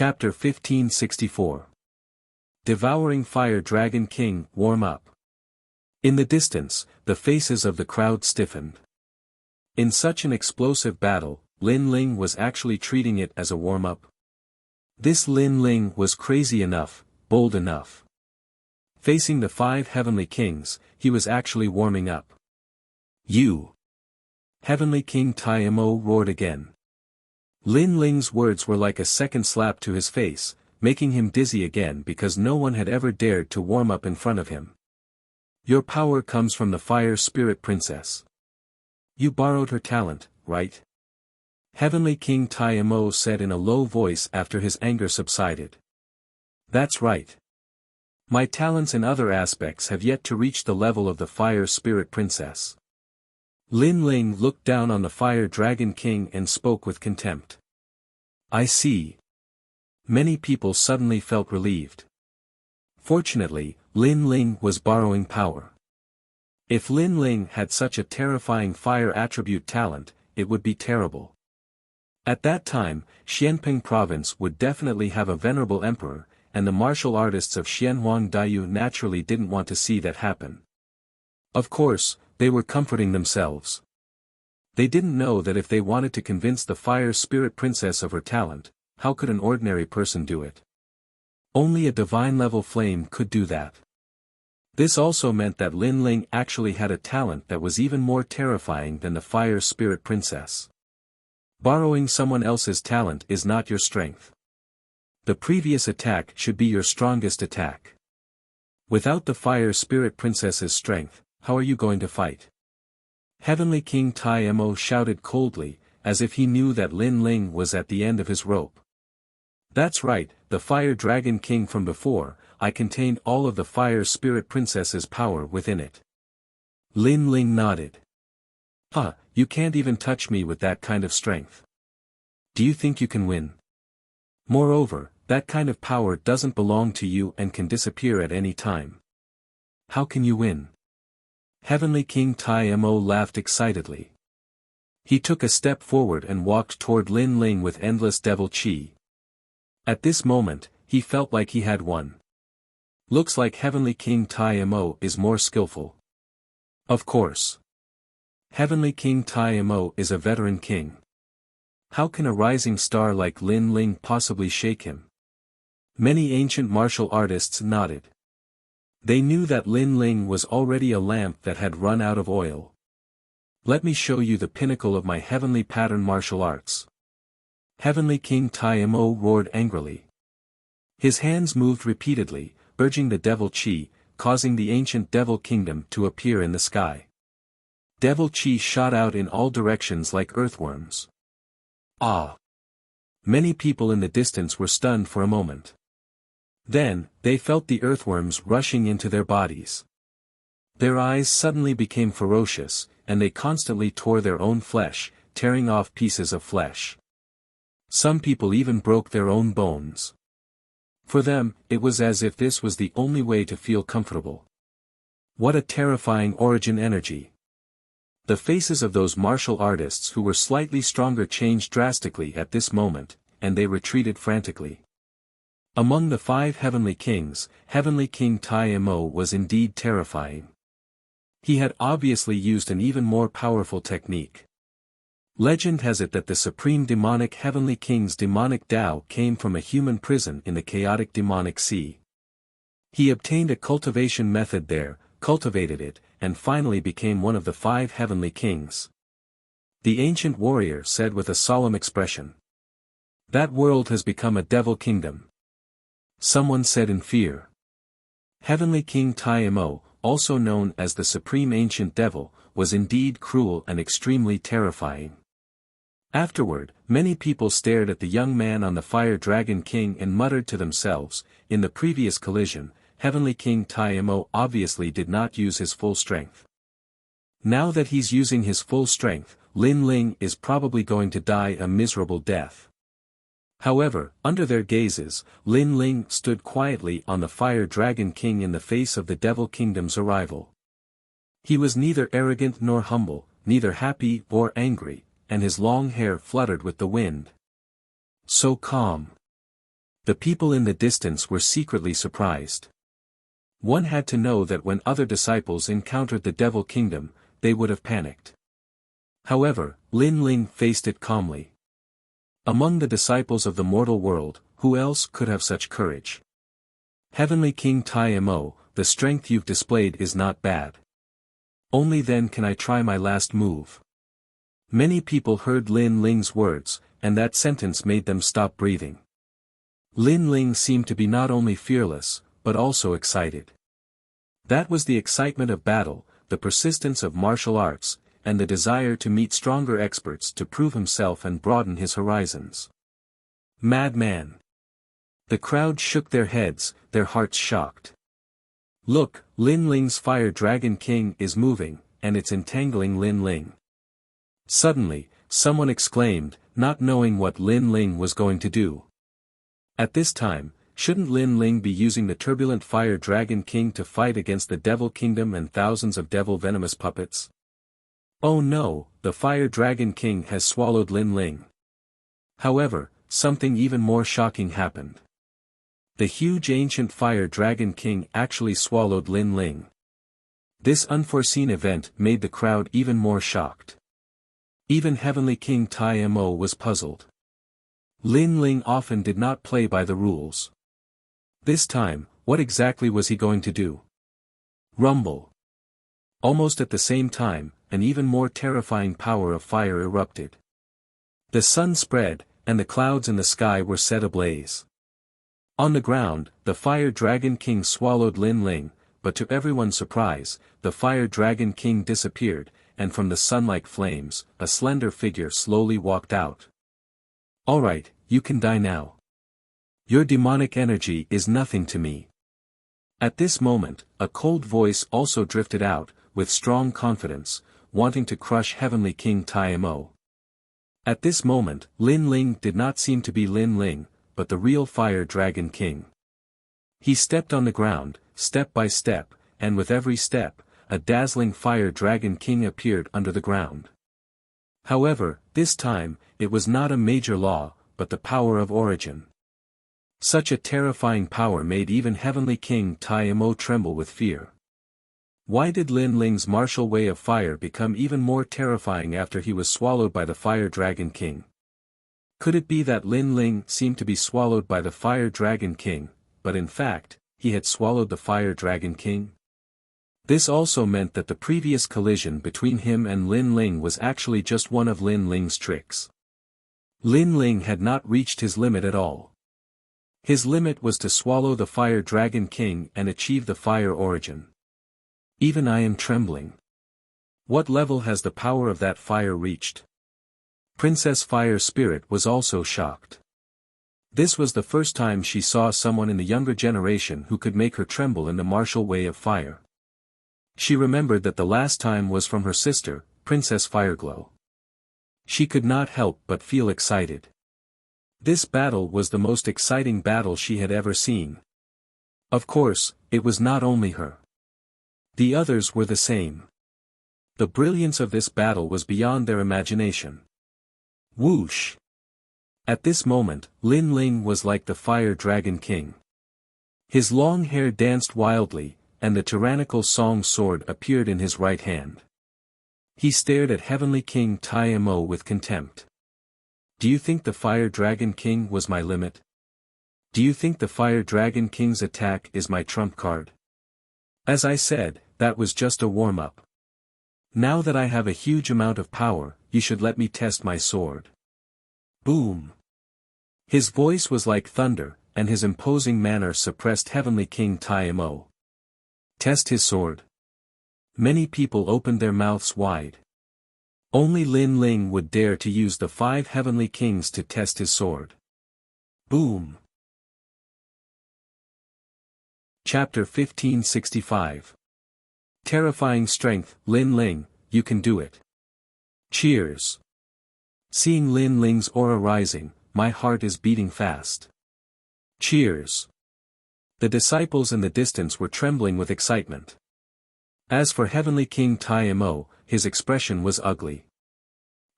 Chapter 1564. Devouring Fire Dragon King, warm up. In the distance, the faces of the crowd stiffened. In such an explosive battle, Lin Ling was actually treating it as a warm-up. This Lin Ling was crazy enough, bold enough. Facing the 5 heavenly kings, he was actually warming up. You! Heavenly King Taimo roared again. Lin Ling's words were like a second slap to his face, making him dizzy again because no one had ever dared to warm up in front of him. Your power comes from the Fire Spirit Princess. You borrowed her talent, right? Heavenly King Taimo said in a low voice after his anger subsided. That's right. My talents in other aspects have yet to reach the level of the Fire Spirit Princess. Lin Ling looked down on the Fire Dragon King and spoke with contempt. I see. Many people suddenly felt relieved. Fortunately, Lin Ling was borrowing power. If Lin Ling had such a terrifying fire attribute talent, it would be terrible. At that time, Xianping province would definitely have a venerable emperor, and the martial artists of Xianhuang Daiyu naturally didn't want to see that happen. Of course, they were comforting themselves. They didn't know that if they wanted to convince the Fire Spirit Princess of her talent, how could an ordinary person do it? Only a divine-level flame could do that. This also meant that Lin Ling actually had a talent that was even more terrifying than the Fire Spirit Princess. Borrowing someone else's talent is not your strength. The previous attack should be your strongest attack. Without the Fire Spirit Princess's strength, how are you going to fight? Heavenly King Taimo shouted coldly, as if he knew that Lin Ling was at the end of his rope. That's right, the Fire Dragon King from before, I contained all of the Fire Spirit Princess's power within it. Lin Ling nodded. You can't even touch me with that kind of strength. Do you think you can win? Moreover, that kind of power doesn't belong to you and can disappear at any time. How can you win? Heavenly King Taimo laughed excitedly. He took a step forward and walked toward Lin Ling with endless devil chi. At this moment, he felt like he had won. Looks like Heavenly King Taimo is more skillful. Of course. Heavenly King Taimo is a veteran king. How can a rising star like Lin Ling possibly shake him? Many ancient martial artists nodded. They knew that Lin Ling was already a lamp that had run out of oil. Let me show you the pinnacle of my heavenly pattern martial arts. Heavenly King Taimo roared angrily. His hands moved repeatedly, urging the devil chi, causing the ancient devil kingdom to appear in the sky. Devil chi shot out in all directions like earthworms. Many people in the distance were stunned for a moment. Then, they felt the earthworms rushing into their bodies. Their eyes suddenly became ferocious, and they constantly tore their own flesh, tearing off pieces of flesh. Some people even broke their own bones. For them, it was as if this was the only way to feel comfortable. What a terrifying origin energy. The faces of those martial artists who were slightly stronger changed drastically at this moment, and they retreated frantically. Among the 5 heavenly kings, Heavenly King Taimo was indeed terrifying. He had obviously used an even more powerful technique. Legend has it that the supreme demonic heavenly king's demonic Tao came from a human prison in the chaotic demonic sea. He obtained a cultivation method there, cultivated it, and finally became one of the 5 heavenly kings. The ancient warrior said with a solemn expression. That world has become a devil kingdom. Someone said in fear. Heavenly King Taimo, also known as the Supreme Ancient Devil, was indeed cruel and extremely terrifying. Afterward, many people stared at the young man on the Fire Dragon King and muttered to themselves, in the previous collision, Heavenly King Taimo obviously did not use his full strength. Now that he's using his full strength, Lin Ling is probably going to die a miserable death. However, under their gazes, Lin Ling stood quietly on the Fire Dragon King in the face of the Devil Kingdom's arrival. He was neither arrogant nor humble, neither happy or angry, and his long hair fluttered with the wind. So calm. The people in the distance were secretly surprised. One had to know that when other disciples encountered the Devil Kingdom, they would have panicked. However, Lin Ling faced it calmly. Among the disciples of the mortal world, who else could have such courage? Heavenly King Tai Mo, the strength you've displayed is not bad. Only then can I try my last move. Many people heard Lin Ling's words, and that sentence made them stop breathing. Lin Ling seemed to be not only fearless, but also excited. That was the excitement of battle, the persistence of martial arts, and the desire to meet stronger experts to prove himself and broaden his horizons. Madman! The crowd shook their heads, their hearts shocked. Look, Lin Ling's Fire Dragon King is moving, and it's entangling Lin Ling. Suddenly, someone exclaimed, not knowing what Lin Ling was going to do. At this time, shouldn't Lin Ling be using the turbulent Fire Dragon King to fight against the Devil Kingdom and thousands of devil venomous puppets? Oh no, the Fire Dragon King has swallowed Lin Ling. However, something even more shocking happened. The huge ancient Fire Dragon King actually swallowed Lin Ling. This unforeseen event made the crowd even more shocked. Even Heavenly King Tai Mo was puzzled. Lin Ling often did not play by the rules. This time, what exactly was he going to do? Rumble. Almost at the same time, an even more terrifying power of fire erupted. The sun spread, and the clouds in the sky were set ablaze. On the ground, the Fire Dragon King swallowed Lin Ling, but to everyone's surprise, the Fire Dragon King disappeared, and from the sun-like flames, a slender figure slowly walked out. Alright, you can die now. Your demonic energy is nothing to me. At this moment, a cold voice also drifted out, with strong confidence, wanting to crush Heavenly King Tai Mo. At this moment, Lin Ling did not seem to be Lin Ling, but the real Fire Dragon King. He stepped on the ground, step by step, and with every step, a dazzling Fire Dragon King appeared under the ground. However, this time, it was not a major law, but the power of origin. Such a terrifying power made even Heavenly King Tai Mo tremble with fear. Why did Lin Ling's martial way of fire become even more terrifying after he was swallowed by the Fire Dragon King? Could it be that Lin Ling seemed to be swallowed by the Fire Dragon King, but in fact, he had swallowed the Fire Dragon King? This also meant that the previous collision between him and Lin Ling was actually just one of Lin Ling's tricks. Lin Ling had not reached his limit at all. His limit was to swallow the Fire Dragon King and achieve the fire origin. Even I am trembling. What level has the power of that fire reached? Princess Fire Spirit was also shocked. This was the first time she saw someone in the younger generation who could make her tremble in the martial way of fire. She remembered that the last time was from her sister, Princess Fireglow. She could not help but feel excited. This battle was the most exciting battle she had ever seen. Of course, it was not only her. The others were the same. The brilliance of this battle was beyond their imagination. Whoosh! At this moment, Lin Ling was like the Fire Dragon King. His long hair danced wildly, and the tyrannical song sword appeared in his right hand. He stared at Heavenly King Tai Mo with contempt. Do you think the Fire Dragon King was my limit? Do you think the Fire Dragon King's attack is my trump card? As I said, that was just a warm-up. Now that I have a huge amount of power, you should let me test my sword. Boom! His voice was like thunder, and his imposing manner suppressed Heavenly King Tai Mo. Test his sword. Many people opened their mouths wide. Only Lin Ling would dare to use the 5 Heavenly Kings to test his sword. Boom! Chapter 1565. Terrifying strength, Lin Ling, you can do it. Cheers! Seeing Lin Ling's aura rising, my heart is beating fast. Cheers! The disciples in the distance were trembling with excitement. As for Heavenly King Tai Mo, his expression was ugly.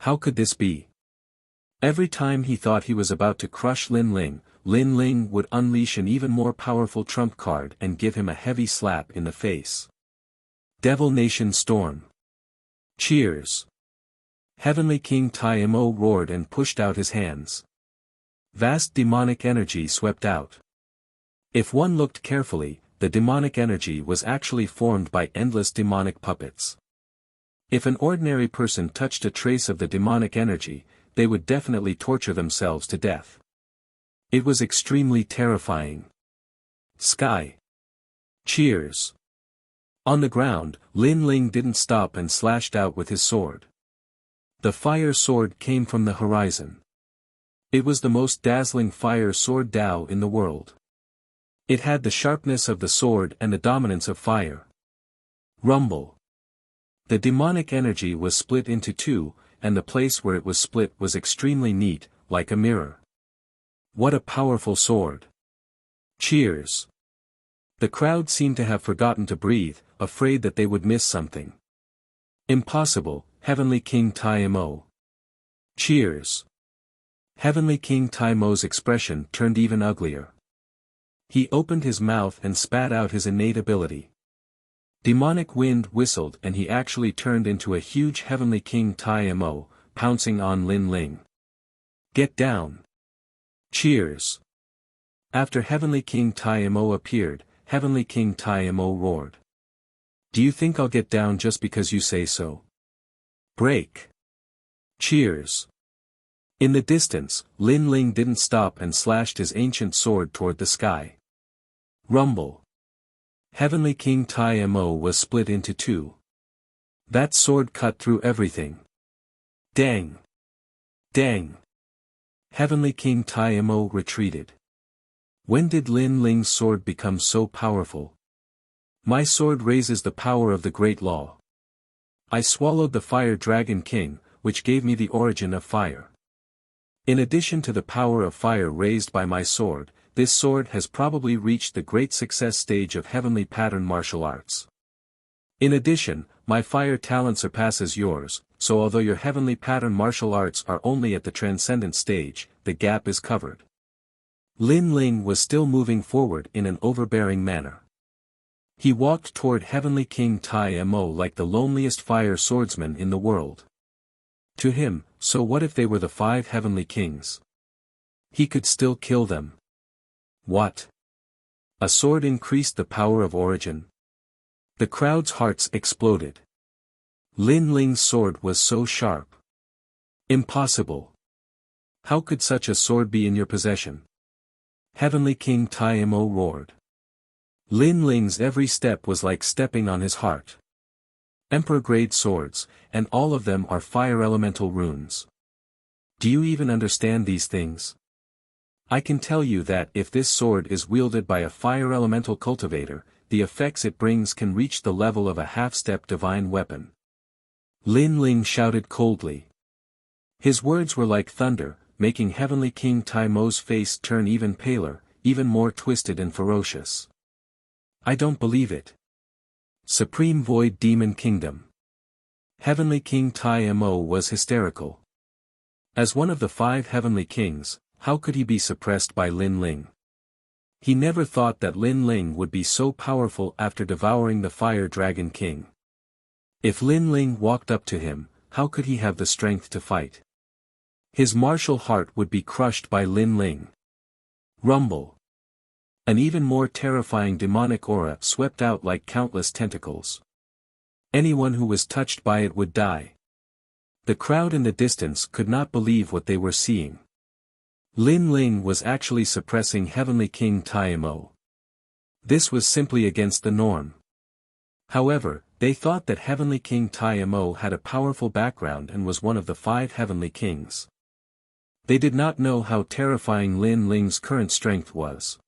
How could this be? Every time he thought he was about to crush Lin Ling, Lin Ling would unleash an even more powerful trump card and give him a heavy slap in the face. Devil Nation Storm. Cheers! Heavenly King Tai Mo roared and pushed out his hands. Vast demonic energy swept out. If one looked carefully, the demonic energy was actually formed by endless demonic puppets. If an ordinary person touched a trace of the demonic energy, they would definitely torture themselves to death. It was extremely terrifying. Sky. Cheers. On the ground, Lin Ling didn't stop and slashed out with his sword. The fire sword came from the horizon. It was the most dazzling fire sword Dao in the world. It had the sharpness of the sword and the dominance of fire. Rumble. The demonic energy was split into two, and the place where it was split was extremely neat, like a mirror. What a powerful sword. Cheers. The crowd seemed to have forgotten to breathe, afraid that they would miss something. Impossible, Heavenly King Tai Mo. Cheers. Heavenly King Tai Mo's expression turned even uglier. He opened his mouth and spat out his innate ability. Demonic wind whistled and he actually turned into a huge Heavenly King Tai Mo, pouncing on Lin Ling. Get down. Cheers. After Heavenly King Tai Mo appeared, Heavenly King Tai Mo roared. Do you think I'll get down just because you say so? Break. Cheers. In the distance, Lin Ling didn't stop and slashed his ancient sword toward the sky. Rumble. Heavenly King Tai Mo was split into two. That sword cut through everything. Dang. Dang. Heavenly King Tai Mo retreated. When did Lin Ling's sword become so powerful? My sword raises the power of the Great Law. I swallowed the Fire Dragon King, which gave me the origin of fire. In addition to the power of fire raised by my sword, this sword has probably reached the great success stage of heavenly pattern martial arts. In addition, my fire talent surpasses yours, so although your heavenly pattern martial arts are only at the transcendent stage, the gap is covered. Lin Ling was still moving forward in an overbearing manner. He walked toward Heavenly King Tai Mo like the loneliest fire swordsman in the world. To him, so what if they were the 5 heavenly kings? He could still kill them. What? A sword increased the power of origin? The crowd's hearts exploded. Lin Ling's sword was so sharp. Impossible. How could such a sword be in your possession? Heavenly King Tai Mo roared. Lin Ling's every step was like stepping on his heart. Emperor-grade swords, and all of them are fire elemental runes. Do you even understand these things? I can tell you that if this sword is wielded by a fire elemental cultivator, the effects it brings can reach the level of a half-step divine weapon. Lin Ling shouted coldly. His words were like thunder, making Heavenly King Tai Mo's face turn even paler, even more twisted and ferocious. I don't believe it. Supreme Void Demon Kingdom. Heavenly King Tai Mo was hysterical. As one of the 5 heavenly kings, how could he be suppressed by Lin Ling? He never thought that Lin Ling would be so powerful after devouring the Fire Dragon King. If Lin Ling walked up to him, how could he have the strength to fight? His martial heart would be crushed by Lin Ling. Rumble. An even more terrifying demonic aura swept out like countless tentacles. Anyone who was touched by it would die. The crowd in the distance could not believe what they were seeing. Lin Ling was actually suppressing Heavenly King Tai Mo. This was simply against the norm. However, they thought that Heavenly King Tai Mo had a powerful background and was one of the 5 heavenly kings. They did not know how terrifying Lin Ling's current strength was.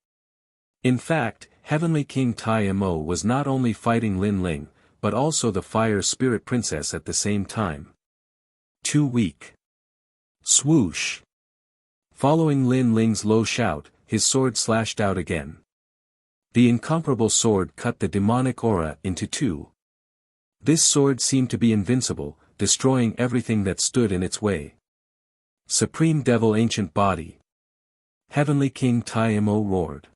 In fact, Heavenly King Tai Mo was not only fighting Lin Ling, but also the Fire Spirit Princess at the same time. Too weak. Swoosh. Following Lin Ling's low shout, his sword slashed out again. The incomparable sword cut the demonic aura into 2. This sword seemed to be invincible, destroying everything that stood in its way. Supreme Devil Ancient Body. Heavenly King Taimo roared.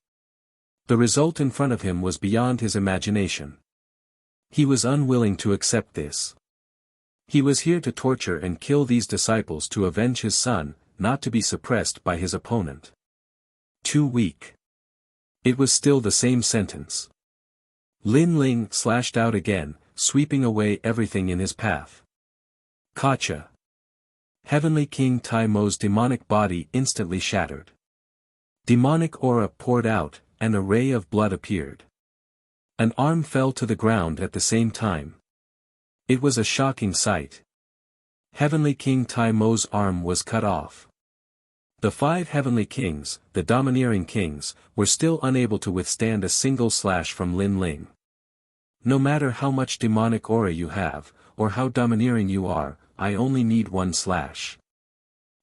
The result in front of him was beyond his imagination. He was unwilling to accept this. He was here to torture and kill these disciples to avenge his son, not to be suppressed by his opponent. Too weak. It was still the same sentence. Lin Ling slashed out again, sweeping away everything in his path. Gotcha. Heavenly King Taimo's demonic body instantly shattered. Demonic aura poured out, and a ray of blood appeared. An arm fell to the ground at the same time. It was a shocking sight. Heavenly King Taimo's arm was cut off. The 5 heavenly kings, the domineering kings, were still unable to withstand a single slash from Lin Ling. No matter how much demonic aura you have, or how domineering you are, I only need one slash.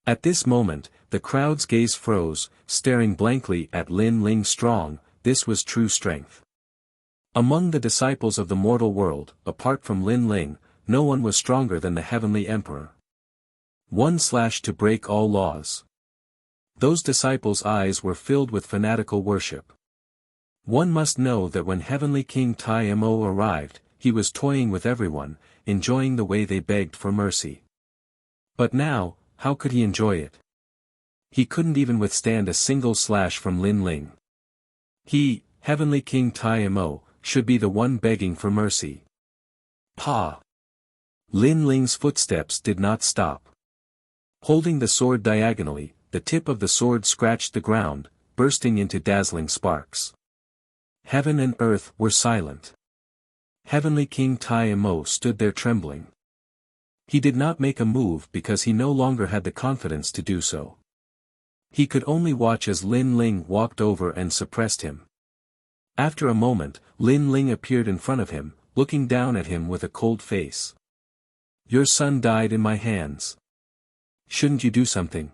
At this moment, the crowd's gaze froze, staring blankly at Lin Ling's strong. This was true strength. Among the disciples of the mortal world, apart from Lin Ling, no one was stronger than the Heavenly Emperor. One slash to break all laws. Those disciples' eyes were filled with fanatical worship. One must know that when Heavenly King Taimo arrived, he was toying with everyone, enjoying the way they begged for mercy. But now, how could he enjoy it? He couldn't even withstand a single slash from Lin Ling. He, Heavenly King Taimo, should be the one begging for mercy. Pa! Lin Ling's footsteps did not stop. Holding the sword diagonally, the tip of the sword scratched the ground, bursting into dazzling sparks. Heaven and earth were silent. Heavenly King Taimo stood there trembling. He did not make a move because he no longer had the confidence to do so. He could only watch as Lin Ling walked over and suppressed him. After a moment, Lin Ling appeared in front of him, looking down at him with a cold face. Your son died in my hands. Shouldn't you do something?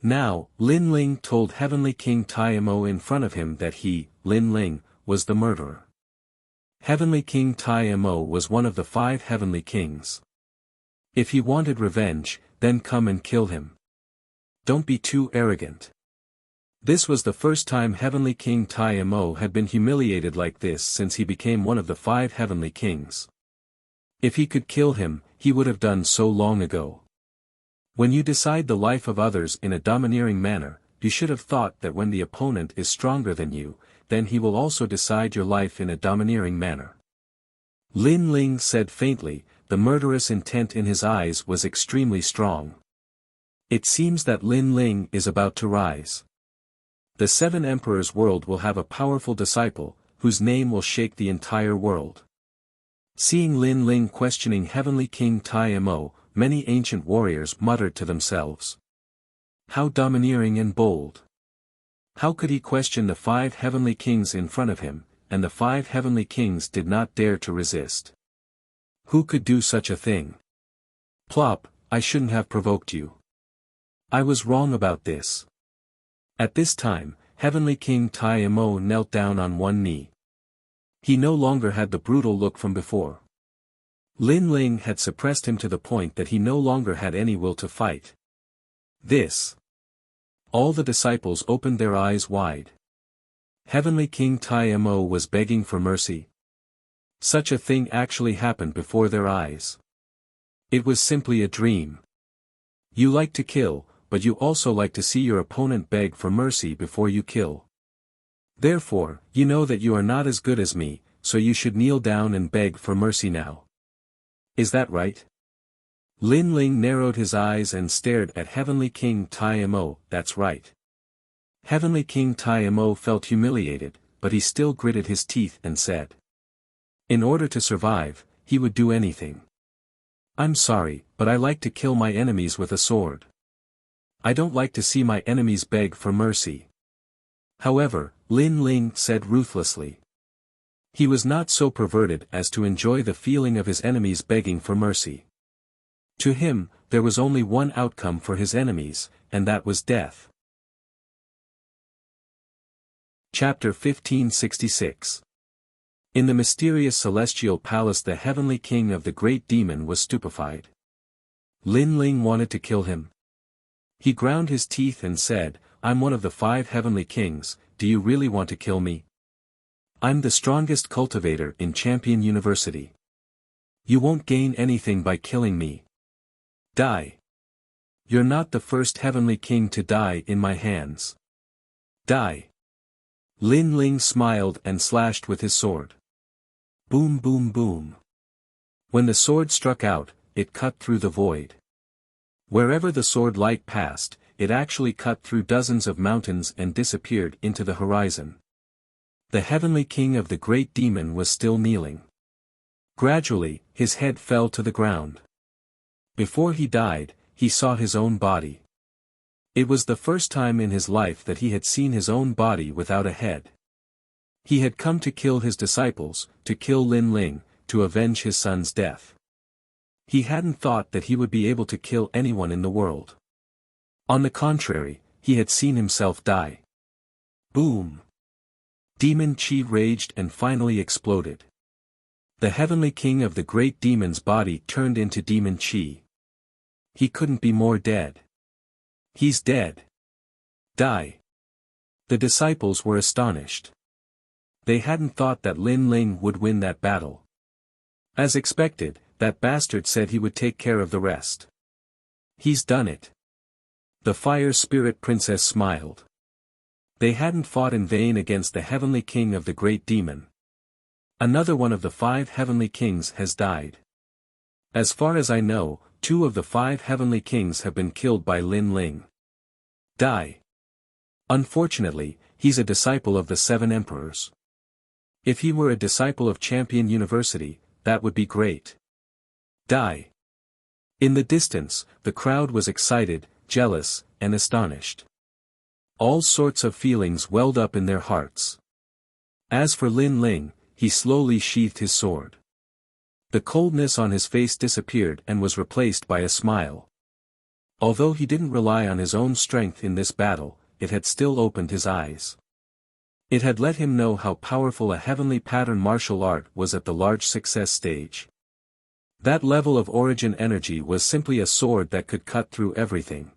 Now, Lin Ling told Heavenly King Taimo in front of him that he, Lin Ling, was the murderer. Heavenly King Taimo was one of the 5 heavenly kings. If he wanted revenge, then come and kill him. Don't be too arrogant. This was the first time Heavenly King Taimo had been humiliated like this since he became one of the 5 heavenly kings. If he could kill him, he would have done so long ago. When you decide the life of others in a domineering manner, you should have thought that when the opponent is stronger than you, then he will also decide your life in a domineering manner. Lin Ling said faintly, the murderous intent in his eyes was extremely strong. It seems that Lin Ling is about to rise. The 7 emperors' world will have a powerful disciple, whose name will shake the entire world. Seeing Lin Ling questioning Heavenly King Taimo, many ancient warriors muttered to themselves. How domineering and bold. How could he question the 5 heavenly kings in front of him, and the 5 heavenly kings did not dare to resist. Who could do such a thing? Plop, I shouldn't have provoked you. I was wrong about this. At this time, Heavenly King Taimo knelt down on one knee. He no longer had the brutal look from before. Lin Ling had suppressed him to the point that he no longer had any will to fight. This. All the disciples opened their eyes wide. Heavenly King Taimo was begging for mercy. Such a thing actually happened before their eyes. It was simply a dream. You like to kill, but you also like to see your opponent beg for mercy before you kill. Therefore, you know that you are not as good as me, so you should kneel down and beg for mercy now. Is that right? Lin Ling narrowed his eyes and stared at Heavenly King Taimo. That's right. Heavenly King Taimo felt humiliated, but he still gritted his teeth and said. In order to survive, he would do anything. I'm sorry, but I like to kill my enemies with a sword. I don't like to see my enemies beg for mercy. However, Lin Ling said ruthlessly. He was not so perverted as to enjoy the feeling of his enemies begging for mercy. To him, there was only one outcome for his enemies, and that was death. Chapter 1566. In the mysterious celestial palace, the heavenly king of the great demon was stupefied. Lin Ling wanted to kill him. He ground his teeth and said, I'm one of the 5 heavenly kings, do you really want to kill me? I'm the strongest cultivator in Champion University. You won't gain anything by killing me. Die. You're not the first heavenly king to die in my hands. Die. Lin Ling smiled and slashed with his sword. Boom boom boom. When the sword struck out, it cut through the void. Wherever the sword light passed, it actually cut through dozens of mountains and disappeared into the horizon. The heavenly king of the great demon was still kneeling. Gradually, his head fell to the ground. Before he died, he saw his own body. It was the first time in his life that he had seen his own body without a head. He had come to kill his disciples, to kill Lin Ling, to avenge his son's death. He hadn't thought that he would be able to kill anyone in the world. On the contrary, he had seen himself die. Boom! Demon Chi raged and finally exploded. The heavenly king of the great demon's body turned into Demon Chi. He couldn't be more dead. He's dead. Die. The disciples were astonished. They hadn't thought that Lin Ling would win that battle. As expected, that bastard said he would take care of the rest. He's done it. The fire spirit princess smiled. They hadn't fought in vain against the heavenly king of the great demon. Another one of the 5 heavenly kings has died. As far as I know, 2 of the 5 heavenly kings have been killed by Lin Ling. Die. Unfortunately, he's a disciple of the 7 emperors. If he were a disciple of Champion University, that would be great. Die. In the distance, the crowd was excited, jealous, and astonished. All sorts of feelings welled up in their hearts. As for Lin Ling, he slowly sheathed his sword. The coldness on his face disappeared and was replaced by a smile. Although he didn't rely on his own strength in this battle, it had still opened his eyes. It had let him know how powerful a heavenly pattern martial art was at the large success stage. That level of origin energy was simply a sword that could cut through everything.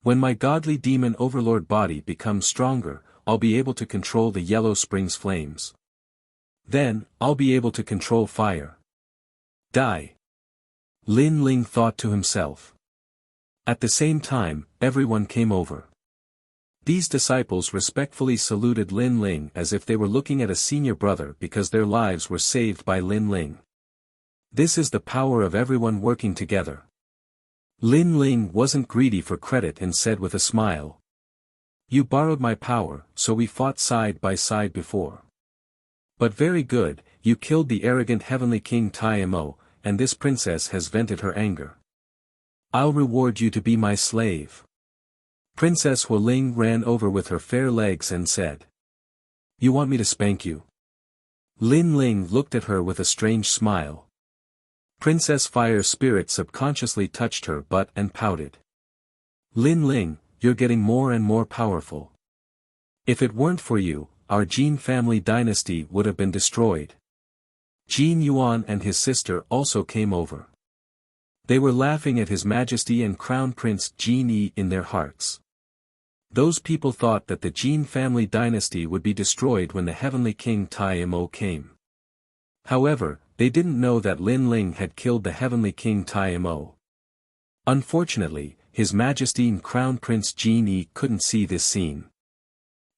When my godly demon overlord body becomes stronger, I'll be able to control the Yellow Springs flames. Then, I'll be able to control fire. Die. Lin Ling thought to himself. At the same time, everyone came over. These disciples respectfully saluted Lin Ling as if they were looking at a senior brother because their lives were saved by Lin Ling. This is the power of everyone working together. Lin Ling wasn't greedy for credit and said with a smile. You borrowed my power, so we fought side by side before. But very good, you killed the arrogant heavenly king Mo, and this princess has vented her anger. I'll reward you to be my slave. Princess Hualing ran over with her fair legs and said. You want me to spank you? Lin Ling looked at her with a strange smile. Princess Fire Spirit subconsciously touched her butt and pouted. Lin Ling, you're getting more and more powerful. If it weren't for you, our Jin family dynasty would have been destroyed. Jin Yuan and his sister also came over. They were laughing at His Majesty and Crown Prince Jin Yi in their hearts. Those people thought that the Jin family dynasty would be destroyed when the heavenly king Mo came. However, they didn't know that Lin Ling had killed the heavenly king Mo. Unfortunately, His Majesty and Crown Prince Jin Yi couldn't see this scene.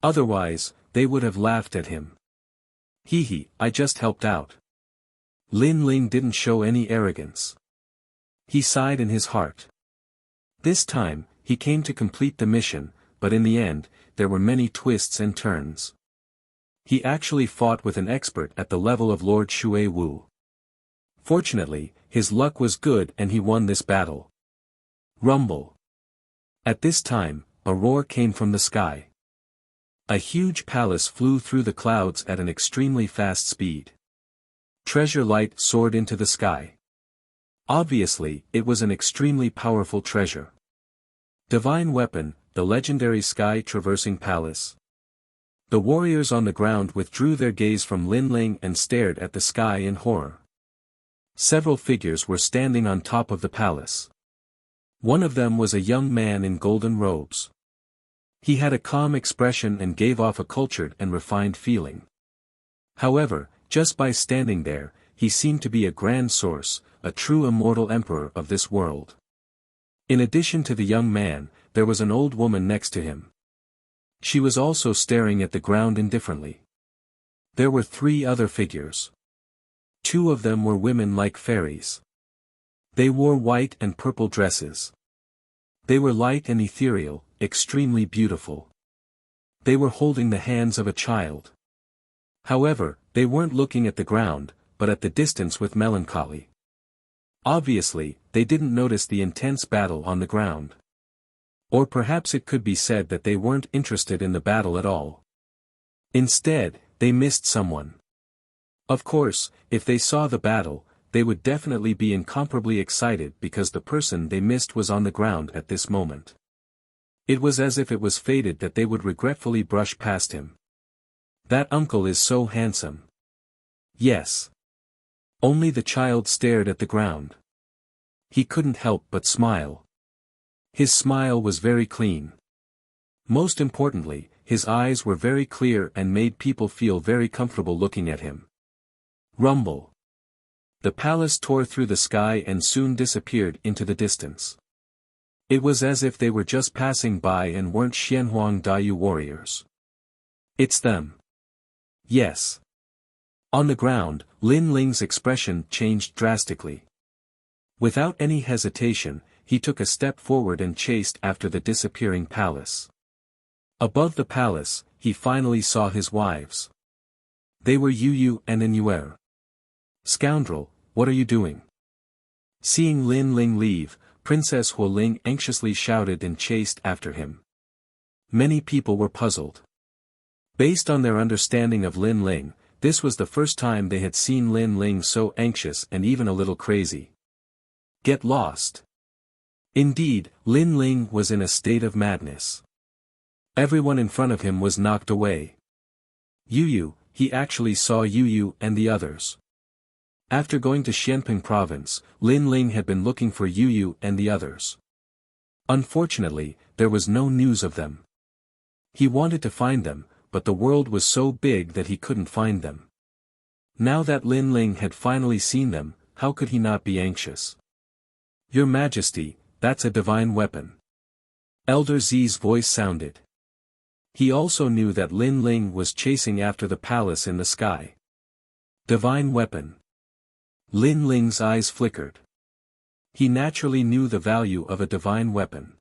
Otherwise, they would have laughed at him. Hee hee, I just helped out. Lin Ling didn't show any arrogance. He sighed in his heart. This time, he came to complete the mission, but in the end, there were many twists and turns. He actually fought with an expert at the level of Lord Shui Wu. Fortunately, his luck was good and he won this battle. Rumble. At this time, a roar came from the sky. A huge palace flew through the clouds at an extremely fast speed. Treasure light soared into the sky. Obviously, it was an extremely powerful treasure. Divine weapon, the legendary sky-traversing palace. The warriors on the ground withdrew their gaze from Lin Ling and stared at the sky in horror. Several figures were standing on top of the palace. One of them was a young man in golden robes. He had a calm expression and gave off a cultured and refined feeling. However, just by standing there, he seemed to be a grand source, a true immortal emperor of this world. In addition to the young man, there was an old woman next to him. She was also staring at the ground indifferently. There were 3 other figures. 2 of them were women like fairies. They wore white and purple dresses. They were light and ethereal, extremely beautiful. They were holding the hands of a child. However, they weren't looking at the ground, but at the distance with melancholy. Obviously, they didn't notice the intense battle on the ground. Or perhaps it could be said that they weren't interested in the battle at all. Instead, they missed someone. Of course, if they saw the battle, they would definitely be incomparably excited because the person they missed was on the ground at this moment. It was as if it was fated that they would regretfully brush past him. That uncle is so handsome. Yes. Only the child stared at the ground. He couldn't help but smile. His smile was very clean. Most importantly, his eyes were very clear and made people feel very comfortable looking at him. Rumble. The palace tore through the sky and soon disappeared into the distance. It was as if they were just passing by and weren't Xianhuang Daiyu warriors. It's them. Yes. On the ground, Lin Ling's expression changed drastically. Without any hesitation, he took a step forward and chased after the disappearing palace. Above the palace, he finally saw his wives. They were Yu Yu and Enuer. Scoundrel, what are you doing? Seeing Lin Ling leave, Princess Huoling anxiously shouted and chased after him. Many people were puzzled. Based on their understanding of Lin Ling, this was the first time they had seen Lin Ling so anxious and even a little crazy. Get lost. Indeed, Lin Ling was in a state of madness. Everyone in front of him was knocked away. Yu Yu, he actually saw Yu Yu and the others. After going to Xianping province, Lin Ling had been looking for Yu Yu and the others. Unfortunately, there was no news of them. He wanted to find them, but the world was so big that he couldn't find them. Now that Lin Ling had finally seen them, how could he not be anxious? Your Majesty, that's a divine weapon. Elder Zi's voice sounded. He also knew that Lin Ling was chasing after the palace in the sky. Divine weapon. Lin Ling's eyes flickered. He naturally knew the value of a divine weapon.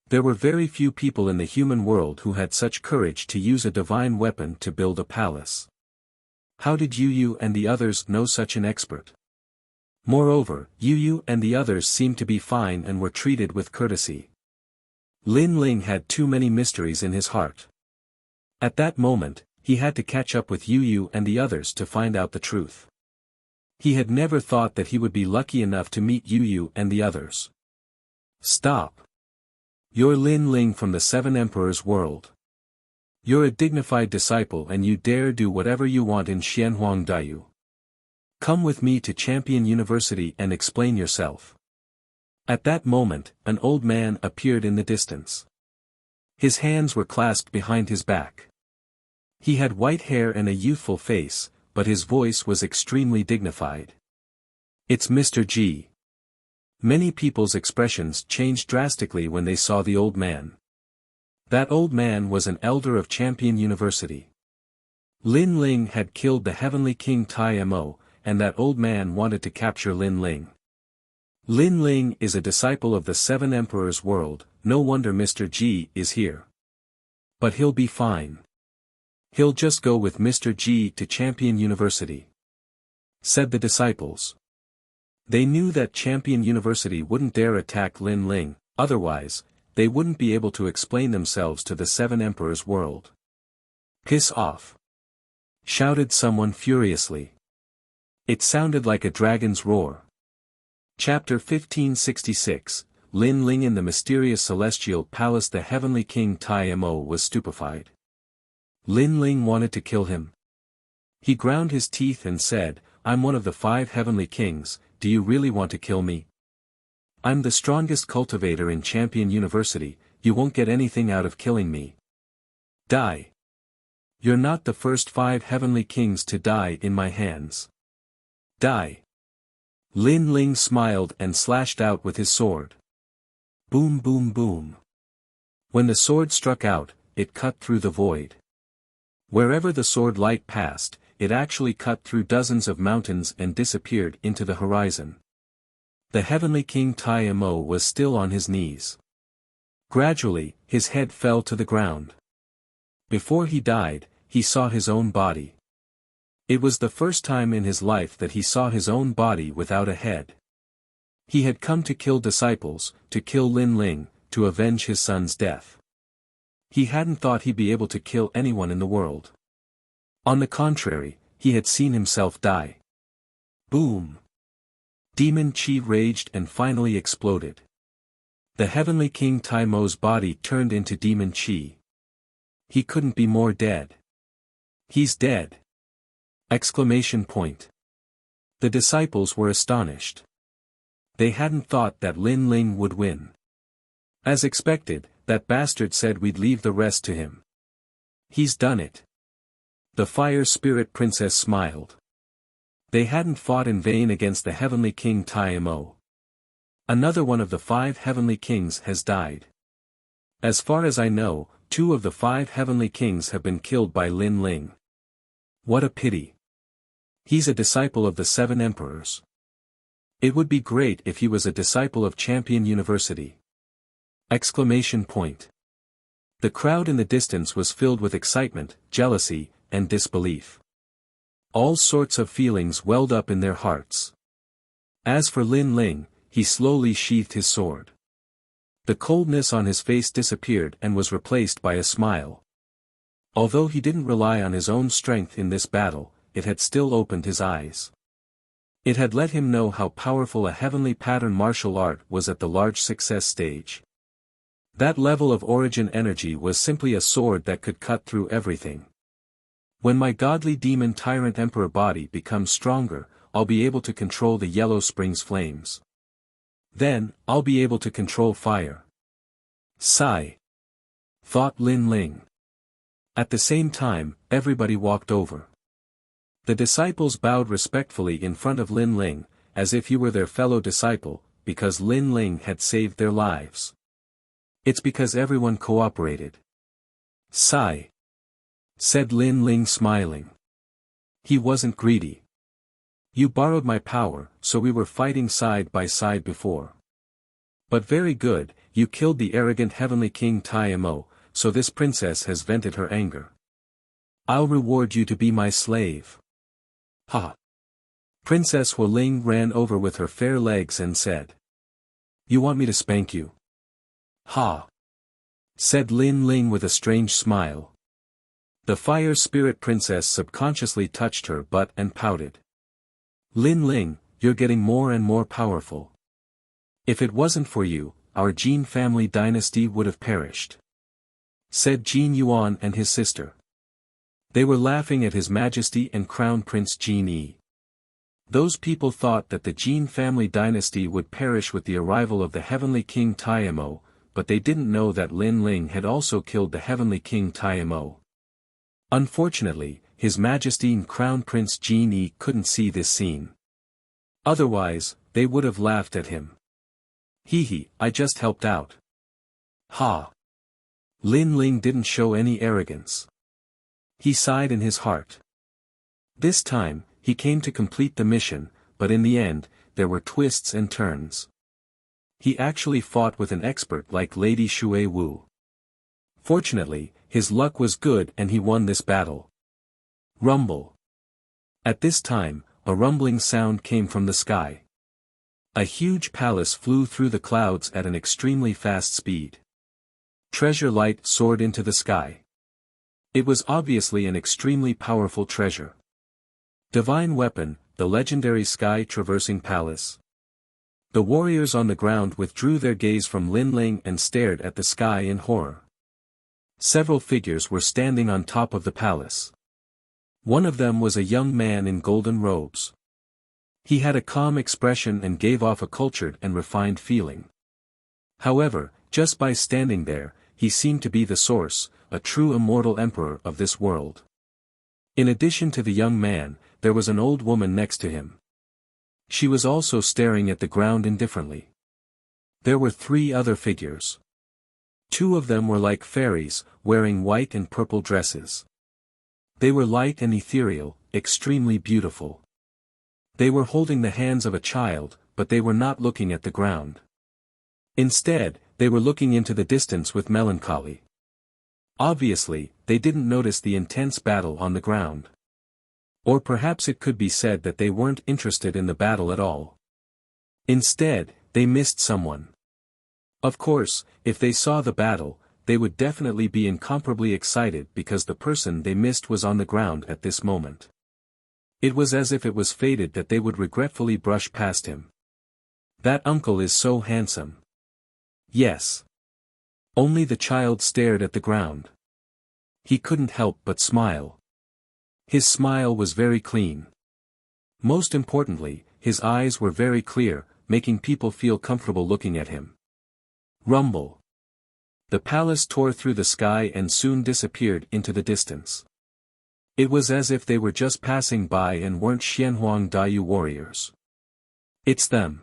There were very few people in the human world who had such courage to use a divine weapon to build a palace. How did Yu Yu and the others know such an expert? Moreover, Yu Yu and the others seemed to be fine and were treated with courtesy. Lin Ling had too many mysteries in his heart. At that moment, he had to catch up with Yu Yu and the others to find out the truth. He had never thought that he would be lucky enough to meet Yu Yu and the others. Stop. You're Lin Ling from the 7 Emperors world. You're a dignified disciple and you dare do whatever you want in Xianhuang Daiyu. Come with me to Champion University and explain yourself. At that moment, an old man appeared in the distance. His hands were clasped behind his back. He had white hair and a youthful face, but his voice was extremely dignified. It's Mr. G. Many people's expressions changed drastically when they saw the old man. That old man was an elder of Champion University. Lin Ling had killed the Heavenly King Tai Mo, and that old man wanted to capture Lin Ling. Lin Ling is a disciple of the 7 Emperors world, no wonder Mr. G is here. But he'll be fine. He'll just go with Mr. G to Champion University, said the disciples. They knew that Champion University wouldn't dare attack Lin Ling, otherwise, they wouldn't be able to explain themselves to the 7 Emperors world. Piss off! Shouted someone furiously. It sounded like a dragon's roar. Chapter 1566, Lin Ling in the mysterious celestial palace. The heavenly king Tai Mo was stupefied. Lin Ling wanted to kill him. He ground his teeth and said, I'm one of the 5 heavenly kings, do you really want to kill me? I'm the strongest cultivator in Champion University, you won't get anything out of killing me. Die. You're not the first 5 heavenly kings to die in my hands. Die. Lin Ling smiled and slashed out with his sword. Boom boom boom. When the sword struck out, it cut through the void. Wherever the sword light passed, it actually cut through dozens of mountains and disappeared into the horizon. The heavenly king Tai Mo was still on his knees. Gradually, his head fell to the ground. Before he died, he saw his own body. It was the first time in his life that he saw his own body without a head. He had come to kill disciples, to kill Lin Ling, to avenge his son's death. He hadn't thought he'd be able to kill anyone in the world. On the contrary, he had seen himself die. Boom! Demon Chi raged and finally exploded. The heavenly king Tai Mo's body turned into Demon Chi. He couldn't be more dead. He's dead! Exclamation point. The disciples were astonished. They hadn't thought that Lin Ling would win. As expected, that bastard said we'd leave the rest to him. He's done it. The fire spirit princess smiled. They hadn't fought in vain against the heavenly king Tai Mo. Another one of the 5 heavenly kings has died. As far as I know, 2 of the 5 heavenly kings have been killed by Lin Ling. What a pity. He's a disciple of the 7 emperors. It would be great if he was a disciple of Champion University. Exclamation point. The crowd in the distance was filled with excitement, jealousy, and disbelief. All sorts of feelings welled up in their hearts. As for Lin Ling, he slowly sheathed his sword. The coldness on his face disappeared and was replaced by a smile. Although he didn't rely on his own strength in this battle, it had still opened his eyes. It had let him know how powerful a heavenly pattern martial art was at the large success stage. That level of origin energy was simply a sword that could cut through everything. When my godly demon tyrant emperor body becomes stronger, I'll be able to control the Yellow Springs flames. Then, I'll be able to control fire. Sigh. Thought Lin Ling. At the same time, everybody walked over. The disciples bowed respectfully in front of Lin Ling, as if he were their fellow disciple, because Lin Ling had saved their lives. It's because everyone cooperated. Sigh. Said Lin Ling smiling. He wasn't greedy. You borrowed my power, so we were fighting side by side before. But very good, you killed the arrogant heavenly king Tai Mo, so this princess has vented her anger. I'll reward you to be my slave. Ha! Princess Hualing ran over with her fair legs and said. You want me to spank you? Ha! Said Lin Ling with a strange smile. The fire spirit princess subconsciously touched her butt and pouted. Lin Ling, you're getting more and more powerful. If it wasn't for you, our Jin family dynasty would have perished. Said Jin Yuan and his sister. They were laughing at His Majesty and Crown Prince Jin Yi. Those people thought that the Jin family dynasty would perish with the arrival of the heavenly king Tai Mo, but they didn't know that Lin Ling had also killed the heavenly king Tai Mo. Unfortunately, His Majesty and Crown Prince Jin Yi couldn't see this scene. Otherwise, they would have laughed at him. Hee, I just helped out. Ha! Lin Ling didn't show any arrogance. He sighed in his heart. This time, he came to complete the mission, but in the end, there were twists and turns. He actually fought with an expert like Lady Shui Wu. Fortunately, his luck was good and he won this battle. Rumble. At this time, a rumbling sound came from the sky. A huge palace flew through the clouds at an extremely fast speed. Treasure light soared into the sky. It was obviously an extremely powerful treasure. Divine weapon, the legendary sky-traversing palace. The warriors on the ground withdrew their gaze from Lin Ling and stared at the sky in horror. Several figures were standing on top of the palace. One of them was a young man in golden robes. He had a calm expression and gave off a cultured and refined feeling. However, just by standing there, he seemed to be the source, a true immortal emperor of this world. In addition to the young man, there was an old woman next to him. She was also staring at the ground indifferently. There were 3 other figures. 2 of them were like fairies, wearing white and purple dresses. They were light and ethereal, extremely beautiful. They were holding the hands of a child, but they were not looking at the ground. Instead, they were looking into the distance with melancholy. Obviously, they didn't notice the intense battle on the ground. Or perhaps it could be said that they weren't interested in the battle at all. Instead, they missed someone. Of course, if they saw the battle, they would definitely be incomparably excited because the person they missed was on the ground at this moment. It was as if it was fated that they would regretfully brush past him. That uncle is so handsome. Yes. Only the child stared at the ground. He couldn't help but smile. His smile was very clean. Most importantly, his eyes were very clear, making people feel comfortable looking at him. Rumble. The palace tore through the sky and soon disappeared into the distance. It was as if they were just passing by and weren't Xianhuang Daiyu warriors. It's them.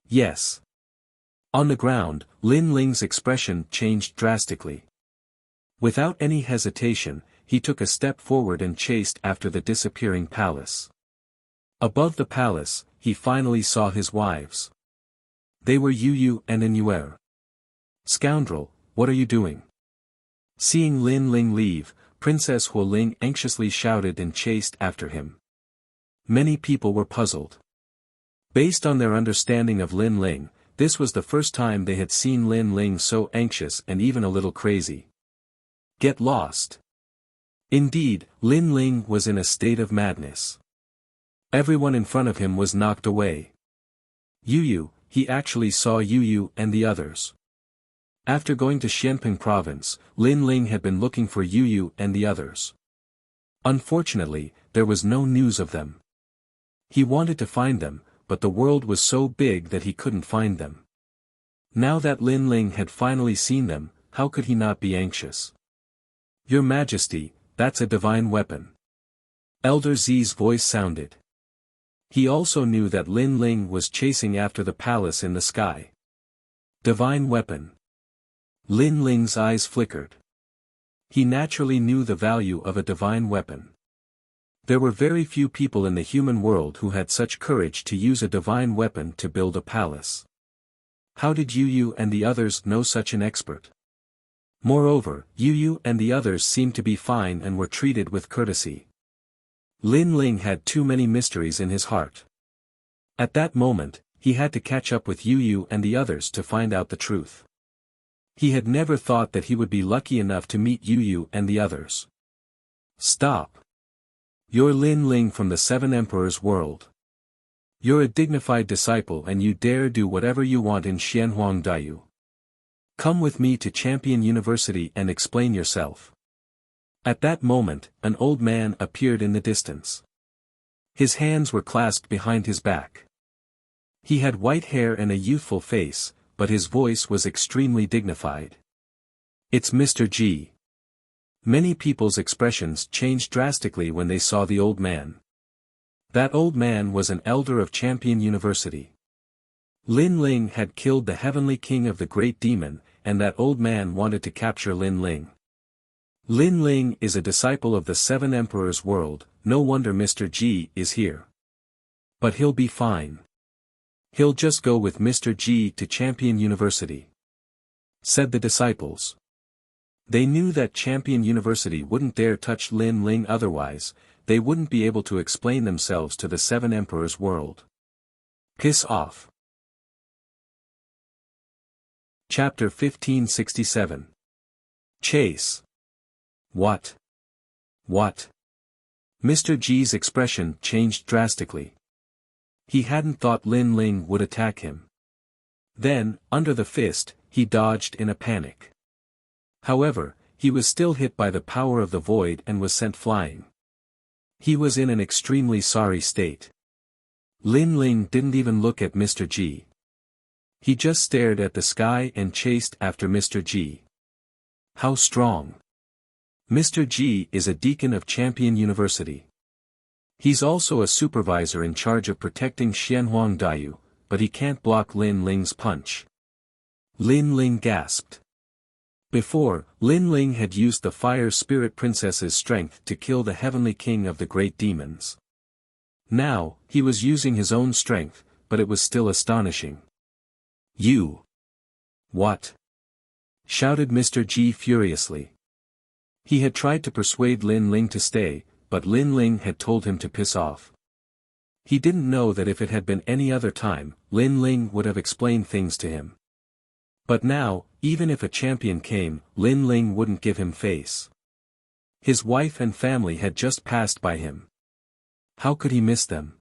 Yes. On the ground, Lin Ling's expression changed drastically. Without any hesitation, he took a step forward and chased after the disappearing palace. Above the palace, he finally saw his wives. They were Yu Yu and Inuer. Scoundrel, what are you doing? Seeing Lin Ling leave, Princess Huoling anxiously shouted and chased after him. Many people were puzzled. Based on their understanding of Lin Ling, this was the first time they had seen Lin Ling so anxious and even a little crazy. Get lost. Indeed, Lin Ling was in a state of madness. Everyone in front of him was knocked away. Yu Yu, he actually saw Yu Yu and the others. After going to Xianping province, Lin Ling had been looking for Yu Yu and the others. Unfortunately, there was no news of them. He wanted to find them, but the world was so big that he couldn't find them. Now that Lin Ling had finally seen them, how could he not be anxious? Your Majesty, that's a divine weapon. Elder Zi's voice sounded. He also knew that Lin Ling was chasing after the palace in the sky. Divine weapon. Lin Ling's eyes flickered. He naturally knew the value of a divine weapon. There were very few people in the human world who had such courage to use a divine weapon to build a palace. How did Yu Yu and the others know such an expert? Moreover, Yu Yu and the others seemed to be fine and were treated with courtesy. Lin Ling had too many mysteries in his heart. At that moment, he had to catch up with Yu Yu and the others to find out the truth. He had never thought that he would be lucky enough to meet Yu Yu and the others. Stop. You're Lin Ling from the 7 Emperors world. You're a dignified disciple and you dare do whatever you want in Xianhuang Daiyu. Come with me to Champion University and explain yourself. At that moment, an old man appeared in the distance. His hands were clasped behind his back. He had white hair and a youthful face, but his voice was extremely dignified. It's Mr. G. Many people's expressions changed drastically when they saw the old man. That old man was an elder of Champion University. Lin Ling had killed the heavenly king of the great demon, and that old man wanted to capture Lin Ling. Lin Ling is a disciple of the 7 Emperors world, no wonder Mr. G is here. But he'll be fine. He'll just go with Mr. G to Champion University, said the disciples. They knew that Champion University wouldn't dare touch Lin Ling, otherwise, they wouldn't be able to explain themselves to the 7 Emperors world. Piss off. Chapter 1567. Chase. What? What? Mr. G's expression changed drastically. He hadn't thought Lin Ling would attack him. Then, under the fist, he dodged in a panic. However, he was still hit by the power of the void and was sent flying. He was in an extremely sorry state. Lin Ling didn't even look at Mr. G. He just stared at the sky and chased after Mr. G. How strong! Mr. G is a deacon of Champion University. He's also a supervisor in charge of protecting Xianhuang Daiyu, but he can't block Lin Ling's punch. Lin Ling gasped. Before, Lin Ling had used the Fire Spirit Princess's strength to kill the Heavenly King of the Great Demons. Now, he was using his own strength, but it was still astonishing. You! What? Shouted Mr. G furiously. He had tried to persuade Lin Ling to stay, but Lin Ling had told him to piss off. He didn't know that if it had been any other time, Lin Ling would have explained things to him. But now, even if a champion came, Lin Ling wouldn't give him face. His wife and family had just passed by him. How could he miss them?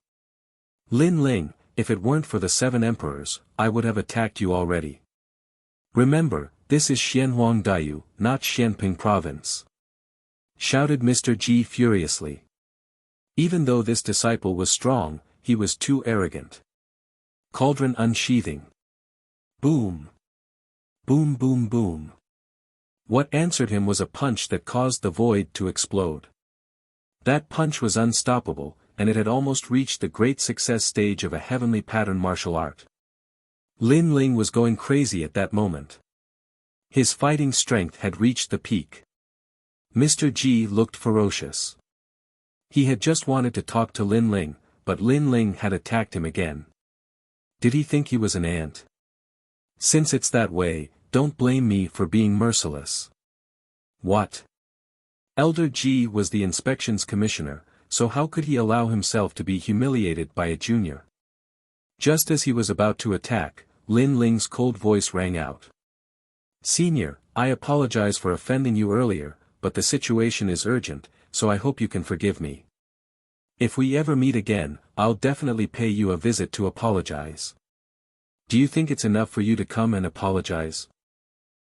Lin Ling, if it weren't for the 7 emperors, I would have attacked you already. Remember, this is Xianhuang Daiyu, not Xianping province. Shouted Mr. G furiously. Even though this disciple was strong, he was too arrogant. Cauldron unsheathing. Boom. Boom boom boom. What answered him was a punch that caused the void to explode. That punch was unstoppable, and it had almost reached the great success stage of a heavenly pattern martial art. Lin Ling was going crazy at that moment. His fighting strength had reached the peak. Mr. G looked ferocious. He had just wanted to talk to Lin Ling, but Lin Ling had attacked him again. Did he think he was an ant? Since it's that way, don't blame me for being merciless. What? Elder G was the inspections commissioner, so how could he allow himself to be humiliated by a junior? Just as he was about to attack, Lin Ling's cold voice rang out. Senior, I apologize for offending you earlier, but the situation is urgent, so I hope you can forgive me. If we ever meet again, I'll definitely pay you a visit to apologize. Do you think it's enough for you to come and apologize?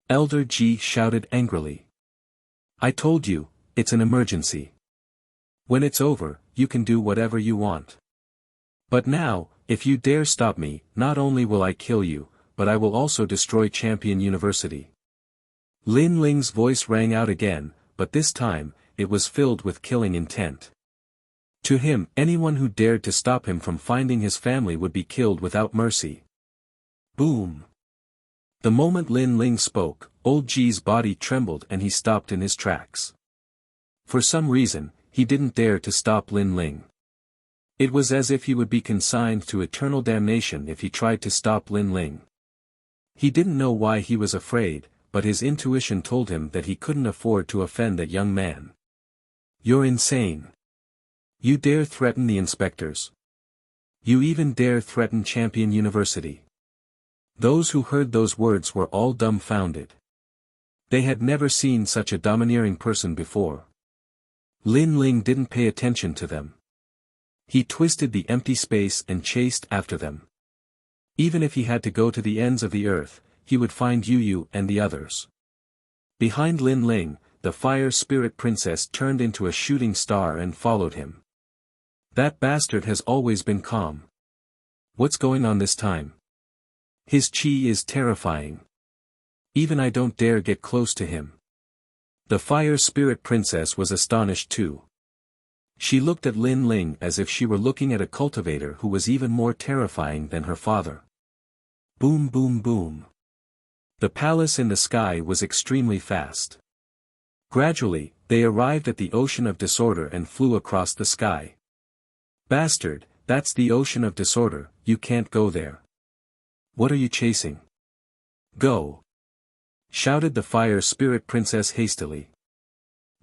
Elder G shouted angrily. I told you, it's an emergency. When it's over, you can do whatever you want. But now, if you dare stop me, not only will I kill you, but I will also destroy Champion University. Lin Ling's voice rang out again, but this time, it was filled with killing intent. To him, anyone who dared to stop him from finding his family would be killed without mercy. Boom! The moment Lin Ling spoke, Old G's body trembled and he stopped in his tracks. For some reason, he didn't dare to stop Lin Ling. It was as if he would be consigned to eternal damnation if he tried to stop Lin Ling. He didn't know why he was afraid, but his intuition told him that he couldn't afford to offend that young man. You're insane. You dare threaten the inspectors. You even dare threaten Champion University. Those who heard those words were all dumbfounded. They had never seen such a domineering person before. Lin Ling didn't pay attention to them. He twisted the empty space and chased after them. Even if he had to go to the ends of the earth, he would find Yu and the others. Behind Lin Ling, the Fire Spirit Princess turned into a shooting star and followed him. That bastard has always been calm. What's going on this time? His chi is terrifying. Even I don't dare get close to him. The Fire Spirit Princess was astonished too. She looked at Lin Ling as if she were looking at a cultivator who was even more terrifying than her father. Boom boom boom. The palace in the sky was extremely fast. Gradually, they arrived at the Ocean of Disorder and flew across the sky. Bastard, that's the Ocean of Disorder, you can't go there. What are you chasing? Go! Shouted the Fire Spirit Princess hastily.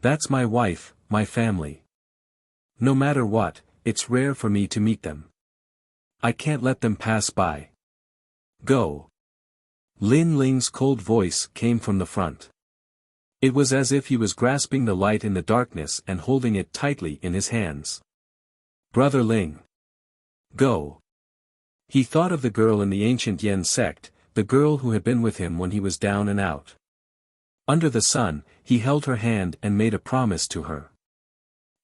That's my wife, my family. No matter what, it's rare for me to meet them. I can't let them pass by. Go! Lin Ling's cold voice came from the front. It was as if he was grasping the light in the darkness and holding it tightly in his hands. Brother Ling! Go! He thought of the girl in the ancient Yen sect, the girl who had been with him when he was down and out. Under the sun, he held her hand and made a promise to her.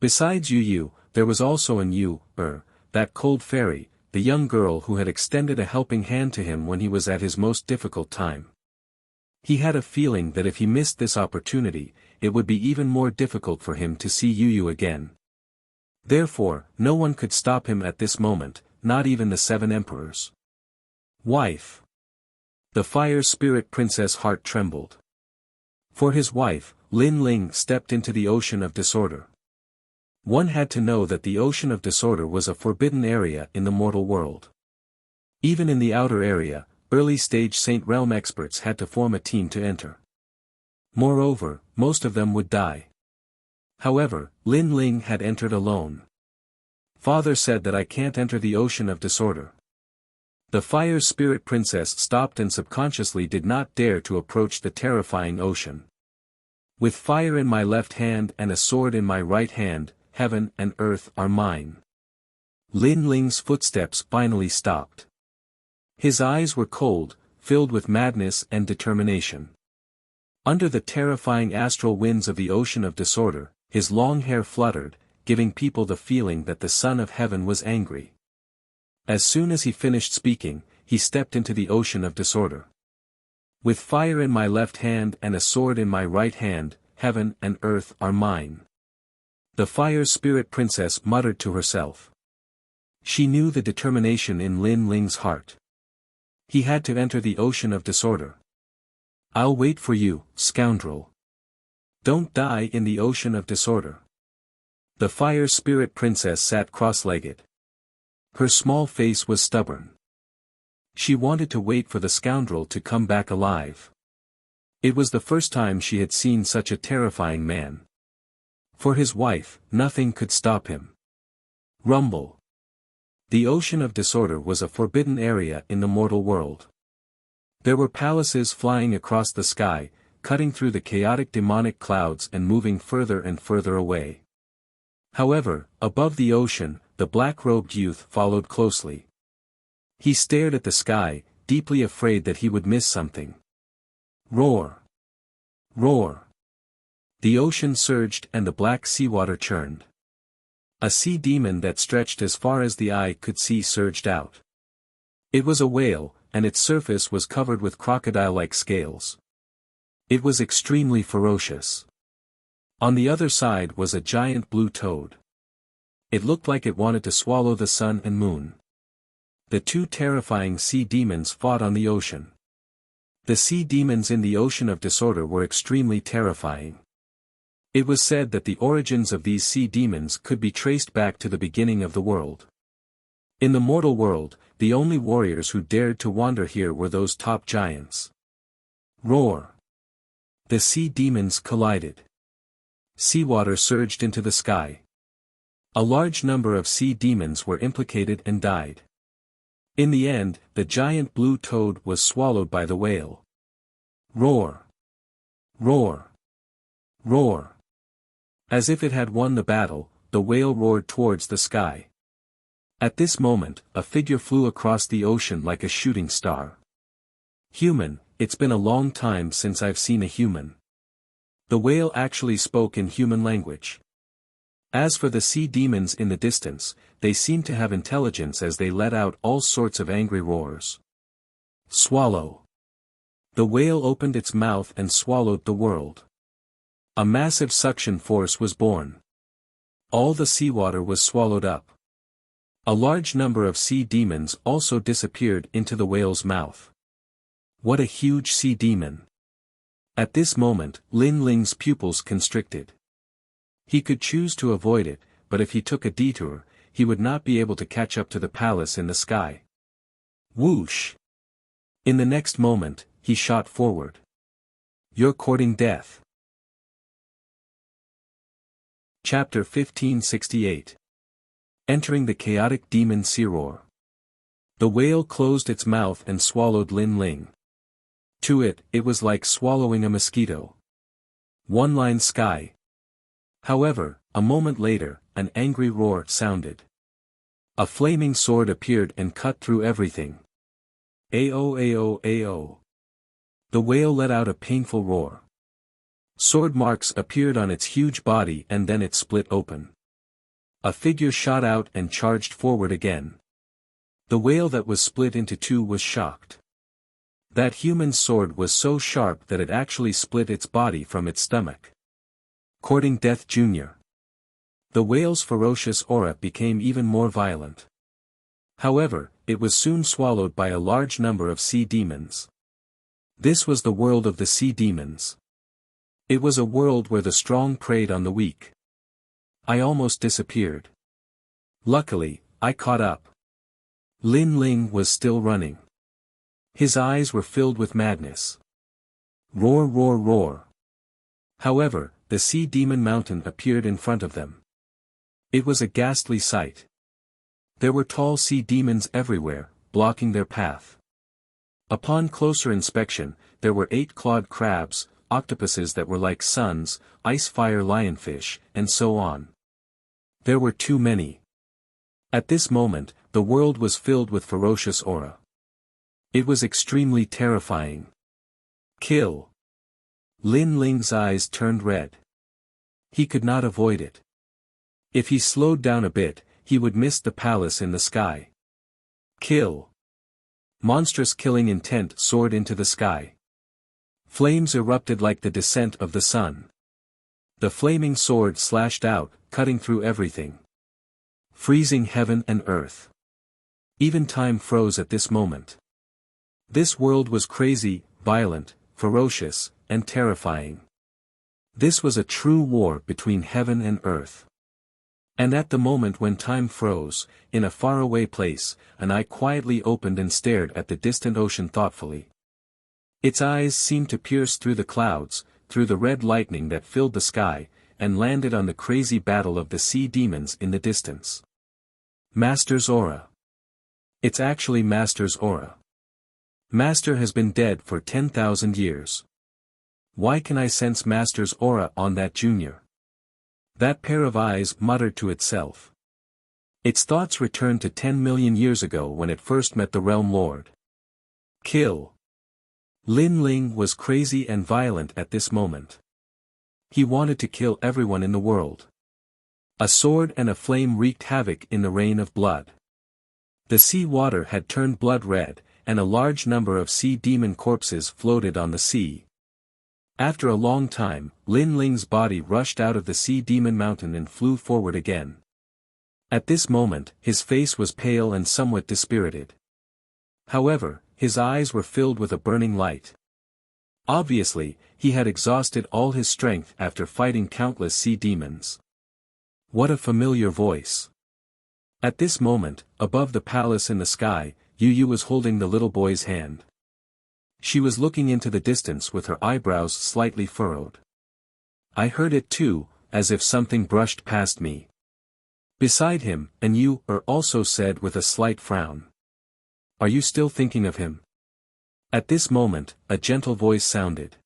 Besides Yu, there was also an that cold fairy, the young girl who had extended a helping hand to him when he was at his most difficult time. He had a feeling that if he missed this opportunity, it would be even more difficult for him to see Yu again. Therefore, no one could stop him at this moment, not even the 7 emperors. Wife. The fire spirit princess' heart trembled. For his wife, Lin Ling stepped into the ocean of disorder. One had to know that the ocean of disorder was a forbidden area in the mortal world. Even in the outer area, early-stage Saint Realm experts had to form a team to enter. Moreover, most of them would die. However, Lin Ling had entered alone. Father said that I can't enter the ocean of disorder. The fire spirit princess stopped and subconsciously did not dare to approach the terrifying ocean. With fire in my left hand and a sword in my right hand, heaven and earth are mine. Lin Ling's footsteps finally stopped. His eyes were cold, filled with madness and determination. Under the terrifying astral winds of the ocean of disorder, his long hair fluttered, giving people the feeling that the Son of Heaven was angry. As soon as he finished speaking, he stepped into the ocean of disorder. With fire in my left hand and a sword in my right hand, heaven and earth are mine. The fire spirit princess muttered to herself. She knew the determination in Lin Ling's heart. He had to enter the ocean of disorder. I'll wait for you, scoundrel. Don't die in the ocean of disorder. The fire spirit princess sat cross-legged. Her small face was stubborn. She wanted to wait for the scoundrel to come back alive. It was the first time she had seen such a terrifying man. For his wife, nothing could stop him. Rumble. The ocean of disorder was a forbidden area in the mortal world. There were palaces flying across the sky, cutting through the chaotic demonic clouds and moving further and further away. However, above the ocean, the black-robed youth followed closely. He stared at the sky, deeply afraid that he would miss something. Roar! Roar! The ocean surged and the black seawater churned. A sea demon that stretched as far as the eye could see surged out. It was a whale, and its surface was covered with crocodile-like scales. It was extremely ferocious. On the other side was a giant blue toad. It looked like it wanted to swallow the sun and moon. The two terrifying sea demons fought on the ocean. The sea demons in the ocean of disorder were extremely terrifying. It was said that the origins of these sea demons could be traced back to the beginning of the world. In the mortal world, the only warriors who dared to wander here were those top giants. Roar! The sea demons collided. Seawater surged into the sky. A large number of sea demons were implicated and died. In the end, the giant blue toad was swallowed by the whale. Roar! Roar! Roar! As if it had won the battle, the whale roared towards the sky. At this moment, a figure flew across the ocean like a shooting star. Human, it's been a long time since I've seen a human. The whale actually spoke in human language. As for the sea demons in the distance, they seemed to have intelligence as they let out all sorts of angry roars. Swallow. The whale opened its mouth and swallowed the world. A massive suction force was born. All the seawater was swallowed up. A large number of sea demons also disappeared into the whale's mouth. What a huge sea demon! At this moment, Lin Ling's pupils constricted. He could choose to avoid it, but if he took a detour, he would not be able to catch up to the palace in the sky. Whoosh! In the next moment, he shot forward. You're courting death. Chapter 1568. Entering the chaotic demon Siror. The whale closed its mouth and swallowed Lin Ling. To it, it was like swallowing a mosquito. One line sky. However, a moment later, an angry roar sounded. A flaming sword appeared and cut through everything. Ao ao ao. The whale let out a painful roar. Sword marks appeared on its huge body and then it split open. A figure shot out and charged forward again. The whale that was split into two was shocked. That human sword was so sharp that it actually split its body from its stomach. Courting Death Jr. The whale's ferocious aura became even more violent. However, it was soon swallowed by a large number of sea demons. This was the world of the sea demons. It was a world where the strong preyed on the weak. I almost disappeared. Luckily, I caught up. Lin Ling was still running. His eyes were filled with madness. Roar, roar, roar. However, the sea demon mountain appeared in front of them. It was a ghastly sight. There were tall sea demons everywhere, blocking their path. Upon closer inspection, there were 8-clawed crabs, octopuses that were like suns, ice-fire lionfish, and so on. There were too many. At this moment, the world was filled with ferocious aura. It was extremely terrifying. Kill. Lin Ling's eyes turned red. He could not avoid it. If he slowed down a bit, he would miss the palace in the sky. Kill. Monstrous killing intent soared into the sky. Flames erupted like the descent of the sun. The flaming sword slashed out, cutting through everything. Freezing heaven and earth. Even time froze at this moment. This world was crazy, violent, ferocious, and terrifying. This was a true war between heaven and earth. And at the moment when time froze, in a faraway place, an eye quietly opened and stared at the distant ocean thoughtfully. Its eyes seemed to pierce through the clouds, through the red lightning that filled the sky, and landed on the crazy battle of the sea demons in the distance. Master's aura. It's actually Master's aura. Master has been dead for 10,000 years. Why can I sense Master's aura on that junior? That pair of eyes muttered to itself. Its thoughts returned to 10 million years ago when it first met the Realm Lord. Kill. Lin Ling was crazy and violent at this moment. He wanted to kill everyone in the world. A sword and a flame wreaked havoc in the rain of blood. The sea water had turned blood red, and a large number of sea demon corpses floated on the sea. After a long time, Lin Ling's body rushed out of the sea demon mountain and flew forward again. At this moment, his face was pale and somewhat dispirited. However, his eyes were filled with a burning light. Obviously, he had exhausted all his strength after fighting countless sea demons. What a familiar voice. At this moment, above the palace in the sky, Yu Yu was holding the little boy's hand. She was looking into the distance with her eyebrows slightly furrowed. I heard it too, as if something brushed past me. Beside him, and you are also said with a slight frown. Are you still thinking of him? At this moment, a gentle voice sounded.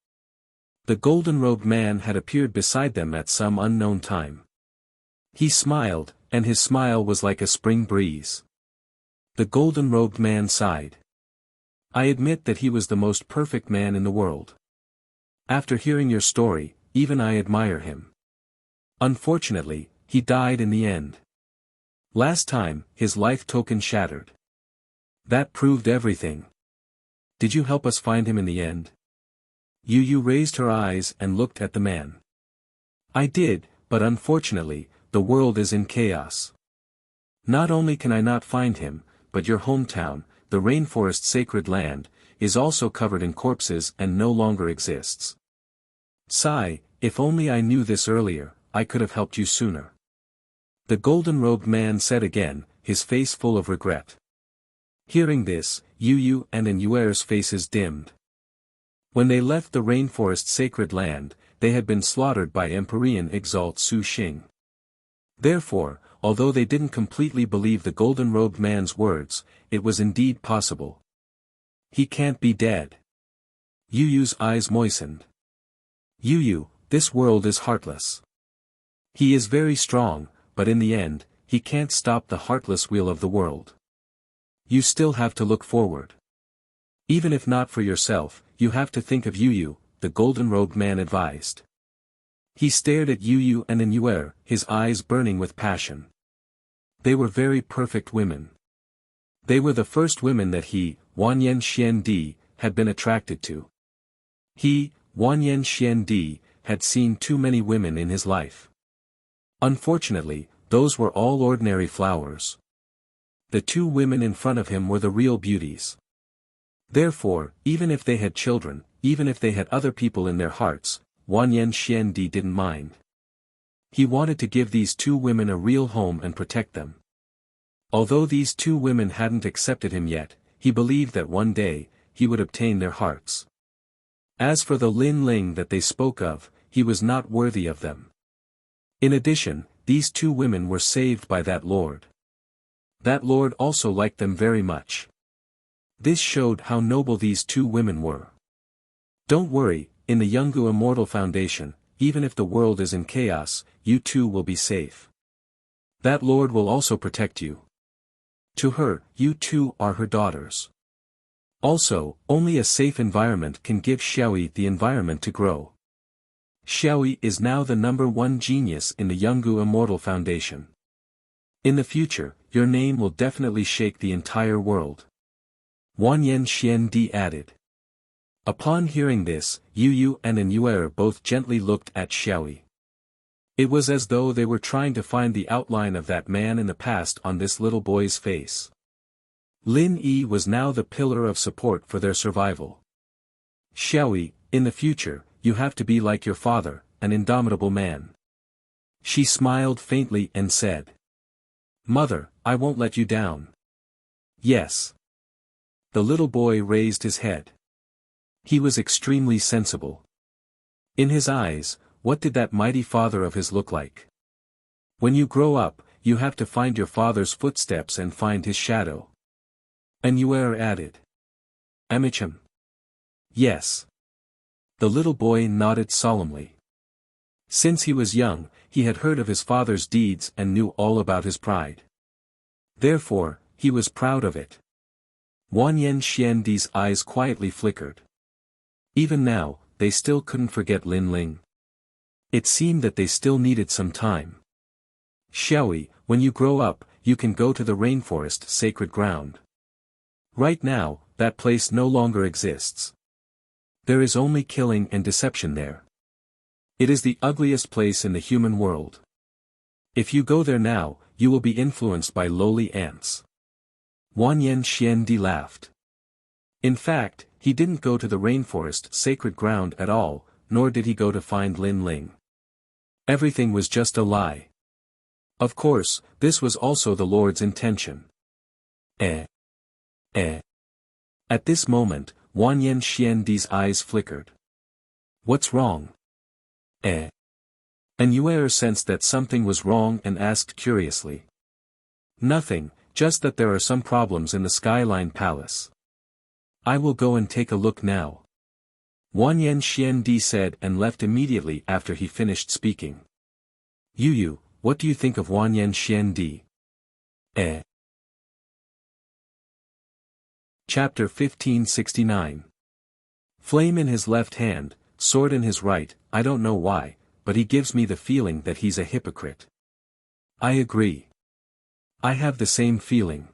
The golden-robed man had appeared beside them at some unknown time. He smiled, and his smile was like a spring breeze. The golden-robed man sighed. I admit that he was the most perfect man in the world. After hearing your story, even I admire him. Unfortunately, he died in the end. Last time, his life token shattered. That proved everything. Did you help us find him in the end? Yu Yu raised her eyes and looked at the man. I did, but unfortunately, the world is in chaos. Not only can I not find him, but your hometown, the rainforest sacred land, is also covered in corpses and no longer exists. Sigh, if only I knew this earlier, I could have helped you sooner. The golden-robed man said again, his face full of regret. Hearing this, Yu Yu and Yuer's faces dimmed. When they left the rainforest sacred land, they had been slaughtered by Empyrean Exalt Su Xing. Therefore, although they didn't completely believe the golden-robed man's words, it was indeed possible. He can't be dead. Yu Yu's eyes moistened. Yu Yu, this world is heartless. He is very strong, but in the end, he can't stop the heartless wheel of the world. You still have to look forward. Even if not for yourself, you have to think of Yu Yu, the golden-robed man advised. He stared at Yu Yu and Yuer, his eyes burning with passion. They were very perfect women. They were the first women that he, Wanyan Xiandi, had been attracted to. He, Wanyan Xiandi, had seen too many women in his life. Unfortunately, those were all ordinary flowers. The two women in front of him were the real beauties. Therefore, even if they had children, even if they had other people in their hearts, Wanyan Xiandi didn't mind. He wanted to give these two women a real home and protect them. Although these two women hadn't accepted him yet, he believed that one day, he would obtain their hearts. As for the Lin Ling that they spoke of, he was not worthy of them. In addition, these two women were saved by that lord. That lord also liked them very much. This showed how noble these two women were. Don't worry, in the Yungu Immortal Foundation, even if the world is in chaos, you too will be safe. That lord will also protect you. To her, you too are her daughters. Also, only a safe environment can give Xiaoyi the environment to grow. Xiaoyi is now the #1 genius in the Yungu Immortal Foundation. In the future, your name will definitely shake the entire world. Wanyan Xiandi added. Upon hearing this, Yu and Yuer both gently looked at Xiaoyi. It was as though they were trying to find the outline of that man in the past on this little boy's face. Lin Yi was now the pillar of support for their survival. Xiaoyi, in the future, you have to be like your father, an indomitable man. She smiled faintly and said. Mother, I won't let you down. Yes. The little boy raised his head. He was extremely sensible. In his eyes, what did that mighty father of his look like? When you grow up, you have to find your father's footsteps and find his shadow. Anuer added. Amicham. Yes. The little boy nodded solemnly. Since he was young, he had heard of his father's deeds and knew all about his pride. Therefore, he was proud of it. Wanyan Xiandi's eyes quietly flickered. Even now, they still couldn't forget Lin Ling. It seemed that they still needed some time. Xiaoyi, when you grow up, you can go to the rainforest sacred ground. Right now, that place no longer exists. There is only killing and deception there. It is the ugliest place in the human world. If you go there now, you will be influenced by lowly ants. Wanyan Xiandi laughed. In fact, he didn't go to the rainforest sacred ground at all, nor did he go to find Lin Ling. Everything was just a lie. Of course, this was also the Lord's intention. At this moment, Wanyan Xiandi's eyes flickered. What's wrong? Anuer sensed that something was wrong and asked curiously. Nothing, just that there are some problems in the Skyline Palace. I will go and take a look now. Wanyan Xiandi said and left immediately after he finished speaking. Yu, what do you think of Wanyan Xiandi? Chapter 1569. Flame in his left hand, sword in his right, I don't know why, but he gives me the feeling that he's a hypocrite. I agree. I have the same feeling.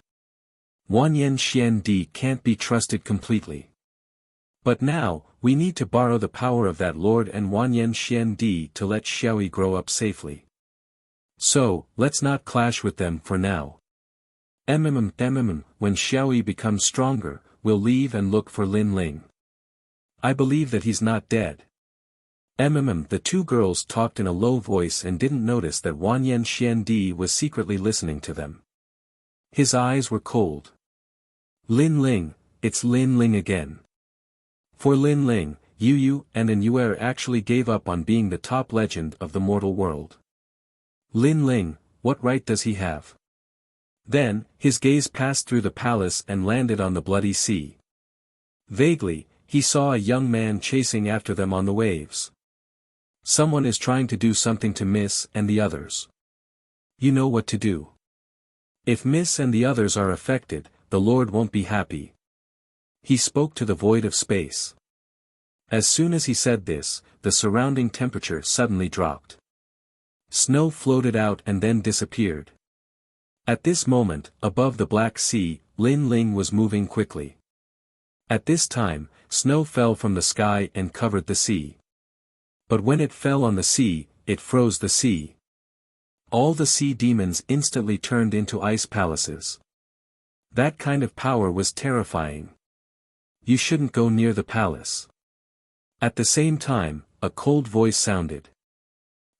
Wanyan Xiandi can't be trusted completely. But now, we need to borrow the power of that lord and Wanyan Xiandi to let Xiaoyi grow up safely. So, let's not clash with them for now. When Xiaoyi becomes stronger, we'll leave and look for Lin Ling. I believe that he's not dead. The two girls talked in a low voice and didn't notice that Wanyan Xiandi was secretly listening to them. His eyes were cold. Lin Ling, it's Lin Ling again. For Lin Ling, Yu and Anuer actually gave up on being the top legend of the mortal world. Lin Ling, what right does he have? Then, his gaze passed through the palace and landed on the bloody sea. Vaguely, he saw a young man chasing after them on the waves. Someone is trying to do something to Miss and the others. You know what to do. If Miss and the others are affected, the Lord won't be happy. He spoke to the void of space. As soon as he said this, the surrounding temperature suddenly dropped. Snow floated out and then disappeared. At this moment, above the Black Sea, Lin Ling was moving quickly. At this time, snow fell from the sky and covered the sea. But when it fell on the sea, it froze the sea. All the sea demons instantly turned into ice palaces. That kind of power was terrifying. You shouldn't go near the palace. At the same time, a cold voice sounded.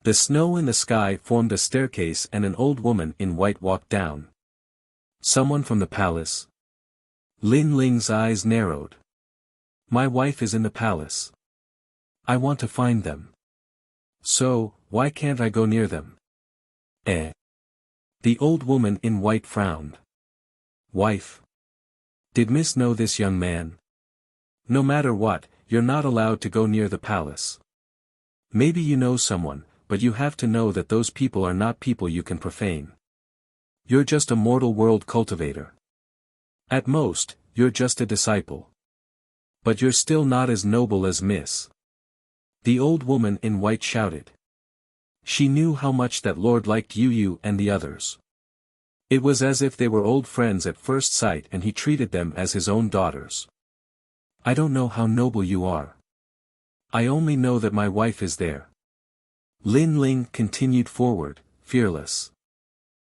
The snow in the sky formed a staircase and an old woman in white walked down. Someone from the palace? Lin Ling's eyes narrowed. My wife is in the palace. I want to find them. So, why can't I go near them? The old woman in white frowned. Wife? Did Miss know this young man? No matter what, you're not allowed to go near the palace. Maybe you know someone, but you have to know that those people are not people you can profane. You're just a mortal world cultivator. At most, you're just a disciple. But you're still not as noble as Miss. The old woman in white shouted. She knew how much that lord liked Yu and the others. It was as if they were old friends at first sight and he treated them as his own daughters. I don't know how noble you are. I only know that my wife is there. Lin Ling continued forward, fearless.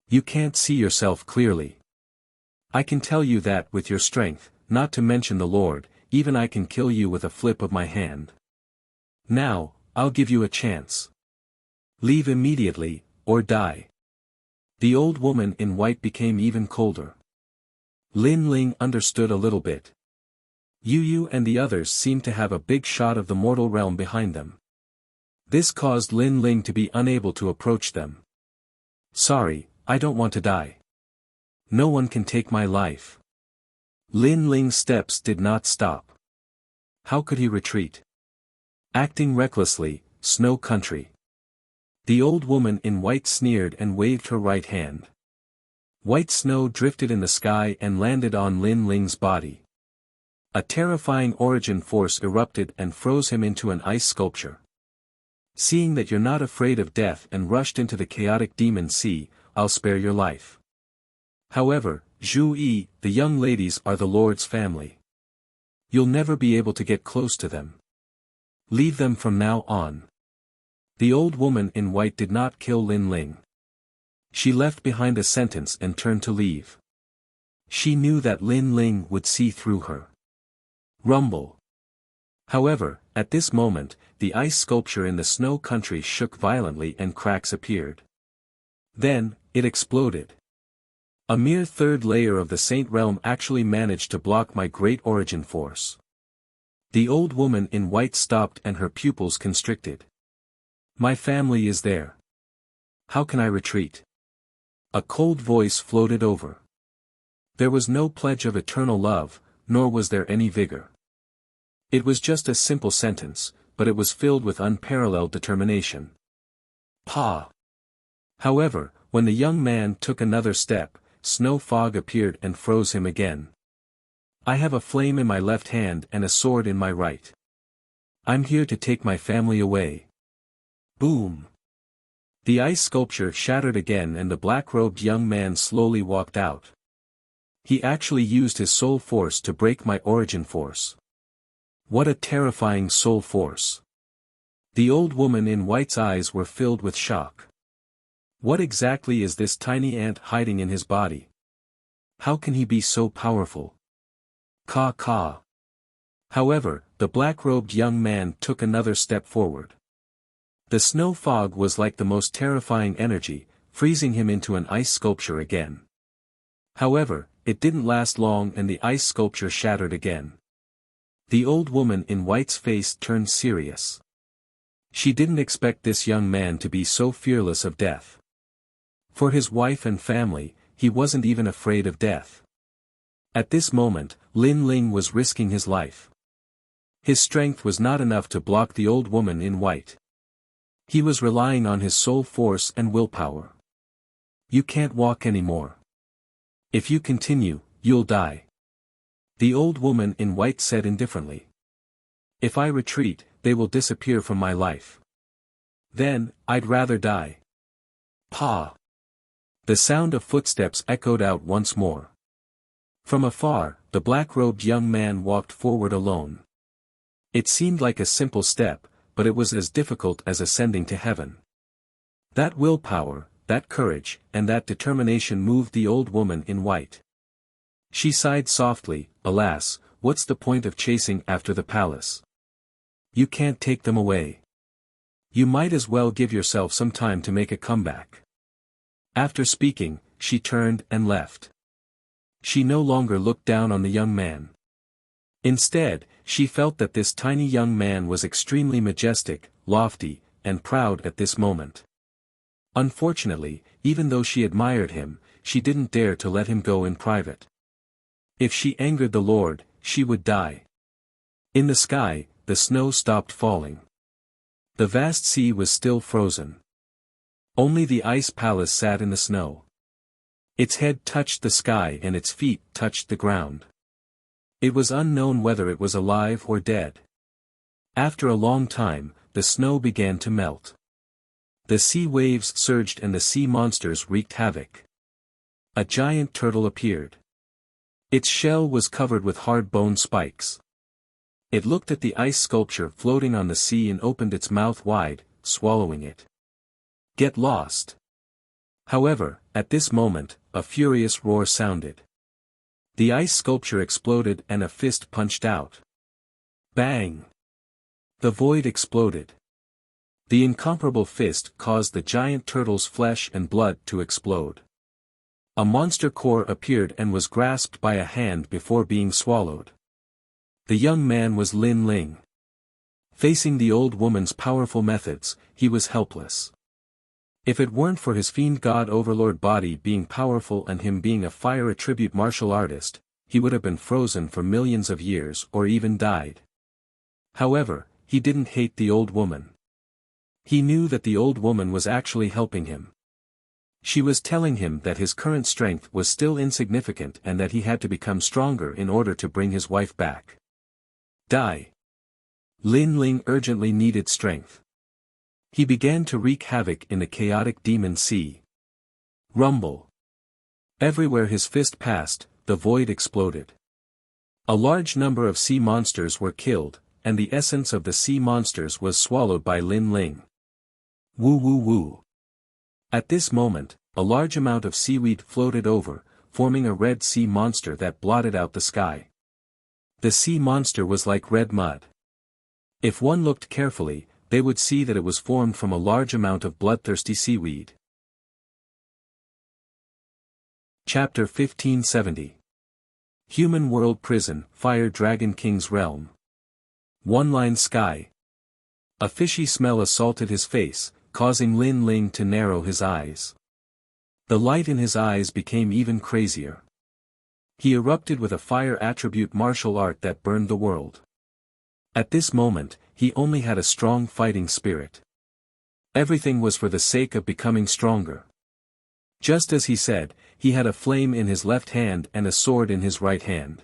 You can't see yourself clearly. I can tell you that with your strength, not to mention the Lord, even I can kill you with a flip of my hand. Now, I'll give you a chance. Leave immediately, or die. The old woman in white became even colder. Lin Ling understood a little bit. Yu and the others seemed to have a big shot of the mortal realm behind them. This caused Lin Ling to be unable to approach them. Sorry, I don't want to die. No one can take my life. Lin Ling's steps did not stop. How could he retreat? Acting recklessly, Snow Country. The old woman in white sneered and waved her right hand. White snow drifted in the sky and landed on Lin Ling's body. A terrifying origin force erupted and froze him into an ice sculpture. Seeing that you're not afraid of death and rushed into the chaotic demon sea, I'll spare your life. However, Zhu Yi, the young ladies are the Lord's family. You'll never be able to get close to them. Leave them from now on. The old woman in white did not kill Lin Ling. She left behind a sentence and turned to leave. She knew that Lin Ling would see through her. Rumble. However, at this moment, the ice sculpture in the Snow Country shook violently and cracks appeared. Then, it exploded. A mere third layer of the Saint Realm actually managed to block my great origin force. The old woman in white stopped and her pupils constricted. My family is there. How can I retreat? A cold voice floated over. There was no pledge of eternal love, nor was there any vigor. It was just a simple sentence, but it was filled with unparalleled determination. Pa. However, when the young man took another step, snow fog appeared and froze him again. I have a flame in my left hand and a sword in my right. I'm here to take my family away. Boom. The ice sculpture shattered again and the black-robed young man slowly walked out. He actually used his soul force to break my origin force. What a terrifying soul force. The old woman in white's eyes were filled with shock. What exactly is this tiny ant hiding in his body? How can he be so powerful? Ka. However, the black-robed young man took another step forward. The snow fog was like the most terrifying energy, freezing him into an ice sculpture again. However, it didn't last long and the ice sculpture shattered again. The old woman in white's face turned serious. She didn't expect this young man to be so fearless of death. For his wife and family, he wasn't even afraid of death. At this moment, Lin Ling was risking his life. His strength was not enough to block the old woman in white. He was relying on his soul force and willpower. You can't walk anymore. If you continue, you'll die. The old woman in white said indifferently. If I retreat, they will disappear from my life. Then, I'd rather die. Pa. The sound of footsteps echoed out once more. From afar, the black-robed young man walked forward alone. It seemed like a simple step, but it was as difficult as ascending to heaven. That willpower, that courage, and that determination moved the old woman in white. She sighed softly, "Alas, what's the point of chasing after the palace? You can't take them away. You might as well give yourself some time to make a comeback." After speaking, she turned and left. She no longer looked down on the young man. Instead, she felt that this tiny young man was extremely majestic, lofty, and proud at this moment. Unfortunately, even though she admired him, she didn't dare to let him go in private. If she angered the Lord, she would die. In the sky, the snow stopped falling. The vast sea was still frozen. Only the ice palace sat in the snow. Its head touched the sky and its feet touched the ground. It was unknown whether it was alive or dead. After a long time, the snow began to melt. The sea waves surged and the sea monsters wreaked havoc. A giant turtle appeared. Its shell was covered with hard bone spikes. It looked at the ice sculpture floating on the sea and opened its mouth wide, swallowing it. "Get lost." However, at this moment, a furious roar sounded. The ice sculpture exploded and a fist punched out. Bang! The void exploded. The incomparable fist caused the giant turtle's flesh and blood to explode. A monster core appeared and was grasped by a hand before being swallowed. The young man was Lin Ling. Facing the old woman's powerful methods, he was helpless. If it weren't for his fiend god overlord body being powerful and him being a fire attribute martial artist, he would have been frozen for millions of years or even died. However, he didn't hate the old woman. He knew that the old woman was actually helping him. She was telling him that his current strength was still insignificant and that he had to become stronger in order to bring his wife back. Die. Lin Ling urgently needed strength. He began to wreak havoc in the chaotic demon sea. Rumble. Everywhere his fist passed, the void exploded. A large number of sea monsters were killed, and the essence of the sea monsters was swallowed by Lin Ling. Woo woo woo. At this moment, a large amount of seaweed floated over, forming a red sea monster that blotted out the sky. The sea monster was like red mud. If one looked carefully, they would see that it was formed from a large amount of bloodthirsty seaweed. Chapter 1570. Human World Prison, Fire Dragon King's Realm. One-line sky. A fishy smell assaulted his face, causing Lin Ling to narrow his eyes. The light in his eyes became even crazier. He erupted with a fire attribute martial art that burned the world. At this moment, he only had a strong fighting spirit. Everything was for the sake of becoming stronger. Just as he said, he had a flame in his left hand and a sword in his right hand.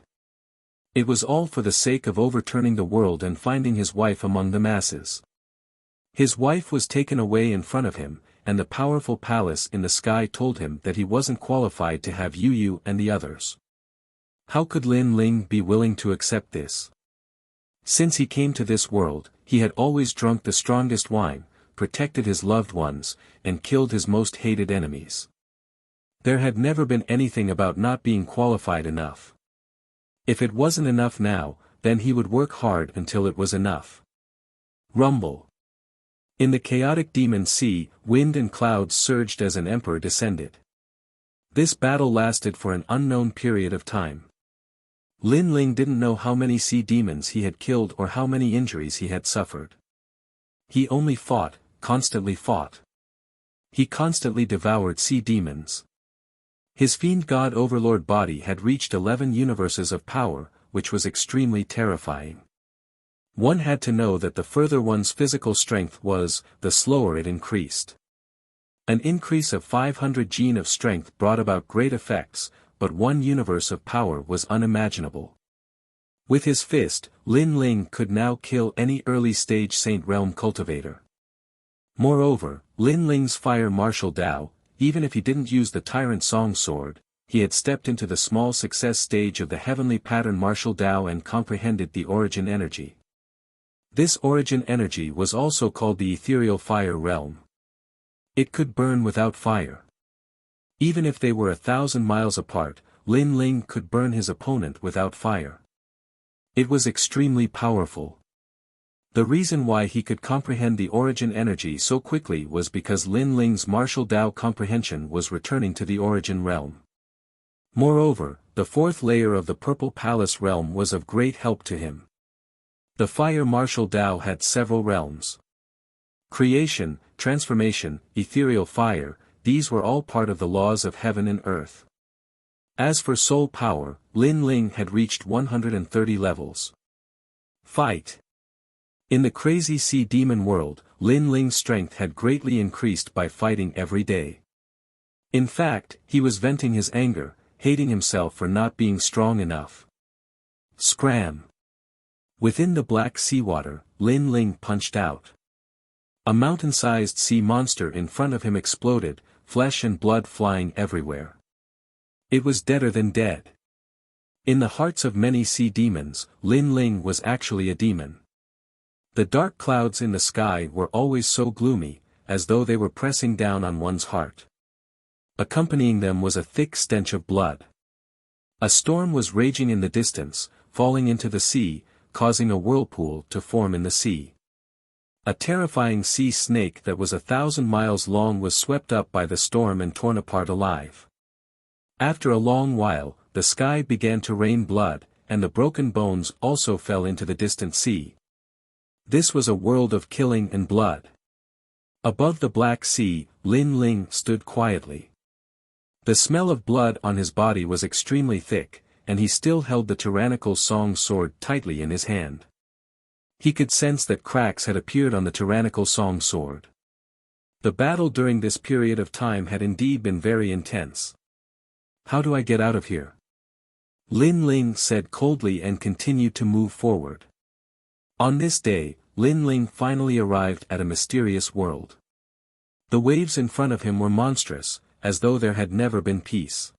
It was all for the sake of overturning the world and finding his wife among the masses. His wife was taken away in front of him, and the powerful palace in the sky told him that he wasn't qualified to have Yu and the others. How could Lin Ling be willing to accept this? Since he came to this world, he had always drunk the strongest wine, protected his loved ones, and killed his most hated enemies. There had never been anything about not being qualified enough. If it wasn't enough now, then he would work hard until it was enough. Rumble. In the chaotic demon sea, wind and clouds surged as an emperor descended. This battle lasted for an unknown period of time. Lin Ling didn't know how many sea demons he had killed or how many injuries he had suffered. He only fought, constantly fought. He constantly devoured sea demons. His fiend god overlord body had reached 11 universes of power, which was extremely terrifying. One had to know that the further one's physical strength was, the slower it increased. An increase of 500 gene of strength brought about great effects, but one universe of power was unimaginable. With his fist, Lin Ling could now kill any early-stage Saint Realm cultivator. Moreover, Lin Ling's fire martial Dao, even if he didn't use the Tyrant Song Sword, he had stepped into the small success stage of the heavenly pattern martial Tao and comprehended the origin energy. This origin energy was also called the ethereal fire realm. It could burn without fire. Even if they were 1,000 miles apart, Lin Ling could burn his opponent without fire. It was extremely powerful. The reason why he could comprehend the origin energy so quickly was because Lin Ling's martial Tao comprehension was returning to the origin realm. Moreover, the fourth layer of the Purple Palace realm was of great help to him. The fire martial Tao had several realms. Creation, transformation, ethereal fire, these were all part of the laws of heaven and earth. As for soul power, Lin Ling had reached 130 levels. Fight. In the crazy sea demon world, Lin Ling's strength had greatly increased by fighting every day. In fact, he was venting his anger, hating himself for not being strong enough. Scram. Within the black seawater, Lin Ling punched out. A mountain-sized sea monster in front of him exploded, flesh and blood flying everywhere. It was deader than dead. In the hearts of many sea demons, Lin Ling was actually a demon. The dark clouds in the sky were always so gloomy, as though they were pressing down on one's heart. Accompanying them was a thick stench of blood. A storm was raging in the distance, falling into the sea, causing a whirlpool to form in the sea. A terrifying sea snake that was 1,000 miles long was swept up by the storm and torn apart alive. After a long while, the sky began to rain blood, and the broken bones also fell into the distant sea. This was a world of killing and blood. Above the Black Sea, Lin Ling stood quietly. The smell of blood on his body was extremely thick, and he still held the tyrannical song sword tightly in his hand. He could sense that cracks had appeared on the tyrannical song sword. The battle during this period of time had indeed been very intense. How do I get out of here? Lin Ling said coldly and continued to move forward. On this day, Lin Ling finally arrived at a mysterious world. The waves in front of him were monstrous, as though there had never been peace.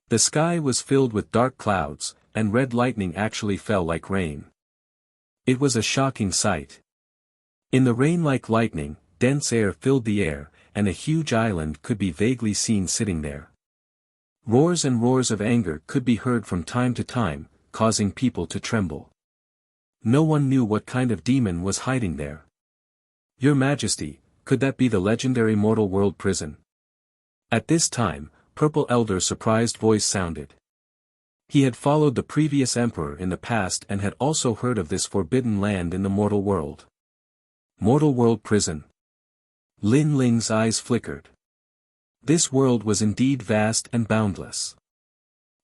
The sky was filled with dark clouds, and red lightning actually fell like rain. It was a shocking sight. In the rain like lightning, dense air filled the air, and a huge island could be vaguely seen sitting there. Roars and roars of anger could be heard from time to time, causing people to tremble. No one knew what kind of demon was hiding there. Your Majesty, could that be the legendary mortal world prison? At this time, Purple Elder's surprised voice sounded. He had followed the previous emperor in the past and had also heard of this forbidden land in the mortal world. Mortal world prison. Lin Ling's eyes flickered. This world was indeed vast and boundless.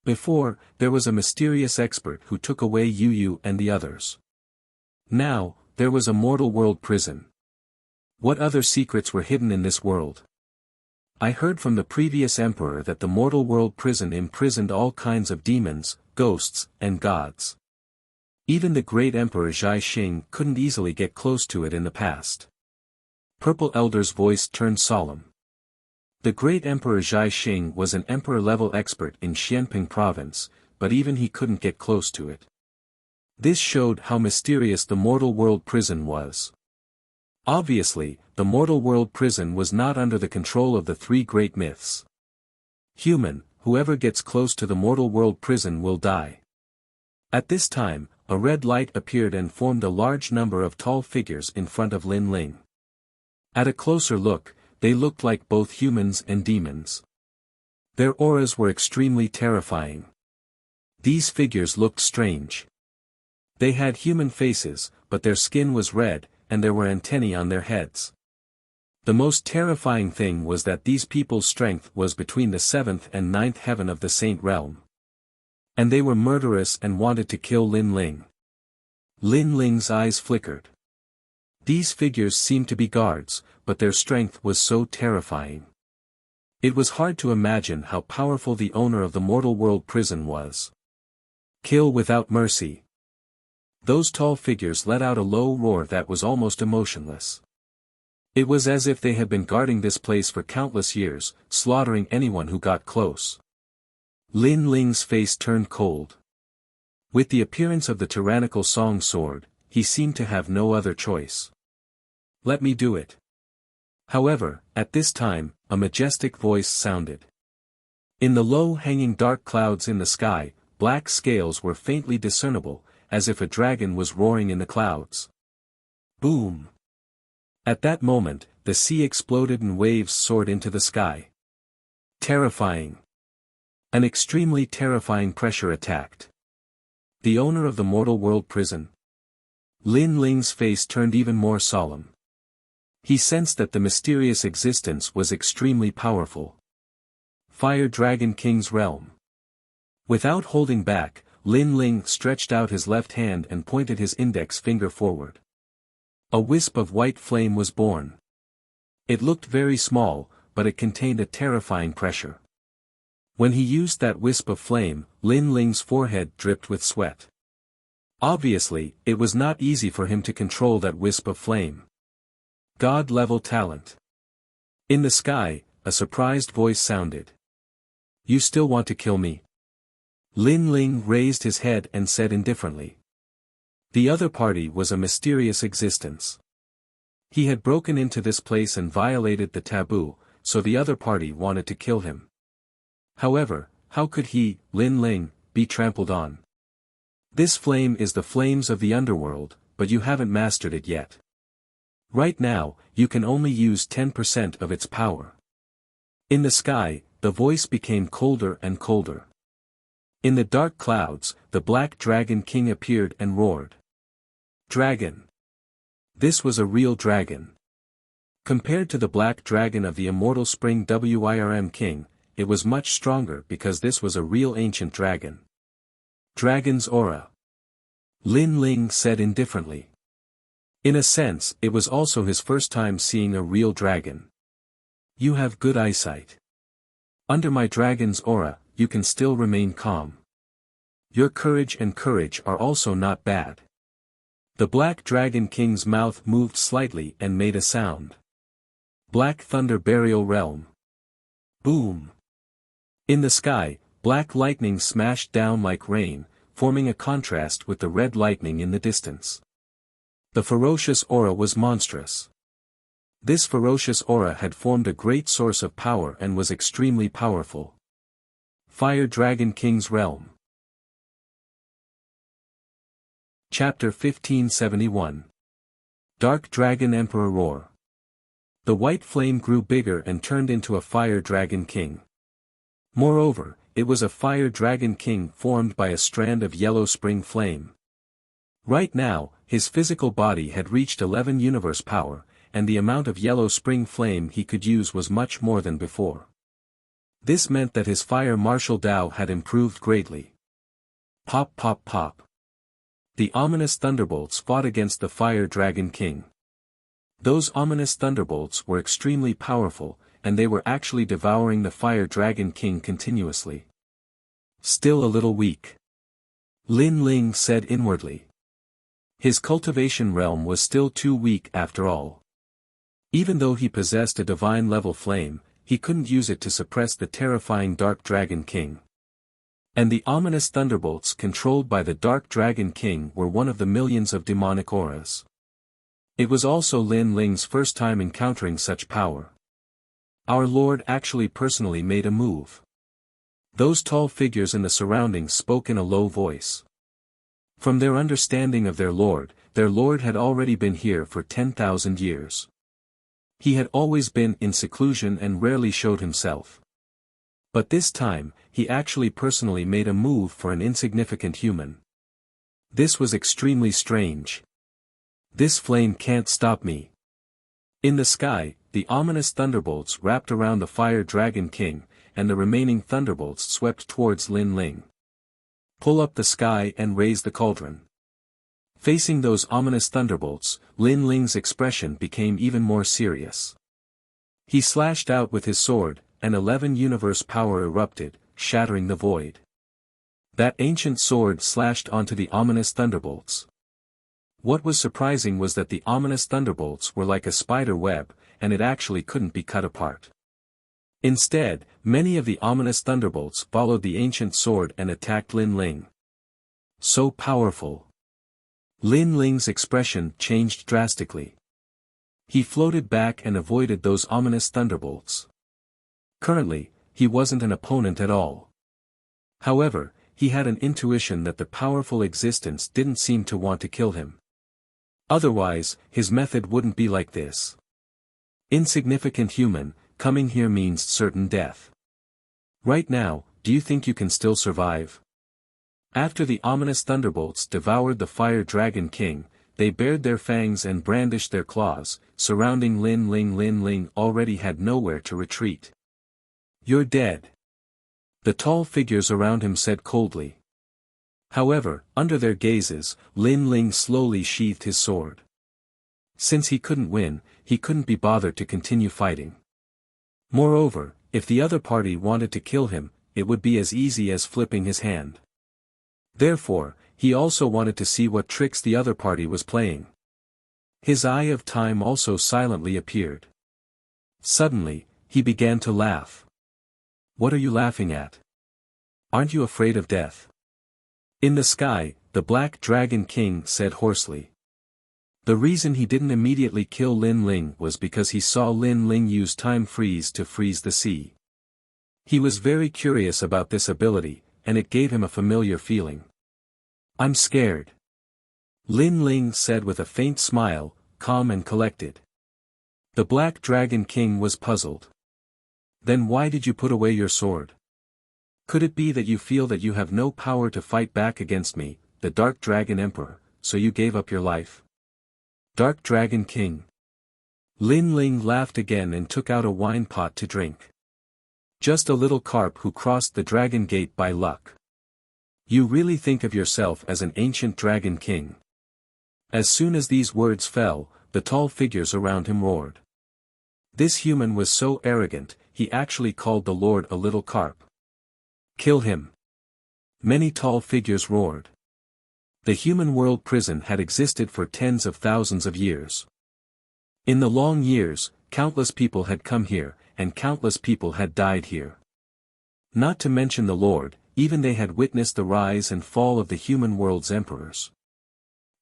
Before, there was a mysterious expert who took away Yu and the others. Now, there was a mortal world prison. What other secrets were hidden in this world? I heard from the previous emperor that the mortal world prison imprisoned all kinds of demons, ghosts, and gods. Even the great emperor Zhai Xing couldn't easily get close to it in the past. Purple Elder's voice turned solemn. The great emperor Zhai Xing was an emperor-level expert in Xianping province, but even he couldn't get close to it. This showed how mysterious the mortal world prison was. Obviously, the mortal world prison was not under the control of the three great myths. Human, whoever gets close to the mortal world prison will die. At this time, a red light appeared and formed a large number of tall figures in front of Lin Ling. At a closer look, they looked like both humans and demons. Their auras were extremely terrifying. These figures looked strange. They had human faces, but their skin was red, and there were antennae on their heads. The most terrifying thing was that these people's strength was between the 7th and 9th heaven of the Saint Realm. And they were murderous and wanted to kill Lin Ling. Lin Ling's eyes flickered. These figures seemed to be guards, but their strength was so terrifying. It was hard to imagine how powerful the owner of the mortal world prison was. Kill without mercy. Those tall figures let out a low roar that was almost emotionless. It was as if they had been guarding this place for countless years, slaughtering anyone who got close. Lin Ling's face turned cold. With the appearance of the tyrannical song sword, he seemed to have no other choice. Let me do it. However, at this time, a majestic voice sounded. In the low-hanging dark clouds in the sky, black scales were faintly discernible, as if a dragon was roaring in the clouds. Boom! At that moment, the sea exploded and waves soared into the sky. Terrifying. An extremely terrifying pressure attacked. The owner of the mortal world prison. Lin Ling's face turned even more solemn. He sensed that the mysterious existence was extremely powerful. Fire Dragon King's realm. Without holding back, Lin Ling stretched out his left hand and pointed his index finger forward. A wisp of white flame was born. It looked very small, but it contained a terrifying pressure. When he used that wisp of flame, Lin Ling's forehead dripped with sweat. Obviously, it was not easy for him to control that wisp of flame. God-level talent. In the sky, a surprised voice sounded. You still want to kill me? Lin Ling raised his head and said indifferently. The other party was a mysterious existence. He had broken into this place and violated the taboo, so the other party wanted to kill him. However, how could he, Lin Ling, be trampled on? This flame is the flames of the underworld, but you haven't mastered it yet. Right now, you can only use 10% of its power. In the sky, the voice became colder and colder. In the dark clouds, the Black Dragon King appeared and roared. Dragon. This was a real dragon. Compared to the Black Dragon of the immortal Spring Wirm King, it was much stronger because this was a real ancient dragon. Dragon's aura. Lin Ling said indifferently. In a sense, it was also his first time seeing a real dragon. You have good eyesight. Under my dragon's aura, you can still remain calm. Your courage and courage are also not bad. The Black Dragon King's mouth moved slightly and made a sound. Black Thunder Burial Realm. Boom! In the sky, black lightning smashed down like rain, forming a contrast with the red lightning in the distance. The ferocious aura was monstrous. This ferocious aura had formed a great source of power and was extremely powerful. Fire Dragon King's Realm. Chapter 1571. Dark Dragon Emperor Roar. The white flame grew bigger and turned into a Fire Dragon King. Moreover, it was a Fire Dragon King formed by a strand of yellow spring flame. Right now, his physical body had reached 11 universe power, and the amount of yellow spring flame he could use was much more than before. This meant that his fire martial Dao had improved greatly. Pop pop pop. The ominous thunderbolts fought against the Fire Dragon King. Those ominous thunderbolts were extremely powerful, and they were actually devouring the Fire Dragon King continuously. Still a little weak. Lin Ling said inwardly. His cultivation realm was still too weak after all. Even though he possessed a divine-level flame, he couldn't use it to suppress the terrifying Dark Dragon King. And the ominous thunderbolts controlled by the Dark Dragon King were one of the millions of demonic auras. It was also Lin Ling's first time encountering such power. Our Lord actually personally made a move. Those tall figures in the surroundings spoke in a low voice. From their understanding of their Lord had already been here for 10,000 years. He had always been in seclusion and rarely showed himself. But this time, he actually personally made a move for an insignificant human. This was extremely strange. This flame can't stop me. In the sky, the ominous thunderbolts wrapped around the Fire Dragon King, and the remaining thunderbolts swept towards Lin Ling. Pull up the sky and raise the cauldron. Facing those ominous thunderbolts, Lin Ling's expression became even more serious. He slashed out with his sword, and 11 universe power erupted, shattering the void. That ancient sword slashed onto the ominous thunderbolts. What was surprising was that the ominous thunderbolts were like a spider web, and it actually couldn't be cut apart. Instead, many of the ominous thunderbolts followed the ancient sword and attacked Lin Ling. So powerful. Lin Ling's expression changed drastically. He floated back and avoided those ominous thunderbolts. Currently, he wasn't an opponent at all. However, he had an intuition that the powerful existence didn't seem to want to kill him. Otherwise, his method wouldn't be like this. Insignificant human, coming here means certain death. Right now, do you think you can still survive? After the ominous thunderbolts devoured the Fire Dragon King, they bared their fangs and brandished their claws, surrounding Lin Ling. Lin Ling already had nowhere to retreat. You're dead. The tall figures around him said coldly. However, under their gazes, Lin Ling slowly sheathed his sword. Since he couldn't win, he couldn't be bothered to continue fighting. Moreover, if the other party wanted to kill him, it would be as easy as flipping his hand. Therefore, he also wanted to see what tricks the other party was playing. His Eye of Time also silently appeared. Suddenly, he began to laugh. What are you laughing at? Aren't you afraid of death? In the sky, the Black Dragon King said hoarsely. The reason he didn't immediately kill Lin Ling was because he saw Lin Ling use Time Freeze to freeze the sea. He was very curious about this ability, and it gave him a familiar feeling. I'm scared. Lin Ling said with a faint smile, calm and collected. The Black Dragon King was puzzled. Then why did you put away your sword? Could it be that you feel that you have no power to fight back against me, the Dark Dragon Emperor, so you gave up your life? Dark Dragon King. Lin Ling laughed again and took out a wine pot to drink. Just a little carp who crossed the dragon gate by luck. You really think of yourself as an ancient dragon king. As soon as these words fell, the tall figures around him roared. This human was so arrogant, he actually called the Lord a little carp. Kill him. Many tall figures roared. The human world prison had existed for tens of thousands of years. In the long years, countless people had come here, and countless people had died here. Not to mention the Lord, even they had witnessed the rise and fall of the human world's emperors.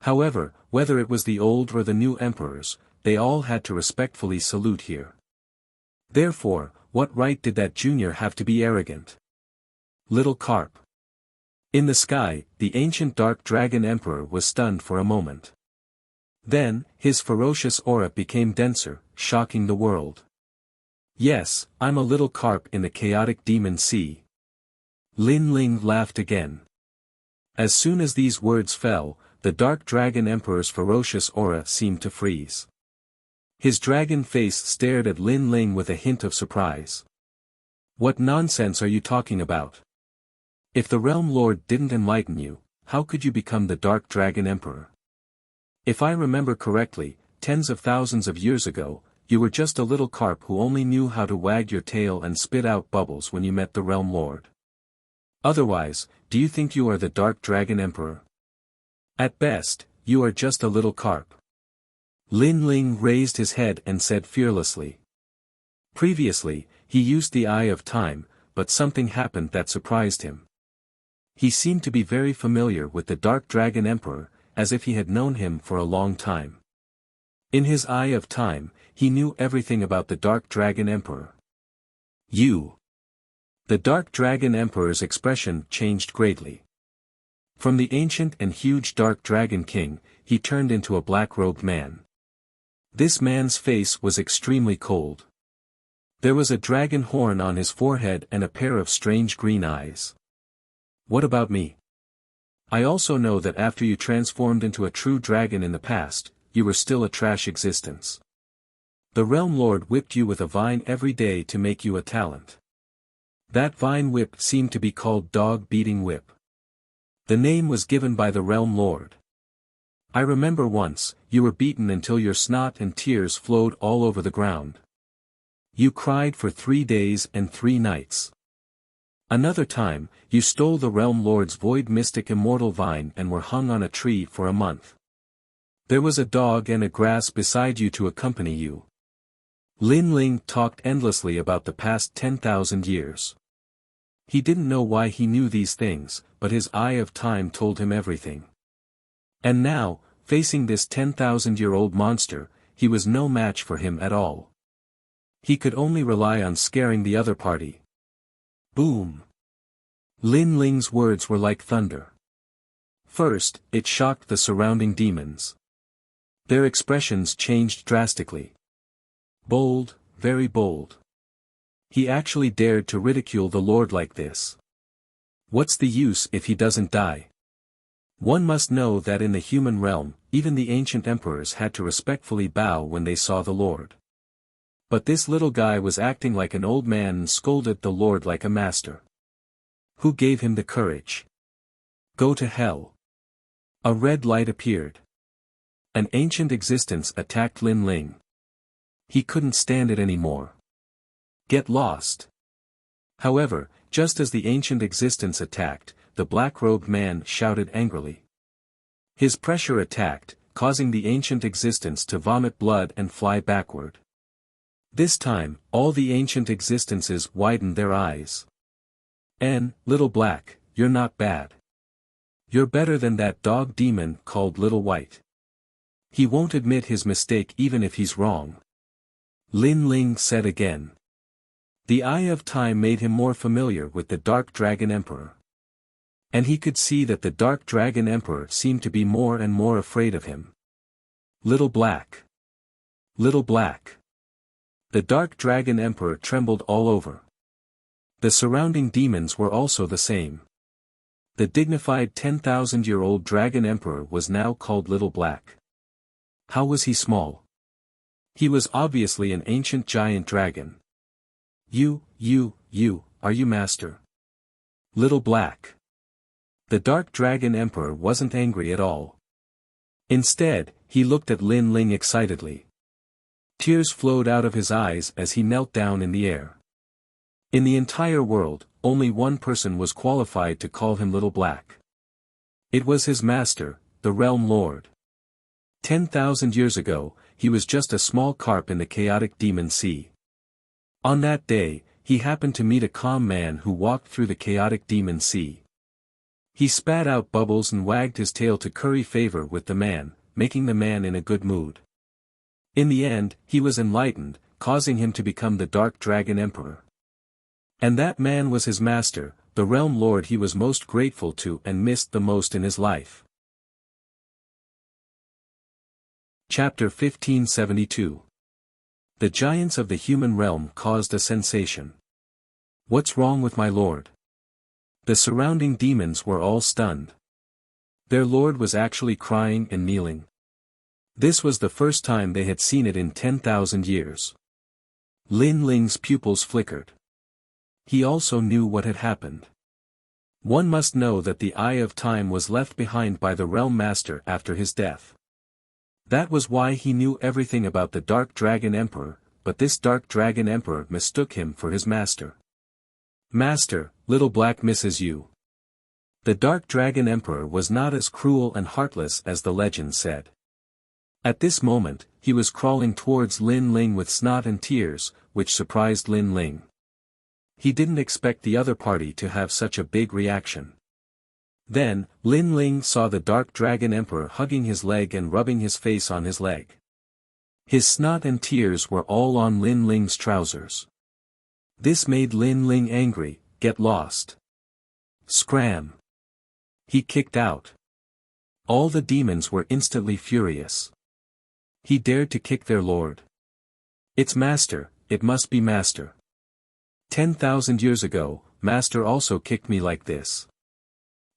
However, whether it was the old or the new emperors, they all had to respectfully salute here. Therefore, what right did that junior have to be arrogant? Little carp. In the sky, the ancient Dark Dragon Emperor was stunned for a moment. Then, his ferocious aura became denser, shocking the world. Yes, I'm a little carp in the chaotic demon sea. Lin Ling laughed again. As soon as these words fell, the Dark Dragon Emperor's ferocious aura seemed to freeze. His dragon face stared at Lin Ling with a hint of surprise. What nonsense are you talking about? If the Realm Lord didn't enlighten you, how could you become the Dark Dragon Emperor? If I remember correctly, tens of thousands of years ago, you were just a little carp who only knew how to wag your tail and spit out bubbles when you met the Realm Lord. Otherwise, do you think you are the Dark Dragon Emperor? At best, you are just a little carp. Lin Ling raised his head and said fearlessly. Previously, he used the Eye of Time, but something happened that surprised him. He seemed to be very familiar with the Dark Dragon Emperor, as if he had known him for a long time. In his Eye of Time, he knew everything about the Dark Dragon Emperor. You. The Dark Dragon Emperor's expression changed greatly. From the ancient and huge Dark Dragon King, he turned into a black-robed man. This man's face was extremely cold. There was a dragon horn on his forehead and a pair of strange green eyes. What about me? I also know that after you transformed into a true dragon in the past, you were still a trash existence. The Realm Lord whipped you with a vine every day to make you a talent. That vine whip seemed to be called Dog Beating Whip. The name was given by the Realm Lord. I remember once, you were beaten until your snot and tears flowed all over the ground. You cried for 3 days and 3 nights. Another time, you stole the Realm Lord's Void Mystic Immortal Vine and were hung on a tree for a month. There was a dog and a grass beside you to accompany you. Lin Ling talked endlessly about the past 10,000 years. He didn't know why he knew these things, but his eye of time told him everything. And now, facing this 10,000-year-old monster, he was no match for him at all. He could only rely on scaring the other party. Boom! Lin Ling's words were like thunder. First, it shocked the surrounding demons. Their expressions changed drastically. Bold, very bold. He actually dared to ridicule the Lord like this. What's the use if he doesn't die? One must know that in the human realm, even the ancient emperors had to respectfully bow when they saw the Lord. But this little guy was acting like an old man and scolded the Lord like a master. Who gave him the courage? Go to hell. A red light appeared. An ancient existence attacked Lin Ling. He couldn't stand it anymore. Get lost. However, just as the ancient existence attacked, the black-robed man shouted angrily. His pressure attacked, causing the ancient existence to vomit blood and fly backward. This time, all the ancient existences widened their eyes. Little Black, you're not bad. You're better than that dog demon called Little White. He won't admit his mistake even if he's wrong. Lin Ling said again. The eye of time made him more familiar with the Dark Dragon Emperor. And he could see that the Dark Dragon Emperor seemed to be more and more afraid of him. Little Black. Little Black. The Dark Dragon Emperor trembled all over. The surrounding demons were also the same. The dignified 10,000-year-old Dragon Emperor was now called Little Black. How was he small? He was obviously an ancient giant dragon. Are you master? Little Black. The Dark Dragon Emperor wasn't angry at all. Instead, he looked at Lin Ling excitedly. Tears flowed out of his eyes as he knelt down in the air. In the entire world, only one person was qualified to call him Little Black. It was his master, the Realm Lord. 10,000 years ago, he was just a small carp in the chaotic demon sea. On that day, he happened to meet a calm man who walked through the chaotic demon sea. He spat out bubbles and wagged his tail to curry favor with the man, making the man in a good mood. In the end, he was enlightened, causing him to become the Dark Dragon Emperor. And that man was his master, the Realm Lord he was most grateful to and missed the most in his life. Chapter 1572. The giants of the human realm caused a sensation. What's wrong with my lord? The surrounding demons were all stunned. Their lord was actually crying and kneeling. This was the first time they had seen it in 10,000 years. Lin Ling's pupils flickered. He also knew what had happened. One must know that the Eye of Time was left behind by the Realm Master after his death. That was why he knew everything about the Dark Dragon Emperor, but this Dark Dragon Emperor mistook him for his master. Master, Little Black misses you. The Dark Dragon Emperor was not as cruel and heartless as the legend said. At this moment, he was crawling towards Lin Ling with snot and tears, which surprised Lin Ling. He didn't expect the other party to have such a big reaction. Then, Lin Ling saw the Dark Dragon Emperor hugging his leg and rubbing his face on his leg. His snot and tears were all on Lin Ling's trousers. This made Lin Ling angry. Get lost. Scram. He kicked out. All the demons were instantly furious. He dared to kick their lord. It's master, it must be master. 10,000 years ago, master also kicked me like this.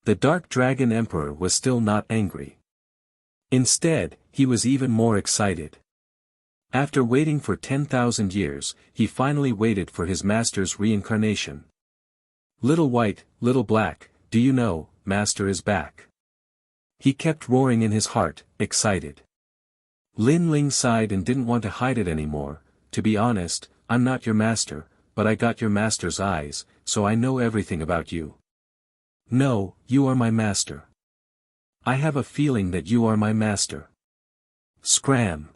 The Dark Dragon Emperor was still not angry. Instead, he was even more excited. After waiting for 10,000 years, he finally waited for his master's reincarnation. Little White, Little Black, do you know, master is back? He kept roaring in his heart, excited. Lin Ling sighed and didn't want to hide it anymore. To be honest, I'm not your master, but I got your master's eyes, so I know everything about you. No, you are my master. I have a feeling that you are my master. Scram.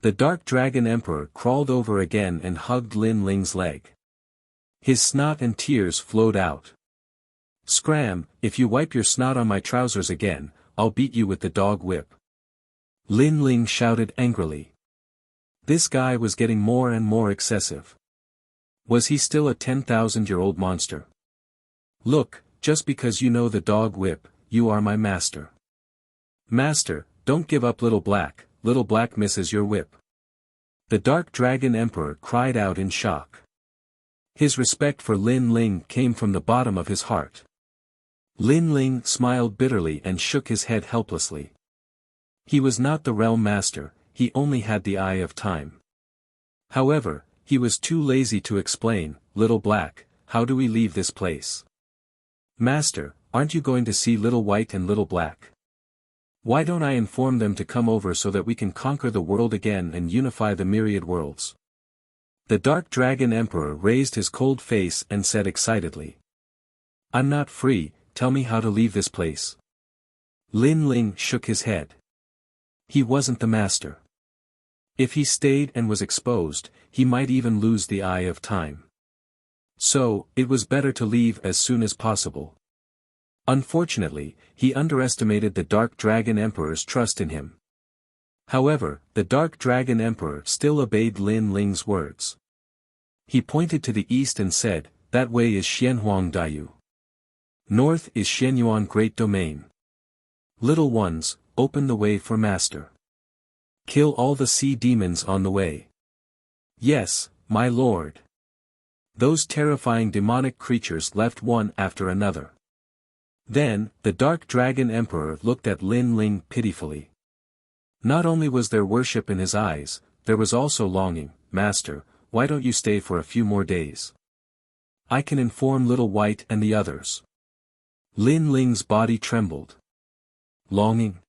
The Dark Dragon Emperor crawled over again and hugged Lin Ling's leg. His snot and tears flowed out. "Scram, if you wipe your snot on my trousers again, I'll beat you with the dog whip." Lin Ling shouted angrily. This guy was getting more and more excessive. Was he still a 10,000-year-old monster? "Look, just because you know the dog whip, you are my master." "Master, don't give up Little Black misses your whip." The Dark Dragon Emperor cried out in shock. His respect for Lin Ling came from the bottom of his heart. Lin Ling smiled bitterly and shook his head helplessly. He was not the realm master, he only had the Eye of Time. However, he was too lazy to explain. "Little Black, how do we leave this place?" "Master, aren't you going to see Little White and Little Black? Why don't I inform them to come over so that we can conquer the world again and unify the myriad worlds?" The Dark Dragon Emperor raised his cold face and said excitedly. "I'm not free, tell me how to leave this place." Lin Ling shook his head. He wasn't the master. If he stayed and was exposed, he might even lose the Eye of Time. So, it was better to leave as soon as possible. Unfortunately, he underestimated the Dark Dragon Emperor's trust in him. However, the Dark Dragon Emperor still obeyed Lin Ling's words. He pointed to the east and said, "That way is Xianhuang Daiyu. North is Xianyuan Great Domain. Little ones, open the way for Master. Kill all the sea demons on the way." "Yes, my lord." Those terrifying demonic creatures left one after another. Then, the Dark Dragon Emperor looked at Lin Ling pitifully. Not only was there worship in his eyes, there was also longing. "Master, why don't you stay for a few more days? I can inform Little White and the others." Lin Ling's body trembled. Longing?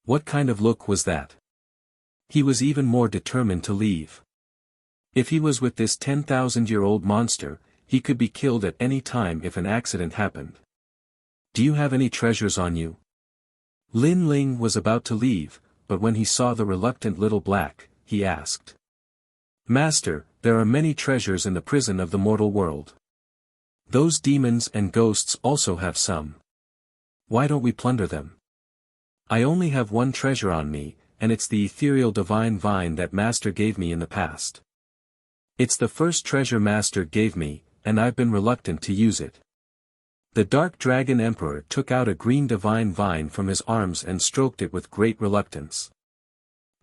What kind of look was that? He was even more determined to leave. If he was with this 10,000-year-old monster, he could be killed at any time if an accident happened. "Do you have any treasures on you?" Lin Ling was about to leave, but when he saw the reluctant Little Black, he asked. "Master, there are many treasures in the prison of the mortal world. Those demons and ghosts also have some. Why don't we plunder them? I only have one treasure on me, and it's the ethereal divine vine that Master gave me in the past. It's the first treasure Master gave me, and I've been reluctant to use it." The Dark Dragon Emperor took out a green divine vine from his arms and stroked it with great reluctance.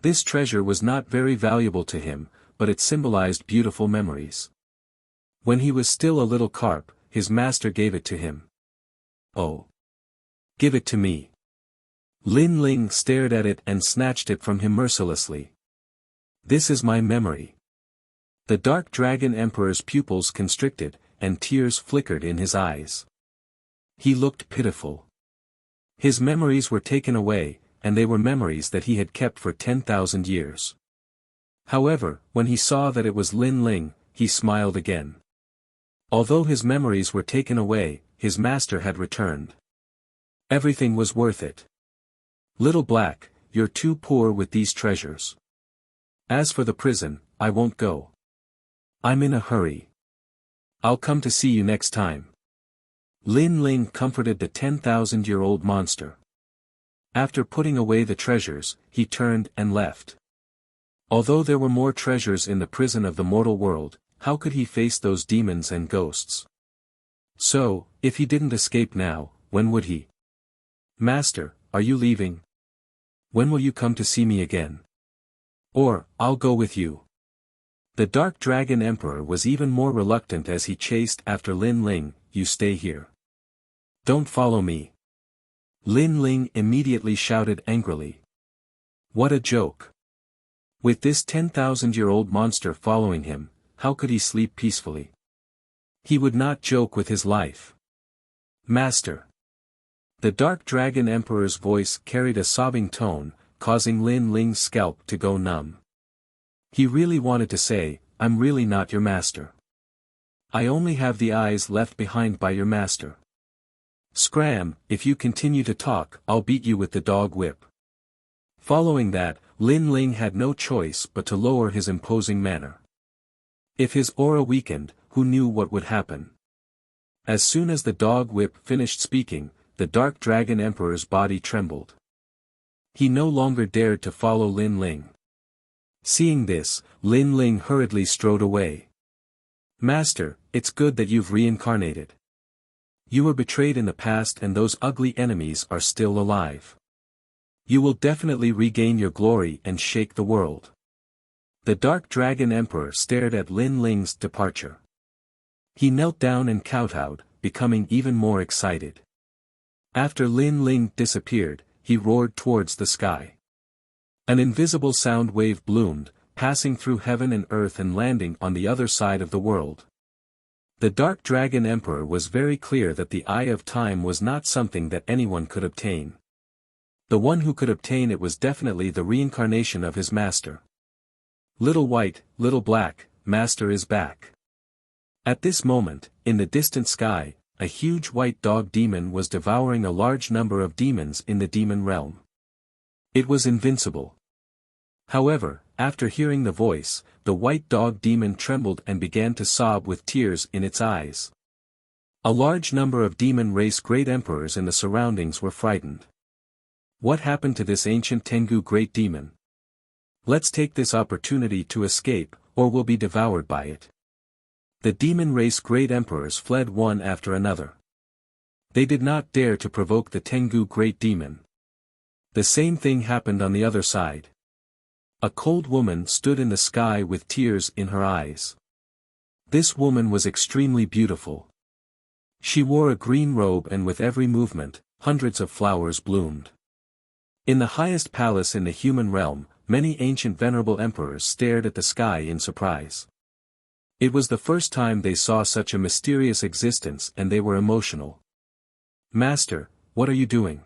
This treasure was not very valuable to him, but it symbolized beautiful memories. When he was still a little carp, his master gave it to him. "Oh. Give it to me." Lin Ling stared at it and snatched it from him mercilessly. "This is my memory." The Dark Dragon Emperor's pupils constricted, and tears flickered in his eyes. He looked pitiful. His memories were taken away, and they were memories that he had kept for 10,000 years. However, when he saw that it was Lin Ling, he smiled again. Although his memories were taken away, his master had returned. Everything was worth it. "Little Black, you're too poor with these treasures. As for the prison, I won't go. I'm in a hurry. I'll come to see you next time." Lin Ling comforted the 10,000-year-old monster. After putting away the treasures, he turned and left. Although there were more treasures in the prison of the mortal world, how could he face those demons and ghosts? So, if he didn't escape now, when would he? "Master, are you leaving? When will you come to see me again? Or, I'll go with you." The Dark Dragon Emperor was even more reluctant as he chased after Lin Ling. "You stay here. Don't follow me." Lin Ling immediately shouted angrily. What a joke. With this 10,000-year-old monster following him, how could he sleep peacefully? He would not joke with his life. "Master." The Dark Dragon Emperor's voice carried a sobbing tone, causing Lin Ling's scalp to go numb. He really wanted to say, "I'm really not your master. I only have the eyes left behind by your master. Scram, if you continue to talk, I'll beat you with the dog whip." Following that, Lin Ling had no choice but to lower his imposing manner. If his aura weakened, who knew what would happen? As soon as the dog whip finished speaking, the Dark Dragon Emperor's body trembled. He no longer dared to follow Lin Ling. Seeing this, Lin Ling hurriedly strode away. Master, it's good that you've reincarnated. You were betrayed in the past and those ugly enemies are still alive. You will definitely regain your glory and shake the world. The Dark Dragon Emperor stared at Lin Ling's departure. He knelt down and kowtowed, becoming even more excited. After Lin Ling disappeared, he roared towards the sky. An invisible sound wave bloomed, passing through heaven and earth and landing on the other side of the world. The Dark Dragon Emperor was very clear that the Eye of Time was not something that anyone could obtain. The one who could obtain it was definitely the reincarnation of his master. Little white, little black, master is back. At this moment, in the distant sky, a huge white dog demon was devouring a large number of demons in the demon realm. It was invincible. However, after hearing the voice, the white dog demon trembled and began to sob with tears in its eyes. A large number of demon race great emperors in the surroundings were frightened. What happened to this ancient Tengu great demon? Let's take this opportunity to escape, or we'll be devoured by it. The demon race great emperors fled one after another. They did not dare to provoke the Tengu great demon. The same thing happened on the other side. A cold woman stood in the sky with tears in her eyes. This woman was extremely beautiful. She wore a green robe and with every movement, hundreds of flowers bloomed. In the highest palace in the human realm, many ancient venerable emperors stared at the sky in surprise. It was the first time they saw such a mysterious existence and they were emotional. Master, what are you doing?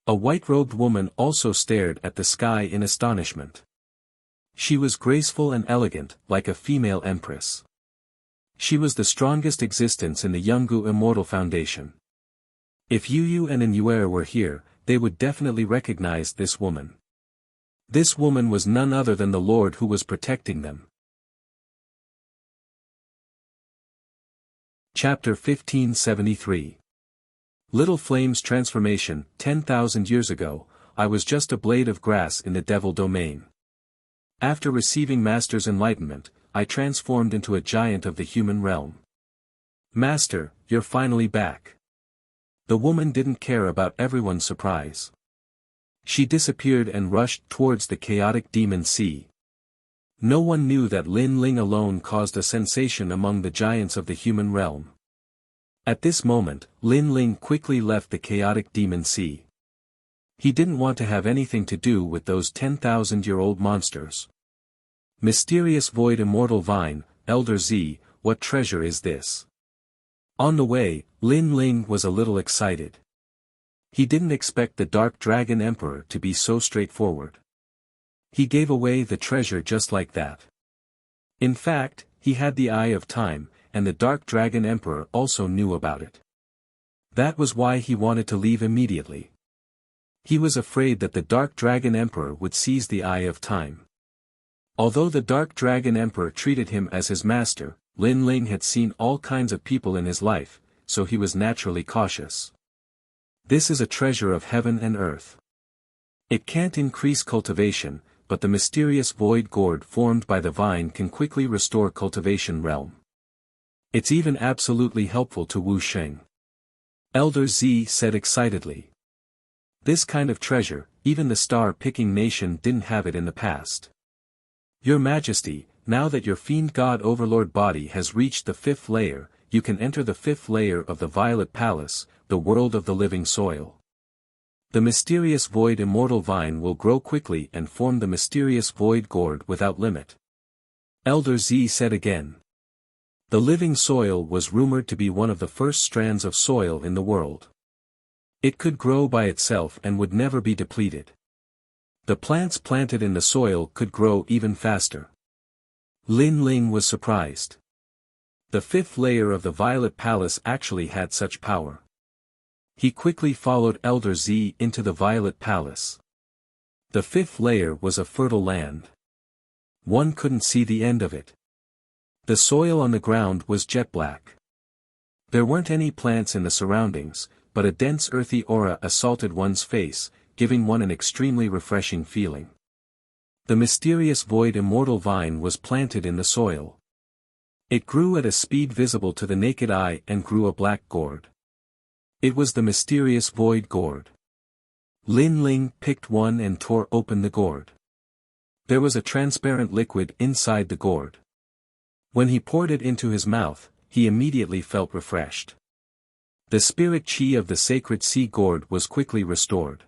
A white-robed woman also stared at the sky in astonishment. She was graceful and elegant, like a female empress. She was the strongest existence in the Yungu Immortal Foundation. If Yu and Inuer were here, they would definitely recognize this woman. This woman was none other than the Lord who was protecting them. Chapter 1573. Little Flame's transformation. 10,000 years ago, I was just a blade of grass in the devil domain. After receiving Master's enlightenment, I transformed into a giant of the human realm. Master, you're finally back. The woman didn't care about everyone's surprise. She disappeared and rushed towards the chaotic demon sea. No one knew that Lin Ling alone caused a sensation among the giants of the human realm. At this moment, Lin Ling quickly left the chaotic demon sea. He didn't want to have anything to do with those 10,000-year-old monsters. Mysterious void immortal vine, Elder Z, what treasure is this? On the way, Lin Ling was a little excited. He didn't expect the Dark Dragon Emperor to be so straightforward. He gave away the treasure just like that. In fact, he had the Eye of Time, and the Dark Dragon Emperor also knew about it. That was why he wanted to leave immediately. He was afraid that the Dark Dragon Emperor would seize the Eye of Time. Although the Dark Dragon Emperor treated him as his master, Lin Ling had seen all kinds of people in his life, so he was naturally cautious. This is a treasure of heaven and earth. It can't increase cultivation, but the mysterious void gourd formed by the vine can quickly restore cultivation realm. It's even absolutely helpful to Wu Sheng. Elder Z said excitedly. This kind of treasure, even the star-picking nation didn't have it in the past. Your Majesty, now that your Fiend God Overlord body has reached the 5th layer, you can enter the 5th layer of the Violet Palace, the world of the living soil. The mysterious void immortal vine will grow quickly and form the mysterious void gourd without limit. Elder Z said again. The living soil was rumored to be one of the first strands of soil in the world. It could grow by itself and would never be depleted. The plants planted in the soil could grow even faster. Lin Ling was surprised. The 5th layer of the Violet Palace actually had such power. He quickly followed Elder Z into the Violet Palace. The fifth layer was a fertile land. One couldn't see the end of it. The soil on the ground was jet black. There weren't any plants in the surroundings, but a dense earthy aura assaulted one's face, giving one an extremely refreshing feeling. The mysterious void immortal vine was planted in the soil. It grew at a speed visible to the naked eye and grew a black gourd. It was the mysterious void gourd. Lin Ling picked one and tore open the gourd. There was a transparent liquid inside the gourd. When he poured it into his mouth, he immediately felt refreshed. The spirit chi of the sacred sea gourd was quickly restored.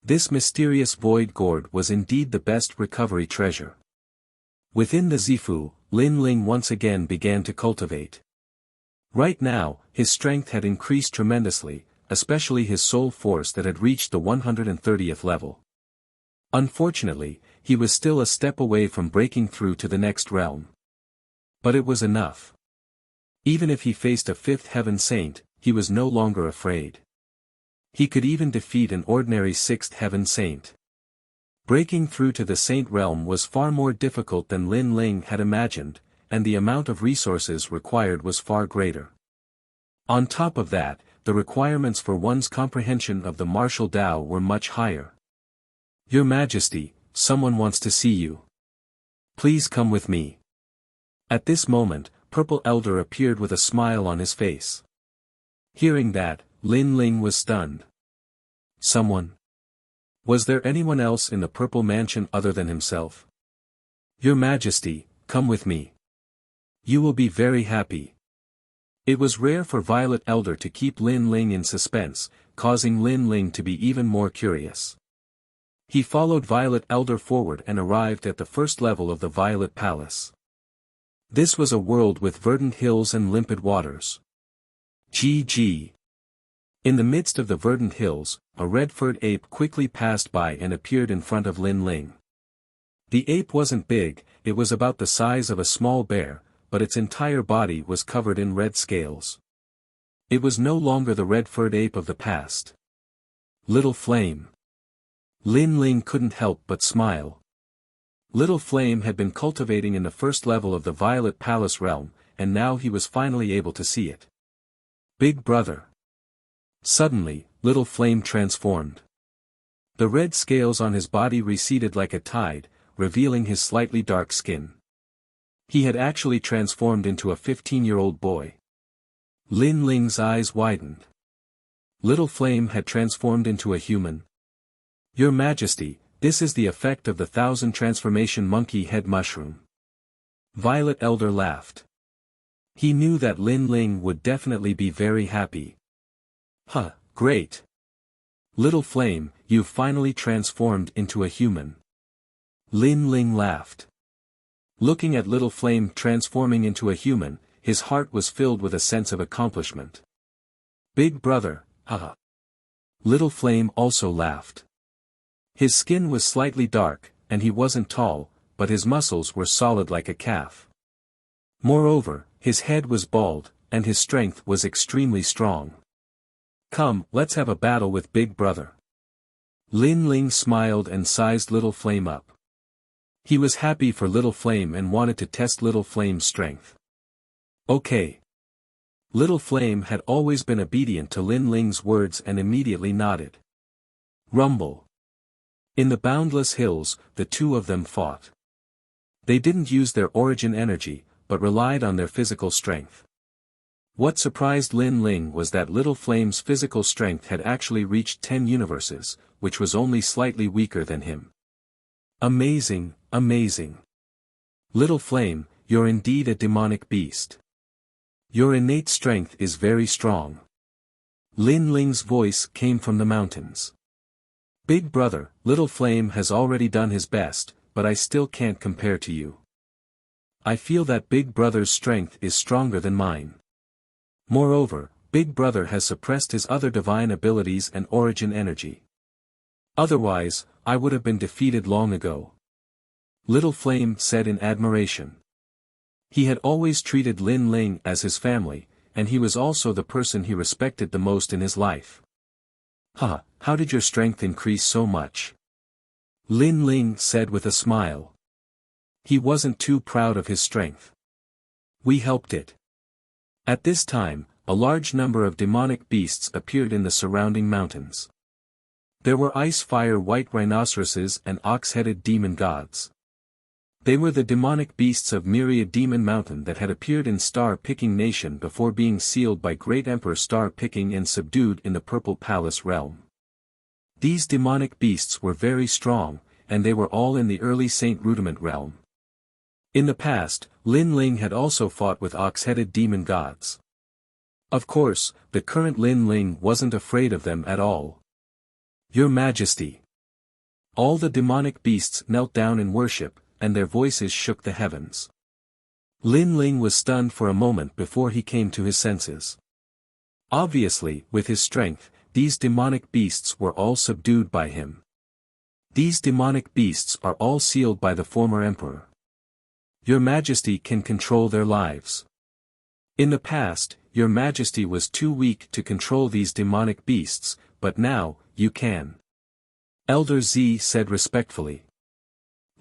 This mysterious void gourd was indeed the best recovery treasure. Within the Zifu, Lin Ling once again began to cultivate. Right now, his strength had increased tremendously, especially his soul force that had reached the 130th level. Unfortunately, he was still a step away from breaking through to the next realm. But it was enough. Even if he faced a fifth heaven saint, he was no longer afraid. He could even defeat an ordinary sixth heaven saint. Breaking through to the saint realm was far more difficult than Lin Ling had imagined, and the amount of resources required was far greater. On top of that, the requirements for one's comprehension of the martial Tao were much higher. Your Majesty, someone wants to see you. Please come with me. At this moment, Purple Elder appeared with a smile on his face. Hearing that, Lin Ling was stunned. Someone? Was there anyone else in the Purple Mansion other than himself? Your Majesty, come with me. You will be very happy. It was rare for Violet Elder to keep Lin Ling in suspense, causing Lin Ling to be even more curious. He followed Violet Elder forward and arrived at the first level of the Violet Palace. This was a world with verdant hills and limpid waters. GG. In the midst of the verdant hills, a red-furred ape quickly passed by and appeared in front of Lin Ling. The ape wasn't big, it was about the size of a small bear, but its entire body was covered in red scales. It was no longer the red-furred ape of the past. Little Flame. Lin Ling couldn't help but smile. Little Flame had been cultivating in the first level of the Violet Palace realm, and now he was finally able to see it. Big brother. Suddenly, Little Flame transformed. The red scales on his body receded like a tide, revealing his slightly dark skin. He had actually transformed into a 15-year-old boy. Lin Ling's eyes widened. Little Flame had transformed into a human. Your Majesty, this is the effect of the 1,000 transformation monkey head mushroom. Violet Elder laughed. He knew that Lin Ling would definitely be very happy. Huh, great. Little Flame, you've finally transformed into a human. Lin Ling laughed. Looking at Little Flame transforming into a human, his heart was filled with a sense of accomplishment. Big brother, haha. Little Flame also laughed. His skin was slightly dark, and he wasn't tall, but his muscles were solid like a calf. Moreover, his head was bald, and his strength was extremely strong. Come, let's have a battle with Big Brother. Lin Ling smiled and sized Little Flame up. He was happy for Little Flame and wanted to test Little Flame's strength. Okay. Little Flame had always been obedient to Lin Ling's words and immediately nodded. Rumble. In the boundless hills, the two of them fought. They didn't use their origin energy, but relied on their physical strength. What surprised Lin Ling was that Little Flame's physical strength had actually reached 10 universes, which was only slightly weaker than him. Amazing, amazing. Little Flame, you're indeed a demonic beast. Your innate strength is very strong. Lin Ling's voice came from the mountains. Big brother, Little Flame has already done his best, but I still can't compare to you. I feel that Big brother's strength is stronger than mine. Moreover, Big brother has suppressed his other divine abilities and origin energy. Otherwise, I would have been defeated long ago. Little Flame said in admiration. He had always treated Lin Ling as his family, and he was also the person he respected the most in his life. How did your strength increase so much? Lin Ling said with a smile. He wasn't too proud of his strength. We helped it. At this time, a large number of demonic beasts appeared in the surrounding mountains. There were ice-fire white rhinoceroses and ox-headed demon gods. They were the demonic beasts of Myriad Demon Mountain that had appeared in Star-Picking Nation before being sealed by Great Emperor Star-Picking and subdued in the Purple Palace realm. These demonic beasts were very strong, and they were all in the early Saint Rudiment realm. In the past, Lin Ling had also fought with ox-headed demon gods. Of course, the current Lin Ling wasn't afraid of them at all. Your Majesty. All the demonic beasts knelt down in worship, and their voices shook the heavens. Lin Ling was stunned for a moment before he came to his senses. Obviously, with his strength, these demonic beasts were all subdued by him. These demonic beasts are all sealed by the former emperor. Your Majesty can control their lives. In the past, Your Majesty was too weak to control these demonic beasts, but now, you can. Elder Z said respectfully.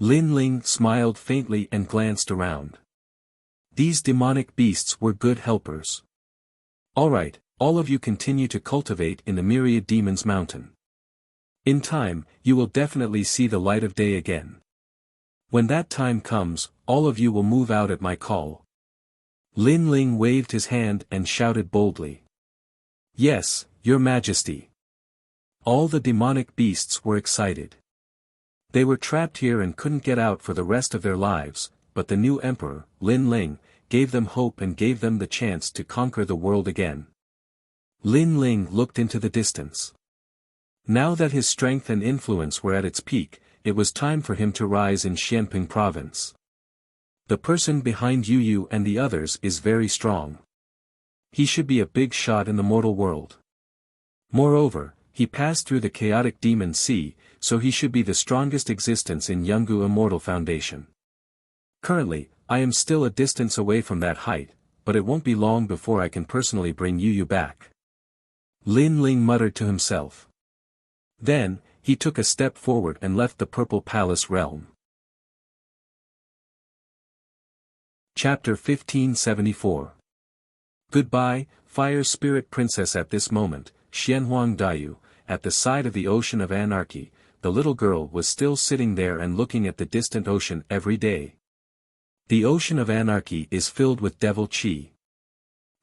Lin Ling smiled faintly and glanced around. These demonic beasts were good helpers. Alright, all of you continue to cultivate in the Myriad Demons Mountain. In time, you will definitely see the light of day again. When that time comes, all of you will move out at my call. Lin Ling waved his hand and shouted boldly. Yes, Your Majesty. All the demonic beasts were excited. They were trapped here and couldn't get out for the rest of their lives, but the new emperor, Lin Ling, gave them hope and gave them the chance to conquer the world again. Lin Ling looked into the distance. Now that his strength and influence were at its peak, it was time for him to rise in Xianping province. The person behind Yu and the others is very strong. He should be a big shot in the mortal world. Moreover, he passed through the chaotic demon sea, so he should be the strongest existence in Yungu Immortal Foundation. Currently, I am still a distance away from that height, but it won't be long before I can personally bring Yu back. Lin Ling muttered to himself. Then, he took a step forward and left the Purple Palace realm. Chapter 1574. Goodbye, Fire Spirit Princess. At this moment, Xianhuang Daiyu, at the side of the Ocean of Anarchy, the little girl was still sitting there and looking at the distant ocean every day. The Ocean of Anarchy is filled with devil chi.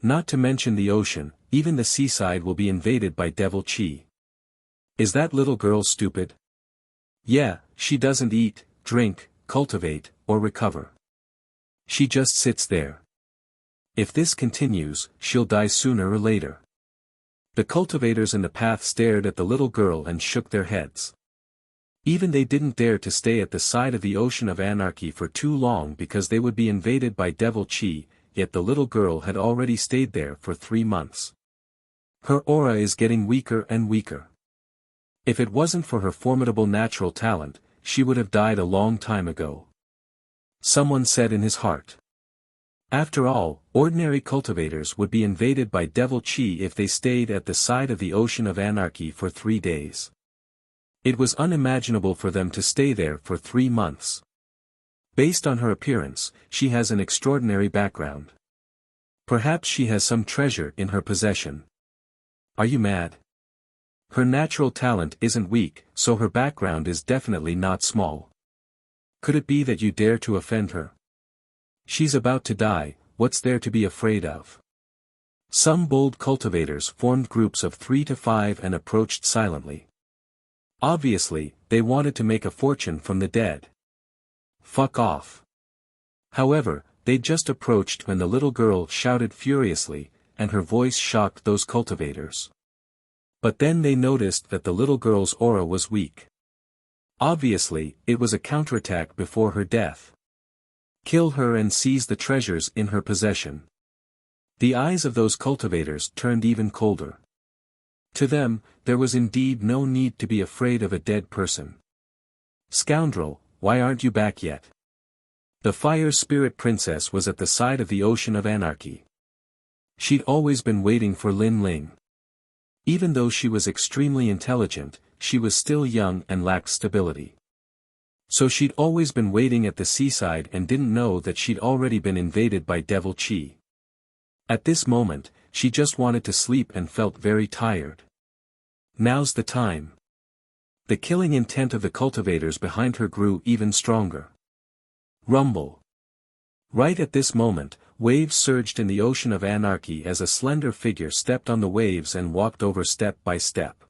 Not to mention the ocean, even the seaside will be invaded by devil chi. Is that little girl stupid? Yeah, she doesn't eat, drink, cultivate, or recover. She just sits there. If this continues, she'll die sooner or later. The cultivators in the path stared at the little girl and shook their heads. Even they didn't dare to stay at the side of the Ocean of Anarchy for too long because they would be invaded by devil chi, yet the little girl had already stayed there for 3 months. Her aura is getting weaker and weaker. If it wasn't for her formidable natural talent, she would have died a long time ago. Someone said in his heart. After all, ordinary cultivators would be invaded by devil chi if they stayed at the side of the Ocean of Anarchy for 3 days. It was unimaginable for them to stay there for 3 months. Based on her appearance, she has an extraordinary background. Perhaps she has some treasure in her possession. Are you mad? Her natural talent isn't weak, so her background is definitely not small. Could it be that you dare to offend her? She's about to die, what's there to be afraid of? Some bold cultivators formed groups of 3 to 5 and approached silently. Obviously, they wanted to make a fortune from the dead. Fuck off. However, they just approached when the little girl shouted furiously, and her voice shocked those cultivators. But then they noticed that the little girl's aura was weak. Obviously, it was a counterattack before her death. Kill her and seize the treasures in her possession. The eyes of those cultivators turned even colder. To them, there was indeed no need to be afraid of a dead person. Scoundrel, why aren't you back yet? The Fire Spirit Princess was at the side of the Ocean of Anarchy. She'd always been waiting for Lin Ling. Even though she was extremely intelligent, she was still young and lacked stability. So she'd always been waiting at the seaside and didn't know that she'd already been invaded by Devil Chi. At this moment, she just wanted to sleep and felt very tired. Now's the time. The killing intent of the cultivators behind her grew even stronger. Rumble. Right at this moment, waves surged in the ocean of anarchy as a slender figure stepped on the waves and walked over step by step.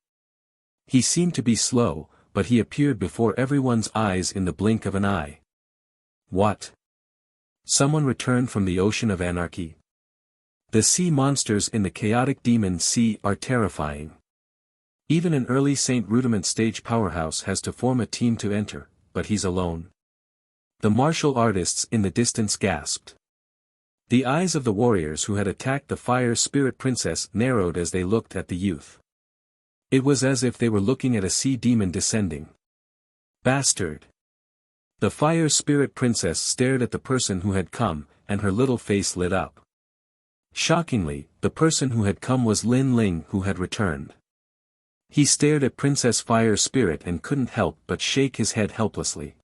He seemed to be slow, but he appeared before everyone's eyes in the blink of an eye. What? Someone returned from the ocean of anarchy? The sea monsters in the chaotic demon sea are terrifying. Even an early Saint Rudiment stage powerhouse has to form a team to enter, but he's alone. The martial artists in the distance gasped. The eyes of the warriors who had attacked the fire spirit princess narrowed as they looked at the youth. It was as if they were looking at a sea demon descending. Bastard! The fire spirit princess stared at the person who had come, and her little face lit up. Shockingly, the person who had come was Lin Ling who had returned. He stared at Princess Fire Spirit and couldn't help but shake his head helplessly.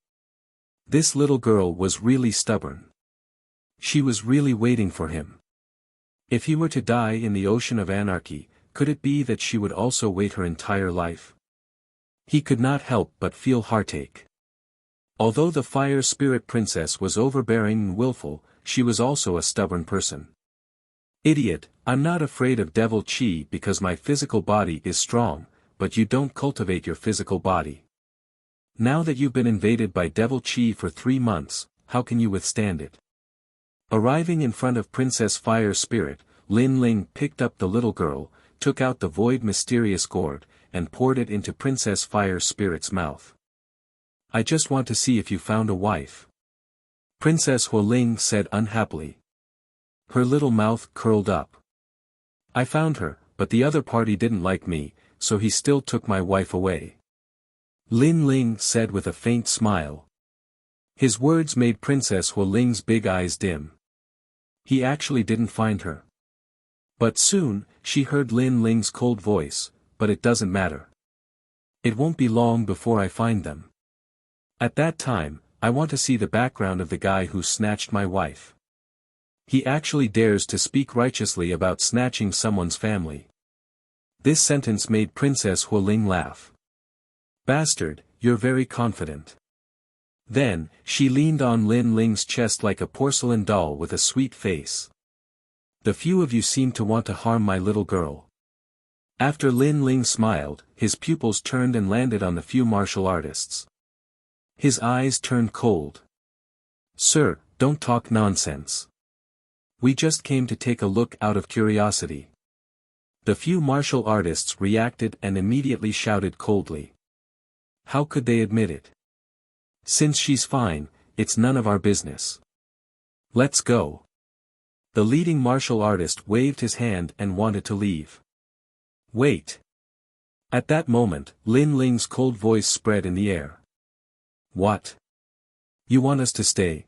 This little girl was really stubborn. She was really waiting for him. If he were to die in the ocean of anarchy, could it be that she would also wait her entire life? He could not help but feel heartache. Although the Fire Spirit Princess was overbearing and willful, she was also a stubborn person. Idiot, I'm not afraid of Devil Chi because my physical body is strong, but you don't cultivate your physical body. Now that you've been invaded by Devil Chi for 3 months, how can you withstand it? Arriving in front of Princess Fire Spirit, Lin Ling picked up the little girl, took out the void mysterious gourd, and poured it into Princess Fire Spirit's mouth. I just want to see if you found a wife. Princess Huoling said unhappily. Her little mouth curled up. I found her, but the other party didn't like me, so he still took my wife away. Lin Ling said with a faint smile. His words made Princess Huoling's big eyes dim. He actually didn't find her. But soon, she heard Lin Ling's cold voice, but it doesn't matter. It won't be long before I find them. At that time, I want to see the background of the guy who snatched my wife. He actually dares to speak righteously about snatching someone's family. This sentence made Princess Huoling laugh. Bastard, you're very confident. Then, she leaned on Lin Ling's chest like a porcelain doll with a sweet face. The few of you seem to want to harm my little girl. After Lin Ling smiled, his pupils turned and landed on the few martial artists. His eyes turned cold. Sir, don't talk nonsense. We just came to take a look out of curiosity. The few martial artists reacted and immediately shouted coldly. How could they admit it? Since she's fine, it's none of our business. Let's go. The leading martial artist waved his hand and wanted to leave. Wait. At that moment, Lin Ling's cold voice spread in the air. What? You want us to stay?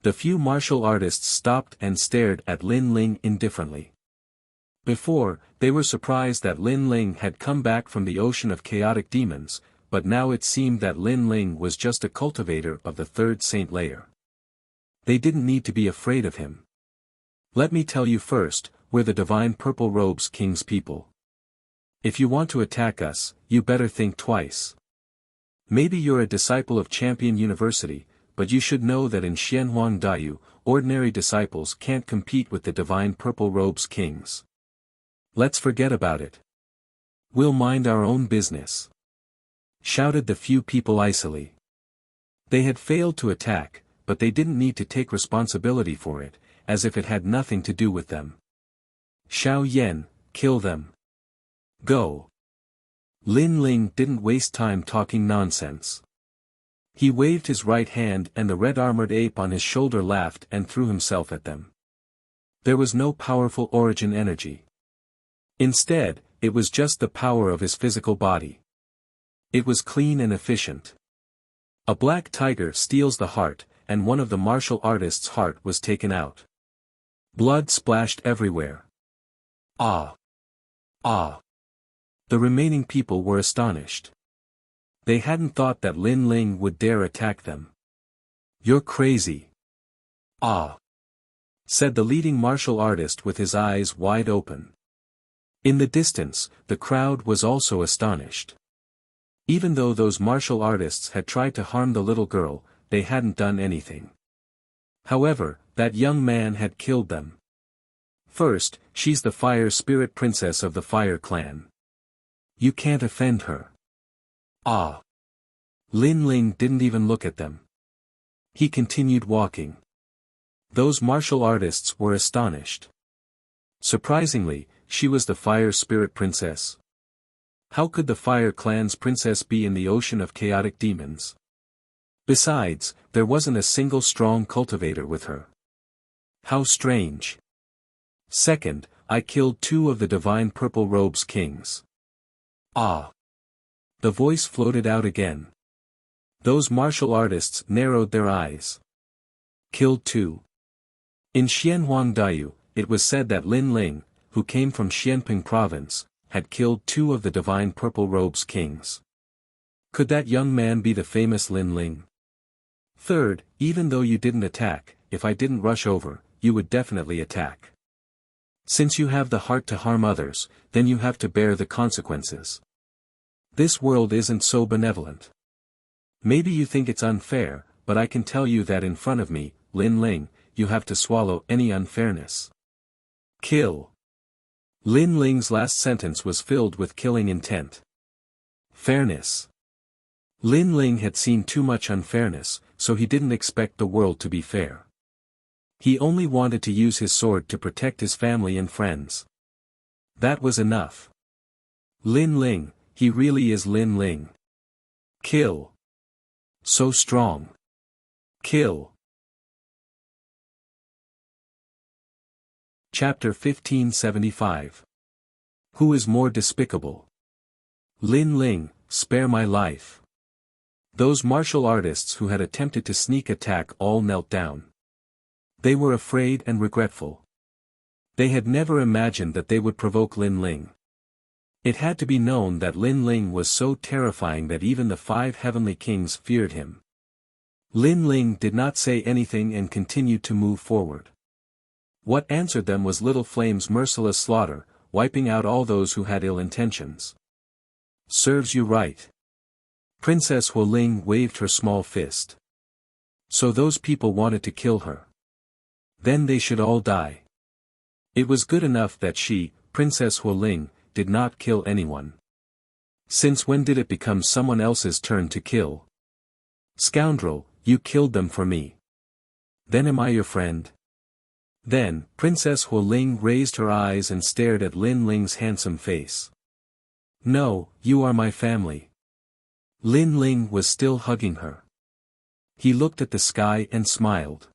The few martial artists stopped and stared at Lin Ling indifferently. Before, they were surprised that Lin Ling had come back from the ocean of chaotic demons, but now it seemed that Lin Ling was just a cultivator of the third saint layer. They didn't need to be afraid of him. Let me tell you first, we're the Divine Purple Robes King's people. If you want to attack us, you better think twice. Maybe you're a disciple of Champion University, but you should know that in Xianhuang Daiyu, ordinary disciples can't compete with the Divine Purple Robes Kings. Let's forget about it. We'll mind our own business. Shouted the few people icily. They had failed to attack, but they didn't need to take responsibility for it, as if it had nothing to do with them. Xiao Yan, kill them. Go. Lin Ling didn't waste time talking nonsense. He waved his right hand and the red-armored ape on his shoulder laughed and threw himself at them. There was no powerful origin energy. Instead, it was just the power of his physical body. It was clean and efficient. A black tiger steals the heart, and one of the martial artist's heart was taken out. Blood splashed everywhere. Ah! Ah! The remaining people were astonished. They hadn't thought that Lin Ling would dare attack them. "You're crazy." "Ah," said the leading martial artist with his eyes wide open. In the distance, the crowd was also astonished. Even though those martial artists had tried to harm the little girl, they hadn't done anything. However, that young man had killed them. First, she's the fire spirit princess of the Fire Clan. You can't offend her. Ah. Lin Ling didn't even look at them. He continued walking. Those martial artists were astonished. Surprisingly, she was the fire spirit princess. How could the Fire Clan's princess be in the ocean of chaotic demons? Besides, there wasn't a single strong cultivator with her. How strange. Second, I killed 2 of the divine purple robes kings. Ah. The voice floated out again. Those martial artists narrowed their eyes. Killed 2. In Xianhuangdayu, it was said that Lin Ling, who came from Xianping province, had killed 2 of the divine purple robes kings. Could that young man be the famous Lin Ling? Third, even though you didn't attack, if I didn't rush over, you would definitely attack. Since you have the heart to harm others, then you have to bear the consequences. This world isn't so benevolent. Maybe you think it's unfair, but I can tell you that in front of me, Lin Ling, you have to swallow any unfairness. Kill. Lin Ling's last sentence was filled with killing intent. Fairness. Lin Ling had seen too much unfairness, so he didn't expect the world to be fair. He only wanted to use his sword to protect his family and friends. That was enough. Lin Ling, he really is Lin Ling. Kill. So strong. Kill. Chapter 1575. Who is more despicable? Lin Ling, spare my life. Those martial artists who had attempted to sneak attack all knelt down. They were afraid and regretful. They had never imagined that they would provoke Lin Ling. It had to be known that Lin Ling was so terrifying that even the 5 heavenly kings feared him. Lin Ling did not say anything and continued to move forward. What answered them was Little Flame's merciless slaughter, wiping out all those who had ill intentions. Serves you right. Princess Hu Ling waved her small fist. So those people wanted to kill her. Then they should all die. It was good enough that she, Princess Hu Ling, did not kill anyone. Since when did it become someone else's turn to kill? Scoundrel, you killed them for me. Then am I your friend? Then, Princess Hu Ling raised her eyes and stared at Lin Ling's handsome face. No, you are my family. Lin Ling was still hugging her. He looked at the sky and smiled.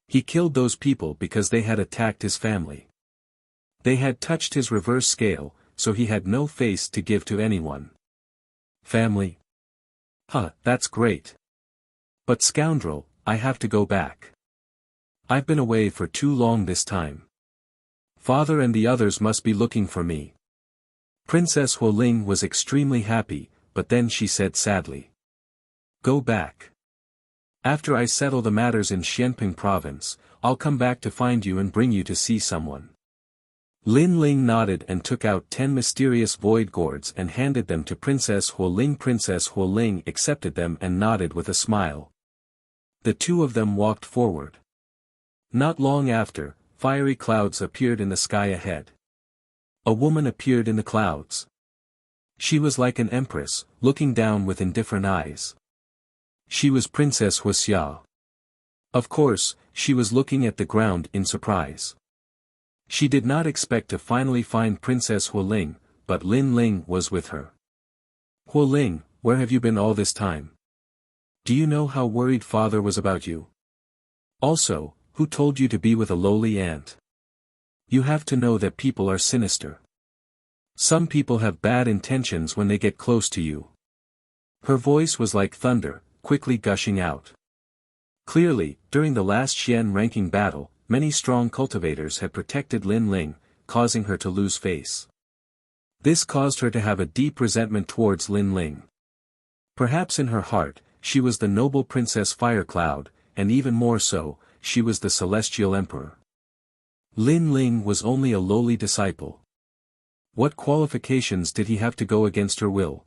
He killed those people because they had attacked his family. They had touched his reverse scale, so he had no face to give to anyone. Family? Huh, that's great. But scoundrel, I have to go back. I've been away for too long this time. Father and the others must be looking for me. Princess Hu Ling was extremely happy, but then she said sadly. Go back. After I settle the matters in Xianping province, I'll come back to find you and bring you to see someone. Lin Ling nodded and took out 10 mysterious void gourds and handed them to Princess Hu Ling. Princess Hu Ling accepted them and nodded with a smile. The 2 of them walked forward. Not long after, fiery clouds appeared in the sky ahead. A woman appeared in the clouds. She was like an empress, looking down with indifferent eyes. She was Princess Wuxia. Of course, she was looking at the ground in surprise. She did not expect to finally find Princess Hu Ling, but Lin Ling was with her. Hu Ling, where have you been all this time? Do you know how worried father was about you? Also, who told you to be with a lowly ant? You have to know that people are sinister. Some people have bad intentions when they get close to you. Her voice was like thunder, quickly gushing out. Clearly, during the last Xian ranking battle, many strong cultivators had protected Lin Ling, causing her to lose face. This caused her to have a deep resentment towards Lin Ling. Perhaps in her heart, she was the noble Princess Firecloud, and even more so, she was the celestial emperor. Lin Ling was only a lowly disciple. What qualifications did he have to go against her will?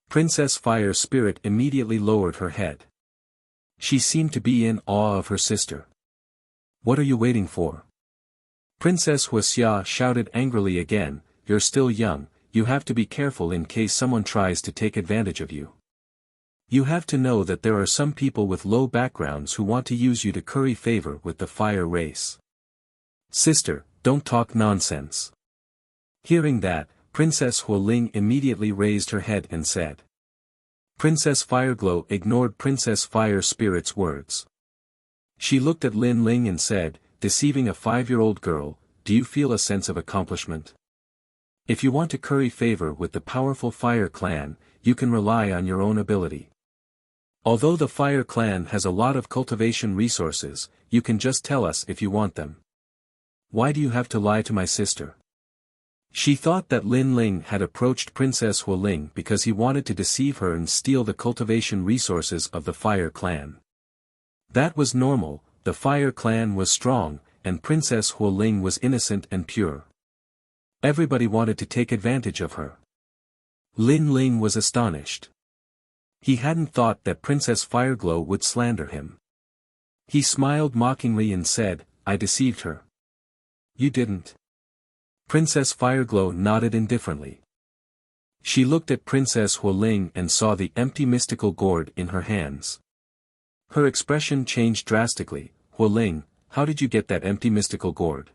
Princess Fire Spirit immediately lowered her head. She seemed to be in awe of her sister. What are you waiting for? Princess Wuxia shouted angrily again, you're still young, you have to be careful in case someone tries to take advantage of you. You have to know that there are some people with low backgrounds who want to use you to curry favor with the fire race. Sister, don't talk nonsense. Hearing that, Princess Hualing immediately raised her head and said. Princess Fireglow ignored Princess Fire Spirit's words. She looked at Lin Ling and said, deceiving a 5-year-old girl, do you feel a sense of accomplishment? If you want to curry favor with the powerful Fire Clan, you can rely on your own ability. Although the Fire Clan has a lot of cultivation resources, you can just tell us if you want them. Why do you have to lie to my sister? She thought that Lin Ling had approached Princess Hualing because he wanted to deceive her and steal the cultivation resources of the Fire Clan. That was normal, the Fire Clan was strong, and Princess Hualing was innocent and pure. Everybody wanted to take advantage of her. Lin Ling was astonished. He hadn't thought that Princess Fireglow would slander him. He smiled mockingly and said, I deceived her. You didn't. Princess Fireglow nodded indifferently. She looked at Princess Hualing and saw the empty mystical gourd in her hands. Her expression changed drastically. Hualing, how did you get that empty mystical gourd?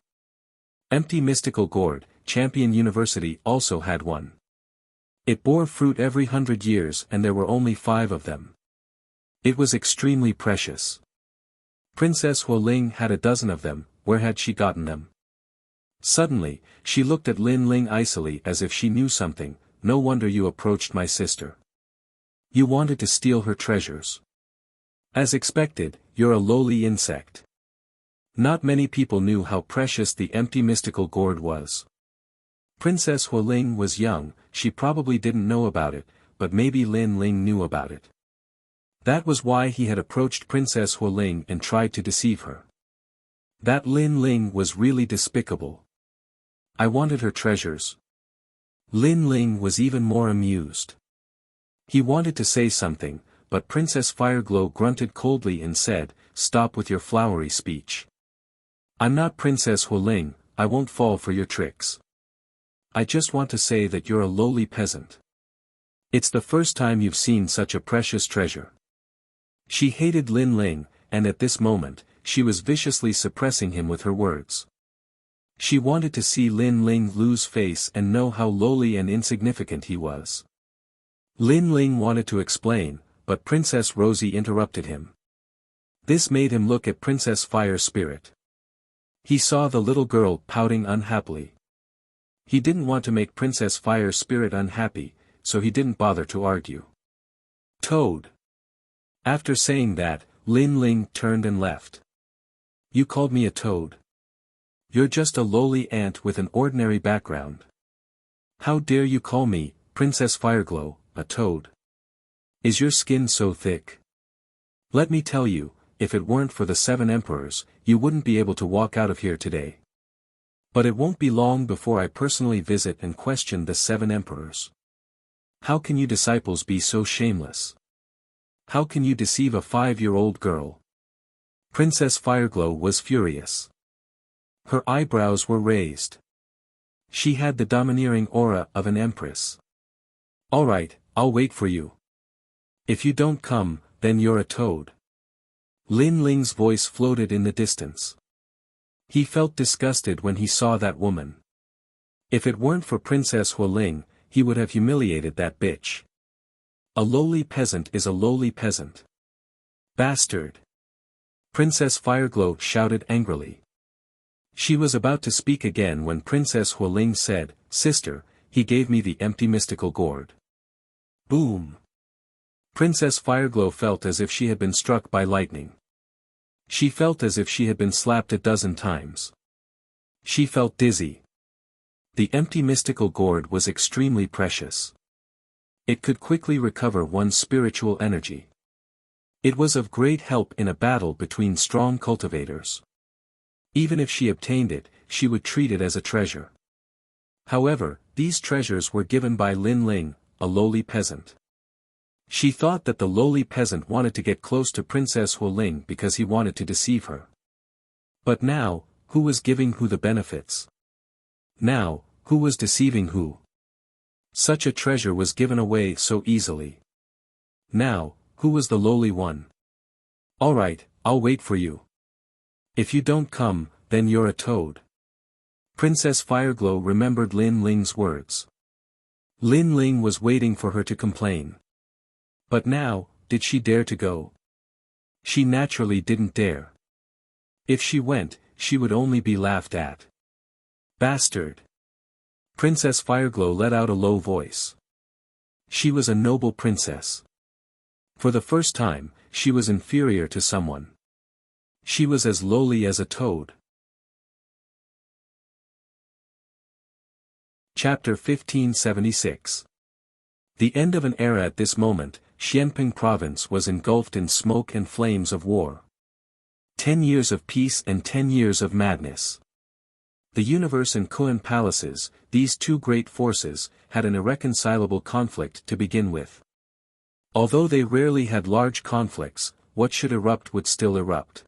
Empty mystical gourd, Champion University also had one. It bore fruit every 100 years and there were only 5 of them. It was extremely precious. Princess Hualing had a dozen of them, where had she gotten them? Suddenly, she looked at Lin Ling icily as if she knew something, no wonder you approached my sister. You wanted to steal her treasures. As expected, you're a lowly insect. Not many people knew how precious the empty mystical gourd was. Princess Hualing was young, she probably didn't know about it, but maybe Lin Ling knew about it. That was why he had approached Princess Hualing and tried to deceive her. That Lin Ling was really despicable. I wanted her treasures. Lin Ling was even more amused. He wanted to say something, but Princess Fireglow grunted coldly and said, stop with your flowery speech. I'm not Princess Hualing, I won't fall for your tricks. I just want to say that you're a lowly peasant. It's the first time you've seen such a precious treasure. She hated Lin Ling, and at this moment, she was viciously suppressing him with her words. She wanted to see Lin Ling lose face and know how lowly and insignificant he was. Lin Ling wanted to explain, but Princess Rosie interrupted him. This made him look at Princess Fire Spirit. He saw the little girl pouting unhappily. He didn't want to make Princess Fire Spirit unhappy, so he didn't bother to argue. Toad. After saying that, Lin Ling turned and left. You called me a toad. You're just a lowly ant with an ordinary background. How dare you call me, Princess Fireglow, a toad? Is your skin so thick? Let me tell you, if it weren't for the 7 emperors, you wouldn't be able to walk out of here today. But it won't be long before I personally visit and question the 7 emperors. How can you disciples be so shameless? How can you deceive a 5-year-old girl? Princess Fireglow was furious. Her eyebrows were raised. She had the domineering aura of an empress. All right, I'll wait for you. If you don't come, then you're a toad. Lin Ling's voice floated in the distance. He felt disgusted when he saw that woman. If it weren't for Princess Hualing, he would have humiliated that bitch. A lowly peasant is a lowly peasant. Bastard! Princess Fireglow shouted angrily. She was about to speak again when Princess Hualing said, Sister, he gave me the empty mystical gourd. Boom! Princess Fireglow felt as if she had been struck by lightning. She felt as if she had been slapped a dozen times. She felt dizzy. The empty mystical gourd was extremely precious. It could quickly recover one's spiritual energy. It was of great help in a battle between strong cultivators. Even if she obtained it, she would treat it as a treasure. However, these treasures were given by Lin Ling, a lowly peasant. She thought that the lowly peasant wanted to get close to Princess Hu Ling because he wanted to deceive her. But now, who was giving who the benefits? Now, who was deceiving who? Such a treasure was given away so easily. Now, who was the lowly one? All right, I'll wait for you. If you don't come, then you're a toad. Princess Fireglow remembered Lin Ling's words. Lin Ling was waiting for her to complain. But now, did she dare to go? She naturally didn't dare. If she went, she would only be laughed at. Bastard! Princess Fireglow let out a low voice. She was a noble princess. For the first time, she was inferior to someone. She was as lowly as a toad. Chapter 1576. The end of an era. At this moment, Xianping province was engulfed in smoke and flames of war. 10 years of peace and 10 years of madness. The universe and Kuan palaces, these two great forces, had an irreconcilable conflict to begin with. Although they rarely had large conflicts, what should erupt would still erupt.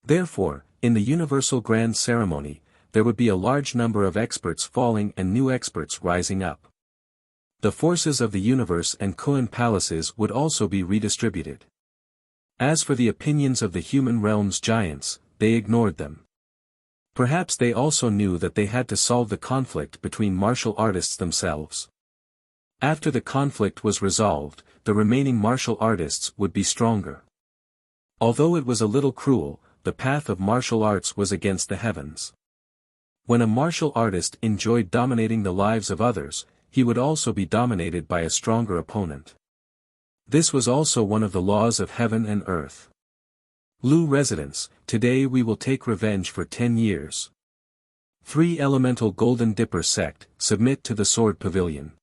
Therefore, in the universal grand ceremony, there would be a large number of experts falling and new experts rising up. The forces of the universe and Kuan palaces would also be redistributed. As for the opinions of the human realm's giants, they ignored them. Perhaps they also knew that they had to solve the conflict between martial artists themselves. After the conflict was resolved, the remaining martial artists would be stronger. Although it was a little cruel, the path of martial arts was against the heavens. When a martial artist enjoyed dominating the lives of others, he would also be dominated by a stronger opponent. This was also one of the laws of heaven and earth. Lu residents, today we will take revenge for 10 years. 3 Elemental Golden Dipper sect, submit to the Sword Pavilion.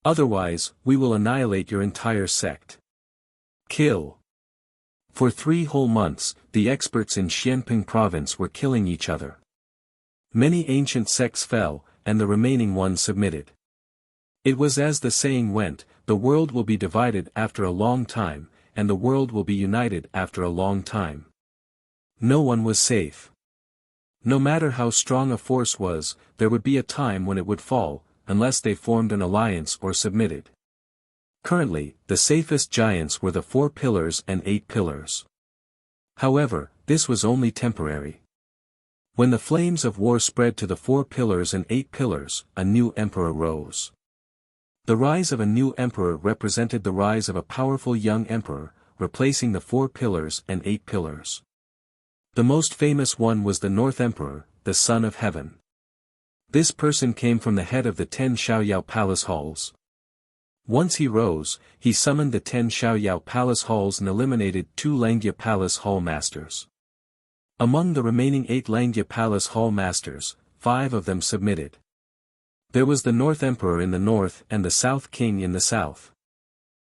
Otherwise, we will annihilate your entire sect. Kill. For 3 whole months, the experts in Xianping province were killing each other. Many ancient sects fell, and the remaining ones submitted. It was as the saying went, the world will be divided after a long time, and the world will be united after a long time. No one was safe. No matter how strong a force was, there would be a time when it would fall, unless they formed an alliance or submitted. Currently, the safest giants were the 4 pillars and 8 pillars. However, this was only temporary. When the flames of war spread to the 4 pillars and 8 pillars, a new emperor rose. The rise of a new emperor represented the rise of a powerful young emperor, replacing the 4 pillars and 8 pillars. The most famous one was the North Emperor, the Son of Heaven. This person came from the head of the 10 Xiaoyao Palace Halls. Once he rose, he summoned the 10 Xiaoyao Palace Halls and eliminated 2 Langia Palace Hall Masters. Among the remaining 8 Langia Palace Hall Masters, 5 of them submitted. There was the North Emperor in the north and the South King in the south.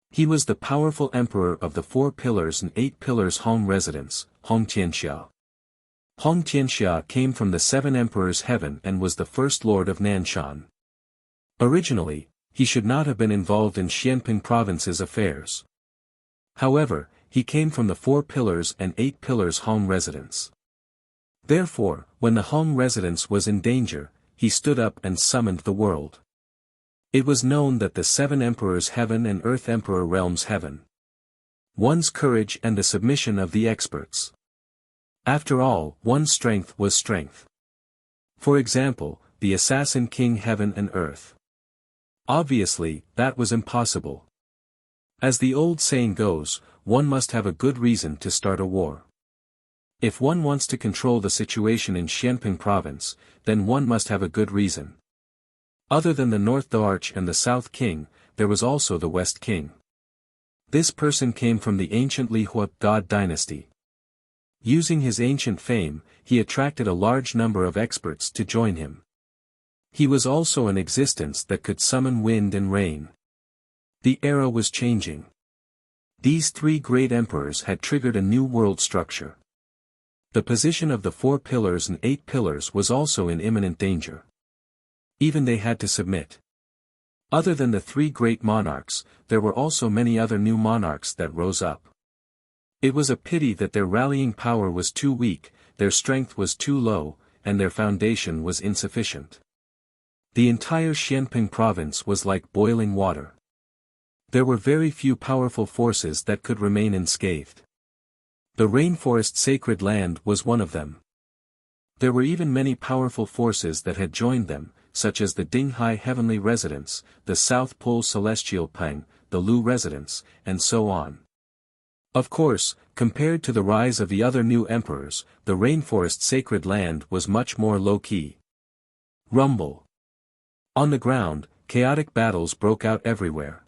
He was the powerful emperor of the 4 pillars and 8 pillars Hong residents, Hong Tianxia. Hong Tianxia came from the 7 emperors heaven and was the first lord of Nanshan. Originally, he should not have been involved in Xianping province's affairs. However, he came from the 4 pillars and 8 pillars Hong residents. Therefore, when the Hong residence was in danger, he stood up and summoned the world. It was known that the 7 emperors heaven and earth emperor realms heaven. One's courage and the submission of the experts. After all, one's strength was strength. For example, the assassin king heaven and earth. Obviously, that was impossible. As the old saying goes, one must have a good reason to start a war. If one wants to control the situation in Xianping province, then one must have a good reason. Other than the North the Arch and the South King, there was also the West King. This person came from the ancient Li Hua God dynasty. Using his ancient fame, he attracted a large number of experts to join him. He was also an existence that could summon wind and rain. The era was changing. These three great emperors had triggered a new world structure. The position of the 4 pillars and 8 pillars was also in imminent danger. Even they had to submit. Other than the 3 great monarchs, there were also many other new monarchs that rose up. It was a pity that their rallying power was too weak, their strength was too low, and their foundation was insufficient. The entire Xianping province was like boiling water. There were very few powerful forces that could remain unscathed. The rainforest sacred land was one of them. There were even many powerful forces that had joined them, such as the Dinghai Heavenly Residence, the South Pole Celestial Pang, the Lu Residence, and so on. Of course, compared to the rise of the other new emperors, the rainforest sacred land was much more low-key. Rumble. On the ground, chaotic battles broke out everywhere.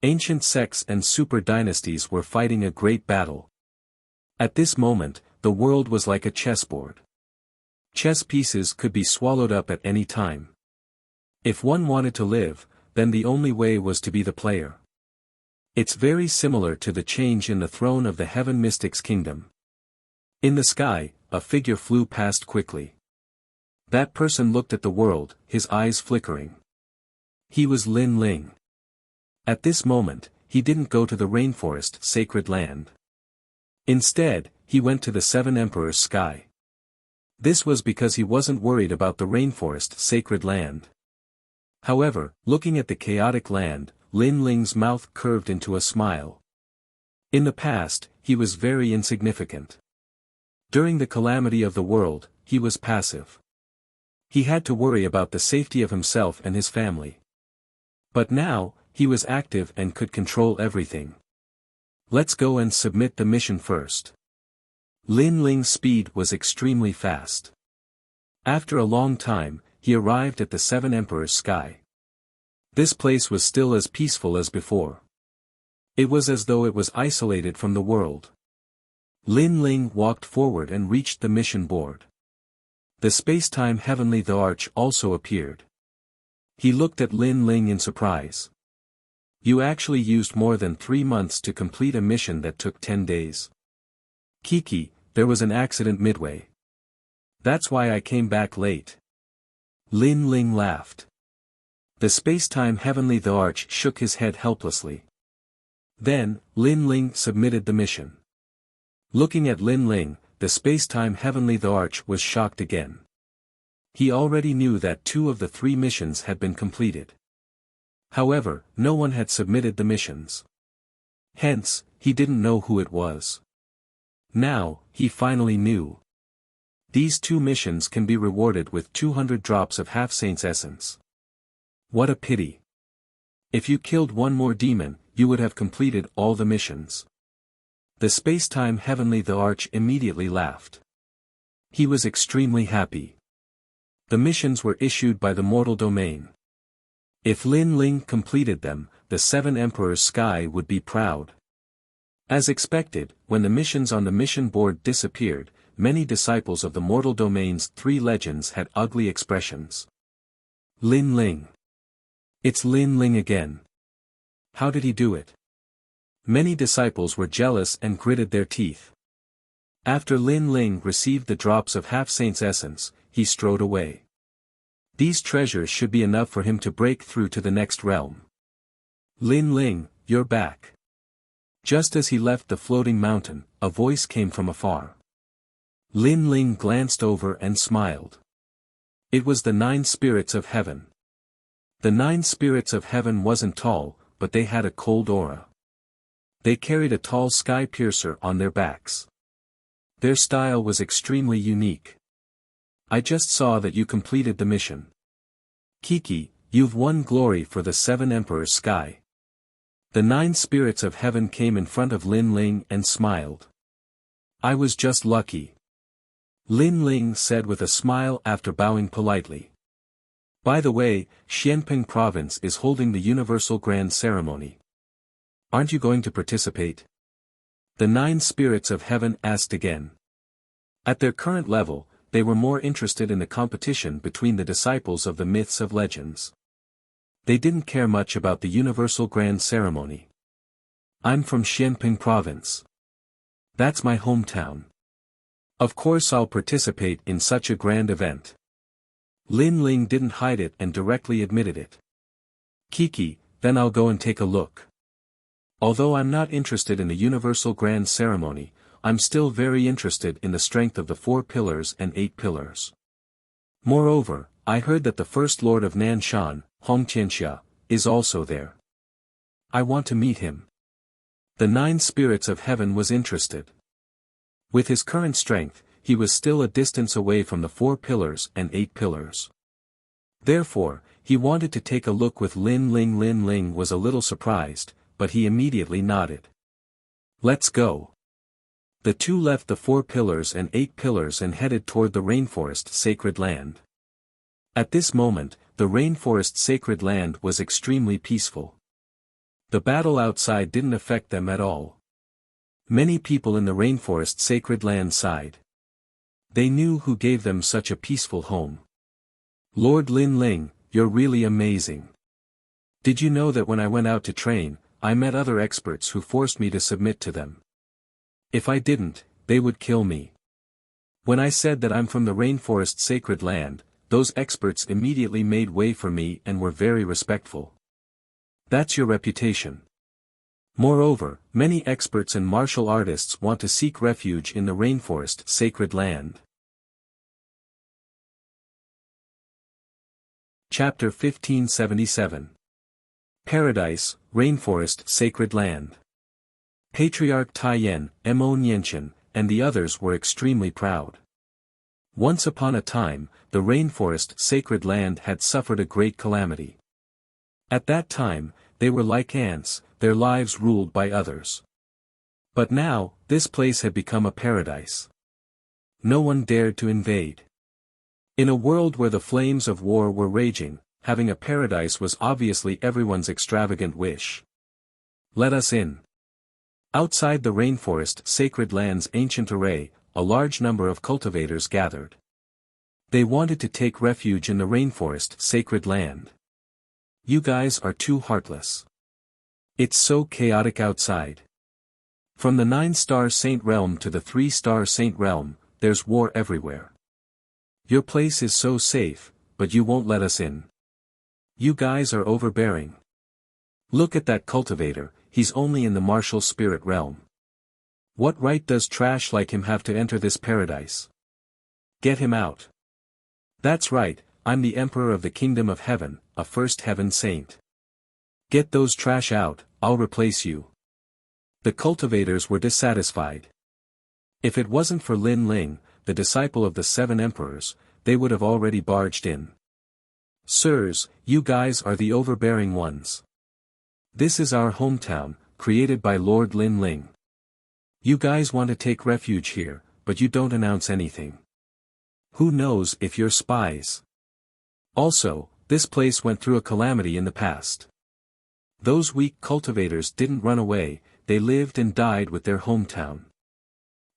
Ancient sects and super dynasties were fighting a great battle. At this moment, the world was like a chessboard. Chess pieces could be swallowed up at any time. If one wanted to live, then the only way was to be the player. It's very similar to the change in the throne of the Heaven Mystics Kingdom. In the sky, a figure flew past quickly. That person looked at the world, his eyes flickering. He was Lin Ling. At this moment, he didn't go to the rainforest sacred land. Instead, he went to the 7 Emperors' sky. This was because he wasn't worried about the rainforest sacred land. However, looking at the chaotic land, Lin Ling's mouth curved into a smile. In the past, he was very insignificant. During the calamity of the world, he was passive. He had to worry about the safety of himself and his family. But now, he was active and could control everything. Let's go and submit the mission first. Lin Ling's speed was extremely fast. After a long time, he arrived at the 7 Emperors' sky. This place was still as peaceful as before. It was as though it was isolated from the world. Lin Ling walked forward and reached the mission board. The space-time Heavenly the Arch also appeared. He looked at Lin Ling in surprise. You actually used more than 3 months to complete a mission that took 10 days. Kiki, there was an accident midway. That's why I came back late. Lin Ling laughed. The space-time Heavenly the Arch shook his head helplessly. Then, Lin Ling submitted the mission. Looking at Lin Ling, the space-time Heavenly the Arch was shocked again. He already knew that 2 of the 3 missions had been completed. However, no one had submitted the missions. Hence, he didn't know who it was. Now, he finally knew. These 2 missions can be rewarded with 200 drops of Half-Saint's essence. What a pity. If you killed 1 more demon, you would have completed all the missions. The space-time Heavenly the Arch immediately laughed. He was extremely happy. The missions were issued by the mortal domain. If Lin Ling completed them, the 7 Emperors' sky would be proud. As expected, when the missions on the mission board disappeared, many disciples of the mortal domain's 3 legends had ugly expressions. Lin Ling. It's Lin Ling again. How did he do it? Many disciples were jealous and gritted their teeth. After Lin Ling received the drops of Half-Saint's essence, he strode away. These treasures should be enough for him to break through to the next realm. Lin Ling, you're back. Just as he left the floating mountain, a voice came from afar. Lin Ling glanced over and smiled. It was the 9 spirits of heaven. The 9 spirits of heaven wasn't tall, but they had a cold aura. They carried a tall sky piercer on their backs. Their style was extremely unique. I just saw that you completed the mission. Kiki, you've won glory for the 7 Emperors' sky. The 9 spirits of heaven came in front of Lin Ling and smiled. I was just lucky. Lin Ling said with a smile after bowing politely. By the way, Xianping province is holding the Universal Grand Ceremony. Aren't you going to participate? The 9 spirits of heaven asked again. At their current level, they were more interested in the competition between the disciples of the myths of legends. They didn't care much about the universal grand ceremony. I'm from Xianping province. That's my hometown. Of course I'll participate in such a grand event. Lin Ling didn't hide it and directly admitted it. Kiki, then I'll go and take a look. Although I'm not interested in the universal grand ceremony, I'm still very interested in the strength of the 4 pillars and 8 pillars. Moreover, I heard that the First Lord of Nanshan, Hong Tianxia, is also there. I want to meet him. The 9 spirits of heaven was interested. With his current strength, he was still a distance away from the 4 pillars and 8 pillars. Therefore, he wanted to take a look with Lin Ling. Lin Ling was a little surprised, but he immediately nodded. Let's go. The two left the 4 pillars and 8 pillars and headed toward the rainforest sacred land. At this moment, the rainforest sacred land was extremely peaceful. The battle outside didn't affect them at all. Many people in the rainforest sacred land sighed. They knew who gave them such a peaceful home. Lord Lin Ling, you're really amazing. Did you know that when I went out to train, I met other experts who forced me to submit to them? If I didn't, they would kill me. When I said that I'm from the rainforest sacred land, those experts immediately made way for me and were very respectful. That's your reputation. Moreover, many experts and martial artists want to seek refuge in the rainforest sacred land. Chapter 1577. Paradise, Rainforest Sacred Land. Patriarch Taiyan, Mo Nianchen, and the others were extremely proud. Once upon a time, the rainforest sacred land had suffered a great calamity. At that time, they were like ants, their lives ruled by others. But now, this place had become a paradise. No one dared to invade. In a world where the flames of war were raging, having a paradise was obviously everyone's extravagant wish. Let us in. Outside the rainforest sacred land's ancient array, a large number of cultivators gathered. They wanted to take refuge in the rainforest sacred land. You guys are too heartless. It's so chaotic outside. From the 9-star Saint Realm to the 3-star Saint Realm, there's war everywhere. Your place is so safe, but you won't let us in. You guys are overbearing. Look at that cultivator, he's only in the martial spirit realm. What right does trash like him have to enter this paradise? Get him out. That's right, I'm the Emperor of the Kingdom of Heaven, a first heaven saint. Get those trash out, I'll replace you. The cultivators were dissatisfied. If it wasn't for Lin Ling, the disciple of the 7 emperors, they would have already barged in. Sirs, you guys are the overbearing ones. This is our hometown, created by Lord Lin Ling. You guys want to take refuge here, but you don't announce anything. Who knows if you're spies? Also, this place went through a calamity in the past. Those weak cultivators didn't run away, they lived and died with their hometown.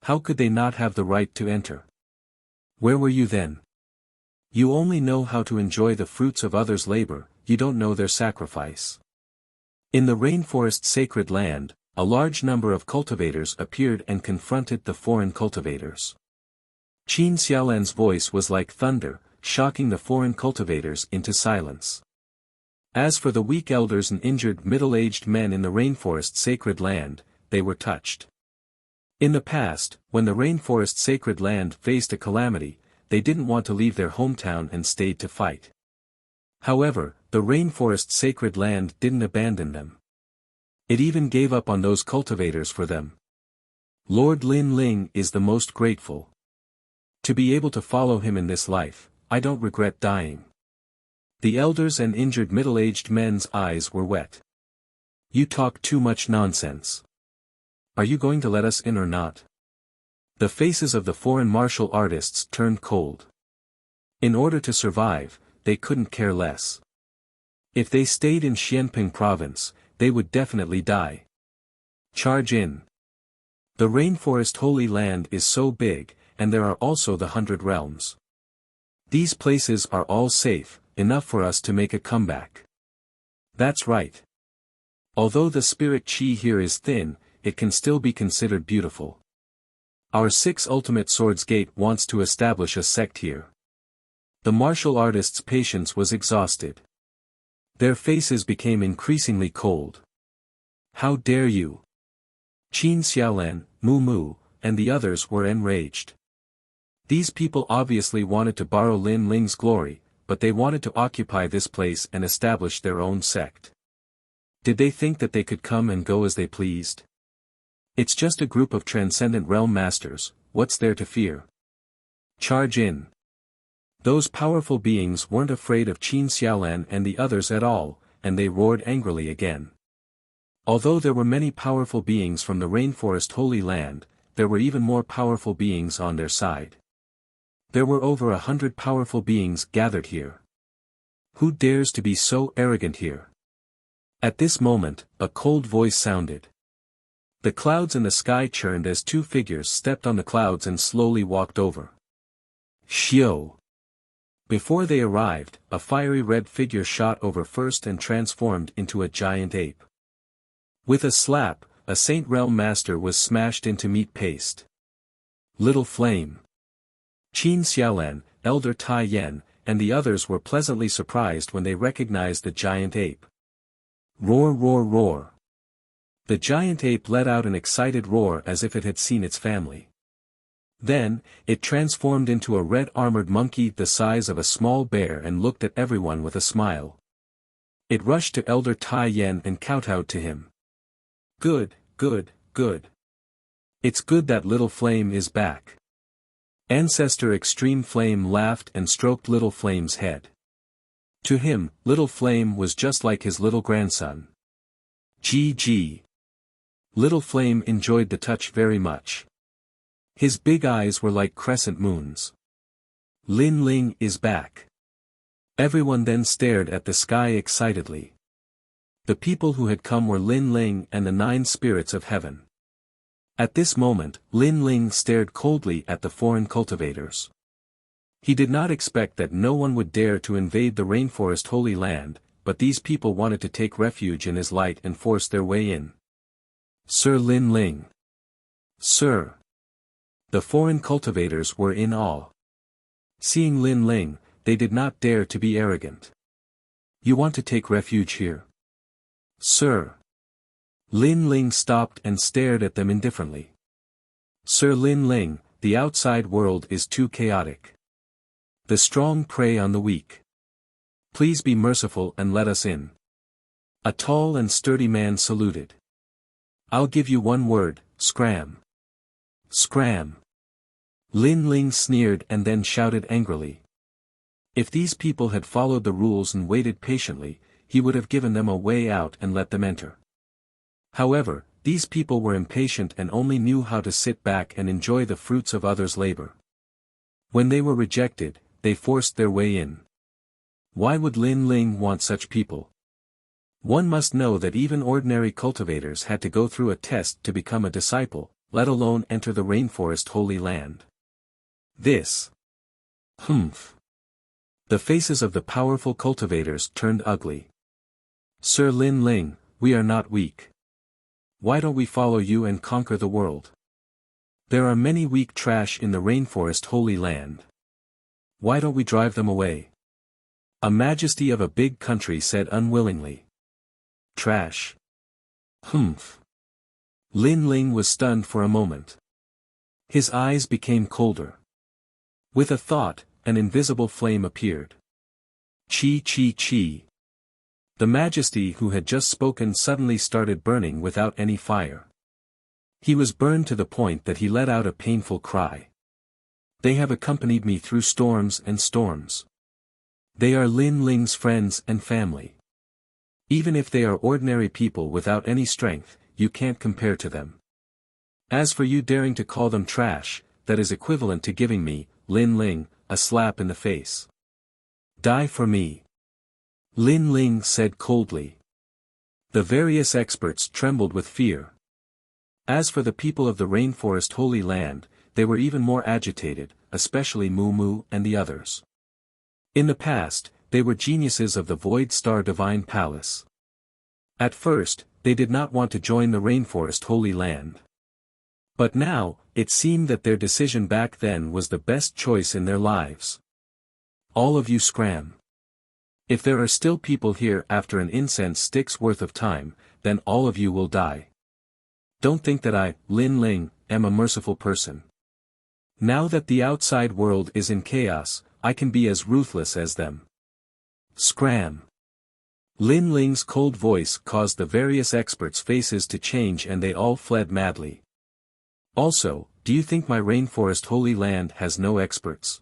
How could they not have the right to enter? Where were you then? You only know how to enjoy the fruits of others' labor, you don't know their sacrifice. In the rainforest sacred land, a large number of cultivators appeared and confronted the foreign cultivators. Qin Xiaolan's voice was like thunder, shocking the foreign cultivators into silence. As for the weak elders and injured middle-aged men in the rainforest sacred land, they were touched. In the past, when the rainforest sacred land faced a calamity, they didn't want to leave their hometown and stayed to fight. However, the rainforest sacred land didn't abandon them. It even gave up on those cultivators for them. Lord Lin Ling is the most grateful. To be able to follow him in this life, I don't regret dying. The elders and injured middle-aged men's eyes were wet. You talk too much nonsense. Are you going to let us in or not? The faces of the foreign martial artists turned cold. In order to survive, they couldn't care less. If they stayed in Xianping province, they would definitely die. Charge in. The rainforest holy land is so big, and there are also the 100 realms. These places are all safe, enough for us to make a comeback. That's right. Although the spirit chi here is thin, it can still be considered beautiful. Our 6 Ultimate Swords Gate wants to establish a sect here. The martial artists' patience was exhausted. Their faces became increasingly cold. How dare you? Qin Xiaolan, Mu Mu, and the others were enraged. These people obviously wanted to borrow Lin Ling's glory, but they wanted to occupy this place and establish their own sect. Did they think that they could come and go as they pleased? It's just a group of transcendent realm masters, what's there to fear? Charge in. Those powerful beings weren't afraid of Qin Xiaolan and the others at all, and they roared angrily again. Although there were many powerful beings from the Rainforest Holy Land, there were even more powerful beings on their side. There were over 100 powerful beings gathered here. Who dares to be so arrogant here? At this moment, a cold voice sounded. The clouds in the sky churned as 2 figures stepped on the clouds and slowly walked over. Xiao. Before they arrived, a fiery red figure shot over first and transformed into a giant ape. With a slap, a Saint Realm Master was smashed into meat paste. Little Flame. Qin Xiaolan, Elder Tai Yan, and the others were pleasantly surprised when they recognized the giant ape. Roar, roar, roar. The giant ape let out an excited roar as if it had seen its family. Then, it transformed into a red armored monkey the size of a small bear and looked at everyone with a smile. It rushed to Elder Tai Yan and kowtowed to him. Good, good, good. It's good that Little Flame is back. Ancestor Extreme Flame laughed and stroked Little Flame's head. To him, Little Flame was just like his little grandson. Gee. Little Flame enjoyed the touch very much. His big eyes were like crescent moons. Lin Ling is back. Everyone then stared at the sky excitedly. The people who had come were Lin Ling and the 9 spirits of heaven. At this moment, Lin Ling stared coldly at the foreign cultivators. He did not expect that no one would dare to invade the Rainforest Holy Land, but these people wanted to take refuge in his light and force their way in. Sir Lin Ling. Sir. The foreign cultivators were in awe. Seeing Lin Ling, they did not dare to be arrogant. You want to take refuge here? Sir. Lin Ling stopped and stared at them indifferently. Sir Lin Ling, the outside world is too chaotic. The strong prey on the weak. Please be merciful and let us in. A tall and sturdy man saluted. I'll give you one word, scram. Scram. Lin Ling sneered and then shouted angrily. If these people had followed the rules and waited patiently, he would have given them a way out and let them enter. However, these people were impatient and only knew how to sit back and enjoy the fruits of others' labor. When they were rejected, they forced their way in. Why would Lin Ling want such people? One must know that even ordinary cultivators had to go through a test to become a disciple, let alone enter the Rainforest Holy Land. This. Humph. The faces of the powerful cultivators turned ugly. Sir Lin Ling, we are not weak. Why don't we follow you and conquer the world? There are many weak trash in the Rainforest Holy Land. Why don't we drive them away? A majesty of a big country said unwillingly. Trash. Humph. Lin Ling was stunned for a moment. His eyes became colder. With a thought, an invisible flame appeared. Chi. The majesty who had just spoken suddenly started burning without any fire. He was burned to the point that he let out a painful cry. They have accompanied me through storms and storms. They are Lin Ling's friends and family. Even if they are ordinary people without any strength, you can't compare to them. As for you daring to call them trash, that is equivalent to giving me, Lin Ling, a slap in the face. Die for me. Lin Ling said coldly. The various experts trembled with fear. As for the people of the Rainforest Holy Land, they were even more agitated, especially Mu Mu and the others. In the past, they were geniuses of the Void Star Divine Palace. At first, they did not want to join the Rainforest Holy Land. But now, it seemed that their decision back then was the best choice in their lives. All of you scram. If there are still people here after an incense stick's worth of time, then all of you will die. Don't think that I, Lin Ling, am a merciful person. Now that the outside world is in chaos, I can be as ruthless as them. Scram. Lin Ling's cold voice caused the various experts' faces to change and they all fled madly. Also, do you think my Rainforest Holy Land has no experts?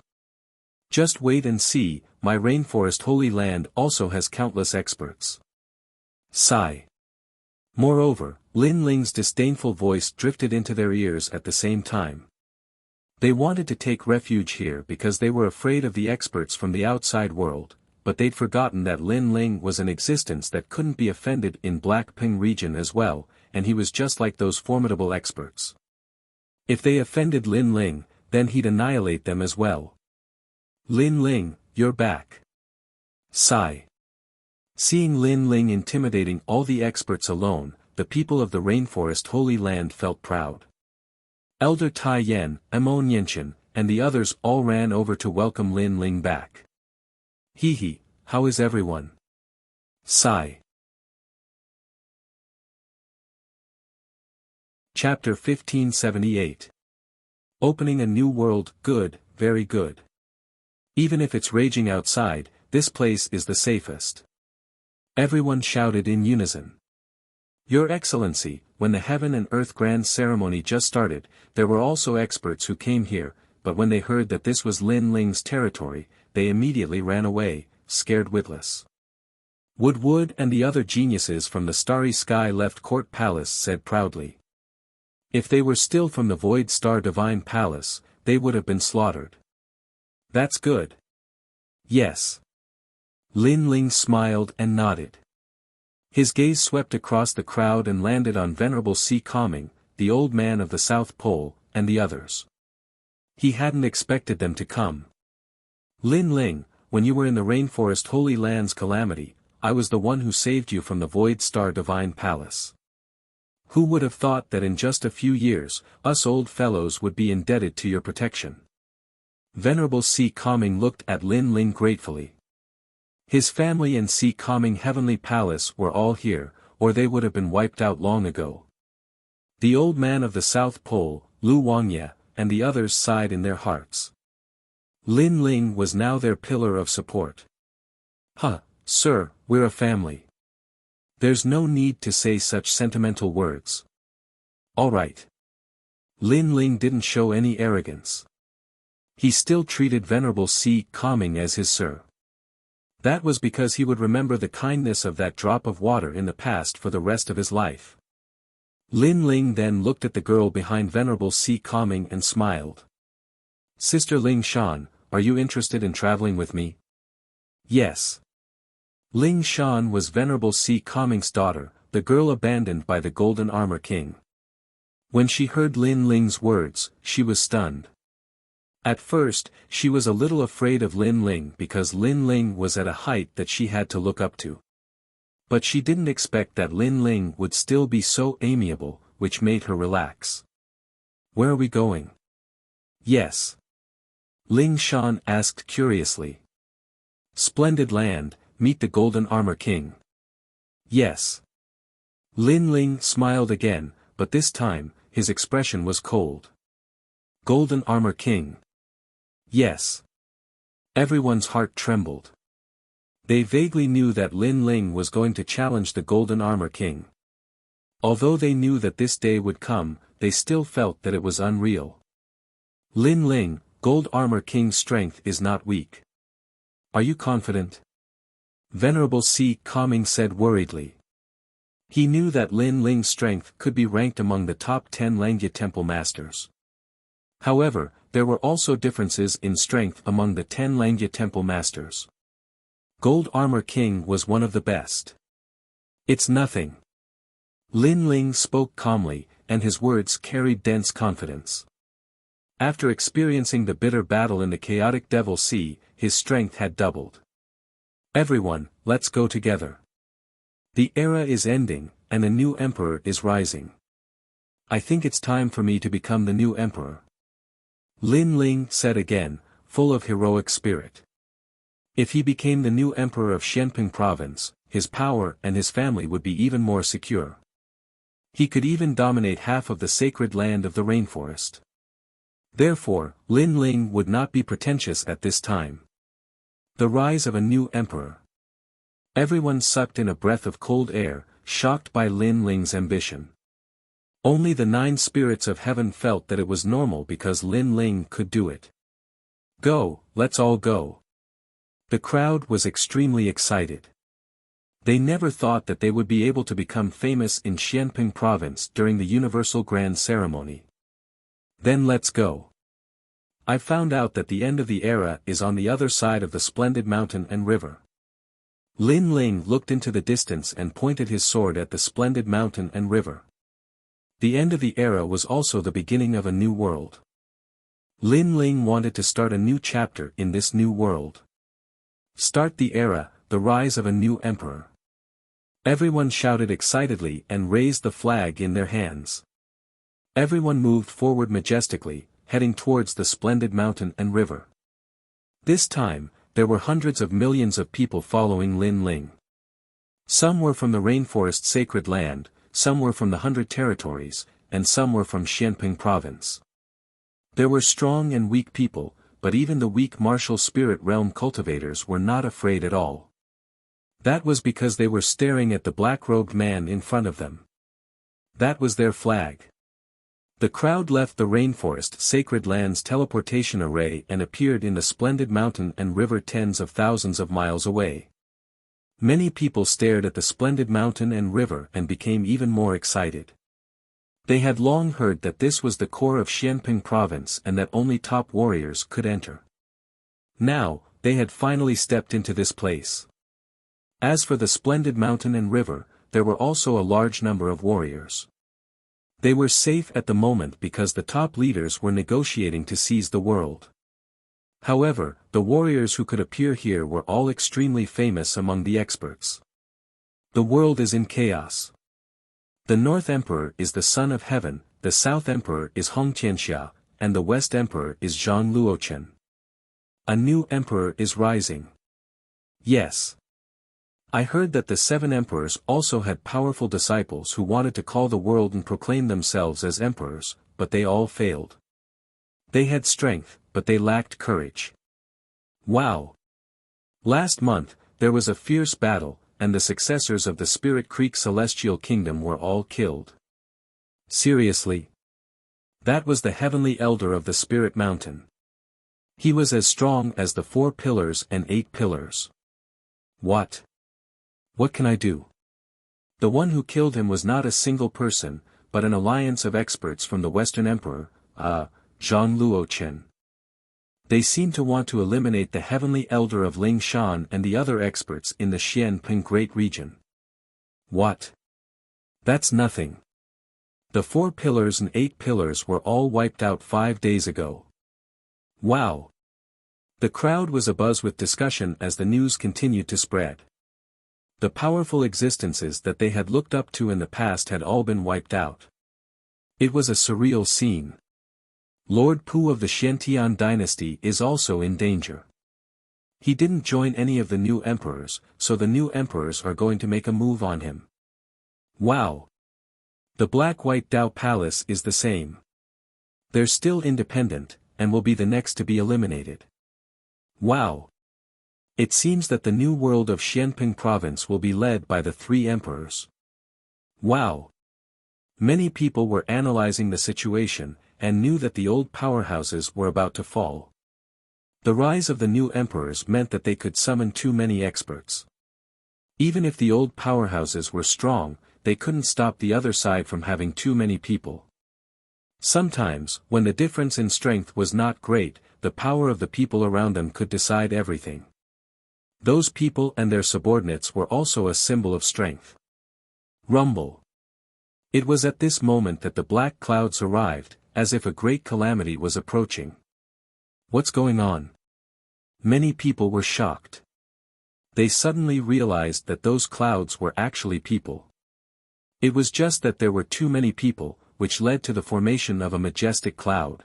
Just wait and see, my Rainforest Holy Land also has countless experts. Sigh. Moreover, Lin Ling's disdainful voice drifted into their ears at the same time. They wanted to take refuge here because they were afraid of the experts from the outside world, but they'd forgotten that Lin Ling was an existence that couldn't be offended in Blackping region as well, and he was just like those formidable experts. If they offended Lin Ling, then he'd annihilate them as well. Lin Ling, you're back. Sigh. Seeing Lin Ling intimidating all the experts alone, the people of the Rainforest Holy Land felt proud. Elder Tai Yen, Amo Nianchen, and the others all ran over to welcome Lin Ling back. Hee, how is everyone? Sigh. Chapter 1578. Opening a new world, good, very good. Even if it's raging outside, this place is the safest. Everyone shouted in unison. Your Excellency, when the Heaven and Earth Grand Ceremony just started, there were also experts who came here, but when they heard that this was Lin Ling's territory, they immediately ran away, scared witless. Wood and the other geniuses from the Starry Sky Left Court Palace said proudly. If they were still from the Void Star Divine Palace, they would have been slaughtered. That's good. Yes. Lin Ling smiled and nodded. His gaze swept across the crowd and landed on Venerable Si Calming, the old man of the South Pole, and the others. He hadn't expected them to come. Lin Ling, when you were in the Rainforest Holy Land's calamity, I was the one who saved you from the Void Star Divine Palace. Who would have thought that in just a few years, us old fellows would be indebted to your protection? Venerable Si Calming looked at Lin Ling gratefully. His family and Si Calming Heavenly Palace were all here, or they would have been wiped out long ago. The old man of the South Pole, Lu Wangye, and the others sighed in their hearts. Lin Ling was now their pillar of support. Sir, we're a family. There's no need to say such sentimental words. All right. Lin Ling didn't show any arrogance. He still treated Venerable Si Calming as his sir. That was because he would remember the kindness of that drop of water in the past for the rest of his life. Lin Ling then looked at the girl behind Venerable Si Calming and smiled. Sister Ling Shan, are you interested in traveling with me? Yes. Ling Shan was Venerable Si Calming's daughter, the girl abandoned by the Golden Armor King. When she heard Lin Ling's words, she was stunned. At first, she was a little afraid of Lin Ling because Lin Ling was at a height that she had to look up to. But she didn't expect that Lin Ling would still be so amiable, which made her relax. Where are we going? Yes. Ling Shan asked curiously. Splendid land, meet the Golden Armor King. Yes. Lin Ling smiled again, but this time, his expression was cold. Golden Armor King. Yes. Everyone's heart trembled. They vaguely knew that Lin Ling was going to challenge the Golden Armor King. Although they knew that this day would come, they still felt that it was unreal. Lin Ling, Gold Armor King's strength is not weak. Are you confident? Venerable Si Calming said worriedly. He knew that Lin Ling's strength could be ranked among the top 10 Langya Temple Masters. However, there were also differences in strength among the 10 Langya Temple Masters. Gold Armor King was one of the best. It's nothing. Lin Ling spoke calmly, and his words carried dense confidence. After experiencing the bitter battle in the chaotic Devil Sea, his strength had doubled. Everyone, let's go together. The era is ending, and a new emperor is rising. I think it's time for me to become the new emperor. Lin Ling said again, full of heroic spirit. If he became the new emperor of Xianping province, his power and his family would be even more secure. He could even dominate half of the sacred land of the rainforest. Therefore, Lin Ling would not be pretentious at this time. The rise of a new emperor. Everyone sucked in a breath of cold air, shocked by Lin Ling's ambition. Only the 9 spirits of heaven felt that it was normal because Lin Ling could do it. Go, let's all go. The crowd was extremely excited. They never thought that they would be able to become famous in Xianping province during the Universal Grand Ceremony. Then let's go. I found out that the end of the era is on the other side of the splendid mountain and river. Lin Ling looked into the distance and pointed his sword at the splendid mountain and river. The end of the era was also the beginning of a new world. Lin Ling wanted to start a new chapter in this new world. Start the era, the rise of a new emperor. Everyone shouted excitedly and raised the flag in their hands. Everyone moved forward majestically, heading towards the splendid mountain and river. This time, there were hundreds of millions of people following Lin Ling. Some were from the rainforest sacred land, some were from the 100 territories, and some were from Xianping province. There were strong and weak people, but even the weak martial spirit realm cultivators were not afraid at all. That was because they were staring at the black-robed man in front of them. That was their flag. The crowd left the rainforest sacred land's teleportation array and appeared in the splendid mountain and river tens of thousands of miles away. Many people stared at the splendid mountain and river and became even more excited. They had long heard that this was the core of Xianping province and that only top warriors could enter. Now, they had finally stepped into this place. As for the splendid mountain and river, there were also a large number of warriors. They were safe at the moment because the top leaders were negotiating to seize the world. However, the warriors who could appear here were all extremely famous among the experts. The world is in chaos. The North Emperor is the Son of Heaven, the South Emperor is Hong Qianxia, and the West Emperor is Zhang Luochen. A new emperor is rising. Yes. I heard that the 7 emperors also had powerful disciples who wanted to call the world and proclaim themselves as emperors, but they all failed. They had strength, but they lacked courage. Wow! Last month, there was a fierce battle, and the successors of the Spirit Creek Celestial Kingdom were all killed. Seriously? That was the heavenly elder of the Spirit Mountain. He was as strong as the 4 pillars and 8 pillars. What? What can I do? The one who killed him was not a single person, but an alliance of experts from the Western Emperor, Zhang Luochen. They seem to want to eliminate the heavenly elder of Ling Shan and the other experts in the Xianping Great Region. What? That's nothing. The 4 pillars and 8 pillars were all wiped out 5 days ago. Wow! The crowd was abuzz with discussion as the news continued to spread. The powerful existences that they had looked up to in the past had all been wiped out. It was a surreal scene. Lord Pu of the Xiantian dynasty is also in danger. He didn't join any of the new emperors, so the new emperors are going to make a move on him. Wow! The Black-White Dao Palace is the same. They're still independent, and will be the next to be eliminated. Wow! It seems that the new world of Xianping province will be led by the 3 emperors. Wow! Many people were analyzing the situation, and knew that the old powerhouses were about to fall. The rise of the new emperors meant that they could summon too many experts. Even if the old powerhouses were strong, they couldn't stop the other side from having too many people. Sometimes, when the difference in strength was not great, the power of the people around them could decide everything. Those people and their subordinates were also a symbol of strength. Rumble. It was at this moment that the black clouds arrived, as if a great calamity was approaching. What's going on? Many people were shocked. They suddenly realized that those clouds were actually people. It was just that there were too many people, which led to the formation of a majestic cloud.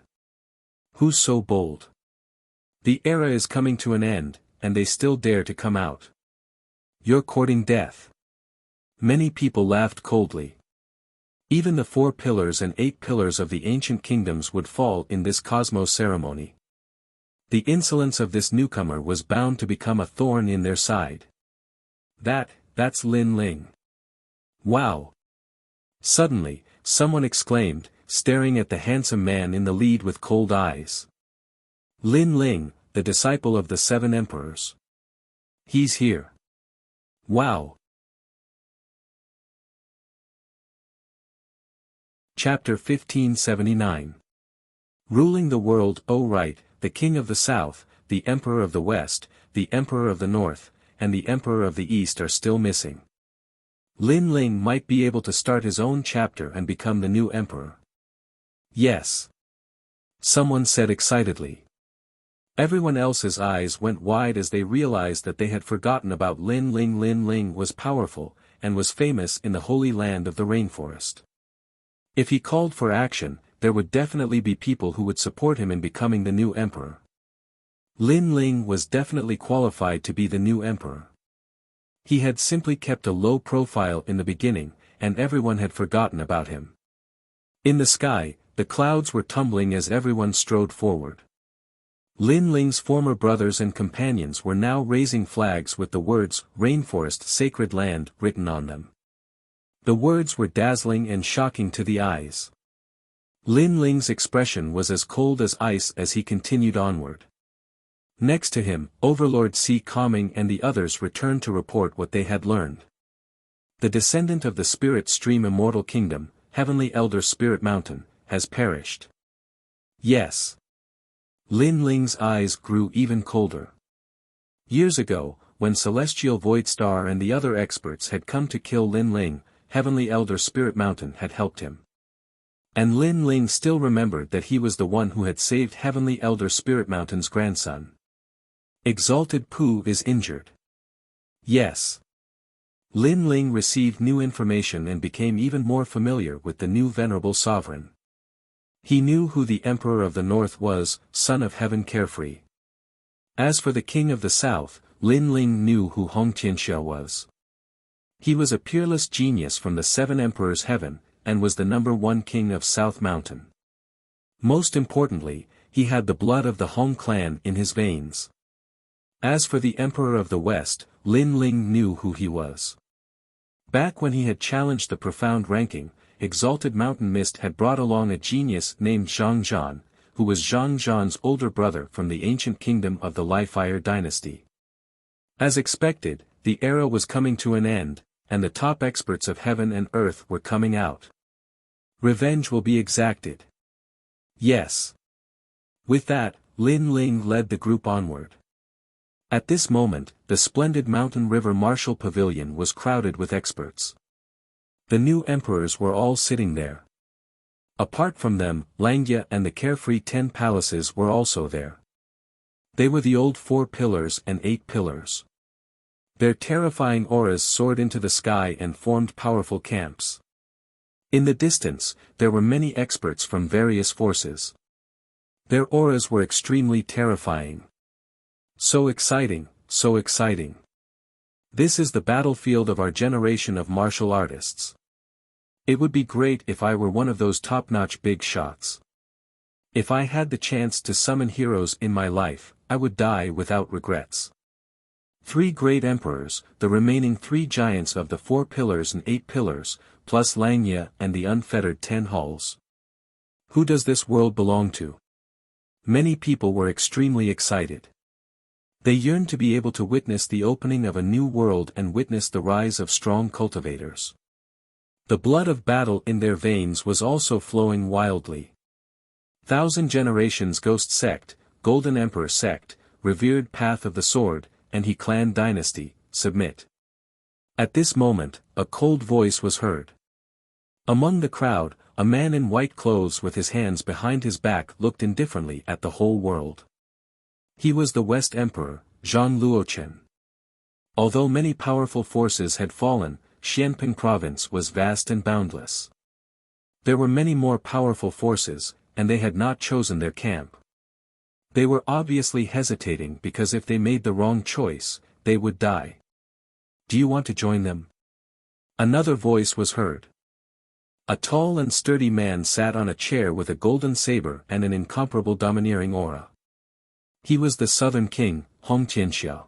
Who's so bold? The era is coming to an end, and they still dare to come out. You're courting death. Many people laughed coldly. Even the 4 pillars and 8 pillars of the ancient kingdoms would fall in this cosmos ceremony. The insolence of this newcomer was bound to become a thorn in their side. That's Lin Ling. Wow! Suddenly, someone exclaimed, staring at the handsome man in the lead with cold eyes. Lin Ling, the disciple of the 7 emperors. He's here. Wow! Chapter 1579. Ruling the world. Oh right, the king of the south, the emperor of the west, the emperor of the north, and the emperor of the east are still missing. Lin Ling might be able to start his own chapter and become the new emperor. Yes. Someone said excitedly. Everyone else's eyes went wide as they realized that they had forgotten about Lin Ling. Lin Ling was powerful, and was famous in the holy land of the rainforest. If he called for action, there would definitely be people who would support him in becoming the new emperor. Lin Ling was definitely qualified to be the new emperor. He had simply kept a low profile in the beginning, and everyone had forgotten about him. In the sky, the clouds were tumbling as everyone strode forward. Lin Ling's former brothers and companions were now raising flags with the words, "Rainforest Sacred Land," written on them. The words were dazzling and shocking to the eyes. Lin Ling's expression was as cold as ice as he continued onward. Next to him, Overlord Si Kongming and the others returned to report what they had learned. The descendant of the Spirit Stream Immortal Kingdom, Heavenly Elder Spirit Mountain, has perished. Yes. Lin Ling's eyes grew even colder. Years ago, when Celestial Void Star and the other experts had come to kill Lin Ling, Heavenly Elder Spirit Mountain had helped him. And Lin Ling still remembered that he was the one who had saved Heavenly Elder Spirit Mountain's grandson. Exalted Pooh is injured. Yes. Lin Ling received new information and became even more familiar with the new venerable sovereign. He knew who the Emperor of the North was, son of Heaven Carefree. As for the King of the South, Lin Ling knew who Hong Tianxia was. He was a peerless genius from the 7 Emperors' Heaven, and was the #1 king of South Mountain. Most importantly, he had the blood of the Hong clan in his veins. As for the Emperor of the West, Lin Ling knew who he was. Back when he had challenged the profound ranking, Exalted Mountain Mist had brought along a genius named Zhang Zhan, who was Zhang Zhan's older brother from the ancient kingdom of the Li-Fire dynasty. As expected, the era was coming to an end, and the top experts of heaven and earth were coming out. Revenge will be exacted. Yes. With that, Lin Ling led the group onward. At this moment, the splendid Mountain River Martial Pavilion was crowded with experts. The new emperors were all sitting there. Apart from them, Langya and the carefree 10 palaces were also there. They were the old 4 pillars and 8 pillars. Their terrifying auras soared into the sky and formed powerful camps. In the distance, there were many experts from various forces. Their auras were extremely terrifying. So exciting, so exciting. This is the battlefield of our generation of martial artists. It would be great if I were one of those top-notch big shots. If I had the chance to summon heroes in my life, I would die without regrets. 3 great emperors, the remaining 3 giants of the 4 pillars and 8 pillars, plus Langya and the unfettered 10 halls. Who does this world belong to? Many people were extremely excited. They yearned to be able to witness the opening of a new world and witness the rise of strong cultivators. The blood of battle in their veins was also flowing wildly. 1,000 Generations Ghost Sect, Golden Emperor Sect, Revered Path of the Sword, and He Clan Dynasty, submit. At this moment, a cold voice was heard. Among the crowd, a man in white clothes with his hands behind his back looked indifferently at the whole world. He was the West Emperor, Zhang Luochen. Although many powerful forces had fallen, Xianping province was vast and boundless. There were many more powerful forces, and they had not chosen their camp. They were obviously hesitating because if they made the wrong choice, they would die. Do you want to join them? Another voice was heard. A tall and sturdy man sat on a chair with a golden saber and an incomparable domineering aura. He was the Southern King, Hong Tianxia.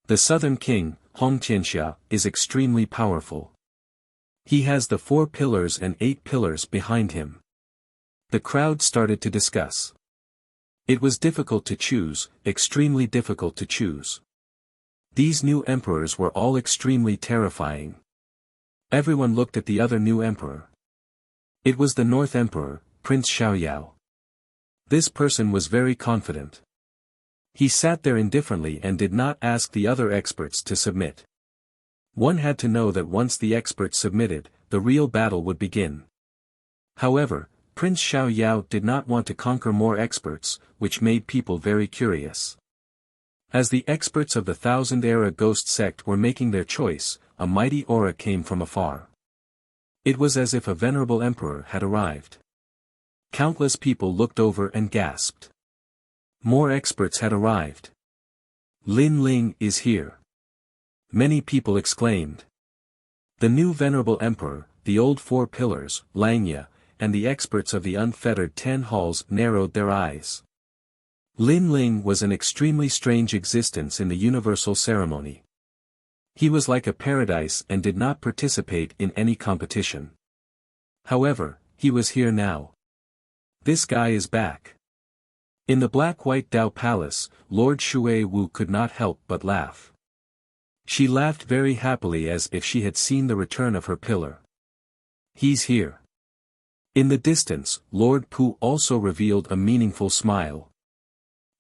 The Southern King, Hong Tianxia, is extremely powerful. He has the 4 pillars and 8 pillars behind him. The crowd started to discuss. It was difficult to choose, extremely difficult to choose. These new emperors were all extremely terrifying. Everyone looked at the other new emperor. It was the North Emperor, Prince Xiaoyao. This person was very confident. He sat there indifferently and did not ask the other experts to submit. One had to know that once the experts submitted, the real battle would begin. However, Prince Xiaoyao did not want to conquer more experts, which made people very curious. As the experts of the Thousand-Era Ghost sect were making their choice, a mighty aura came from afar. It was as if a venerable emperor had arrived. Countless people looked over and gasped. More experts had arrived. Lin Ling is here. Many people exclaimed. The new venerable emperor, the old 4 pillars, Langya, and the experts of the unfettered 10 halls narrowed their eyes. Lin Ling was an extremely strange existence in the universal ceremony. He was like a paradise and did not participate in any competition. However, he was here now. This guy is back. In the black-white Dao Palace, Lord Shui Wu could not help but laugh. She laughed very happily as if she had seen the return of her pillar. He's here. In the distance, Lord Pu also revealed a meaningful smile.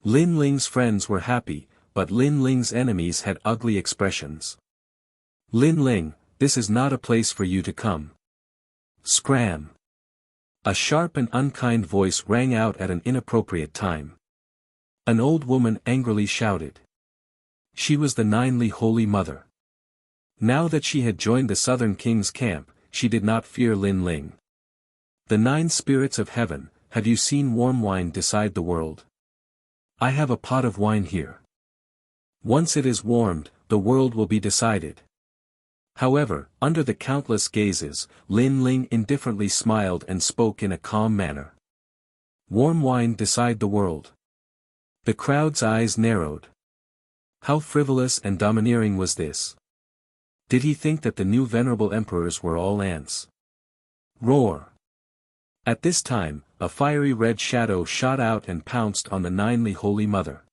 Lin Ling's friends were happy, but Lin Ling's enemies had ugly expressions. Lin Ling, this is not a place for you to come. Scram. A sharp and unkind voice rang out at an inappropriate time. An old woman angrily shouted. She was the Ninely Holy Mother. Now that she had joined the Southern King's camp, she did not fear Lin Ling. The 9 spirits of heaven, have you seen warm wine decide the world? I have a pot of wine here. Once it is warmed, the world will be decided. However, under the countless gazes, Lin Ling indifferently smiled and spoke in a calm manner. Warm wine decide the world. The crowd's eyes narrowed. How frivolous and domineering was this? Did he think that the new venerable emperors were all ants? Roar! At this time, a fiery red shadow shot out and pounced on the Ninely Holy Mother.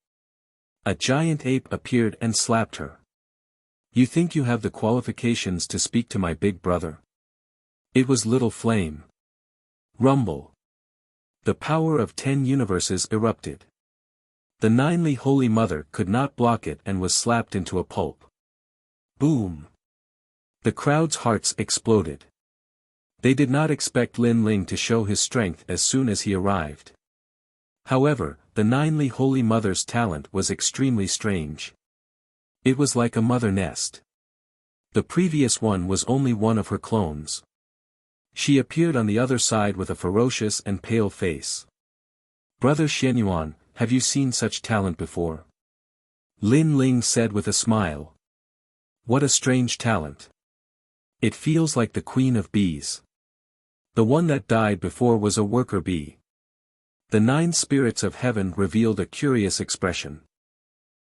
A giant ape appeared and slapped her. You think you have the qualifications to speak to my big brother? It was Little Flame. Rumble. The power of 10 universes erupted. The Ninely Holy Mother could not block it and was slapped into a pulp. Boom. The crowd's hearts exploded. They did not expect Lin Ling to show his strength as soon as he arrived. However, the Ninely Holy Mother's talent was extremely strange. It was like a mother nest. The previous one was only one of her clones. She appeared on the other side with a ferocious and pale face. Brother Xianyuan, have you seen such talent before? Lin Ling said with a smile. What a strange talent. It feels like the queen of bees. The one that died before was a worker bee. The 9 spirits of heaven revealed a curious expression.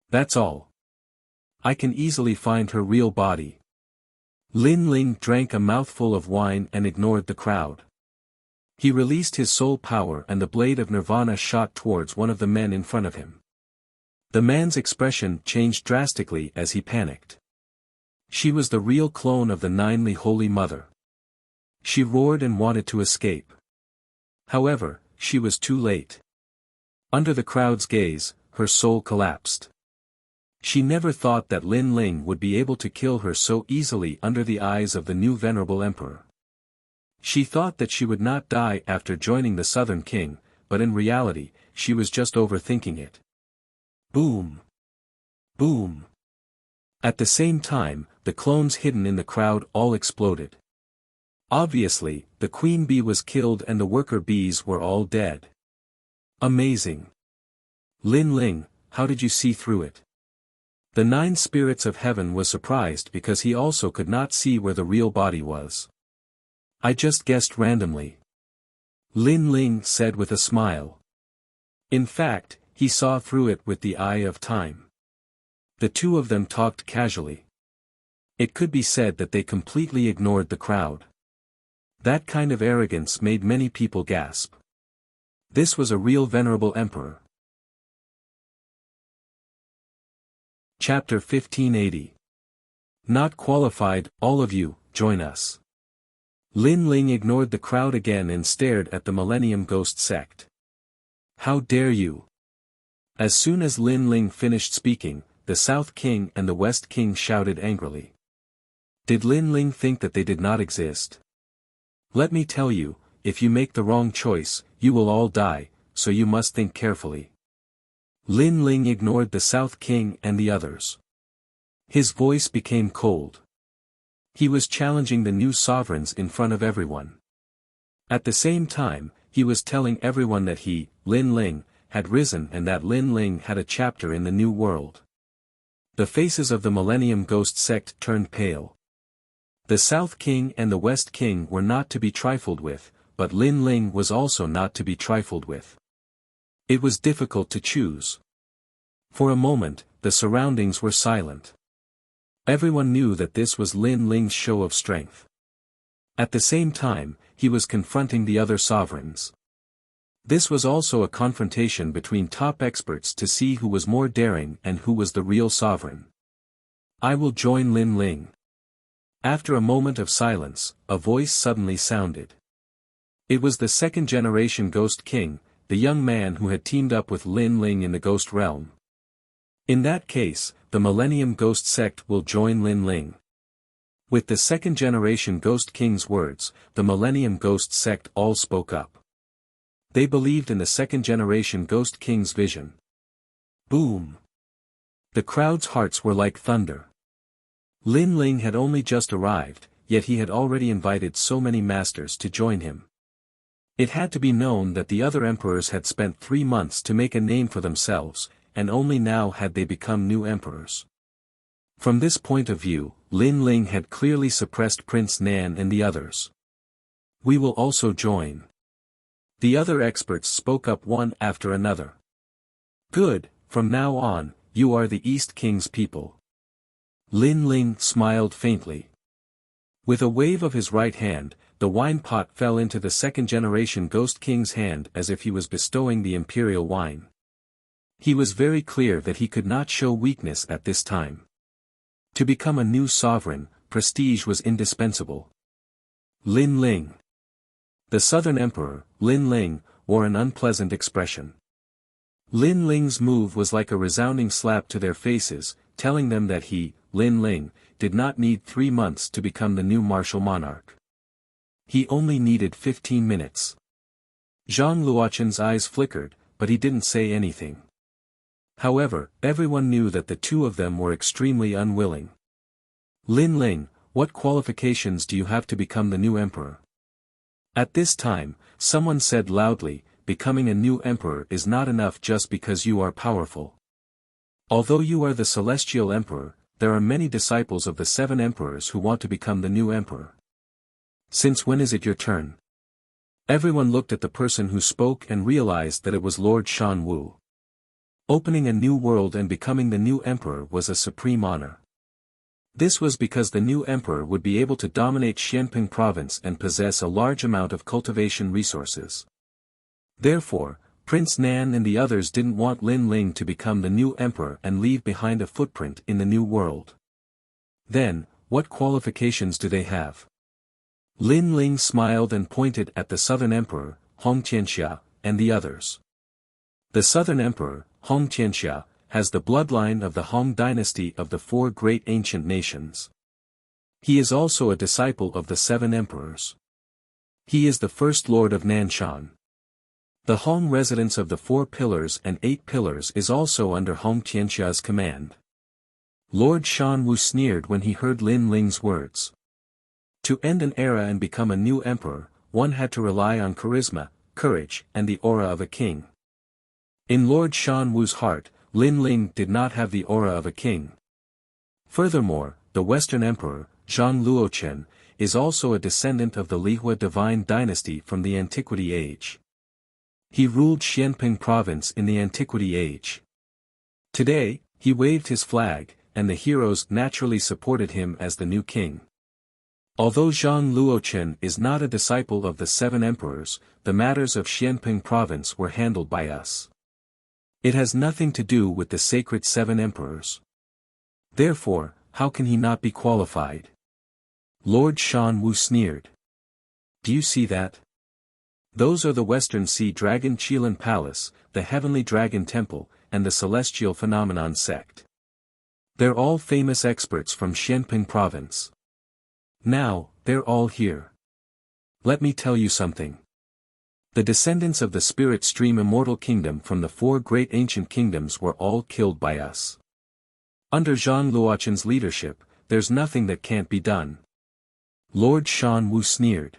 That's all. I can easily find her real body. Lin Ling drank a mouthful of wine and ignored the crowd. He released his soul power and the blade of nirvana shot towards one of the men in front of him. The man's expression changed drastically as he panicked. She was the real clone of the Ninely Holy Mother. She roared and wanted to escape. However, she was too late. Under the crowd's gaze, her soul collapsed. She never thought that Lin Ling would be able to kill her so easily under the eyes of the new venerable emperor. She thought that she would not die after joining the Southern King, but in reality, she was just overthinking it. Boom! Boom! At the same time, the clones hidden in the crowd all exploded. Obviously, the queen bee was killed and the worker bees were all dead. Amazing. Lin Ling, how did you see through it? The 9 spirits of heaven was surprised because he also could not see where the real body was. I just guessed randomly. Lin Ling said with a smile. In fact, he saw through it with the eye of time. The two of them talked casually. It could be said that they completely ignored the crowd. That kind of arrogance made many people gasp. This was a real venerable emperor. Chapter 1580. Not qualified, all of you, join us. Lin Ling ignored the crowd again and stared at the Millennium Ghost sect. How dare you? As soon as Lin Ling finished speaking, the South King and the West King shouted angrily. Did Lin Ling think that they did not exist? Let me tell you, if you make the wrong choice, you will all die, so you must think carefully. Lin Ling ignored the South King and the others. His voice became cold. He was challenging the new sovereigns in front of everyone. At the same time, he was telling everyone that he, Lin Ling, had risen and that Lin Ling had a chapter in the new world. The faces of the Millennium Ghost sect turned pale. The South King and the West King were not to be trifled with, but Lin Ling was also not to be trifled with. It was difficult to choose. For a moment, the surroundings were silent. Everyone knew that this was Lin Ling's show of strength. At the same time, he was confronting the other sovereigns. This was also a confrontation between top experts to see who was more daring and who was the real sovereign. I will join Lin Ling. After a moment of silence, a voice suddenly sounded. It was the second-generation Ghost King, the young man who had teamed up with Lin Ling in the Ghost Realm. In that case, the Millennium Ghost sect will join Lin Ling. With the second-generation Ghost King's words, the Millennium Ghost sect all spoke up. They believed in the second-generation Ghost King's vision. Boom! The crowd's hearts were like thunder. Lin Ling had only just arrived, yet he had already invited so many masters to join him. It had to be known that the other emperors had spent 3 months to make a name for themselves, and only now had they become new emperors. From this point of view, Lin Ling had clearly suppressed Prince Nan and the others. We will also join. The other experts spoke up one after another. Good, from now on, you are the East King's people. Lin Ling smiled faintly. With a wave of his right hand, the wine pot fell into the second-generation Ghost King's hand as if he was bestowing the imperial wine. He was very clear that he could not show weakness at this time. To become a new sovereign, prestige was indispensable. Lin Ling. The Southern Emperor, Lin Ling, wore an unpleasant expression. Lin Ling's move was like a resounding slap to their faces, telling them that he, Lin Ling, did not need 3 months to become the new martial monarch. He only needed 15 minutes. Zhang Luochen's eyes flickered, but he didn't say anything. However, everyone knew that the two of them were extremely unwilling. Lin Ling, what qualifications do you have to become the new emperor? At this time, someone said loudly, becoming a new emperor is not enough just because you are powerful. Although you are the celestial emperor, there are many disciples of the 7 emperors who want to become the new emperor. Since when is it your turn? Everyone looked at the person who spoke and realized that it was Lord Shan Wu. Opening a new world and becoming the new emperor was a supreme honor. This was because the new emperor would be able to dominate Xianping province and possess a large amount of cultivation resources. Therefore, Prince Nan and the others didn't want Lin Ling to become the new emperor and leave behind a footprint in the new world. Then, what qualifications do they have? Lin Ling smiled and pointed at the Southern Emperor, Hong Qianxia, and the others. The Southern Emperor, Hong Qianxia, has the bloodline of the Hong dynasty of the 4 great ancient nations. He is also a disciple of the 7 emperors. He is the first lord of Nanshan. The Hong residence of the 4 pillars and 8 pillars is also under Hong Qianxia's command. Lord Shan Wu sneered when he heard Lin Ling's words. To end an era and become a new emperor, one had to rely on charisma, courage, and the aura of a king. In Lord Shan Wu's heart, Lin Ling did not have the aura of a king. Furthermore, the Western Emperor, Zhang Luochen, is also a descendant of the Lihua divine dynasty from the Antiquity Age. He ruled Xianping province in the Antiquity Age. Today, he waved his flag, and the heroes naturally supported him as the new king. Although Zhang Luochen is not a disciple of the seven emperors, the matters of Xianping province were handled by us. It has nothing to do with the sacred seven emperors. Therefore, how can he not be qualified? Lord Shan Wu sneered. Do you see that? Those are the Western Sea Dragon Qilan Palace, the Heavenly Dragon Temple, and the Celestial Phenomenon Sect. They're all famous experts from Xianping province. Now, they're all here. Let me tell you something. The descendants of the Spirit Stream Immortal Kingdom from the four great ancient kingdoms were all killed by us. Under Zhang Luochen's leadership, there's nothing that can't be done. Lord Shan Wu sneered.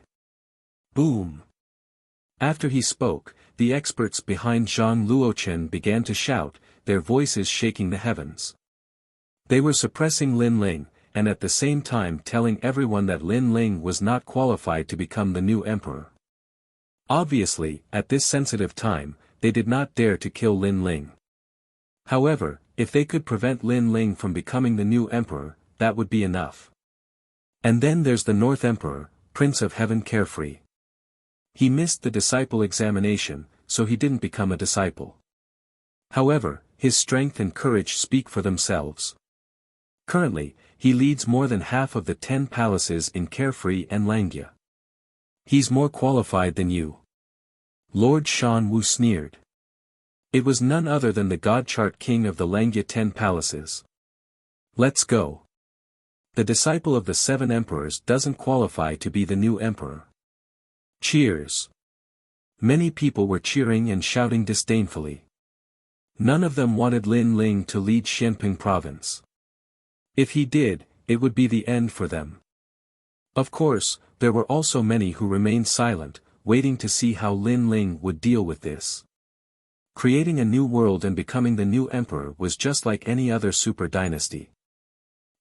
Boom! After he spoke, the experts behind Zhang Luochen began to shout, their voices shaking the heavens. They were suppressing Lin Ling, and at the same time telling everyone that Lin Ling was not qualified to become the new emperor. Obviously, at this sensitive time, they did not dare to kill Lin Ling. However, if they could prevent Lin Ling from becoming the new emperor, that would be enough. And then there's the North Emperor, Prince of Heaven Carefree. He missed the disciple examination, so he didn't become a disciple. However, his strength and courage speak for themselves. Currently, he leads more than half of the 10 palaces in Carefree and Langia. He's more qualified than you. Lord Shan Wu sneered. It was none other than the God Chart King of the Langia 10 palaces. Let's go. The disciple of the 7 emperors doesn't qualify to be the new emperor. Cheers. Many people were cheering and shouting disdainfully. None of them wanted Lin Ling to lead Xianping province. If he did, it would be the end for them. Of course, there were also many who remained silent, waiting to see how Lin Ling would deal with this. Creating a new world and becoming the new emperor was just like any other super dynasty.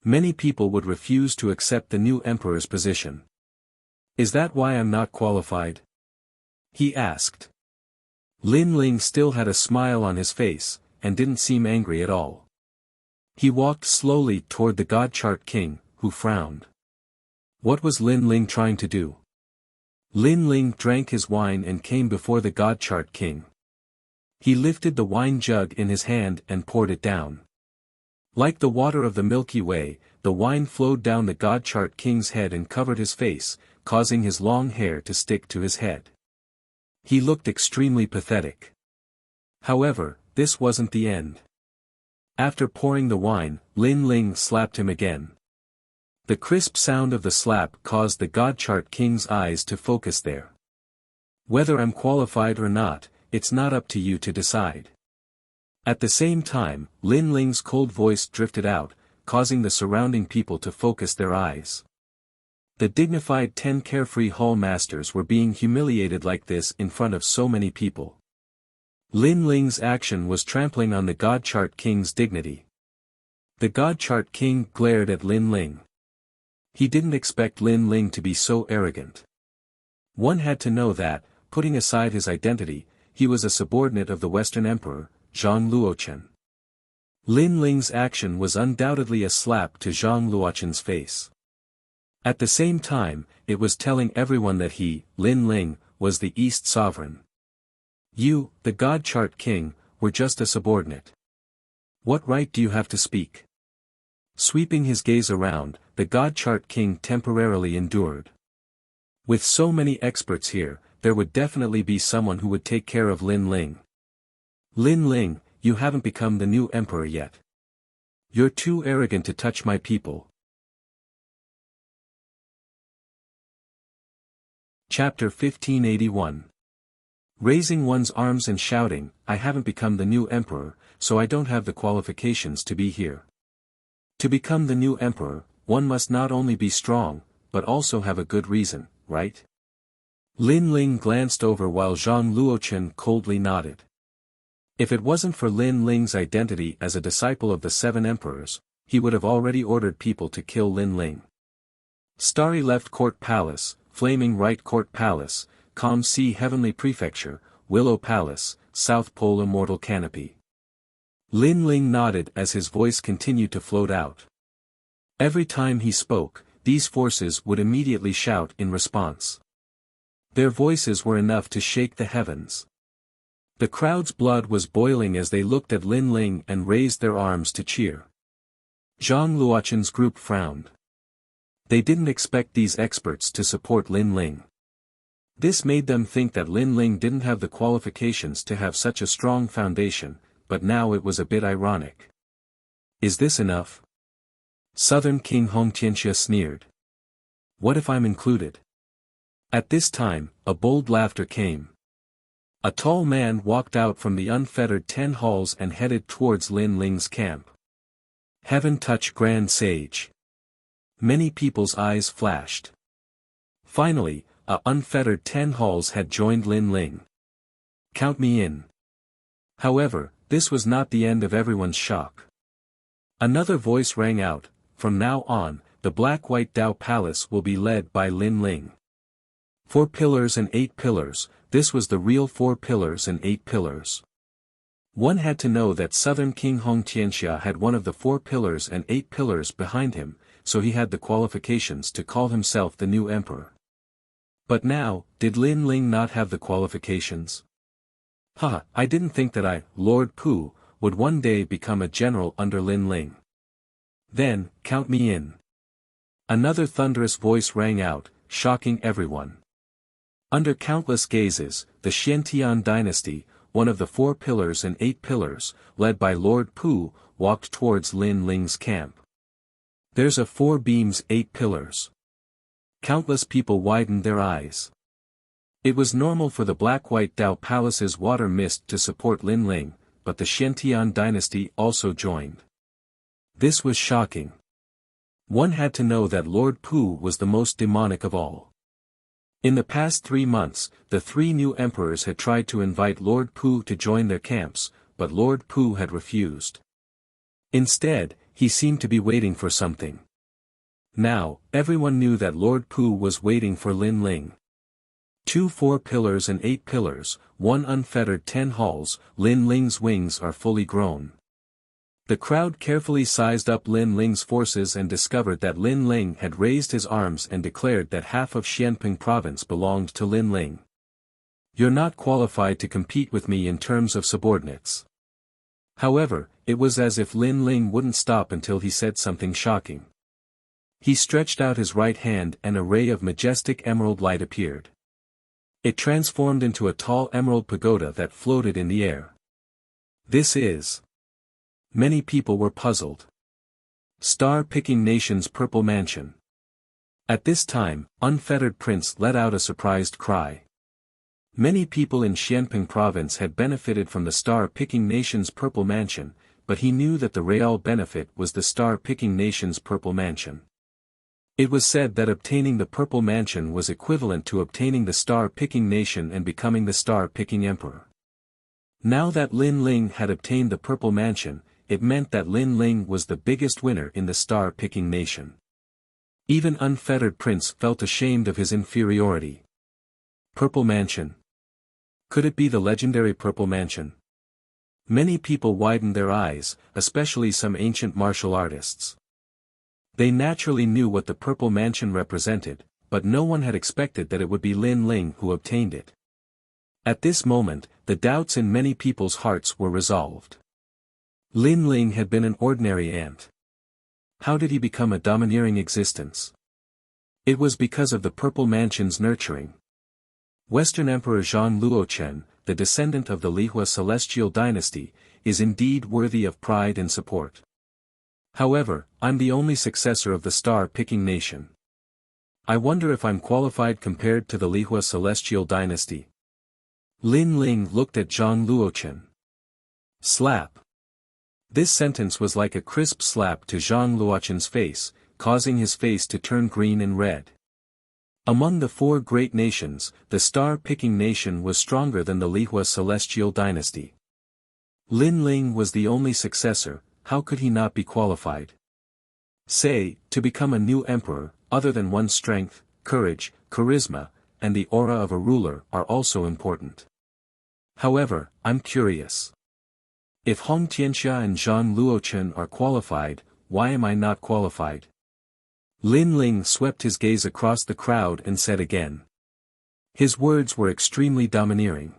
Many people would refuse to accept the new emperor's position. Is that why I'm not qualified? He asked. Lin Ling still had a smile on his face, and didn't seem angry at all. He walked slowly toward the God Chart King, who frowned. What was Lin Ling trying to do? Lin Ling drank his wine and came before the God Chart King. He lifted the wine jug in his hand and poured it down. Like the water of the Milky Way, the wine flowed down the God Chart King's head and covered his face, causing his long hair to stick to his head. He looked extremely pathetic. However, this wasn't the end. After pouring the wine, Lin Ling slapped him again. The crisp sound of the slap caused the God Chart King's eyes to focus there. Whether I'm qualified or not, it's not up to you to decide. At the same time, Lin Ling's cold voice drifted out, causing the surrounding people to focus their eyes. The dignified 10 Carefree Hall Masters were being humiliated like this in front of so many people. Lin Ling's action was trampling on the God Chart King's dignity. The God Chart King glared at Lin Ling. He didn't expect Lin Ling to be so arrogant. One had to know that, putting aside his identity, he was a subordinate of the Western Emperor, Zhang Luochen. Lin Ling's action was undoubtedly a slap to Zhang Luochen's face. At the same time, it was telling everyone that he, Lin Ling, was the East Sovereign. You, the God Chart King, were just a subordinate. What right do you have to speak? Sweeping his gaze around, the God Chart King temporarily endured. With so many experts here, there would definitely be someone who would take care of Lin Ling. Lin Ling, you haven't become the new emperor yet. You're too arrogant to touch my people. Chapter 1581. Raising one's arms and shouting, I haven't become the new emperor, so I don't have the qualifications to be here. To become the new emperor, one must not only be strong, but also have a good reason, right? Lin Ling glanced over while Zhang Luochen coldly nodded. If it wasn't for Lin Ling's identity as a disciple of the seven emperors, he would have already ordered people to kill Lin Ling. Starry Left Court Palace, Flaming Right Court Palace, Calm Sea Heavenly Prefecture, Willow Palace, South Pole Immortal Canopy. Lin Ling nodded as his voice continued to float out. Every time he spoke, these forces would immediately shout in response. Their voices were enough to shake the heavens. The crowd's blood was boiling as they looked at Lin Ling and raised their arms to cheer. Zhang Luochen's group frowned. They didn't expect these experts to support Lin Ling. This made them think that Lin Ling didn't have the qualifications to have such a strong foundation, but now it was a bit ironic. Is this enough? Southern King Hong Tianxia sneered. What if I'm included? At this time, a bold laughter came. A tall man walked out from the unfettered 10 halls and headed towards Lin Ling's camp. Heaven touch Grand Sage. Many people's eyes flashed. Finally, a unfettered 10 halls had joined Lin Ling. Count me in. However, this was not the end of everyone's shock. Another voice rang out, from now on, the Black-White Dao Palace will be led by Lin Ling. 4 pillars and 8 pillars, this was the real 4 pillars and 8 pillars. One had to know that Southern King Hong Tianxia had one of the 4 pillars and 8 pillars behind him, so he had the qualifications to call himself the new emperor. But now, did Lin Ling not have the qualifications? I didn't think that I, Lord Pu, would one day become a general under Lin Ling. Then, count me in. Another thunderous voice rang out, shocking everyone. Under countless gazes, the Xiantian dynasty, one of the 4 pillars and 8 pillars, led by Lord Pu, walked towards Lin Ling's camp. There's a 4 beams 8 pillars. Countless people widened their eyes. It was normal for the Black-White Dao Palace's water mist to support Lin Ling, but the Xiantian dynasty also joined. This was shocking. One had to know that Lord Pu was the most demonic of all. In the past 3 months, the 3 new emperors had tried to invite Lord Pu to join their camps, but Lord Pu had refused. Instead, he seemed to be waiting for something. Now, everyone knew that Lord Pu was waiting for Lin Ling. 2 4 pillars and 8 pillars, 1 unfettered 10 halls, Lin Ling's wings are fully grown. The crowd carefully sized up Lin Ling's forces and discovered that Lin Ling had raised his arms and declared that half of Xianping province belonged to Lin Ling. You're not qualified to compete with me in terms of subordinates. However, it was as if Lin Ling wouldn't stop until he said something shocking. He stretched out his right hand and a ray of majestic emerald light appeared. It transformed into a tall emerald pagoda that floated in the air. This is... Many people were puzzled. Star-picking nation's purple mansion. At this time, Unfettered Prince let out a surprised cry. Many people in Xianping province had benefited from the star-picking nation's purple mansion, but he knew that the real benefit was the star-picking nation's purple mansion. It was said that obtaining the purple mansion was equivalent to obtaining the star-picking nation and becoming the star-picking emperor. Now that Lin Ling had obtained the purple mansion, it meant that Lin Ling was the biggest winner in the star-picking nation. Even Unfettered Prince felt ashamed of his inferiority. Purple Mansion. Could it be the legendary Purple Mansion? Many people widened their eyes, especially some ancient martial artists. They naturally knew what the Purple Mansion represented, but no one had expected that it would be Lin Ling who obtained it. At this moment, the doubts in many people's hearts were resolved. Lin Ling had been an ordinary ant. How did he become a domineering existence? It was because of the Purple Mansion's nurturing. Western Emperor Zhang Luochen, the descendant of the Lihua celestial dynasty, is indeed worthy of pride and support. However, I'm the only successor of the star-picking nation. I wonder if I'm qualified compared to the Lihua celestial dynasty. Lin Ling looked at Zhang Luochen. Slap. This sentence was like a crisp slap to Zhang Luoqin's face, causing his face to turn green and red. Among the four great nations, the star-picking nation was stronger than the Lihua celestial dynasty. Lin Ling was the only successor, how could he not be qualified? Say, to become a new emperor, other than one's strength, courage, charisma, and the aura of a ruler are also important. However, I'm curious. If Hong Tianxia and Zhang Luoqin are qualified, why am I not qualified? Lin Ling swept his gaze across the crowd and said again. His words were extremely domineering.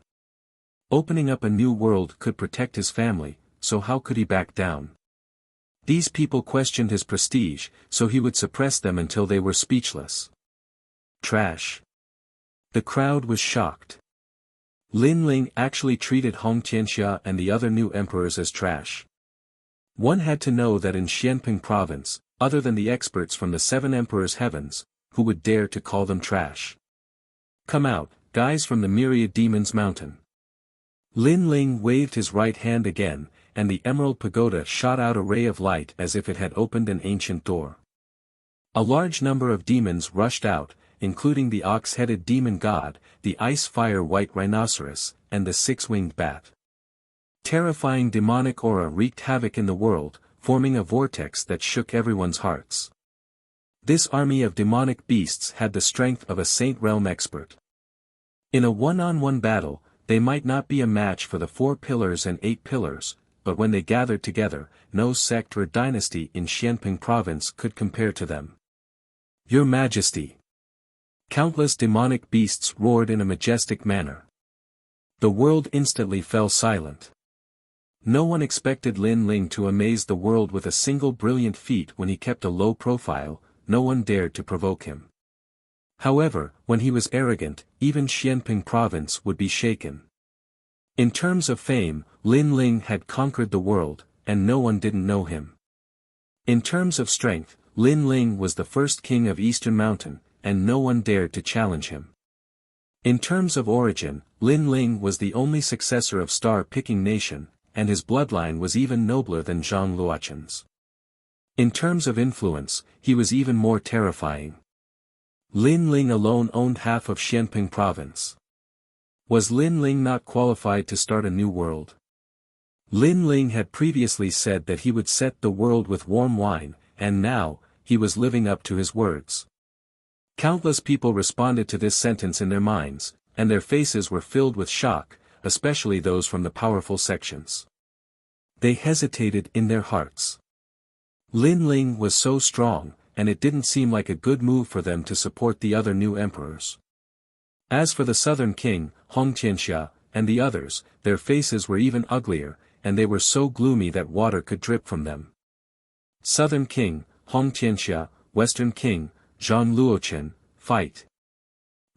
Opening up a new world could protect his family, so how could he back down? These people questioned his prestige, so he would suppress them until they were speechless. Trash. The crowd was shocked. Lin Ling actually treated Hong Tianxia and the other new emperors as trash. One had to know that in Xianping province, other than the experts from the seven emperors' heavens, who would dare to call them trash? Come out, guys from the myriad demons mountain. Lin Ling waved his right hand again, and the emerald pagoda shot out a ray of light as if it had opened an ancient door. A large number of demons rushed out, including the ox-headed demon god, the ice-fire-white rhinoceros, and the six-winged bat. Terrifying demonic aura wreaked havoc in the world, forming a vortex that shook everyone's hearts. This army of demonic beasts had the strength of a Saint Realm expert. In a one-on-one battle, they might not be a match for the 4 pillars and 8 pillars, but when they gathered together, no sect or dynasty in Xianping province could compare to them. Your Majesty! Countless demonic beasts roared in a majestic manner. The world instantly fell silent. No one expected Lin Ling to amaze the world with a single brilliant feat when he kept a low profile, no one dared to provoke him. However, when he was arrogant, even Xianping province would be shaken. In terms of fame, Lin Ling had conquered the world, and no one didn't know him. In terms of strength, Lin Ling was the first king of Eastern Mountain, and no one dared to challenge him. In terms of origin, Lin Ling was the only successor of star-picking nation, and his bloodline was even nobler than Zhang Luoqin's. In terms of influence, he was even more terrifying. Lin Ling alone owned half of Xianping province. Was Lin Ling not qualified to start a new world? Lin Ling had previously said that he would set the world with warm wine, and now, he was living up to his words. Countless people responded to this sentence in their minds, and their faces were filled with shock, especially those from the powerful sections. They hesitated in their hearts. Lin Ling was so strong, and it didn't seem like a good move for them to support the other new emperors. As for the southern king, Hong Tianxia, and the others, their faces were even uglier, and they were so gloomy that water could drip from them. Southern king, Hong Tianxia, western king, Zhang Luoqin, fight.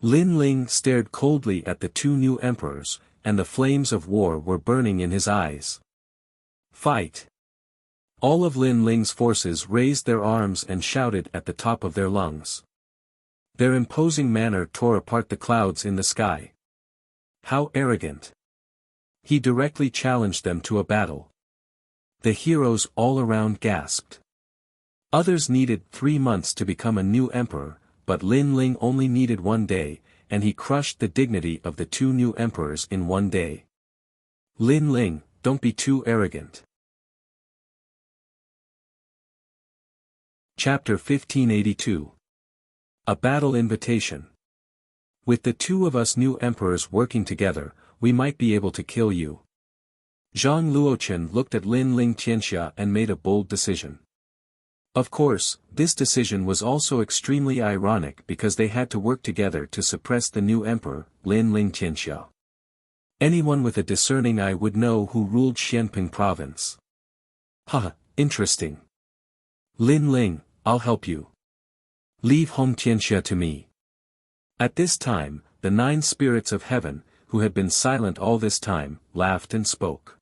Lin Ling stared coldly at the two new emperors, and the flames of war were burning in his eyes. Fight! All of Lin Ling's forces raised their arms and shouted at the top of their lungs. Their imposing manner tore apart the clouds in the sky. How arrogant! He directly challenged them to a battle. The heroes all around gasped. Others needed 3 months to become a new emperor, but Lin Ling only needed 1 day, and he crushed the dignity of the two new emperors in 1 day. Lin Ling, don't be too arrogant. Chapter 1582. A Battle Invitation. With the two of us new emperors working together, we might be able to kill you. Zhang Luoqin looked at Lin Ling Tianxia and made a bold decision. Of course, this decision was also extremely ironic because they had to work together to suppress the new emperor, Lin Ling Tianxia. Anyone with a discerning eye would know who ruled Xianping province. Haha, interesting. Lin Ling, I'll help you. Leave Hong Tianxia to me. At this time, the 9 spirits of heaven, who had been silent all this time, laughed and spoke.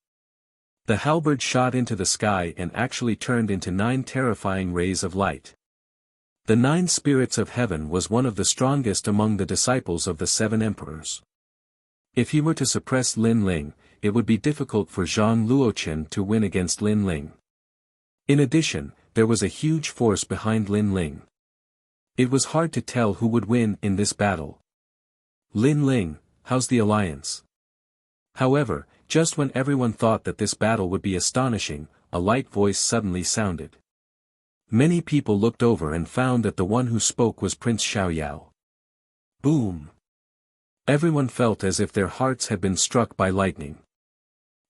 The halberd shot into the sky and actually turned into 9 terrifying rays of light. The 9 spirits of heaven was one of the strongest among the disciples of the 7 emperors. If he were to suppress Lin Ling, it would be difficult for Zhang Luochen to win against Lin Ling. In addition, there was a huge force behind Lin Ling. It was hard to tell who would win in this battle. Lin Ling, how's the alliance? However, just when everyone thought that this battle would be astonishing, a light voice suddenly sounded. Many people looked over and found that the one who spoke was Prince Xiaoyao. Boom! Everyone felt as if their hearts had been struck by lightning.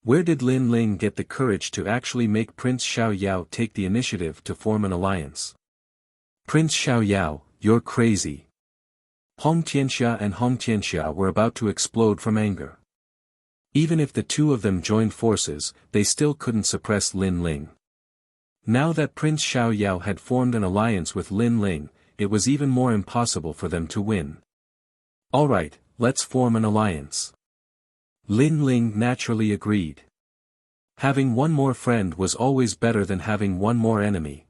Where did Lin Ling get the courage to actually make Prince Xiaoyao take the initiative to form an alliance? Prince Xiaoyao, you're crazy. Hong Tianxia and Hong Tianxia were about to explode from anger. Even if the two of them joined forces, they still couldn't suppress Lin Ling. Now that Prince Xiaoyao had formed an alliance with Lin Ling, it was even more impossible for them to win. Alright, let's form an alliance. Lin Ling naturally agreed. Having one more friend was always better than having one more enemy.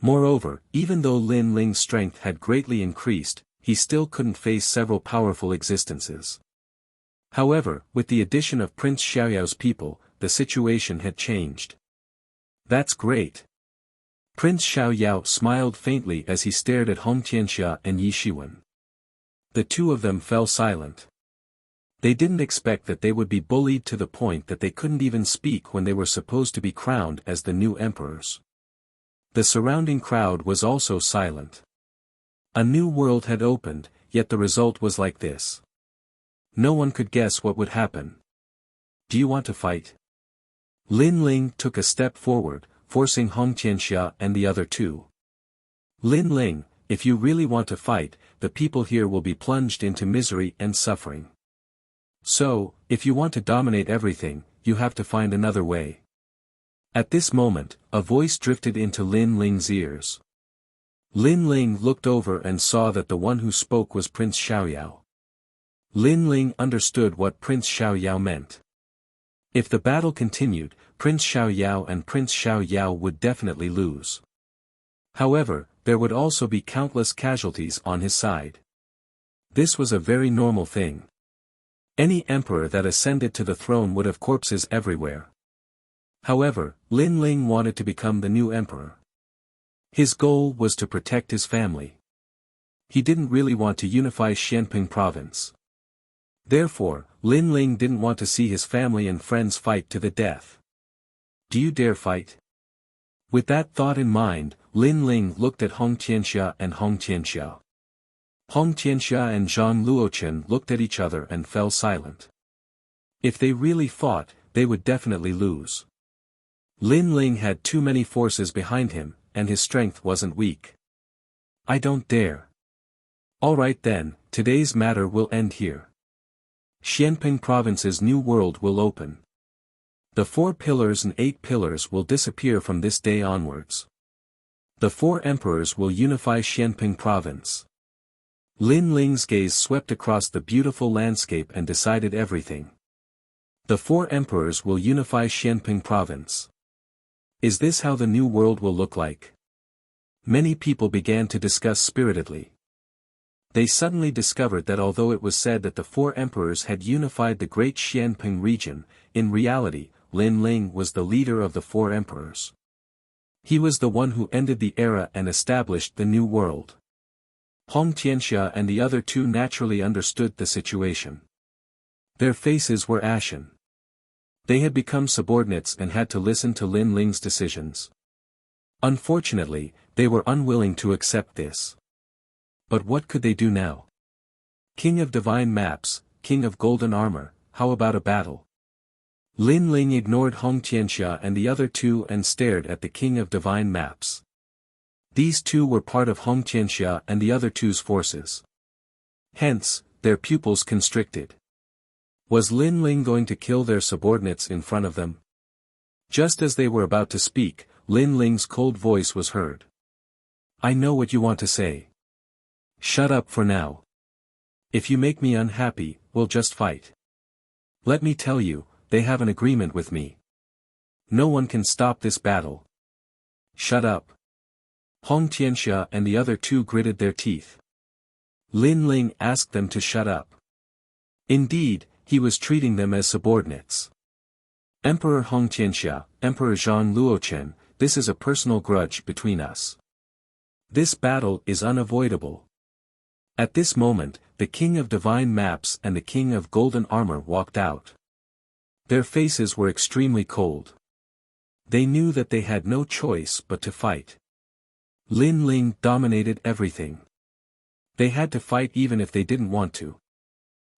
Moreover, even though Lin Ling's strength had greatly increased, he still couldn't face several powerful existences. However, with the addition of Prince Xiaoyao's people, the situation had changed. That's great. Prince Xiaoyao smiled faintly as he stared at Hong Tianxia and Yi Shiwen. The two of them fell silent. They didn't expect that they would be bullied to the point that they couldn't even speak when they were supposed to be crowned as the new emperors. The surrounding crowd was also silent. A new world had opened, yet the result was like this. No one could guess what would happen. Do you want to fight? Lin Ling took a step forward, forcing Hong Tianxia and the other two. Lin Ling, if you really want to fight, the people here will be plunged into misery and suffering. So, if you want to dominate everything, you have to find another way. At this moment, a voice drifted into Lin Ling's ears. Lin Ling looked over and saw that the one who spoke was Prince Xiaoyao. Lin Ling understood what Prince Xiaoyao meant. If the battle continued, Prince Xiaoyao and Prince Xiaoyao would definitely lose. However, there would also be countless casualties on his side. This was a very normal thing. Any emperor that ascended to the throne would have corpses everywhere. However, Lin Ling wanted to become the new emperor. His goal was to protect his family. He didn't really want to unify Xianping province. Therefore, Lin Ling didn't want to see his family and friends fight to the death. Do you dare fight? With that thought in mind, Lin Ling looked at Hong Tianxia and Hong Tianxia. Hong Tianxia and Zhang Luochen looked at each other and fell silent. If they really fought, they would definitely lose. Lin Ling had too many forces behind him, and his strength wasn't weak. I don't dare. Alright then, today's matter will end here. Xianping province's new world will open. The 4 pillars and 8 pillars will disappear from this day onwards. The 4 emperors will unify Xianping province. Lin Ling's gaze swept across the beautiful landscape and decided everything. The 4 emperors will unify Xianping province. Is this how the new world will look like? Many people began to discuss spiritedly. They suddenly discovered that although it was said that the 4 emperors had unified the great Xianping region, in reality, Lin Ling was the leader of the 4 emperors. He was the one who ended the era and established the new world. Hong Tianxia and the other 2 naturally understood the situation. Their faces were ashen. They had become subordinates and had to listen to Lin Ling's decisions. Unfortunately, they were unwilling to accept this. But what could they do now? King of Divine Maps, King of Golden Armor, how about a battle? Lin Ling ignored Hong Tianxia and the other 2 and stared at the King of Divine Maps. These 2 were part of Hong Tianxia and the other 2's forces. Hence, their pupils constricted. Was Lin Ling going to kill their subordinates in front of them? Just as they were about to speak, Lin Ling's cold voice was heard. I know what you want to say. Shut up for now. If you make me unhappy, we'll just fight. Let me tell you, they have an agreement with me. No one can stop this battle. Shut up. Hong Tianxia and the other 2 gritted their teeth. Lin Ling asked them to shut up. Indeed, he was treating them as subordinates. Emperor Hong Tianxia, Emperor Zhang Luochen, this is a personal grudge between us. This battle is unavoidable. At this moment, the King of Divine Maps and the King of Golden Armor walked out. Their faces were extremely cold. They knew that they had no choice but to fight. Lin Ling dominated everything. They had to fight even if they didn't want to.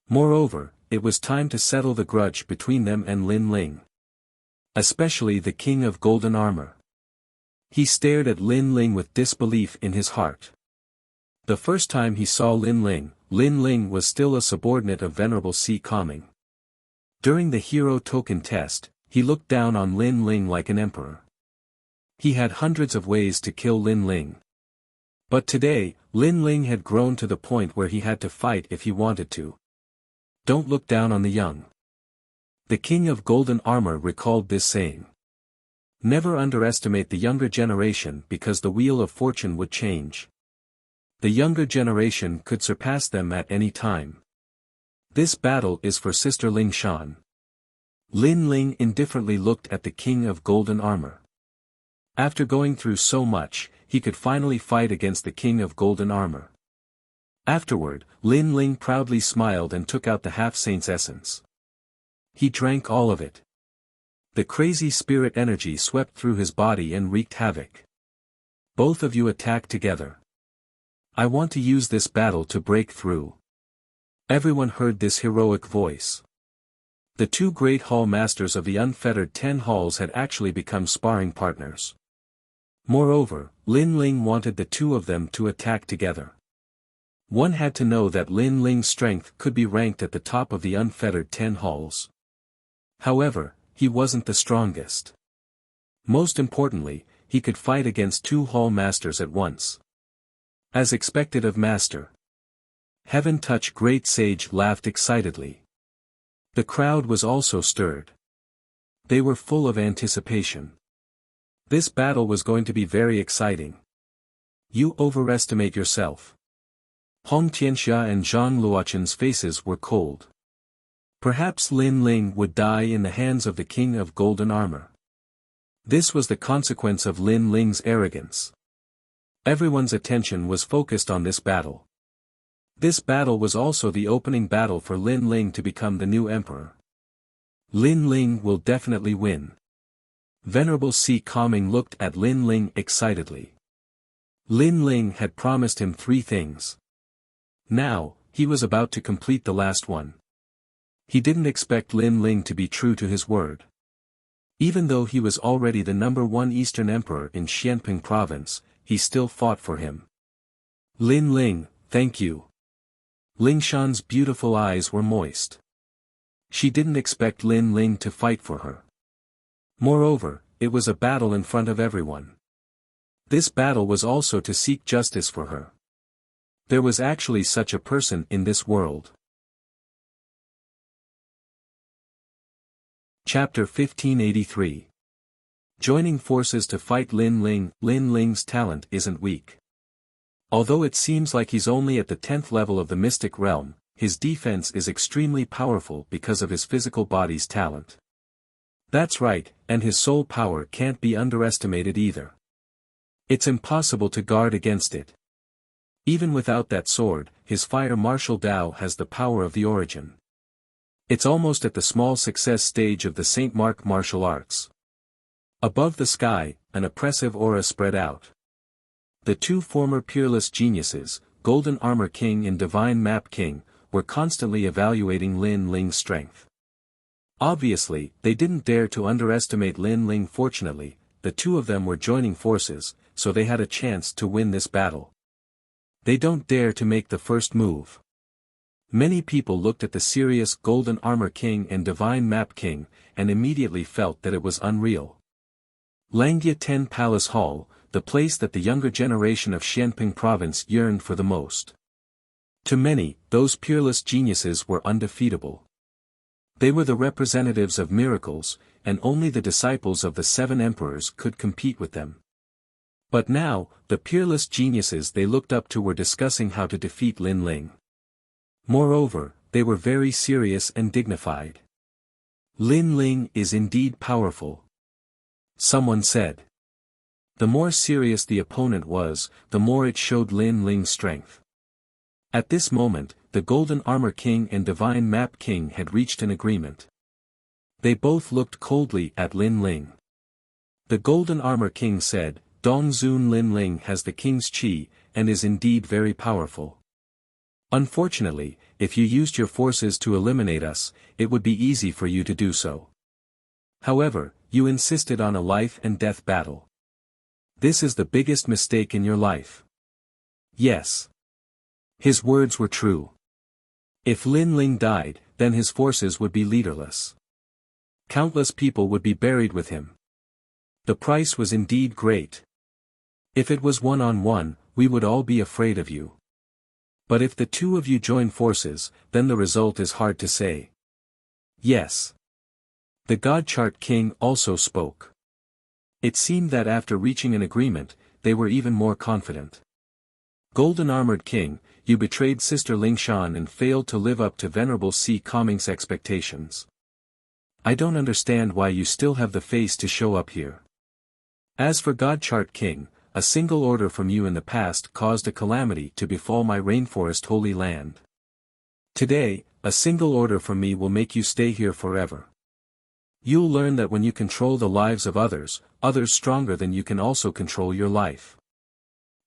Moreover, it was time to settle the grudge between them and Lin Ling. Especially the King of Golden Armor. He stared at Lin Ling with disbelief in his heart. The first time he saw Lin Ling was still a subordinate of Venerable Si Kongming. During the hero token test, he looked down on Lin Ling like an emperor. He had hundreds of ways to kill Lin Ling. But today, Lin Ling had grown to the point where he had to fight if he wanted to. Don't look down on the young. The King of Golden Armor recalled this saying. Never underestimate the younger generation because the wheel of fortune would change. The younger generation could surpass them at any time. This battle is for Sister Ling Shan. Lin Ling indifferently looked at the King of Golden Armor. After going through so much, he could finally fight against the King of Golden Armor. Afterward, Lin Ling proudly smiled and took out the half-saint's essence. He drank all of it. The crazy spirit energy swept through his body and wreaked havoc. Both of you attack together. I want to use this battle to break through. Everyone heard this heroic voice. The two great hall masters of the unfettered 10 halls had actually become sparring partners. Moreover, Lin Ling wanted the two of them to attack together. One had to know that Lin Ling's strength could be ranked at the top of the unfettered 10 halls. However, he wasn't the strongest. Most importantly, he could fight against 2 hall masters at once. As expected of Master. Heaven Touch Great Sage laughed excitedly. The crowd was also stirred. They were full of anticipation. This battle was going to be very exciting. You overestimate yourself. Hong Tianxia and Zhang Luochen's faces were cold. Perhaps Lin Ling would die in the hands of the King of Golden Armor. This was the consequence of Lin Ling's arrogance. Everyone's attention was focused on this battle. This battle was also the opening battle for Lin Ling to become the new emperor. Lin Ling will definitely win. Venerable Si Kongming looked at Lin Ling excitedly. Lin Ling had promised him 3 things. Now, he was about to complete the last one. He didn't expect Lin Ling to be true to his word. Even though he was already the #1 Eastern Emperor in Xianping Province, he still fought for him. Lin Ling, thank you. Ling Shan's beautiful eyes were moist. She didn't expect Lin Ling to fight for her. Moreover, it was a battle in front of everyone. This battle was also to seek justice for her. There was actually such a person in this world. Chapter 1583. Joining forces to fight Lin Ling. Lin Ling's talent isn't weak. Although it seems like he's only at the 10th level of the mystic realm, his defense is extremely powerful because of his physical body's talent. That's right, and his soul power can't be underestimated either. It's impossible to guard against it. Even without that sword, his fire martial Tao has the power of the origin. It's almost at the small success stage of the Saint Mark martial arts. Above the sky, an oppressive aura spread out. The 2 former peerless geniuses, Golden Armor King and Divine Map King, were constantly evaluating Lin Ling's strength. Obviously, they didn't dare to underestimate Lin Ling. Fortunately, the 2 of them were joining forces, so they had a chance to win this battle. They don't dare to make the first move. Many people looked at the serious Golden Armor King and Divine Map King, and immediately felt that it was unreal. Langia 10 Palace Hall, the place that the younger generation of Xianping Province yearned for the most. To many, those peerless geniuses were undefeatable. They were the representatives of miracles, and only the disciples of the 7 emperors could compete with them. But now, the peerless geniuses they looked up to were discussing how to defeat Lin Ling. Moreover, they were very serious and dignified. Lin Ling is indeed powerful, someone said. The more serious the opponent was, the more it showed Lin Ling's strength. At this moment, the Golden Armor King and Divine Map King had reached an agreement. They both looked coldly at Lin Ling. The Golden Armor King said, "Dongzun Lin Ling has the king's qi, and is indeed very powerful. Unfortunately, if you used your forces to eliminate us, it would be easy for you to do so. However, you insisted on a life and death battle. This is the biggest mistake in your life." Yes. His words were true. If Lin Ling died, then his forces would be leaderless. Countless people would be buried with him. The price was indeed great. If it was one-on-one, we would all be afraid of you. But if the two of you join forces, then the result is hard to say. Yes. The God Chart King also spoke. It seemed that after reaching an agreement, they were even more confident. Golden Armored King, you betrayed Sister Lingshan and failed to live up to Venerable Si Kongming's expectations. I don't understand why you still have the face to show up here. As for God Chart King, a single order from you in the past caused a calamity to befall my rainforest holy land. Today, a single order from me will make you stay here forever. You'll learn that when you control the lives of others, others stronger than you can also control your life.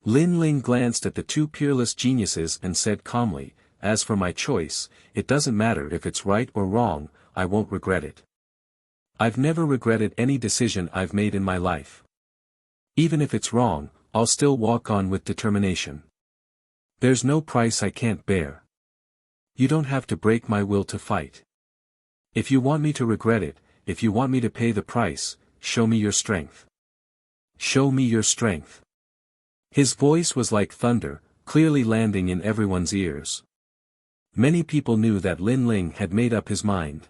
Lin Ling glanced at the two peerless geniuses and said calmly, "As for my choice, it doesn't matter if it's right or wrong, I won't regret it. I've never regretted any decision I've made in my life. Even if it's wrong, I'll still walk on with determination. There's no price I can't bear. You don't have to break my will to fight. If you want me to regret it, if you want me to pay the price, show me your strength. Show me your strength." His voice was like thunder, clearly landing in everyone's ears. Many people knew that Lin Ling had made up his mind.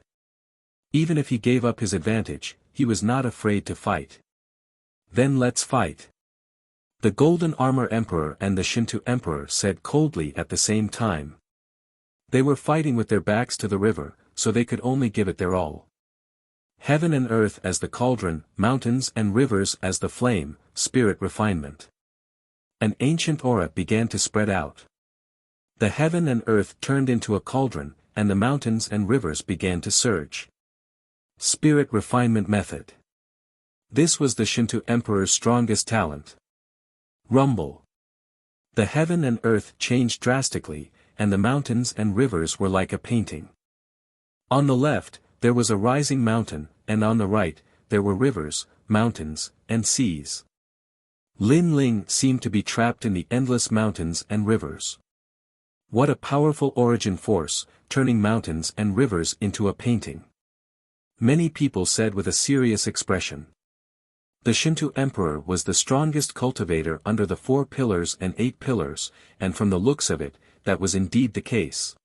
Even if he gave up his advantage, he was not afraid to fight. Then let's fight. The Golden Armor Emperor and the Shinto Emperor said coldly at the same time. They were fighting with their backs to the river, so they could only give it their all. Heaven and earth as the cauldron, mountains and rivers as the flame, spirit refinement. An ancient aura began to spread out. The heaven and earth turned into a cauldron, and the mountains and rivers began to surge. Spirit refinement method. This was the Shinto Emperor's strongest talent. Rumble. The heaven and earth changed drastically, and the mountains and rivers were like a painting. On the left, there was a rising mountain, and on the right, there were rivers, mountains, and seas. Lin Ling seemed to be trapped in the endless mountains and rivers. What a powerful origin force, turning mountains and rivers into a painting. Many people said with a serious expression. The Shinto Emperor was the strongest cultivator under the 4 pillars and 8 pillars, and from the looks of it, that was indeed the case.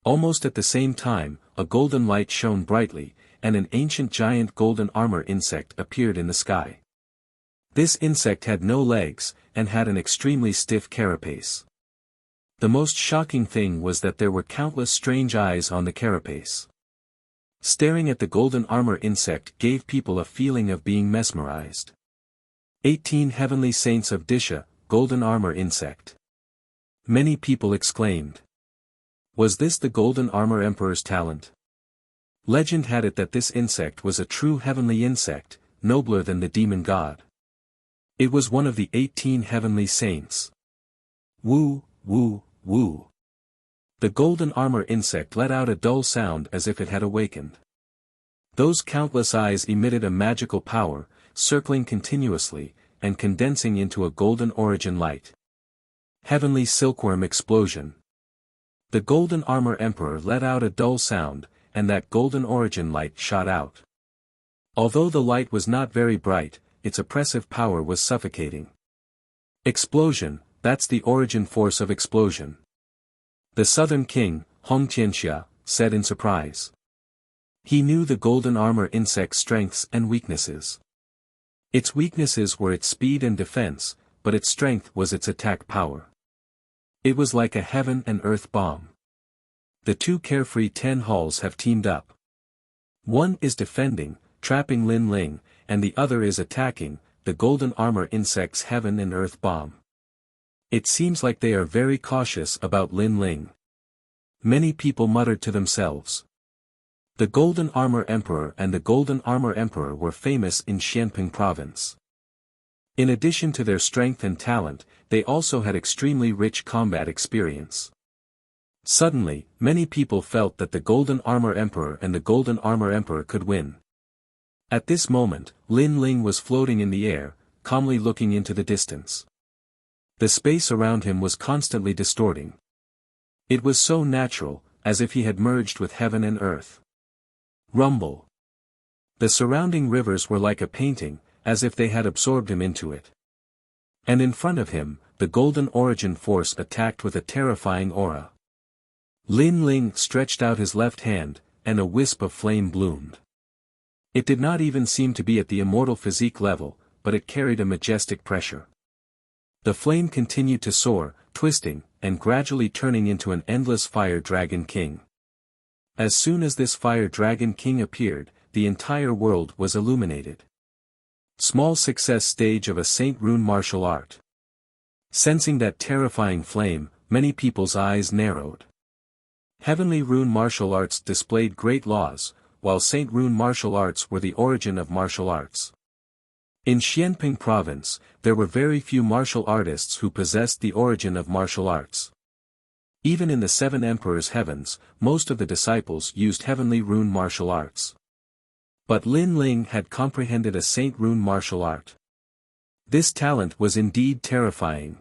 Almost at the same time, a golden light shone brightly, and an ancient giant golden armor insect appeared in the sky. This insect had no legs, and had an extremely stiff carapace. The most shocking thing was that there were countless strange eyes on the carapace. Staring at the golden armor insect gave people a feeling of being mesmerized. 18 Heavenly Saints of Disha, Golden Armor Insect. Many people exclaimed. Was this the Golden Armor Emperor's talent? Legend had it that this insect was a true heavenly insect, nobler than the demon god. It was one of the 18 Heavenly Saints. Woo, woo, woo. The golden armor insect let out a dull sound as if it had awakened. Those countless eyes emitted a magical power, circling continuously, and condensing into a golden origin light. Heavenly Silkworm Explosion. The Golden Armor Emperor let out a dull sound, and that golden origin light shot out. Although the light was not very bright, its oppressive power was suffocating. Explosion, that's the origin force of explosion. The Southern King, Hong Tianxia, said in surprise. He knew the golden armor insect's strengths and weaknesses. Its weaknesses were its speed and defense, but its strength was its attack power. It was like a heaven and earth bomb. The two carefree 10 hulls have teamed up. One is defending, trapping Lin Ling, and the other is attacking, the golden armor insect's heaven and earth bomb. It seems like they are very cautious about Lin Ling. Many people muttered to themselves. The Golden Armor Emperor and the Golden Armor Emperor were famous in Xianping province. In addition to their strength and talent, they also had extremely rich combat experience. Suddenly, many people felt that the Golden Armor Emperor and the Golden Armor Emperor could win. At this moment, Lin Ling was floating in the air, calmly looking into the distance. The space around him was constantly distorting. It was so natural, as if he had merged with heaven and earth. Rumble. The surrounding rivers were like a painting, as if they had absorbed him into it. And in front of him, the Golden Origin Force attacked with a terrifying aura. Lin Ling stretched out his left hand, and a wisp of flame bloomed. It did not even seem to be at the immortal physique level, but it carried a majestic pressure. The flame continued to soar, twisting, and gradually turning into an endless fire dragon king. As soon as this fire dragon king appeared, the entire world was illuminated. Small success stage of a Saint Rune martial art. Sensing that terrifying flame, many people's eyes narrowed. Heavenly Rune martial arts displayed great laws, while Saint Rune martial arts were the origin of martial arts. In Xianping province, there were very few martial artists who possessed the origin of martial arts. Even in the Seven Emperors' heavens, most of the disciples used Heavenly Rune martial arts. But Lin Ling had comprehended a Saint Rune martial art. This talent was indeed terrifying.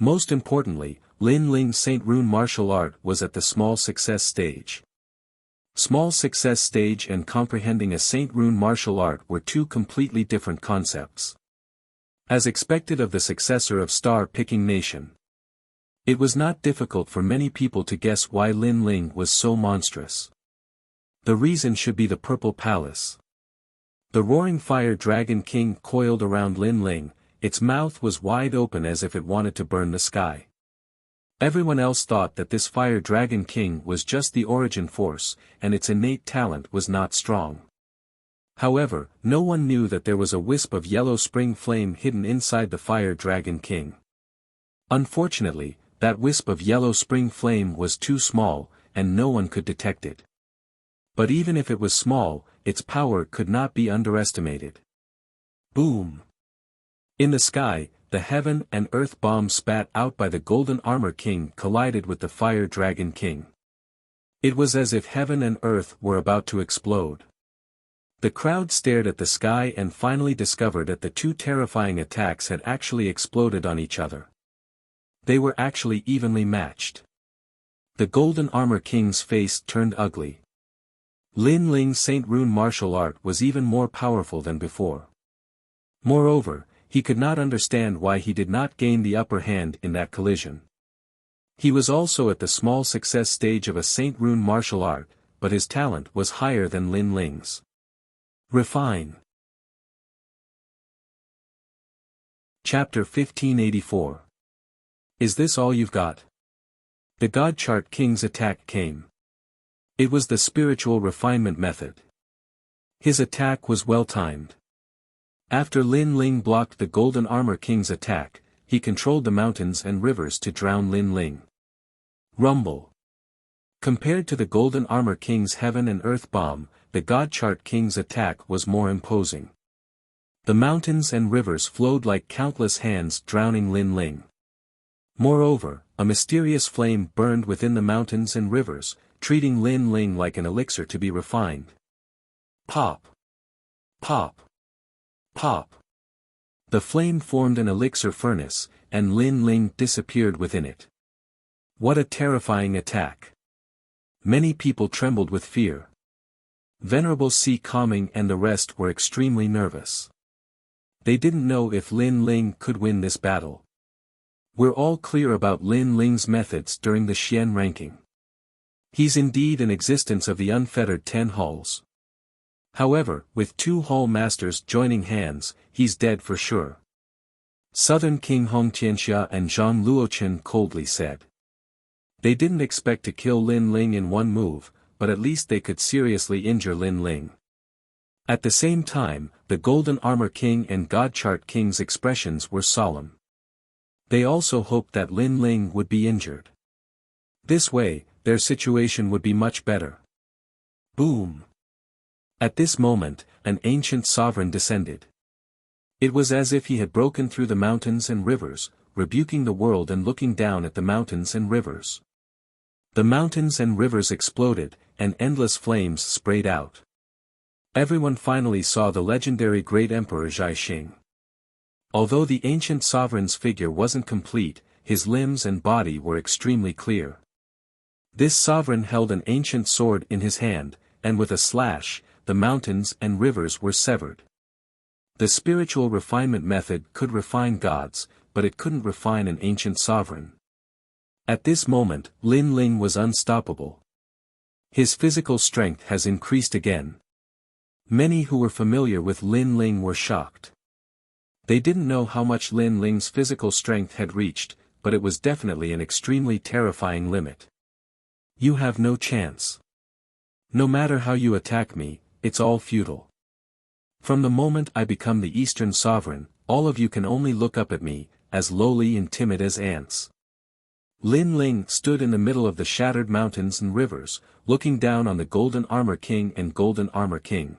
Most importantly, Lin Ling's Saint Rune martial art was at the small success stage. Small success stage and comprehending a Saint Rune martial art were two completely different concepts. As expected of the successor of Star-Picking Nation. It was not difficult for many people to guess why Lin Ling was so monstrous. The reason should be the Purple Palace. The roaring fire dragon king coiled around Lin Ling, its mouth was wide open as if it wanted to burn the sky. Everyone else thought that this fire dragon king was just the origin force, and its innate talent was not strong. However, no one knew that there was a wisp of yellow spring flame hidden inside the fire dragon king. Unfortunately, that wisp of yellow spring flame was too small, and no one could detect it. But even if it was small, its power could not be underestimated. Boom! In the sky, the heaven and earth bomb spat out by the Golden Armor King collided with the Fire Dragon King. It was as if heaven and earth were about to explode. The crowd stared at the sky and finally discovered that the two terrifying attacks had actually exploded on each other. They were actually evenly matched. The Golden Armor King's face turned ugly. Lin Ling's Saint Rune martial art was even more powerful than before. Moreover, he could not understand why he did not gain the upper hand in that collision. He was also at the small success stage of a Saint Rune martial art, but his talent was higher than Lin Ling's. Refine. Chapter 1584. Is this all you've got? The God Chart King's attack came. It was the spiritual refinement method. His attack was well timed. After Lin Ling blocked the Golden Armor King's attack, he controlled the mountains and rivers to drown Lin Ling. Rumble. Compared to the Golden Armor King's heaven and earth bomb, the God Chart King's attack was more imposing. The mountains and rivers flowed like countless hands drowning Lin Ling. Moreover, a mysterious flame burned within the mountains and rivers, treating Lin Ling like an elixir to be refined. Pop. Pop. Pop. The flame formed an elixir furnace, and Lin Ling disappeared within it. What a terrifying attack. Many people trembled with fear. Venerable Si Kaming and the rest were extremely nervous. They didn't know if Lin Ling could win this battle. We're all clear about Lin Ling's methods during the Xian ranking. He's indeed an existence of the unfettered 10 hulls. However, with 2 hull masters joining hands, he's dead for sure. Southern King Hong Tianxia and Zhang Luochen coldly said. They didn't expect to kill Lin Ling in one move, but at least they could seriously injure Lin Ling. At the same time, the Golden Armor King and Godchart King's expressions were solemn. They also hoped that Lin Ling would be injured. This way, their situation would be much better. Boom! At this moment, an ancient sovereign descended. It was as if he had broken through the mountains and rivers, rebuking the world and looking down at the mountains and rivers. The mountains and rivers exploded, and endless flames sprayed out. Everyone finally saw the legendary Great Emperor Zhai Xing. Although the ancient sovereign's figure wasn't complete, his limbs and body were extremely clear. This sovereign held an ancient sword in his hand, and with a slash, the mountains and rivers were severed. The spiritual refinement method could refine gods, but it couldn't refine an ancient sovereign. At this moment, Lin Ling was unstoppable. His physical strength has increased again. Many who were familiar with Lin Ling were shocked. They didn't know how much Lin Ling's physical strength had reached, but it was definitely an extremely terrifying limit. You have no chance. No matter how you attack me, it's all futile. From the moment I become the Eastern Sovereign, all of you can only look up at me, as lowly and timid as ants. Lin Ling stood in the middle of the shattered mountains and rivers, looking down on the Golden Armor King and Golden Armor King.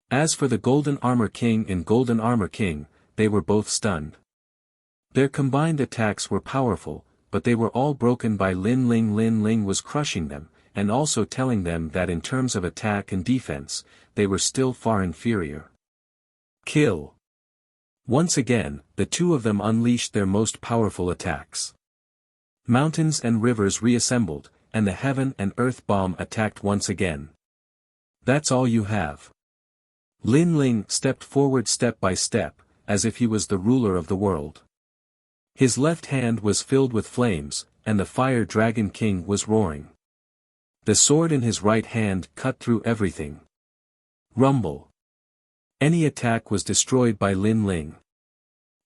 As for the Golden Armor King and Golden Armor King, they were both stunned. Their combined attacks were powerful, but they were all broken by Lin Ling. Lin Ling was crushing them, and also telling them that in terms of attack and defense, they were still far inferior. Kill! Once again, the two of them unleashed their most powerful attacks. Mountains and rivers reassembled, and the heaven and earth bomb attacked once again. That's all you have. Lin Ling stepped forward step by step, as if he was the ruler of the world. His left hand was filled with flames, and the Fire Dragon King was roaring. The sword in his right hand cut through everything. Rumble. Any attack was destroyed by Lin Ling.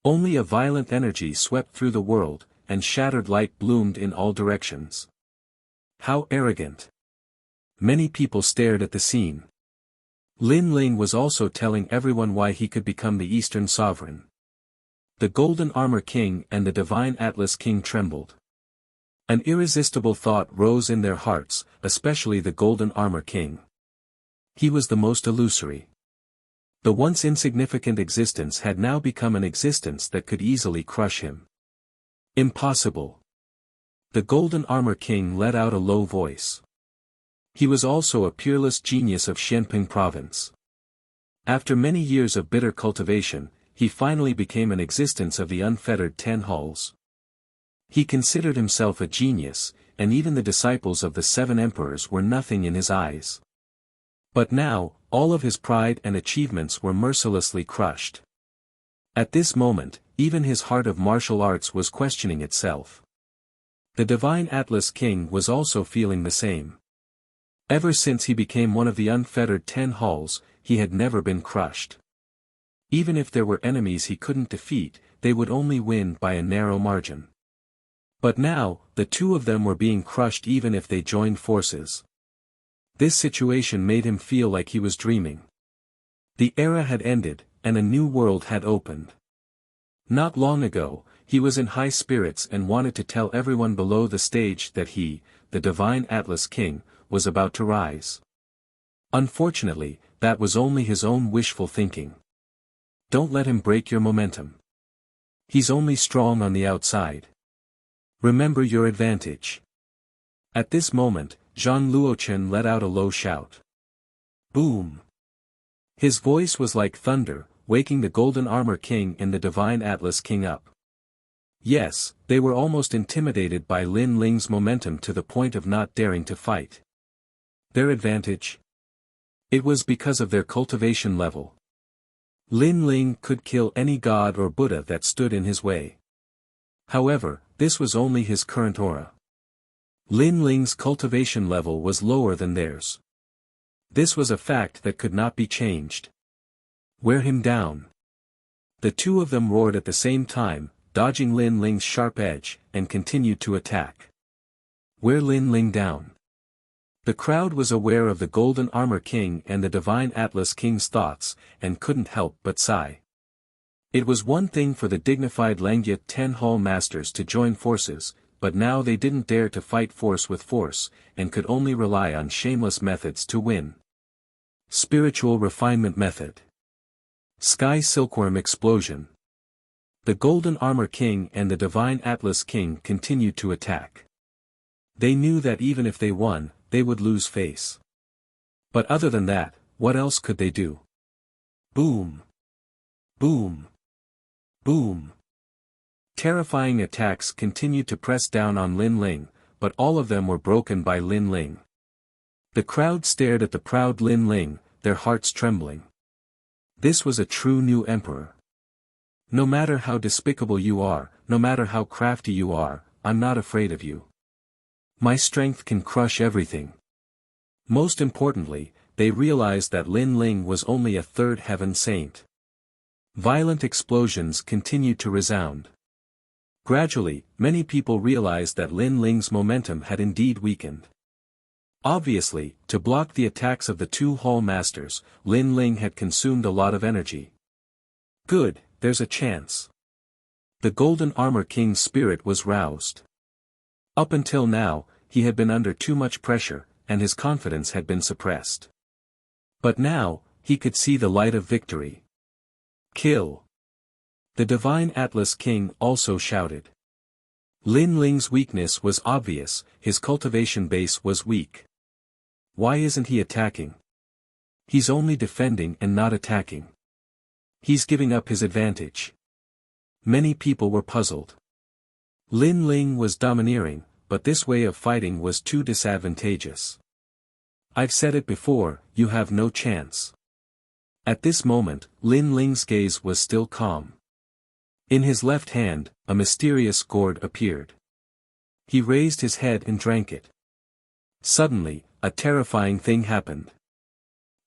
Only a violent energy swept through the world, and shattered light bloomed in all directions. How arrogant! Many people stared at the scene. Lin Ling was also telling everyone why he could become the Eastern Sovereign. The Golden Armor King and the Divine Atlas King trembled. An irresistible thought rose in their hearts, especially the Golden Armor King. He was the most illusory. The once insignificant existence had now become an existence that could easily crush him. Impossible. The Golden Armor King let out a low voice. He was also a peerless genius of Xianping province. After many years of bitter cultivation, he finally became an existence of the unfettered 10 halls. He considered himself a genius, and even the disciples of the 7 emperors were nothing in his eyes. But now, all of his pride and achievements were mercilessly crushed. At this moment, even his heart of martial arts was questioning itself. The Divine Atlas King was also feeling the same. Ever since he became one of the unfettered 10 halls, he had never been crushed. Even if there were enemies he couldn't defeat, they would only win by a narrow margin. But now, the two of them were being crushed even if they joined forces. This situation made him feel like he was dreaming. The era had ended, and a new world had opened. Not long ago, he was in high spirits and wanted to tell everyone below the stage that he, the Divine Atlas King, was about to rise. Unfortunately, that was only his own wishful thinking. Don't let him break your momentum. He's only strong on the outside. Remember your advantage. At this moment, Zhang Luochen let out a low shout. Boom! His voice was like thunder, waking the Golden Armor King and the Divine Atlas King up. Yes, they were almost intimidated by Lin Ling's momentum to the point of not daring to fight. Their advantage? It was because of their cultivation level. Lin Ling could kill any god or Buddha that stood in his way. However, this was only his current aura. Lin Ling's cultivation level was lower than theirs. This was a fact that could not be changed. Wear him down. The two of them roared at the same time, dodging Lin Ling's sharp edge, and continued to attack. Wear Lin Ling down. The crowd was aware of the Golden Armor King and the Divine Atlas King's thoughts, and couldn't help but sigh. It was one thing for the dignified Langyat 10 Hall Masters to join forces, but now they didn't dare to fight force with force, and could only rely on shameless methods to win. Spiritual Refinement Method. Sky Silkworm Explosion. The Golden Armor King and the Divine Atlas King continued to attack. They knew that even if they won, they would lose face. But other than that, what else could they do? Boom! Boom! Boom! Terrifying attacks continued to press down on Lin Ling, but all of them were broken by Lin Ling. The crowd stared at the proud Lin Ling, their hearts trembling. This was a true new emperor. No matter how despicable you are, no matter how crafty you are, I'm not afraid of you. My strength can crush everything. Most importantly, they realized that Lin Ling was only a third heaven saint. Violent explosions continued to resound. Gradually, many people realized that Lin Ling's momentum had indeed weakened. Obviously, to block the attacks of the 2 Hall Masters, Lin Ling had consumed a lot of energy. Good, there's a chance. The Golden Armor King's spirit was roused. Up until now, he had been under too much pressure, and his confidence had been suppressed. But now, he could see the light of victory. Kill! The Divine Atlas King also shouted. Lin Ling's weakness was obvious, his cultivation base was weak. Why isn't he attacking? He's only defending and not attacking. He's giving up his advantage. Many people were puzzled. Lin Ling was domineering, but this way of fighting was too disadvantageous. I've said it before, you have no chance. At this moment, Lin Ling's gaze was still calm. In his left hand, a mysterious gourd appeared. He raised his head and drank it. Suddenly, a terrifying thing happened.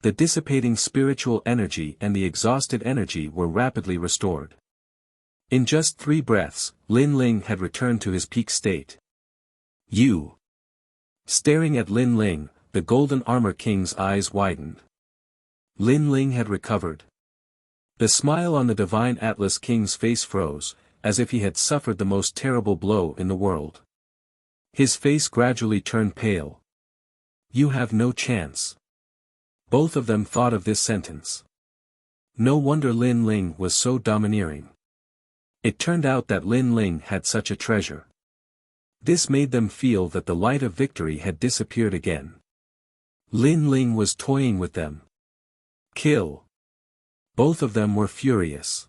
The dissipating spiritual energy and the exhausted energy were rapidly restored. In just 3 breaths, Lin Ling had returned to his peak state. You! Staring at Lin Ling, the Golden Armor King's eyes widened. Lin Ling had recovered. The smile on the Divine Atlas King's face froze, as if he had suffered the most terrible blow in the world. His face gradually turned pale. You have no chance. Both of them thought of this sentence. No wonder Lin Ling was so domineering. It turned out that Lin Ling had such a treasure. This made them feel that the light of victory had disappeared again. Lin Ling was toying with them. Kill! Both of them were furious.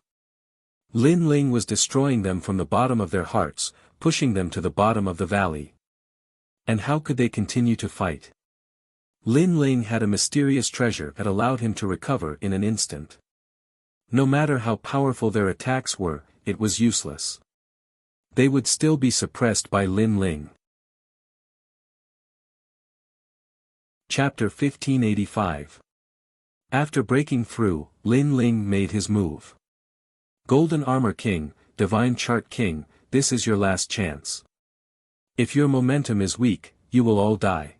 Lin Ling was destroying them from the bottom of their hearts, pushing them to the bottom of the valley. And how could they continue to fight? Lin Ling had a mysterious treasure that allowed him to recover in an instant. No matter how powerful their attacks were, it was useless. They would still be suppressed by Lin Ling. Chapter 1585. After breaking through, Lin Ling made his move. Golden Armor King, Divine Chart King, this is your last chance. If your momentum is weak, you will all die.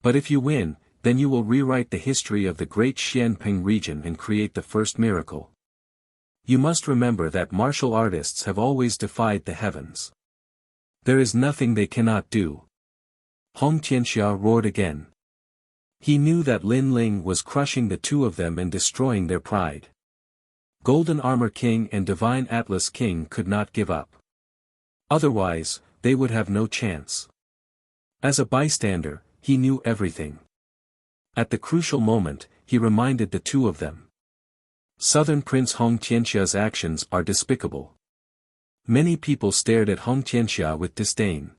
But if you win, then you will rewrite the history of the great Xianping region and create the first miracle. You must remember that martial artists have always defied the heavens. There is nothing they cannot do. Hong Tianxia roared again. He knew that Lin Ling was crushing the 2 of them and destroying their pride. Golden Armor King and Divine Atlas King could not give up. Otherwise, they would have no chance. As a bystander, he knew everything. At the crucial moment, he reminded the 2 of them. Southern Prince Hong Tianxia's actions are despicable. Many people stared at Hong Tianxia with disdain.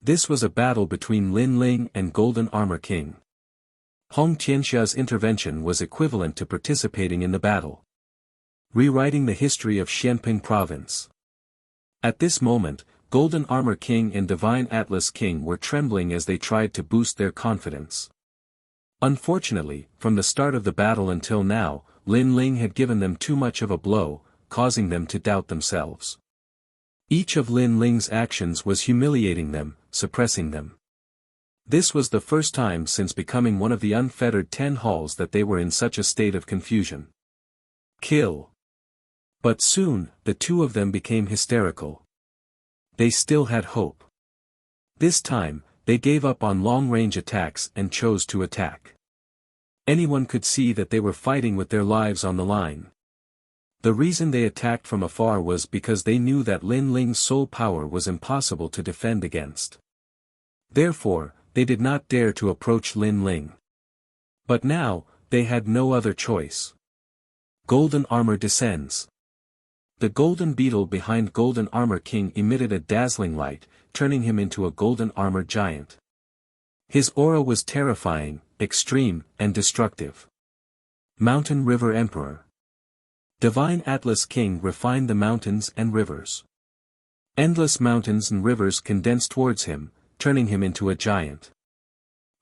This was a battle between Lin Ling and Golden Armor King. Hong Tianxia's intervention was equivalent to participating in the battle. Rewriting the history of Xianping province. At this moment, Golden Armor King and Divine Atlas King were trembling as they tried to boost their confidence. Unfortunately, from the start of the battle until now, Lin Ling had given them too much of a blow, causing them to doubt themselves. Each of Lin Ling's actions was humiliating them, suppressing them. This was the first time since becoming one of the unfettered 10 halls that they were in such a state of confusion. Kill. But soon, the two of them became hysterical. They still had hope. This time, they gave up on long-range attacks and chose to attack. Anyone could see that they were fighting with their lives on the line. The reason they attacked from afar was because they knew that Lin Ling's soul power was impossible to defend against. Therefore, they did not dare to approach Lin Ling. But now, they had no other choice. Golden armor descends. The golden beetle behind Golden Armor King emitted a dazzling light, turning him into a golden armor giant. His aura was terrifying, extreme, and destructive. Mountain River Emperor. Divine Atlas King refined the mountains and rivers. Endless mountains and rivers condensed towards him, turning him into a giant.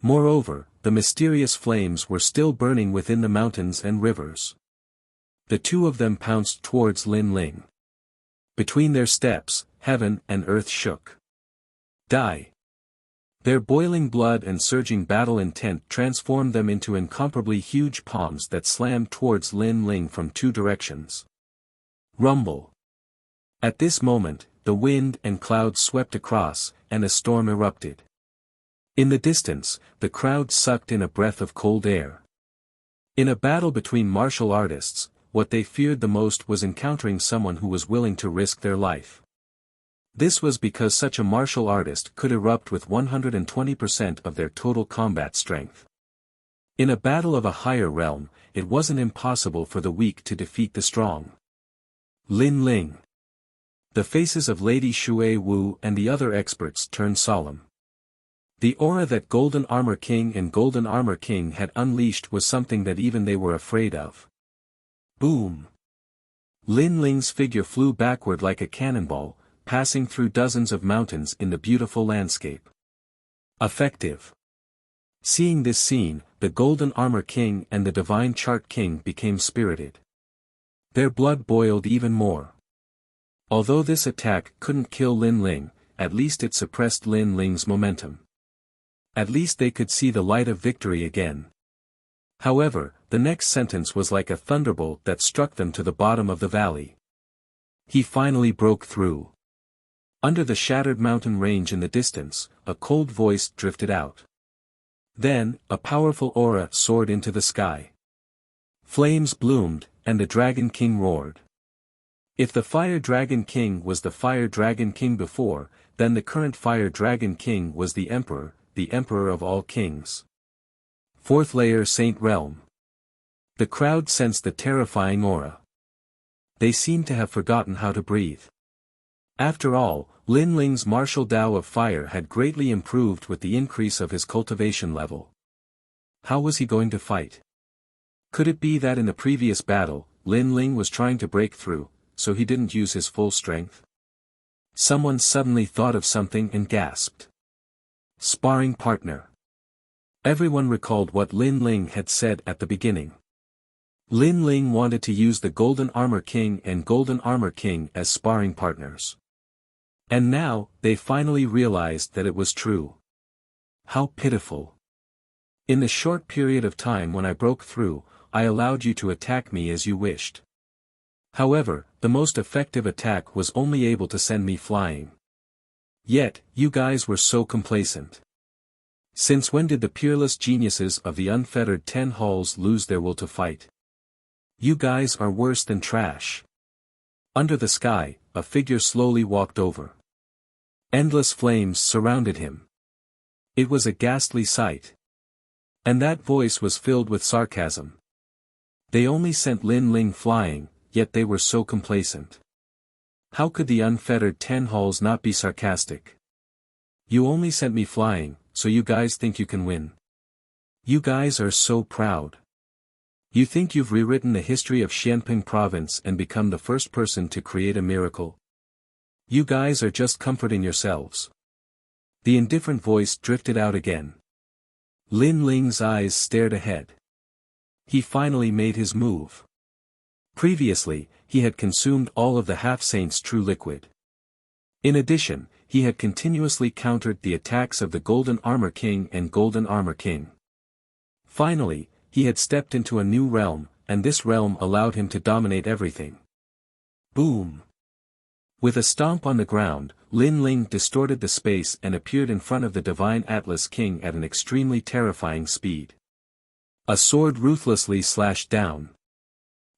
Moreover, the mysterious flames were still burning within the mountains and rivers. The two of them pounced towards Lin Ling. Between their steps, heaven and earth shook. Die. Their boiling blood and surging battle intent transformed them into incomparably huge palms that slammed towards Lin Ling from two directions. Rumble. At this moment, the wind and clouds swept across, and a storm erupted. In the distance, the crowd sucked in a breath of cold air. In a battle between martial artists, what they feared the most was encountering someone who was willing to risk their life. This was because such a martial artist could erupt with 120% of their total combat strength. In a battle of a higher realm, it wasn't impossible for the weak to defeat the strong. Lin Ling. The faces of Lady Shui Wu and the other experts turned solemn. The aura that Golden Armor King and Golden Armor King had unleashed was something that even they were afraid of. Boom! Lin Ling's figure flew backward like a cannonball, passing through dozens of mountains in the beautiful landscape. Effective. Seeing this scene, the Golden Armor King and the Divine Chart King became spirited. Their blood boiled even more. Although this attack couldn't kill Lin Ling, at least it suppressed Lin Ling's momentum. At least they could see the light of victory again. However, the next sentence was like a thunderbolt that struck them to the bottom of the valley. He finally broke through. Under the shattered mountain range in the distance, a cold voice drifted out. Then, a powerful aura soared into the sky. Flames bloomed, and the Dragon King roared. If the Fire Dragon King was the Fire Dragon King before, then the current Fire Dragon King was the Emperor of all kings. Fourth layer Saint Realm. The crowd sensed the terrifying aura. They seemed to have forgotten how to breathe. After all, Lin Ling's martial Tao of fire had greatly improved with the increase of his cultivation level. How was he going to fight? Could it be that in the previous battle, Lin Ling was trying to break through, so he didn't use his full strength? Someone suddenly thought of something and gasped. Sparring partner. Everyone recalled what Lin Ling had said at the beginning. Lin Ling wanted to use the Golden Armor King and Golden Armor King as sparring partners. And now, they finally realized that it was true. How pitiful. In the short period of time when I broke through, I allowed you to attack me as you wished. However, the most effective attack was only able to send me flying. Yet, you guys were so complacent. Since when did the peerless geniuses of the unfettered 10 halls lose their will to fight? You guys are worse than trash. Under the sky, a figure slowly walked over. Endless flames surrounded him. It was a ghastly sight. And that voice was filled with sarcasm. They only sent Lin Ling flying, yet they were so complacent. How could the unfettered 10 halls not be sarcastic? You only sent me flying, so you guys think you can win. You guys are so proud. You think you've rewritten the history of Xianping province and become the first person to create a miracle? You guys are just comforting yourselves. The indifferent voice drifted out again. Lin Ling's eyes stared ahead. He finally made his move. Previously, he had consumed all of the half-saint's true liquid. In addition, he had continuously countered the attacks of the Golden Armor King and Golden Armor King. Finally, he had stepped into a new realm, and this realm allowed him to dominate everything. Boom! With a stomp on the ground, Lin Ling distorted the space and appeared in front of the Divine Atlas King at an extremely terrifying speed. A sword ruthlessly slashed down.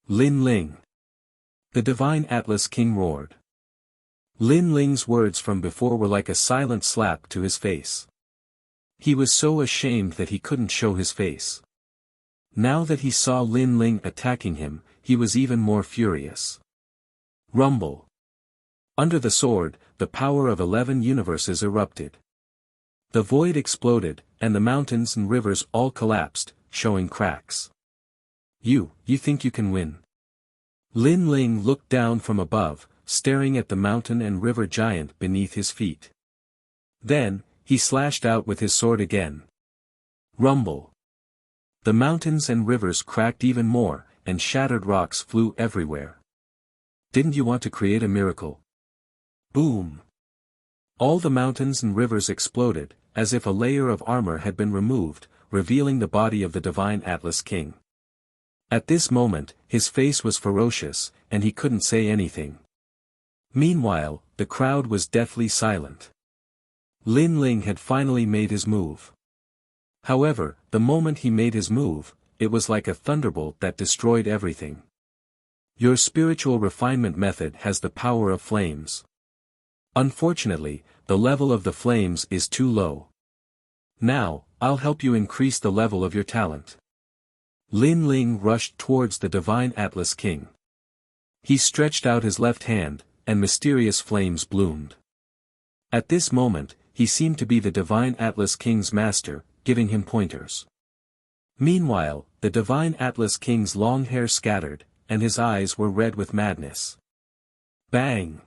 Lin Ling! The Divine Atlas King roared. Lin Ling's words from before were like a silent slap to his face. He was so ashamed that he couldn't show his face. Now that he saw Lin Ling attacking him, he was even more furious. Rumble! Under the sword, the power of 11 universes erupted. The void exploded, and the mountains and rivers all collapsed, showing cracks. You think you can win? Lin Ling looked down from above, staring at the mountain and river giant beneath his feet. Then, he slashed out with his sword again. Rumble! The mountains and rivers cracked even more, and shattered rocks flew everywhere. Didn't you want to create a miracle? Boom! All the mountains and rivers exploded, as if a layer of armor had been removed, revealing the body of the Divine Atlas King. At this moment, his face was ferocious, and he couldn't say anything. Meanwhile, the crowd was deathly silent. Lin Ling had finally made his move. However, the moment he made his move, it was like a thunderbolt that destroyed everything. Your spiritual refinement method has the power of flames. Unfortunately, the level of the flames is too low. Now, I'll help you increase the level of your talent. Lin Ling rushed towards the Divine Atlas King. He stretched out his left hand, and mysterious flames bloomed. At this moment, he seemed to be the Divine Atlas King's master, giving him pointers. Meanwhile, the Divine Atlas King's long hair scattered, and his eyes were red with madness. Bang!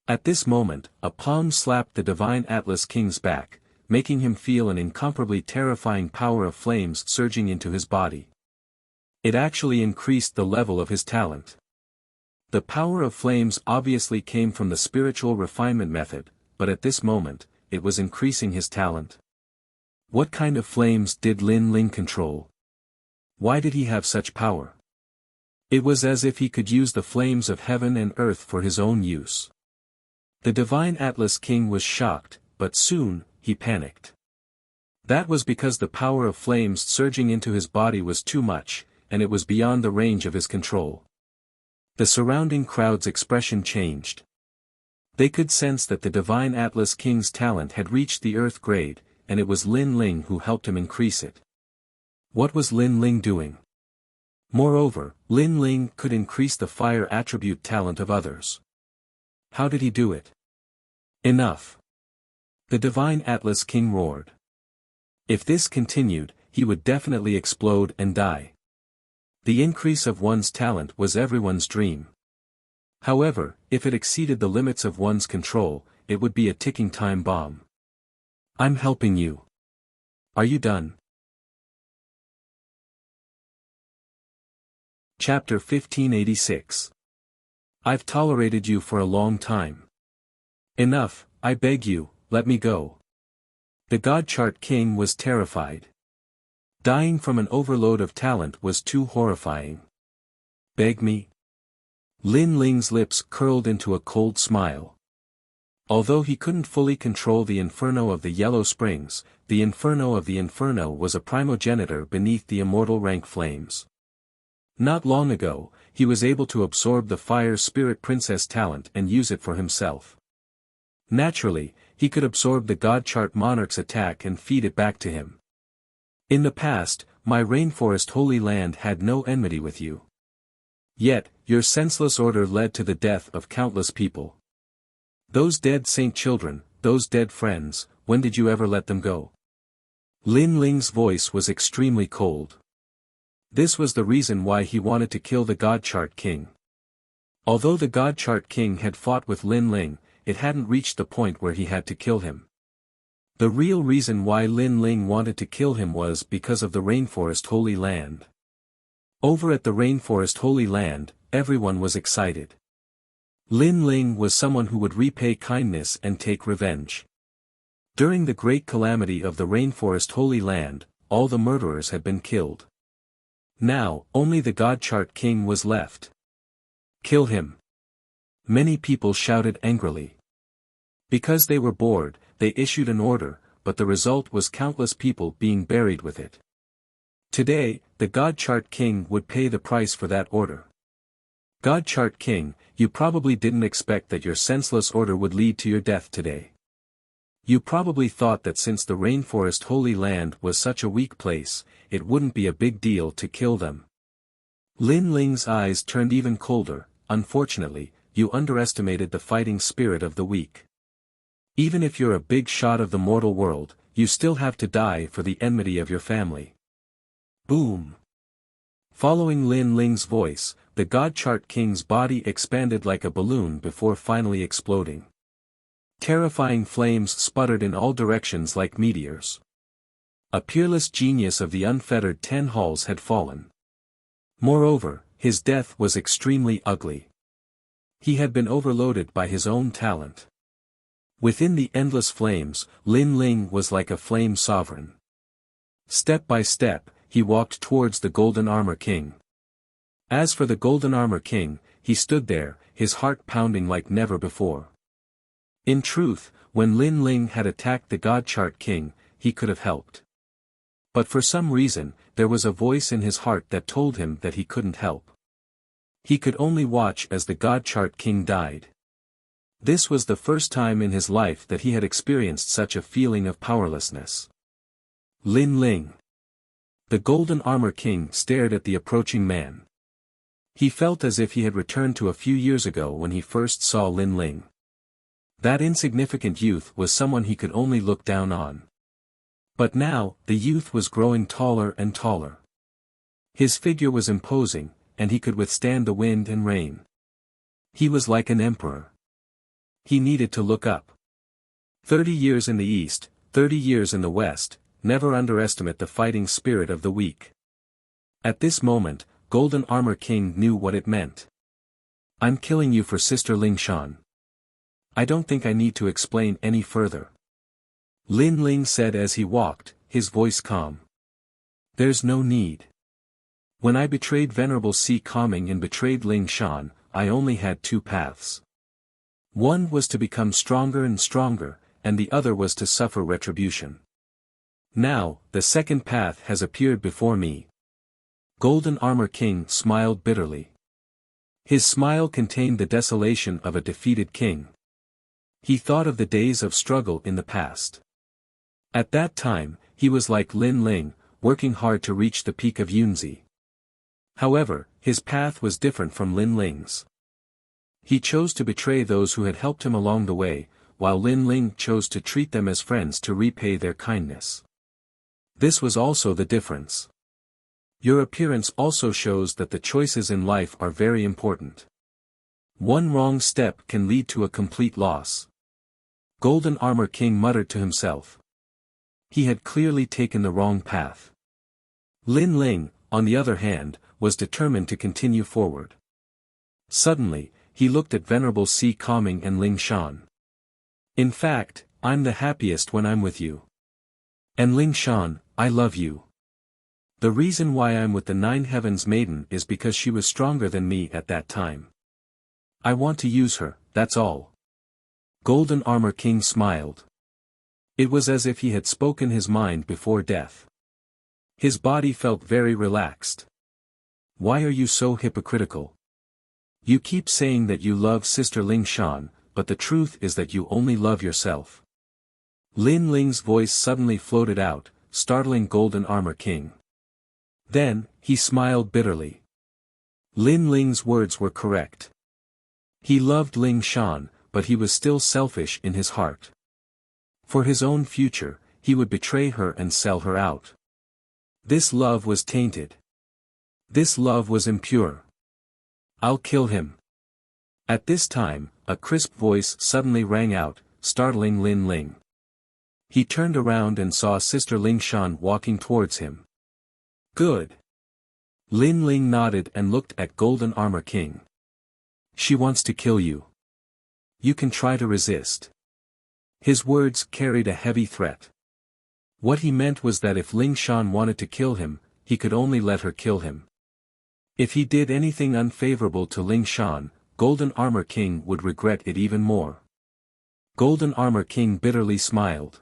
At this moment, a palm slapped the Divine Atlas King's back, making him feel an incomparably terrifying power of flames surging into his body. It actually increased the level of his talent. The power of flames obviously came from the spiritual refinement method, but at this moment, it was increasing his talent. What kind of flames did Lin Ling control? Why did he have such power? It was as if he could use the flames of heaven and earth for his own use. The Divine Atlas King was shocked, but soon, he panicked. That was because the power of flames surging into his body was too much, and it was beyond the range of his control. The surrounding crowd's expression changed. They could sense that the Divine Atlas King's talent had reached the earth grade, and it was Lin Ling who helped him increase it. What was Lin Ling doing? Moreover, Lin Ling could increase the fire attribute talent of others. How did he do it? Enough! The Divine Atlas King roared. If this continued, he would definitely explode and die. The increase of one's talent was everyone's dream. However, if it exceeded the limits of one's control, it would be a ticking time bomb. I'm helping you. Are you done? Chapter 1586. I've tolerated you for a long time. Enough, I beg you, let me go. The God Chart King was terrified. Dying from an overload of talent was too horrifying. Beg me? Lin Ling's lips curled into a cold smile. Although he couldn't fully control the inferno of the Yellow Springs, the inferno of the inferno was a primogenitor beneath the immortal rank flames. Not long ago, he was able to absorb the Fire Spirit Princess talent and use it for himself. Naturally, he could absorb the God Chart Monarch's attack and feed it back to him. In the past, my rainforest holy land had no enmity with you. Yet, your senseless order led to the death of countless people. Those dead saint children, those dead friends, when did you ever let them go? Lin Ling's voice was extremely cold. This was the reason why he wanted to kill the God Chart King. Although the God Chart King had fought with Lin Ling, it hadn't reached the point where he had to kill him. The real reason why Lin Ling wanted to kill him was because of the Rainforest Holy Land. Over at the Rainforest Holy Land, everyone was excited. Lin Ling was someone who would repay kindness and take revenge. During the great calamity of the Rainforest Holy Land, all the murderers had been killed. Now, only the God Chart King was left. Kill him. Many people shouted angrily. Because they were bored, they issued an order, but the result was countless people being buried with it. Today, the God Chart King would pay the price for that order. God Chart King, you probably didn't expect that your senseless order would lead to your death today. You probably thought that since the Rainforest Holy Land was such a weak place, it wouldn't be a big deal to kill them. Lin Ling's eyes turned even colder. Unfortunately, you underestimated the fighting spirit of the weak. Even if you're a big shot of the mortal world, you still have to die for the enmity of your family. Boom! Following Lin Ling's voice, the God Chart King's body expanded like a balloon before finally exploding. Terrifying flames sputtered in all directions like meteors. A peerless genius of the unfettered 10 halls had fallen. Moreover, his death was extremely ugly. He had been overloaded by his own talent. Within the endless flames, Lin Ling was like a flame sovereign. Step by step, he walked towards the Golden Armor King. As for the Golden Armor King, he stood there, his heart pounding like never before. In truth, when Lin Ling had attacked the God Chart King, he could have helped. But for some reason, there was a voice in his heart that told him that he couldn't help. He could only watch as the God Chart King died. This was the first time in his life that he had experienced such a feeling of powerlessness. Lin Ling. The Golden Armor King stared at the approaching man. He felt as if he had returned to a few years ago when he first saw Lin Ling. That insignificant youth was someone he could only look down on. But now, the youth was growing taller and taller. His figure was imposing, and he could withstand the wind and rain. He was like an emperor. He needed to look up. 30 years in the east, 30 years in the west, never underestimate the fighting spirit of the weak. At this moment, Golden Armor King knew what it meant. I'm killing you for Sister Ling Shan. I don't think I need to explain any further. Lin Ling said as he walked, his voice calm. There's no need. When I betrayed Venerable Si Calming and betrayed Ling Shan, I only had two paths. One was to become stronger and stronger, and the other was to suffer retribution. Now, the second path has appeared before me. Golden Armor King smiled bitterly. His smile contained the desolation of a defeated king. He thought of the days of struggle in the past. At that time, he was like Lin Ling, working hard to reach the peak of Yunzi. However, his path was different from Lin Ling's. He chose to betray those who had helped him along the way, while Lin Ling chose to treat them as friends to repay their kindness. This was also the difference. Your appearance also shows that the choices in life are very important. One wrong step can lead to a complete loss. Golden Armor King muttered to himself. He had clearly taken the wrong path. Lin Ling, on the other hand, was determined to continue forward. Suddenly, he looked at Venerable Si Calming and Ling Shan. In fact, I'm the happiest when I'm with you. And Ling Shan, I love you. The reason why I'm with the Nine Heavens Maiden is because she was stronger than me at that time. I want to use her, that's all. Golden Armor King smiled. It was as if he had spoken his mind before death. His body felt very relaxed. Why are you so hypocritical? You keep saying that you love Sister Ling Shan, but the truth is that you only love yourself. Lin Ling's voice suddenly floated out, startling Golden Armor King. Then, he smiled bitterly. Lin Ling's words were correct. He loved Ling Shan, but he was still selfish in his heart. For his own future, he would betray her and sell her out. This love was tainted. This love was impure. I'll kill him. At this time, a crisp voice suddenly rang out, startling Lin Ling. He turned around and saw Sister Ling Shan walking towards him. Good. Lin Ling nodded and looked at Golden Armor King. She wants to kill you. You can try to resist." His words carried a heavy threat. What he meant was that if Ling Shan wanted to kill him, he could only let her kill him. If he did anything unfavorable to Ling Shan, Golden Armor King would regret it even more. Golden Armor King bitterly smiled.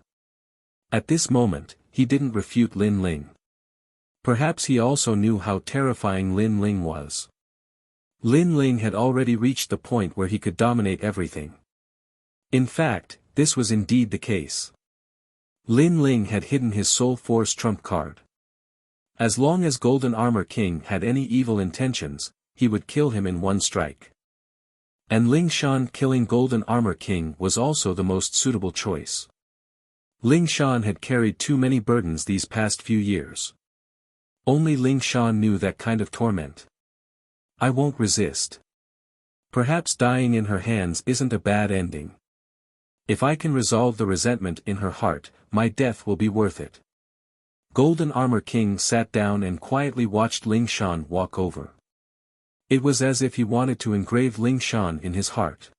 At this moment, he didn't refute Lin Ling. Perhaps he also knew how terrifying Lin Ling was. Lin Ling had already reached the point where he could dominate everything. In fact, this was indeed the case. Lin Ling had hidden his Soul Force trump card. As long as Golden Armor King had any evil intentions, he would kill him in one strike. And Ling Shan killing Golden Armor King was also the most suitable choice. Ling Shan had carried too many burdens these past few years. Only Ling Shan knew that kind of torment. I won't resist. Perhaps dying in her hands isn't a bad ending. If I can resolve the resentment in her heart, my death will be worth it. Golden Armor King sat down and quietly watched Ling Shan walk over. It was as if he wanted to engrave Ling Shan in his heart.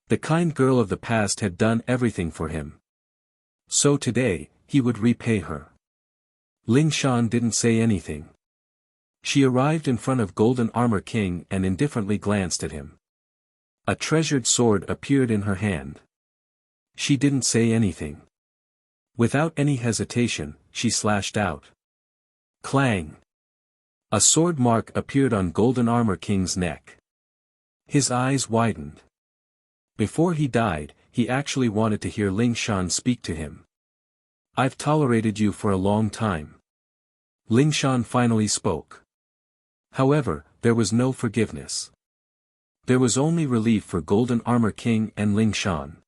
The kind girl of the past had done everything for him. So today, he would repay her. Ling Shan didn't say anything. She arrived in front of Golden Armor King and indifferently glanced at him. A treasured sword appeared in her hand. She didn't say anything. Without any hesitation, she slashed out. Clang! A sword mark appeared on Golden Armor King's neck. His eyes widened. Before he died, he actually wanted to hear Ling Shan speak to him. I've tolerated you for a long time. Ling Shan finally spoke. However, there was no forgiveness. There was only relief for Golden Armor King and Ling Shan.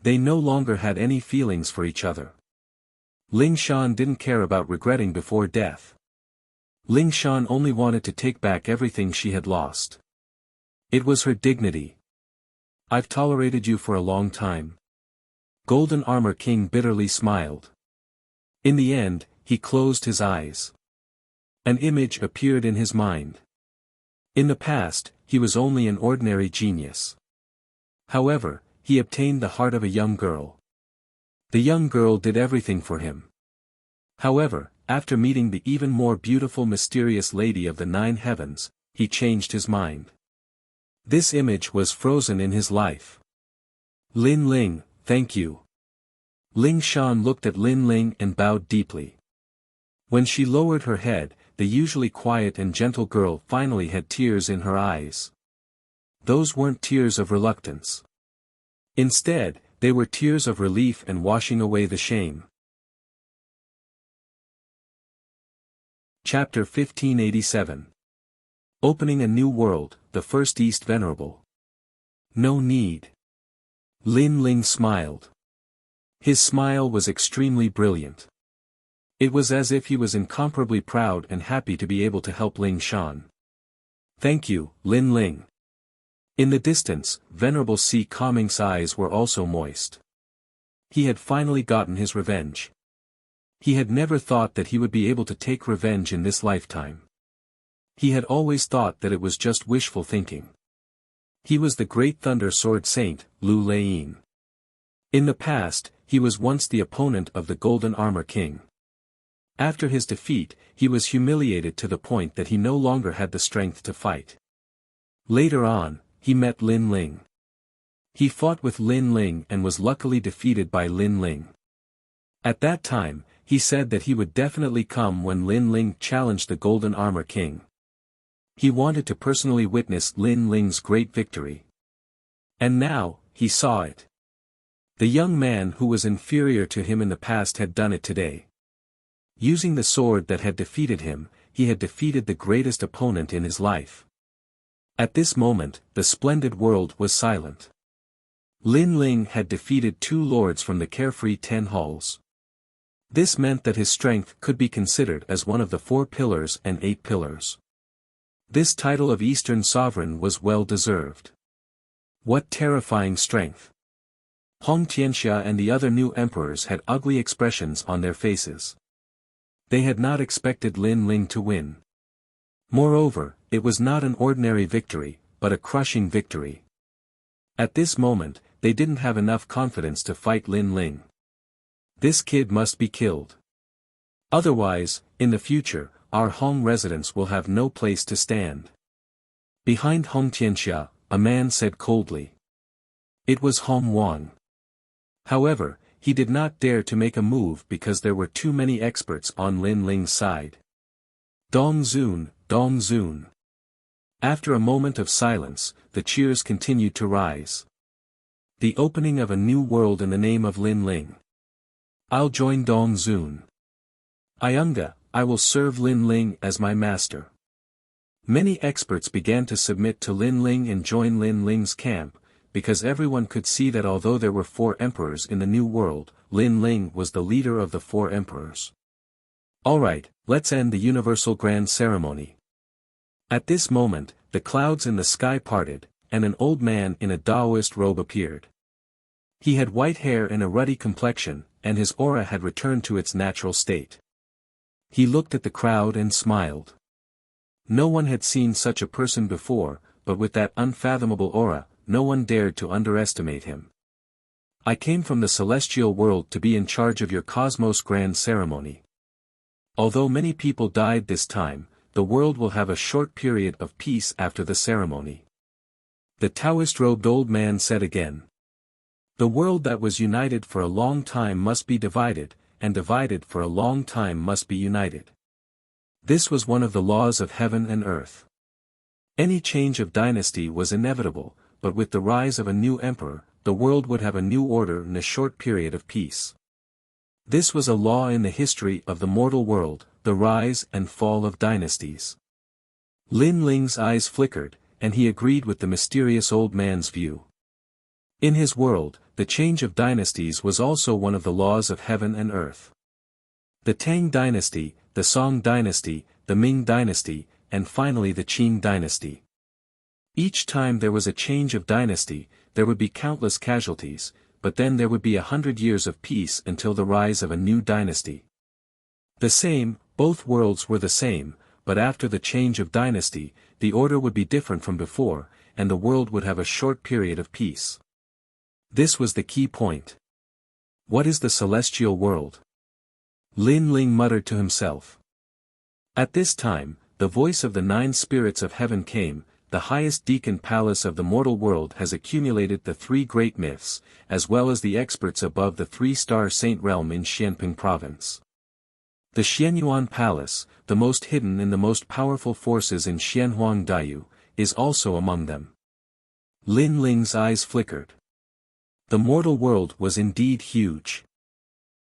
They no longer had any feelings for each other. Ling Shan didn't care about regretting before death. Ling Shan only wanted to take back everything she had lost. It was her dignity. I've tolerated you for a long time. Golden Armor King bitterly smiled. In the end, he closed his eyes. An image appeared in his mind. In the past, he was only an ordinary genius. However, he obtained the heart of a young girl. The young girl did everything for him. However, after meeting the even more beautiful mysterious lady of the 9 heavens, he changed his mind. This image was frozen in his life. Lin Ling, thank you. Ling Shan looked at Lin Ling and bowed deeply. When she lowered her head, the usually quiet and gentle girl finally had tears in her eyes. Those weren't tears of reluctance. Instead, they were tears of relief and washing away the shame. Chapter 1587. Opening a New World, the First East Venerable. No need. Lin Ling smiled. His smile was extremely brilliant. It was as if he was incomparably proud and happy to be able to help Ling Shan. Thank you, Lin Ling. In the distance, Venerable Si Kangming's eyes were also moist. He had finally gotten his revenge. He had never thought that he would be able to take revenge in this lifetime. He had always thought that it was just wishful thinking. He was the great Thunder Sword Saint, Lu Laiyin. In the past, he was once the opponent of the Golden Armor King. After his defeat, he was humiliated to the point that he no longer had the strength to fight. Later on, he met Lin Ling. He fought with Lin Ling and was luckily defeated by Lin Ling. At that time, he said that he would definitely come when Lin Ling challenged the Golden Armor King. He wanted to personally witness Lin Ling's great victory. And now, he saw it. The young man who was inferior to him in the past had done it today. Using the sword that had defeated him, he had defeated the greatest opponent in his life. At this moment, the splendid world was silent. Lin Ling had defeated 2 lords from the carefree 10 halls. This meant that his strength could be considered as one of the 4 pillars and 8 pillars. This title of Eastern Sovereign was well deserved. What terrifying strength! Hong Tianxia and the other new emperors had ugly expressions on their faces. They had not expected Lin Ling to win. Moreover, it was not an ordinary victory, but a crushing victory. At this moment, they didn't have enough confidence to fight Lin Ling. This kid must be killed. Otherwise, in the future, our Hong residents will have no place to stand. Behind Hong Tianxia, a man said coldly. It was Hong Wang. However, he did not dare to make a move because there were too many experts on Lin Ling's side. Dong Zun, Dong Zun. After a moment of silence, the cheers continued to rise. The opening of a new world in the name of Lin Ling. I'll join Dong Zun. Iunga, I will serve Lin Ling as my master. Many experts began to submit to Lin Ling and join Lin Ling's camp, because everyone could see that although there were 4 emperors in the new world, Lin Ling was the leader of the 4 emperors. Alright, let's end the universal grand ceremony. At this moment, the clouds in the sky parted, and an old man in a Taoist robe appeared. He had white hair and a ruddy complexion, and his aura had returned to its natural state. He looked at the crowd and smiled. No one had seen such a person before, but with that unfathomable aura, no one dared to underestimate him. I came from the celestial world to be in charge of your cosmos grand ceremony. Although many people died this time, the world will have a short period of peace after the ceremony. The Taoist-robed old man said again. The world that was united for a long time must be divided, and divided for a long time must be united. This was one of the laws of heaven and earth. Any change of dynasty was inevitable, but with the rise of a new emperor, the world would have a new order in a short period of peace. This was a law in the history of the mortal world, the rise and fall of dynasties. Lin Ling's eyes flickered, and he agreed with the mysterious old man's view. In his world, the change of dynasties was also one of the laws of heaven and earth. The Tang dynasty, the Song dynasty, the Ming dynasty, and finally the Qing dynasty. Each time there was a change of dynasty, there would be countless casualties, but then there would be 100 years of peace until the rise of a new dynasty. Both worlds were the same, but after the change of dynasty, the order would be different from before, and the world would have a short period of peace. This was the key point. What is the celestial world? Lin Ling muttered to himself. At this time, the voice of the 9 spirits of heaven came. The highest deacon palace of the mortal world has accumulated the 3 great myths, as well as the experts above the 3-star saint realm in Xianping province. The Xianyuan Palace, the most hidden and the most powerful forces in Xianhuang Daiyu, is also among them. Lin Ling's eyes flickered. The mortal world was indeed huge.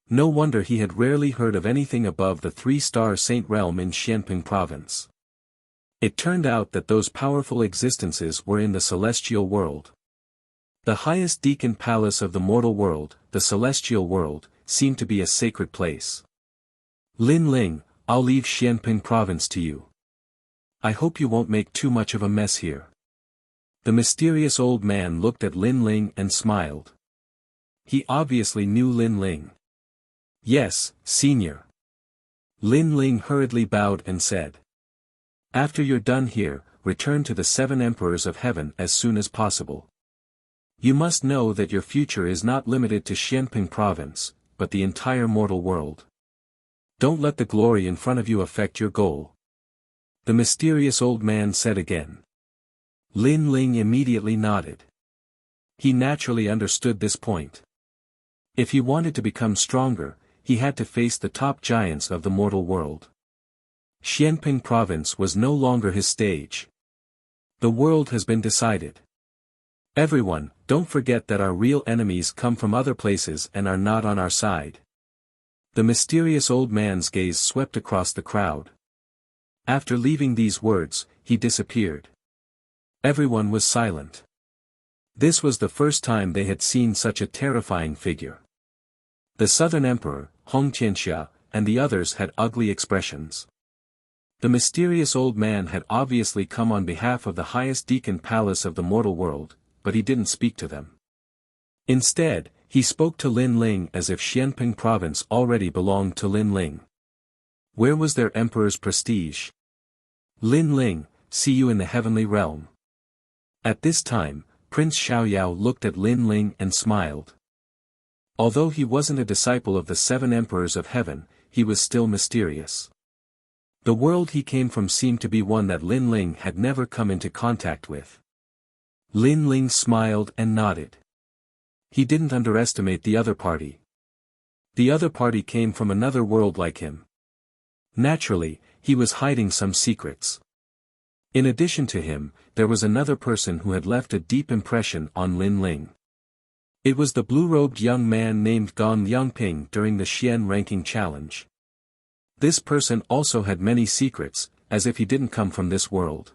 No wonder he had rarely heard of anything above the 3-star saint realm in Xianping province. It turned out that those powerful existences were in the celestial world. The highest deacon palace of the mortal world, the celestial world, seemed to be a sacred place. Lin Ling, I'll leave Xianping province to you. I hope you won't make too much of a mess here. The mysterious old man looked at Lin Ling and smiled. He obviously knew Lin Ling. Yes, senior. Lin Ling hurriedly bowed and said. After you're done here, return to the 7 emperors of heaven as soon as possible. You must know that your future is not limited to Xianping province, but the entire mortal world. Don't let the glory in front of you affect your goal. The mysterious old man said again. Lin Ling immediately nodded. He naturally understood this point. If he wanted to become stronger, he had to face the top giants of the mortal world. Xianping province was no longer his stage. The world has been decided. Everyone, don't forget that our real enemies come from other places and are not on our side. The mysterious old man's gaze swept across the crowd. After leaving these words, he disappeared. Everyone was silent. This was the first time they had seen such a terrifying figure. The Southern Emperor, Hong Tianxia, and the others had ugly expressions. The mysterious old man had obviously come on behalf of the highest deacon palace of the mortal world, but he didn't speak to them. Instead, he spoke to Lin Ling as if Xianping province already belonged to Lin Ling. Where was their emperor's prestige? Lin Ling, see you in the heavenly realm. At this time, Prince Xiaoyao looked at Lin Ling and smiled. Although he wasn't a disciple of the 7 emperors of heaven, he was still mysterious. The world he came from seemed to be one that Lin Ling had never come into contact with. Lin Ling smiled and nodded. He didn't underestimate the other party. The other party came from another world like him. Naturally, he was hiding some secrets. In addition to him, there was another person who had left a deep impression on Lin Ling. It was the blue-robed young man named Gan Liangping during the Xian ranking challenge. This person also had many secrets, as if he didn't come from this world.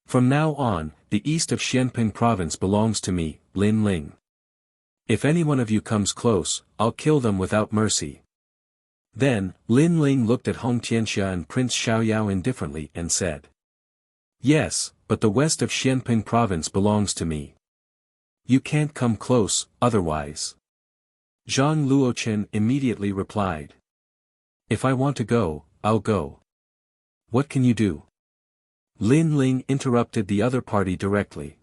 From now on, the east of Xianping province belongs to me, Lin Ling. If any one of you comes close, I'll kill them without mercy. Then, Lin Ling looked at Hong Tianxia and Prince Xiaoyao indifferently and said. Yes, but the west of Xianping province belongs to me. You can't come close, otherwise. Zhang Luochen immediately replied. If I want to go, I'll go. What can you do? Lin Ling interrupted the other party directly.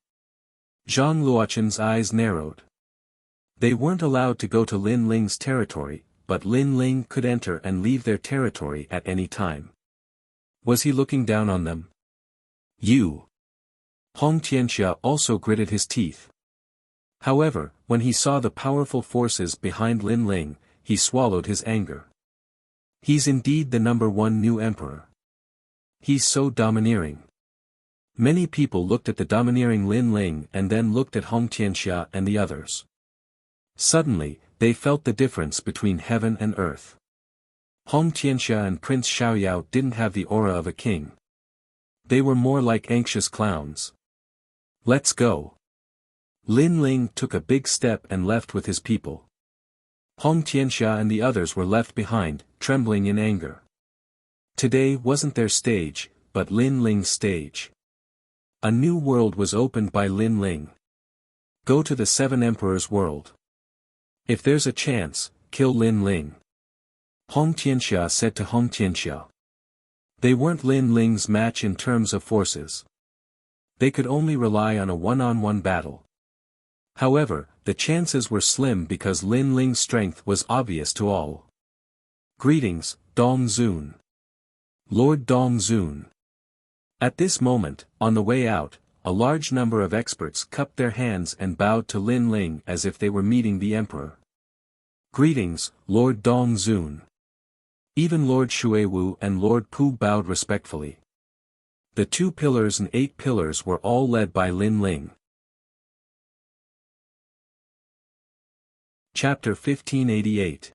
Zhang Luochen's eyes narrowed. They weren't allowed to go to Lin Ling's territory, but Lin Ling could enter and leave their territory at any time. Was he looking down on them? You. Hong Tianxia also gritted his teeth. However, when he saw the powerful forces behind Lin Ling, he swallowed his anger. He's indeed the #1 new emperor. He's so domineering. Many people looked at the domineering Lin Ling and then looked at Hong Tianxia and the others. Suddenly, they felt the difference between heaven and earth. Hong Tianxia and Prince Xiaoyao didn't have the aura of a king. They were more like anxious clowns. Let's go. Lin Ling took a big step and left with his people. Hong Tianxia and the others were left behind, trembling in anger. Today wasn't their stage, but Lin Ling's stage. A new world was opened by Lin Ling. Go to the 7 emperors' world. If there's a chance, kill Lin Ling. Hong Tianxia said to Hong Tianxia. They weren't Lin Ling's match in terms of forces. They could only rely on a one-on-one battle. However, the chances were slim because Lin Ling's strength was obvious to all. Greetings, Dong Zun. Lord Dong Zun. At this moment, on the way out, a large number of experts cupped their hands and bowed to Lin Ling as if they were meeting the emperor. Greetings, Lord Dong Zun. Even Lord Xuewu and Lord Pu bowed respectfully. The 2 pillars and 8 pillars were all led by Lin Ling. Chapter 1588.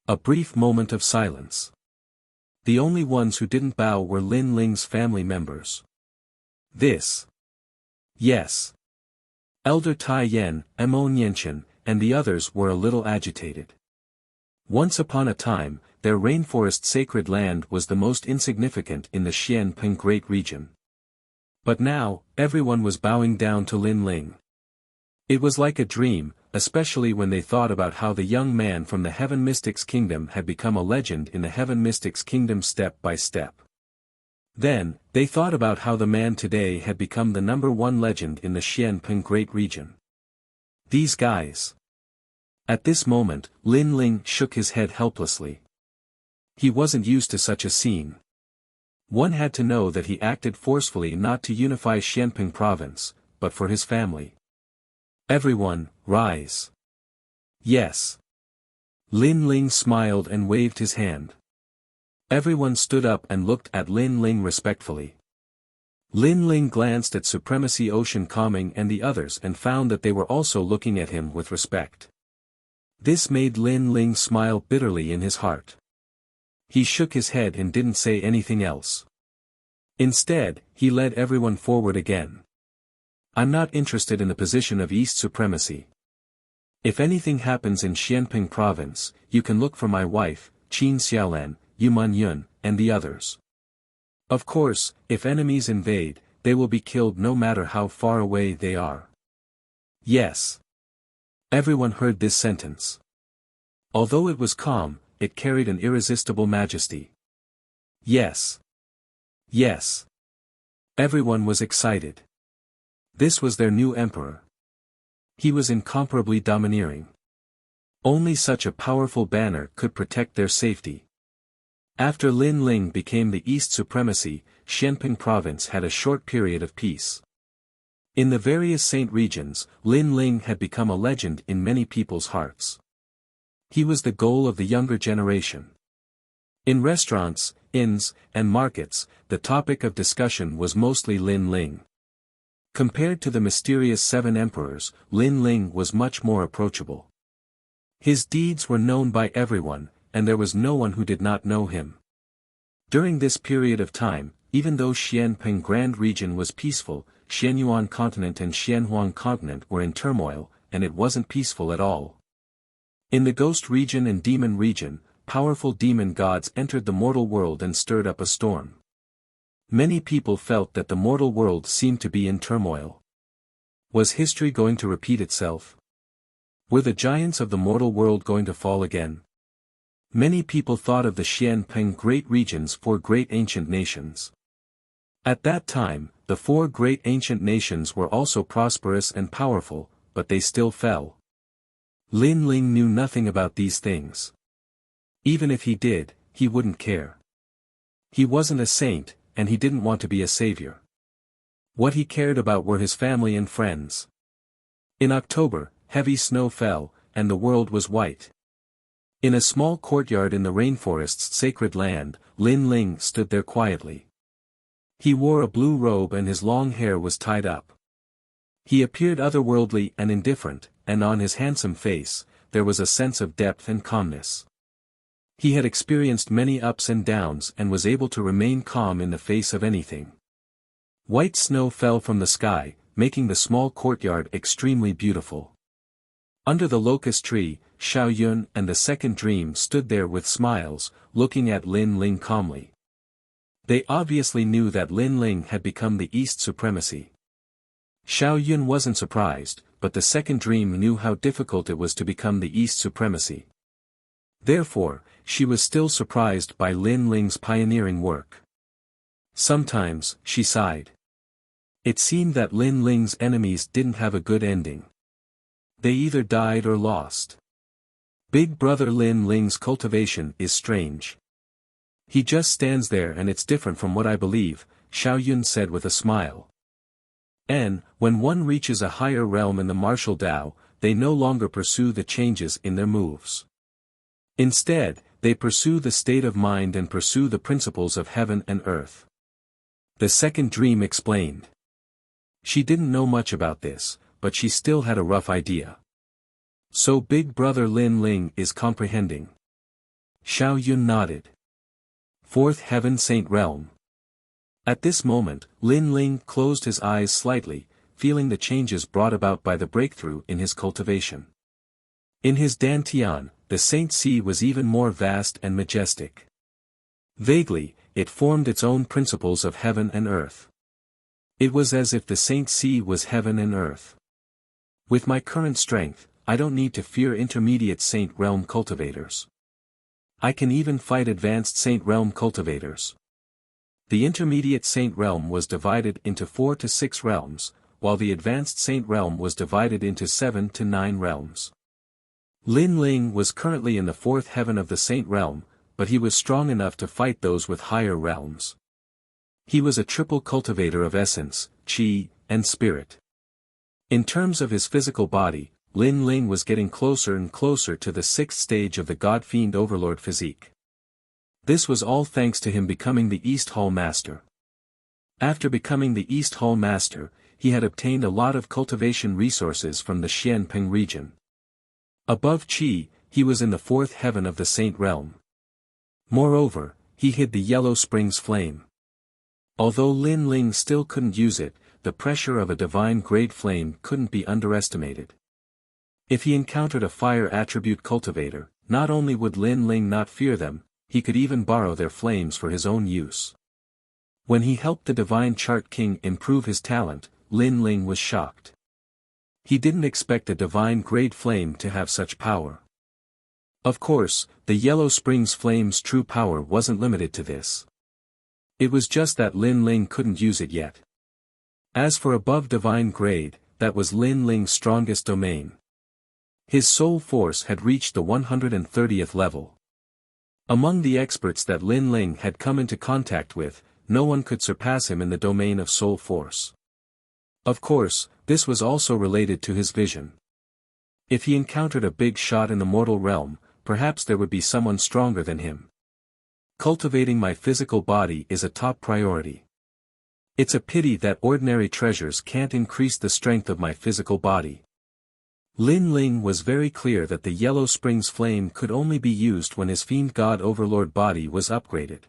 A brief moment of silence. The only ones who didn't bow were Lin Ling's family members. This. Yes. Elder Tai Yen, Mo Nianchen, and the others were a little agitated. Once upon a time, their rainforest sacred land was the most insignificant in the Xianping Great Region. But now, everyone was bowing down to Lin Ling. It was like a dream, especially when they thought about how the young man from the Heaven Mystics Kingdom had become a legend in the Heaven Mystics Kingdom step by step. Then, they thought about how the man today had become the #1 legend in the Xianping Great Region. These guys. At this moment, Lin Ling shook his head helplessly. He wasn't used to such a scene. One had to know that he acted forcefully not to unify Xianping province, but for his family. Everyone, rise. Yes. Lin Ling smiled and waved his hand. Everyone stood up and looked at Lin Ling respectfully. Lin Ling glanced at Supremacy Ocean Calming and the others and found that they were also looking at him with respect. This made Lin Ling smile bitterly in his heart. He shook his head and didn't say anything else. Instead, he led everyone forward again. I'm not interested in the position of East Supremacy. If anything happens in Xianping province, you can look for my wife, Qin Xiaolan, Yu Yun, and the others. Of course, if enemies invade, they will be killed no matter how far away they are. Yes. Everyone heard this sentence. Although it was calm, it carried an irresistible majesty. Yes. Yes. Everyone was excited. This was their new emperor. He was incomparably domineering. Only such a powerful banner could protect their safety. After Lin Ling became the East supremacy, Xianping province had a short period of peace. In the various saint regions, Lin Ling had become a legend in many people's hearts. He was the goal of the younger generation. In restaurants, inns, and markets, the topic of discussion was mostly Lin Ling. Compared to the mysterious seven emperors, Lin Ling was much more approachable. His deeds were known by everyone, and there was no one who did not know him. During this period of time, even though Xianping Grand Region was peaceful, Xianyuan Continent and Xianhuang Continent were in turmoil, and it wasn't peaceful at all. In the Ghost Region and Demon Region, powerful demon gods entered the mortal world and stirred up a storm. Many people felt that the mortal world seemed to be in turmoil. Was history going to repeat itself? Were the giants of the mortal world going to fall again? Many people thought of the Xianping Great Regions, four great ancient nations. At that time, the four great ancient nations were also prosperous and powerful, but they still fell. Lin Ling knew nothing about these things. Even if he did, he wouldn't care. He wasn't a saint, and he didn't want to be a savior. What he cared about were his family and friends. In October, heavy snow fell, and the world was white. In a small courtyard in the rainforest's sacred land, Lin Ling stood there quietly. He wore a blue robe and his long hair was tied up. He appeared otherworldly and indifferent, and on his handsome face, there was a sense of depth and calmness. He had experienced many ups and downs and was able to remain calm in the face of anything. White snow fell from the sky, making the small courtyard extremely beautiful. Under the locust tree, Xiao Yun and the second dream stood there with smiles, looking at Lin Ling calmly. They obviously knew that Lin Ling had become the East supremacy. Xiao Yun wasn't surprised, but the second dream knew how difficult it was to become the East supremacy. Therefore, she was still surprised by Lin Ling's pioneering work. Sometimes, she sighed. It seemed that Lin Ling's enemies didn't have a good ending. They either died or lost. Big brother Lin Ling's cultivation is strange. He just stands there and it's different from what I believe, Xiao Yun said with a smile. And, when one reaches a higher realm in the martial Tao, they no longer pursue the changes in their moves. Instead, they pursue the state of mind and pursue the principles of heaven and earth. The second dream explained. She didn't know much about this, but she still had a rough idea. So big brother Lin Ling is comprehending. Xiao Yun nodded. Fourth Heaven Saint Realm. At this moment, Lin Ling closed his eyes slightly, feeling the changes brought about by the breakthrough in his cultivation. In his Dantian, the Saint Sea was even more vast and majestic. Vaguely, it formed its own principles of heaven and earth. It was as if the Saint Sea was heaven and earth. With my current strength, I don't need to fear intermediate Saint Realm cultivators. I can even fight advanced Saint Realm cultivators. The intermediate Saint Realm was divided into 4 to 6 realms, while the advanced Saint Realm was divided into 7 to 9 realms. Lin Ling was currently in the 4th heaven of the Saint Realm, but he was strong enough to fight those with higher realms. He was a triple cultivator of essence, qi, and spirit. In terms of his physical body, Lin Ling was getting closer and closer to the 6th stage of the God-Fiend Overlord physique. This was all thanks to him becoming the East Hall Master. After becoming the East Hall Master, he had obtained a lot of cultivation resources from the Xianping region. Above qi, he was in the 4th heaven of the Saint Realm. Moreover, he hid the Yellow Springs flame. Although Lin Ling still couldn't use it, the pressure of a divine grade flame couldn't be underestimated. If he encountered a fire attribute cultivator, not only would Lin Ling not fear them, he could even borrow their flames for his own use. When he helped the Divine Chart King improve his talent, Lin Ling was shocked. He didn't expect a divine grade flame to have such power. Of course, the Yellow Springs flame's true power wasn't limited to this. It was just that Lin Ling couldn't use it yet. As for above divine grade, that was Lin Ling's strongest domain. His soul force had reached the 130th level. Among the experts that Lin Ling had come into contact with, no one could surpass him in the domain of soul force. Of course, this was also related to his vision. If he encountered a big shot in the mortal realm, perhaps there would be someone stronger than him. Cultivating my physical body is a top priority. It's a pity that ordinary treasures can't increase the strength of my physical body. Lin Ling was very clear that the Yellow Springs flame could only be used when his fiend god overlord body was upgraded.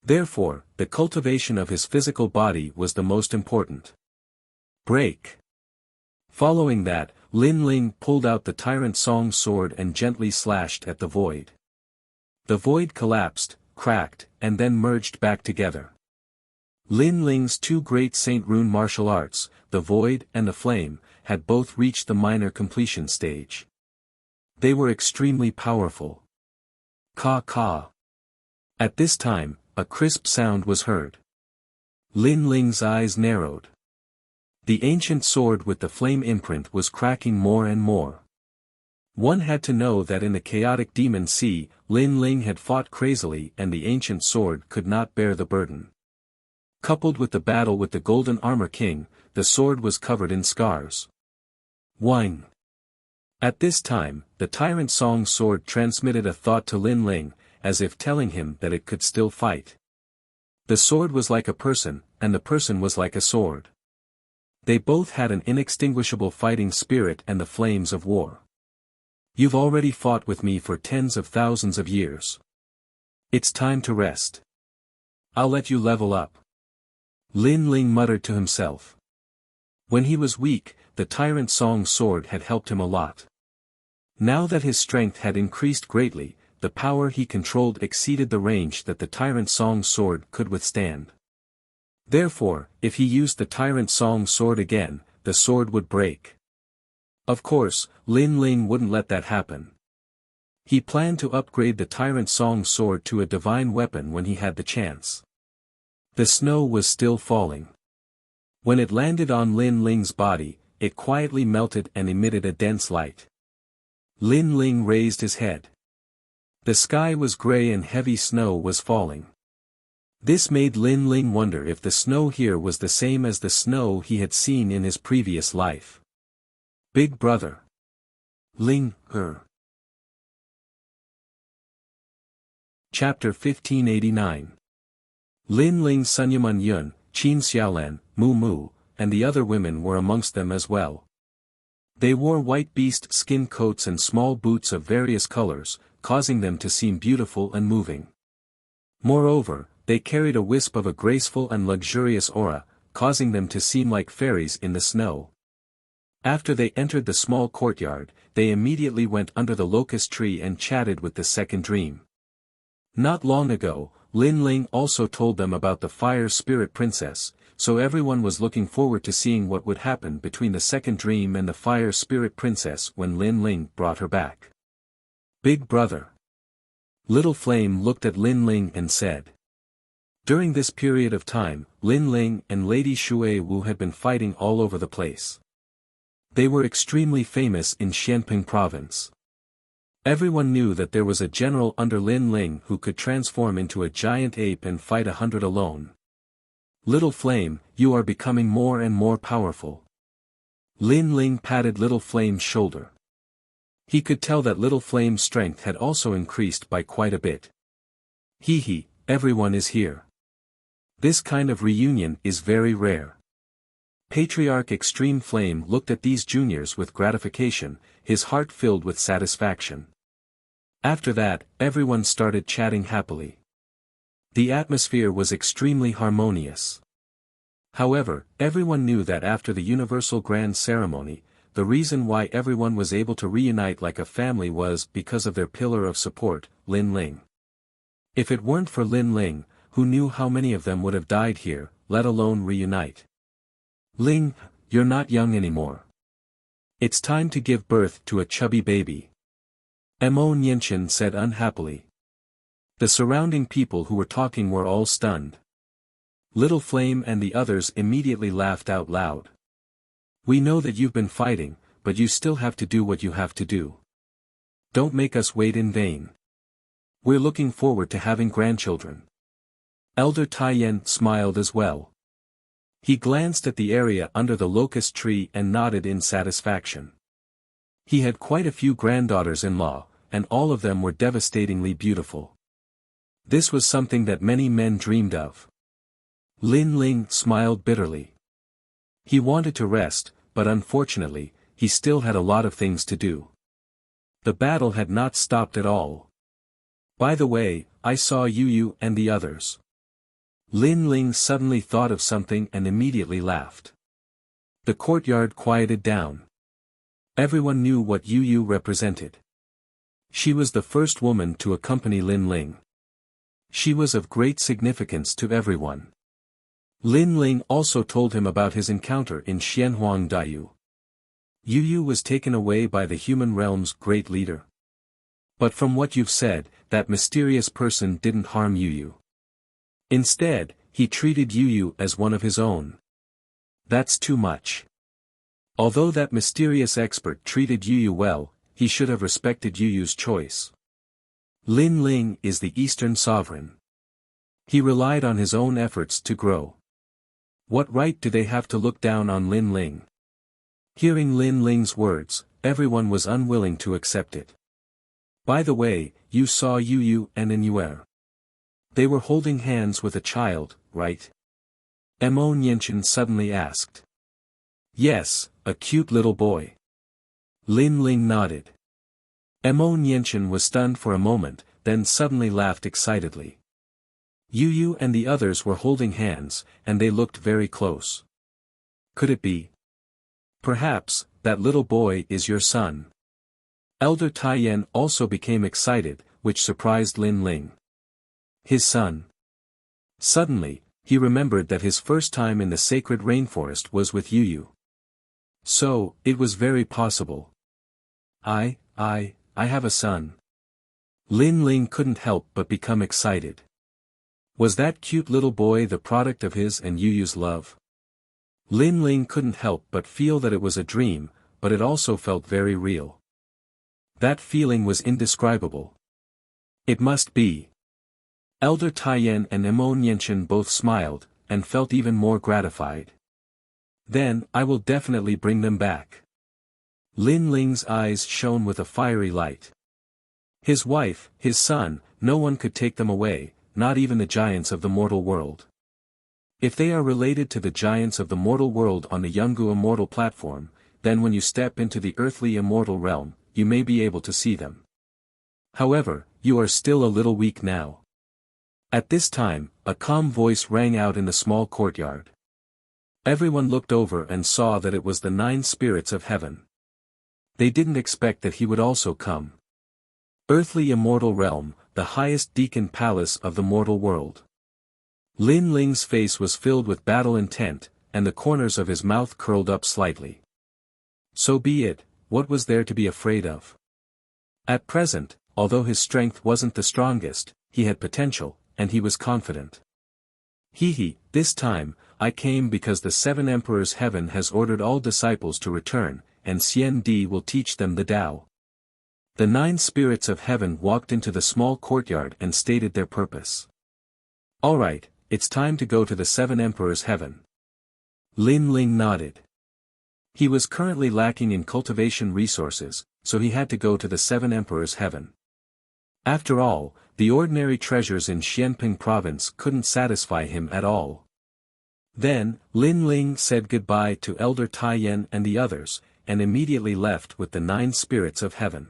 Therefore, the cultivation of his physical body was the most important. Break. Following that, Lin Ling pulled out the Tyrant Song sword and gently slashed at the void. The void collapsed, cracked, and then merged back together. Lin Ling's two great Saint Rune martial arts, the void and the flame, had both reached the minor completion stage. They were extremely powerful. Ka. At this time, a crisp sound was heard. Lin Ling's eyes narrowed. The ancient sword with the flame imprint was cracking more and more. One had to know that in the chaotic demon sea, Lin Ling had fought crazily and the ancient sword could not bear the burden. Coupled with the battle with the Golden Armor King, the sword was covered in scars. Whine. At this time, the Tyrant Song sword transmitted a thought to Lin Ling, as if telling him that it could still fight. The sword was like a person, and the person was like a sword. They both had an inextinguishable fighting spirit and the flames of war. You've already fought with me for tens of thousands of years. It's time to rest. I'll let you level up. Lin Ling muttered to himself. When he was weak, the Tyrant Song sword had helped him a lot. Now that his strength had increased greatly, the power he controlled exceeded the range that the Tyrant Song sword could withstand. Therefore, if he used the Tyrant Song sword again, the sword would break. Of course, Lin Ling wouldn't let that happen. He planned to upgrade the Tyrant Song sword to a divine weapon when he had the chance. The snow was still falling. When it landed on Lin Ling's body, it quietly melted and emitted a dense light. Lin Ling raised his head. The sky was gray and heavy snow was falling. This made Lin Ling wonder if the snow here was the same as the snow he had seen in his previous life. Big brother. Ling, her. Chapter 1589. Lin Ling, Sunyamun Yun, Qin Xiaolan, Mu Mu, and the other women were amongst them as well. They wore white beast skin coats and small boots of various colors, causing them to seem beautiful and moving. Moreover, they carried a wisp of a graceful and luxurious aura, causing them to seem like fairies in the snow. After they entered the small courtyard, they immediately went under the locust tree and chatted with the second dream. Not long ago, Lin Ling also told them about the Fire Spirit Princess, so everyone was looking forward to seeing what would happen between the second dream and the Fire Spirit Princess when Lin Ling brought her back. Big brother. Little Flame looked at Lin Ling and said. During this period of time, Lin Ling and Lady Shui Wu had been fighting all over the place. They were extremely famous in Xianping province. Everyone knew that there was a general under Lin Ling who could transform into a giant ape and fight 100 alone. Little Flame, you are becoming more and more powerful. Lin Ling patted Little Flame's shoulder. He could tell that Little Flame's strength had also increased by quite a bit. Hee, everyone is here. This kind of reunion is very rare. Patriarch Extreme Flame looked at these juniors with gratification, his heart filled with satisfaction. After that, everyone started chatting happily. The atmosphere was extremely harmonious. However, everyone knew that after the Universal Grand Ceremony, the reason why everyone was able to reunite like a family was because of their pillar of support, Lin Ling. If it weren't for Lin Ling, who knew how many of them would have died here, let alone reunite. Ling, you're not young anymore. It's time to give birth to a chubby baby. Mo Nianchen said unhappily. The surrounding people who were talking were all stunned. Little Flame and the others immediately laughed out loud. We know that you've been fighting, but you still have to do what you have to do. Don't make us wait in vain. We're looking forward to having grandchildren. Elder Taiyan smiled as well. He glanced at the area under the locust tree and nodded in satisfaction. He had quite a few granddaughters-in-law, and all of them were devastatingly beautiful. This was something that many men dreamed of. Lin Ling smiled bitterly. He wanted to rest, but unfortunately, he still had a lot of things to do. The battle had not stopped at all. By the way, I saw Yu and the others. Lin Ling suddenly thought of something and immediately laughed. The courtyard quieted down. Everyone knew what Yu represented. She was the first woman to accompany Lin Ling. She was of great significance to everyone. Lin Ling also told him about his encounter in Xianhuang Daiyu. Yu was taken away by the human realm's great leader. But from what you've said, that mysterious person didn't harm Yu. Instead, he treated Yu as one of his own. That's too much. Although that mysterious expert treated Yu well, he should have respected Yu's choice. Lin Ling is the Eastern sovereign. He relied on his own efforts to grow. What right do they have to look down on Lin Ling? Hearing Lin Ling's words, everyone was unwilling to accept it. By the way, you saw Yu and Inuer. They were holding hands with a child, right? Mo Nianchen suddenly asked. Yes, a cute little boy. Lin Ling nodded. Mo Nianchen was stunned for a moment, then suddenly laughed excitedly. Yu and the others were holding hands, and they looked very close. Could it be? Perhaps, that little boy is your son. Elder Taiyan also became excited, which surprised Lin Ling. His son. Suddenly, he remembered that his first time in the sacred rainforest was with Yu. So, it was very possible. I have a son. Lin Ling couldn't help but become excited. Was that cute little boy the product of his and Yu's love? Lin Ling couldn't help but feel that it was a dream, but it also felt very real. That feeling was indescribable. It must be. Elder Taiyan and Mo Nianchen both smiled, and felt even more gratified. Then, I will definitely bring them back. Lin Ling's eyes shone with a fiery light. His wife, his son, no one could take them away, not even the giants of the mortal world. If they are related to the giants of the mortal world on the Yungu immortal platform, then when you step into the earthly immortal realm, you may be able to see them. However, you are still a little weak now. At this time, a calm voice rang out in the small courtyard. Everyone looked over and saw that it was the 9 spirits of heaven. They didn't expect that he would also come. Earthly immortal realm, the highest deacon palace of the mortal world. Lin Ling's face was filled with battle intent, and the corners of his mouth curled up slightly. So be it, what was there to be afraid of? At present, although his strength wasn't the strongest, he had potential, and he was confident. This time, I came because the 7 Emperors Heaven has ordered all disciples to return, and Xian Di will teach them the Tao. The 9 spirits of heaven walked into the small courtyard and stated their purpose. Alright, it's time to go to the 7 Emperors Heaven. Lin Ling nodded. He was currently lacking in cultivation resources, so he had to go to the 7 Emperors Heaven. After all, the ordinary treasures in Xianping province couldn't satisfy him at all. Then, Lin Ling said goodbye to Elder Taiyan and the others, and immediately left with the 9 spirits of heaven.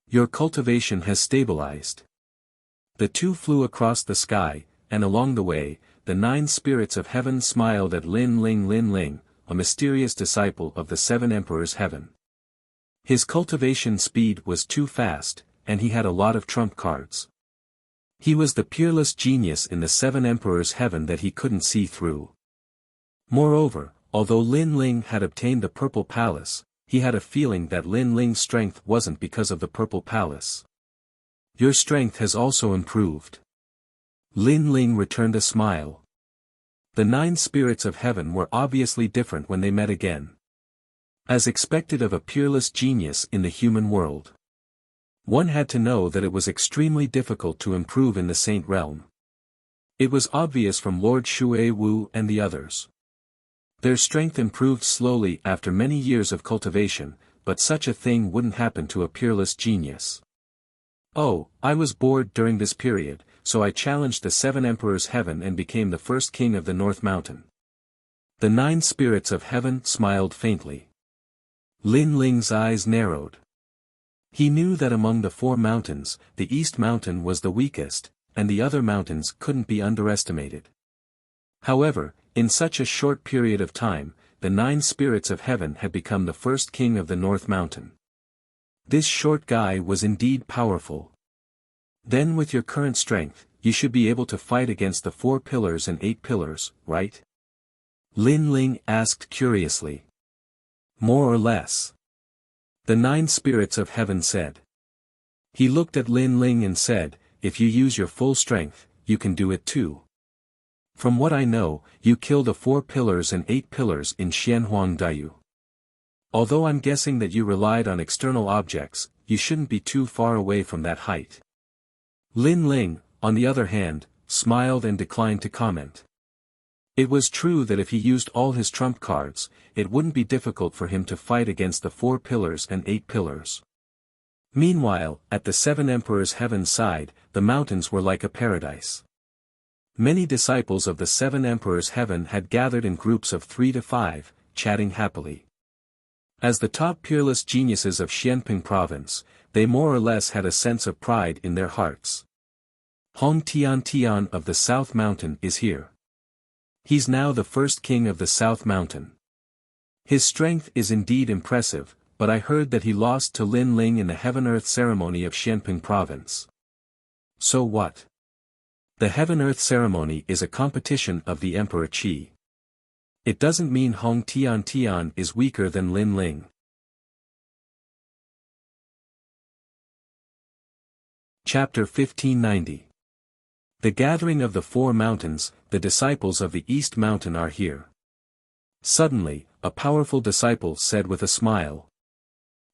Your cultivation has stabilized. The two flew across the sky, and along the way, the 9 spirits of heaven smiled at Lin Ling, a mysterious disciple of the 7 Emperors Heaven. His cultivation speed was too fast, and he had a lot of trump cards. He was the peerless genius in the 7 Emperors Heaven that he couldn't see through. Moreover, although Lin Ling had obtained the Purple Palace, he had a feeling that Lin Ling's strength wasn't because of the Purple Palace. Your strength has also improved. Lin Ling returned a smile. The 9 spirits of heaven were obviously different when they met again. As expected of a peerless genius in the human world. One had to know that it was extremely difficult to improve in the saint realm. It was obvious from Lord Shui Wu and the others. Their strength improved slowly after many years of cultivation, but such a thing wouldn't happen to a peerless genius. Oh, I was bored during this period, so I challenged the 7 emperors heaven and became the first king of the North Mountain. The 9 spirits of heaven smiled faintly. Lin Ling's eyes narrowed. He knew that among the 4 mountains, the East Mountain was the weakest, and the other mountains couldn't be underestimated. However, in such a short period of time, the 9 spirits of heaven had become the first king of the North Mountain. This short guy was indeed powerful. Then with your current strength, you should be able to fight against the 4 pillars and 8 pillars, right? Lin Ling asked curiously. More or less. The 9 spirits of heaven said. He looked at Lin Ling and said, if you use your full strength, you can do it too. From what I know, you kill the 4 pillars and 8 pillars in Xianhuang Daiyu. Although I'm guessing that you relied on external objects, you shouldn't be too far away from that height. Lin Ling, on the other hand, smiled and declined to comment. It was true that if he used all his trump cards, it wouldn't be difficult for him to fight against the 4 pillars and 8 pillars. Meanwhile, at the 7 emperors heaven's side, the mountains were like a paradise. Many disciples of the 7 emperors heaven had gathered in groups of 3 to 5, chatting happily. As the top peerless geniuses of Xianping province, they more or less had a sense of pride in their hearts. Hong Tian Tian of the South Mountain is here. He's now the first king of the South Mountain. His strength is indeed impressive, but I heard that he lost to Lin Ling in the Heaven-Earth ceremony of Xianping province. So what? The Heaven-Earth ceremony is a competition of the Emperor Qi. It doesn't mean Hong Tian Tian is weaker than Lin Ling. Chapter 1590. The gathering of the 4 mountains, the disciples of the East Mountain are here. Suddenly, a powerful disciple said with a smile.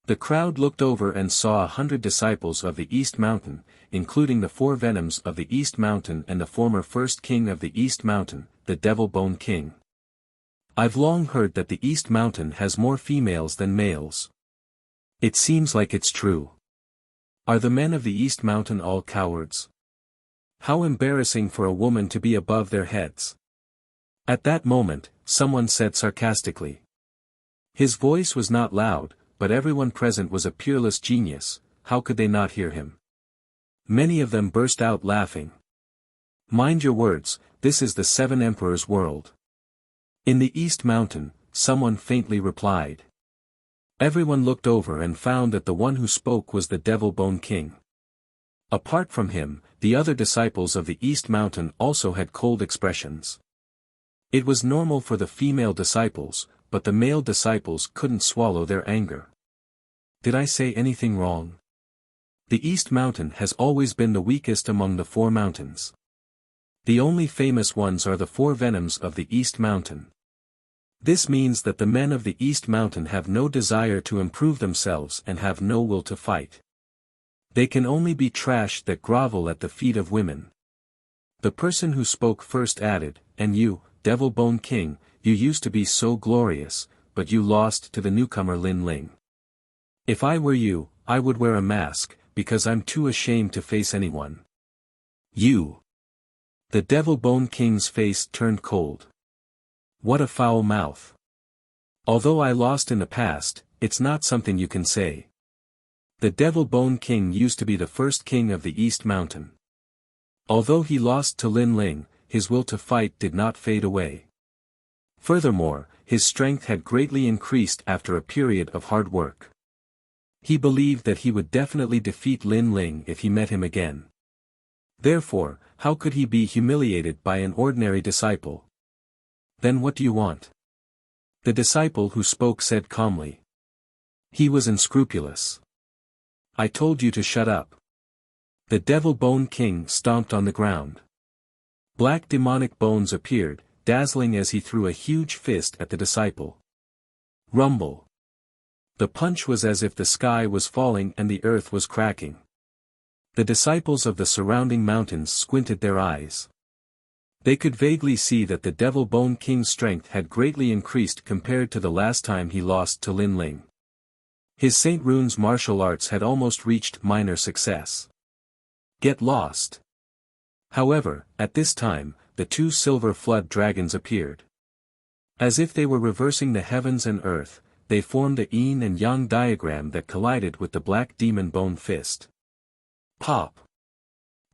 The crowd looked over and saw 100 disciples of the East Mountain, including the 4 venoms of the East Mountain and the former first king of the East Mountain, the Devil Bone King. I've long heard that the East Mountain has more females than males. It seems like it's true. Are the men of the East Mountain all cowards? How embarrassing for a woman to be above their heads. At that moment, someone said sarcastically. His voice was not loud, but everyone present was a peerless genius, how could they not hear him? Many of them burst out laughing. Mind your words, this is the 7 emperors' world. In the East Mountain, someone faintly replied. Everyone looked over and found that the one who spoke was the Devil Bone King. Apart from him, the other disciples of the East Mountain also had cold expressions. It was normal for the female disciples, but the male disciples couldn't swallow their anger. Did I say anything wrong? The East Mountain has always been the weakest among the 4 mountains. The only famous ones are the 4 venoms of the East Mountain. This means that the men of the East Mountain have no desire to improve themselves and have no will to fight. They can only be trash that grovel at the feet of women. The person who spoke first added, and you, Devil Bone King, you used to be so glorious, but you lost to the newcomer Lin Ling. If I were you, I would wear a mask, because I'm too ashamed to face anyone. You. The Devil Bone King's face turned cold. What a foul mouth. Although I lost in the past, it's not something you can say. The Devil Bone King used to be the first king of the East Mountain. Although he lost to Lin Ling, his will to fight did not fade away. Furthermore, his strength had greatly increased after a period of hard work. He believed that he would definitely defeat Lin Ling if he met him again. Therefore, how could he be humiliated by an ordinary disciple? Then what do you want? The disciple who spoke said calmly. He was unscrupulous. I told you to shut up. The Devil Bone King stomped on the ground. Black demonic bones appeared, dazzling as he threw a huge fist at the disciple. Rumble. The punch was as if the sky was falling and the earth was cracking. The disciples of the surrounding mountains squinted their eyes. They could vaguely see that the Devil Bone King's strength had greatly increased compared to the last time he lost to Lin Ling. His Saint Rune's martial arts had almost reached minor success. Get lost. However, at this time, the two silver flood dragons appeared. As if they were reversing the heavens and earth, they formed a yin and yang diagram that collided with the black demon bone fist. Pop!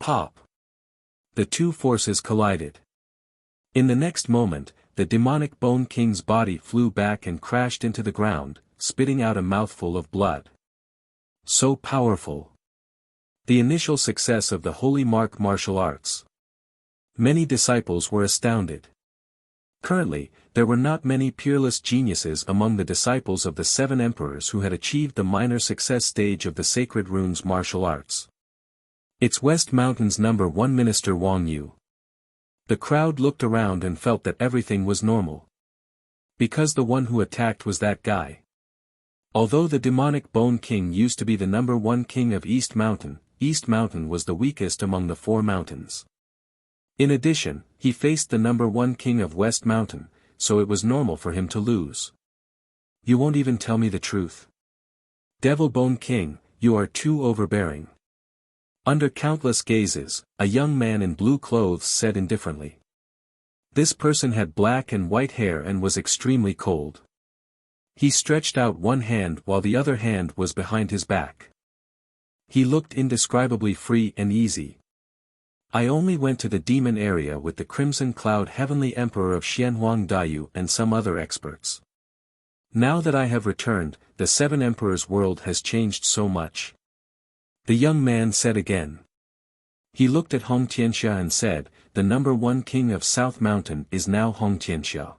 Pop! The two forces collided. In the next moment, the demonic Bone King's body flew back and crashed into the ground, spitting out a mouthful of blood. So powerful. The initial success of the Holy Mark martial arts. Many disciples were astounded. Currently, there were not many peerless geniuses among the disciples of the seven emperors who had achieved the minor success stage of the Sacred Runes martial arts. It's West Mountain's number one minister Wang Yu. The crowd looked around and felt that everything was normal. Because the one who attacked was that guy. Although the demonic Bone King used to be the number one king of East Mountain was the weakest among the four mountains. In addition, he faced the number one king of West Mountain, so it was normal for him to lose. You won't even tell me the truth. Devil Bone King, you are too overbearing. Under countless gazes, a young man in blue clothes said indifferently. This person had black and white hair and was extremely cold. He stretched out one hand while the other hand was behind his back. He looked indescribably free and easy. I only went to the demon area with the Crimson Cloud Heavenly Emperor of Xianhuang Daiyu and some other experts. Now that I have returned, the Seven Emperors world has changed so much. The young man said again. He looked at Hong Tianxia and said, the number one king of South Mountain is now Hong Tianxia.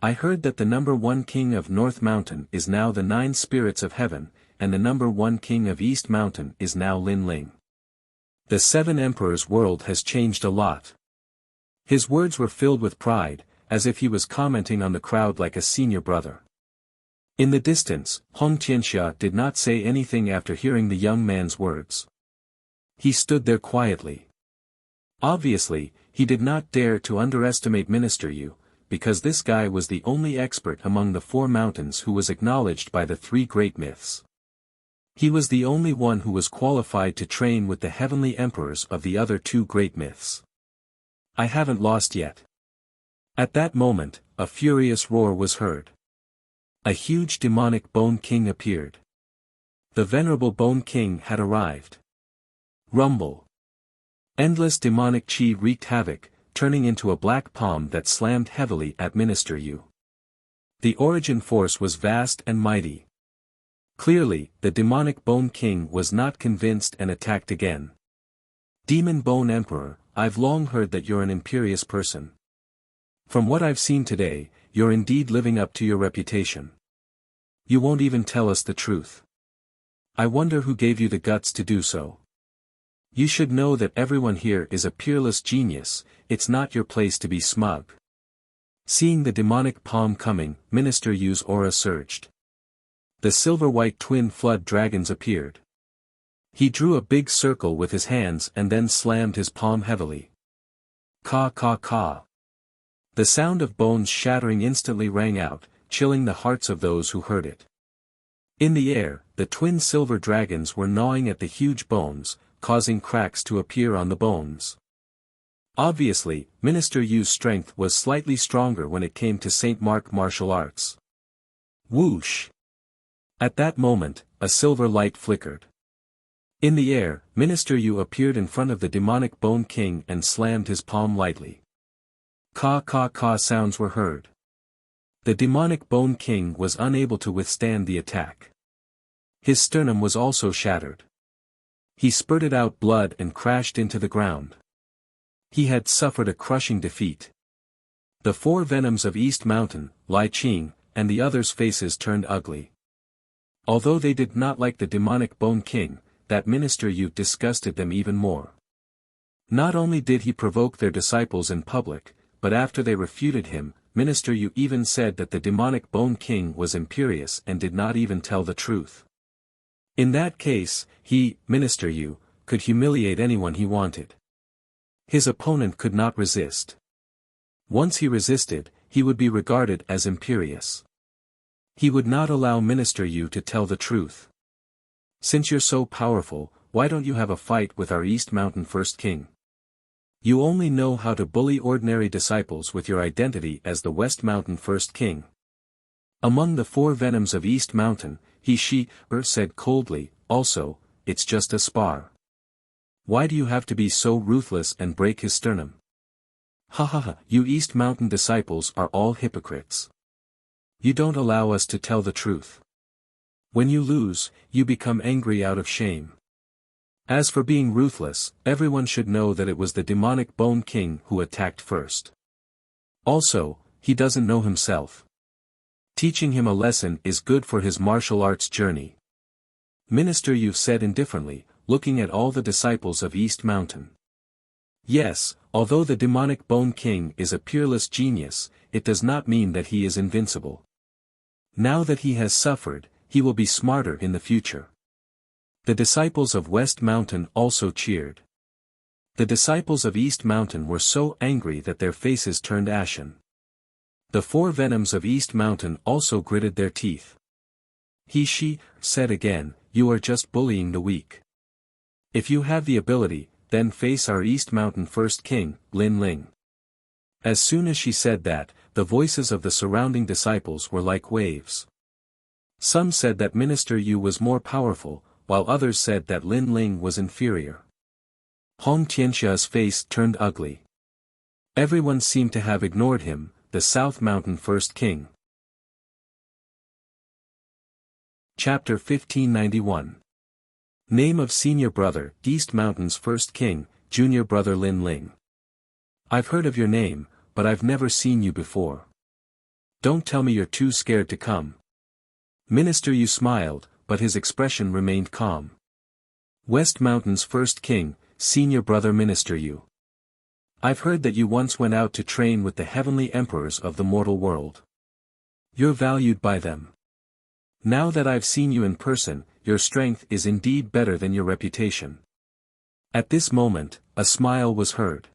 I heard that the number one king of North Mountain is now the Nine Spirits of Heaven, and the number one king of East Mountain is now Lin Ling. The Seven Emperors world has changed a lot. His words were filled with pride, as if he was commenting on the crowd like a senior brother. In the distance, Hong Tianxia did not say anything after hearing the young man's words. He stood there quietly. Obviously, he did not dare to underestimate Minister Yu, because this guy was the only expert among the four mountains who was acknowledged by the three great myths. He was the only one who was qualified to train with the heavenly emperors of the other two great myths. I haven't lost yet. At that moment, a furious roar was heard. A huge demonic Bone King appeared. The venerable Bone King had arrived. Rumble. Endless demonic chi wreaked havoc, turning into a black palm that slammed heavily at Minister Yu. The origin force was vast and mighty. Clearly, the demonic Bone King was not convinced and attacked again. Demon Bone Emperor, I've long heard that you're an imperious person. From what I've seen today, you're indeed living up to your reputation. You won't even tell us the truth. I wonder who gave you the guts to do so. You should know that everyone here is a peerless genius, it's not your place to be smug. Seeing the demonic palm coming, Minister Yu's aura surged. The silver-white twin flood dragons appeared. He drew a big circle with his hands and then slammed his palm heavily. Ka ka ka. The sound of bones shattering instantly rang out, chilling the hearts of those who heard it. In the air, the twin silver dragons were gnawing at the huge bones, causing cracks to appear on the bones. Obviously, Minister Yu's strength was slightly stronger when it came to St. Mark martial arts. Whoosh! At that moment, a silver light flickered. In the air, Minister Yu appeared in front of the demonic Bone King and slammed his palm lightly. Ka ka ka sounds were heard. The demonic Bone King was unable to withstand the attack. His sternum was also shattered. He spurted out blood and crashed into the ground. He had suffered a crushing defeat. The four venoms of East Mountain, Lai Qing, and the others' faces turned ugly. Although they did not like the demonic Bone King, that Minister Yu disgusted them even more. Not only did he provoke their disciples in public, but after they refuted him, Minister Yu even said that the demonic Bone King was imperious and did not even tell the truth. In that case, he, Minister Yu, could humiliate anyone he wanted. His opponent could not resist. Once he resisted, he would be regarded as imperious. He would not allow Minister Yu to tell the truth. Since you're so powerful, why don't you have a fight with our East Mountain First King? You only know how to bully ordinary disciples with your identity as the West Mountain First King. Among the 4 venoms of East Mountain, he said coldly, also, it's just a spar. Why do you have to be so ruthless and break his sternum? Ha ha ha, you East Mountain disciples are all hypocrites. You don't allow us to tell the truth. When you lose, you become angry out of shame. As for being ruthless, everyone should know that it was the demonic Bone King who attacked first. Also, he doesn't know himself. Teaching him a lesson is good for his martial arts journey. Minister Yu said indifferently, looking at all the disciples of East Mountain. Yes, although the demonic Bone King is a peerless genius, it does not mean that he is invincible. Now that he has suffered, he will be smarter in the future. The disciples of West Mountain also cheered. The disciples of East Mountain were so angry that their faces turned ashen. The 4 venoms of East Mountain also gritted their teeth. She said again, you are just bullying the weak. If you have the ability, then face our East Mountain First King, Lin Ling. As soon as she said that, the voices of the surrounding disciples were like waves. Some said that Minister Yu was more powerful, while others said that Lin Ling was inferior. Hong Tianxia's face turned ugly. Everyone seemed to have ignored him, the South Mountain First King. Chapter 1591. Name of Senior Brother, East Mountain's First King, Junior Brother Lin Ling. I've heard of your name, but I've never seen you before. Don't tell me you're too scared to come. Minister Yu smiled, but his expression remained calm. West Mountain's First King, Senior Brother Minister Yu. I've heard that you once went out to train with the heavenly emperors of the mortal world. You're valued by them. Now that I've seen you in person, your strength is indeed better than your reputation. At this moment, a smile was heard.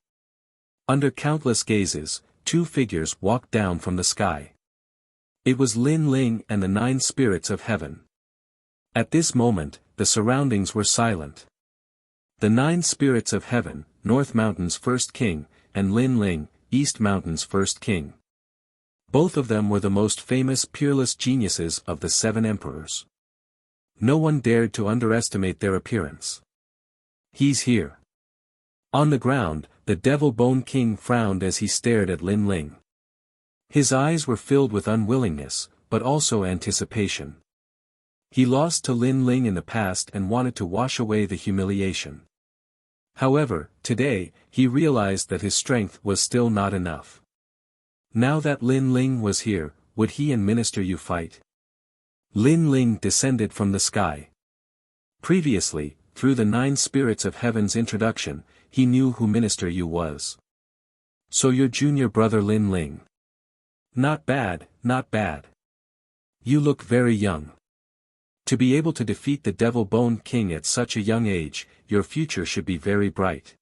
Under countless gazes, 2 figures walked down from the sky. It was Lin Ling and the 9 spirits of heaven. At this moment, the surroundings were silent. The 9 spirits of heaven, North Mountain's First King, and Lin Ling, East Mountain's First King. Both of them were the most famous peerless geniuses of the 7 emperors. No one dared to underestimate their appearance. He's here. On the ground, the Devil Bone King frowned as he stared at Lin Ling. His eyes were filled with unwillingness, but also anticipation. He lost to Lin Ling in the past and wanted to wash away the humiliation. However, today, he realized that his strength was still not enough. Now that Lin Ling was here, would he and Minister Yu fight? Lin Ling descended from the sky. Previously, through the 9 spirits of heaven's introduction, he knew who Minister Yu was. So your junior brother Lin Ling. Not bad, not bad. You look very young. To be able to defeat the Devil Bone King at such a young age, your future should be very bright.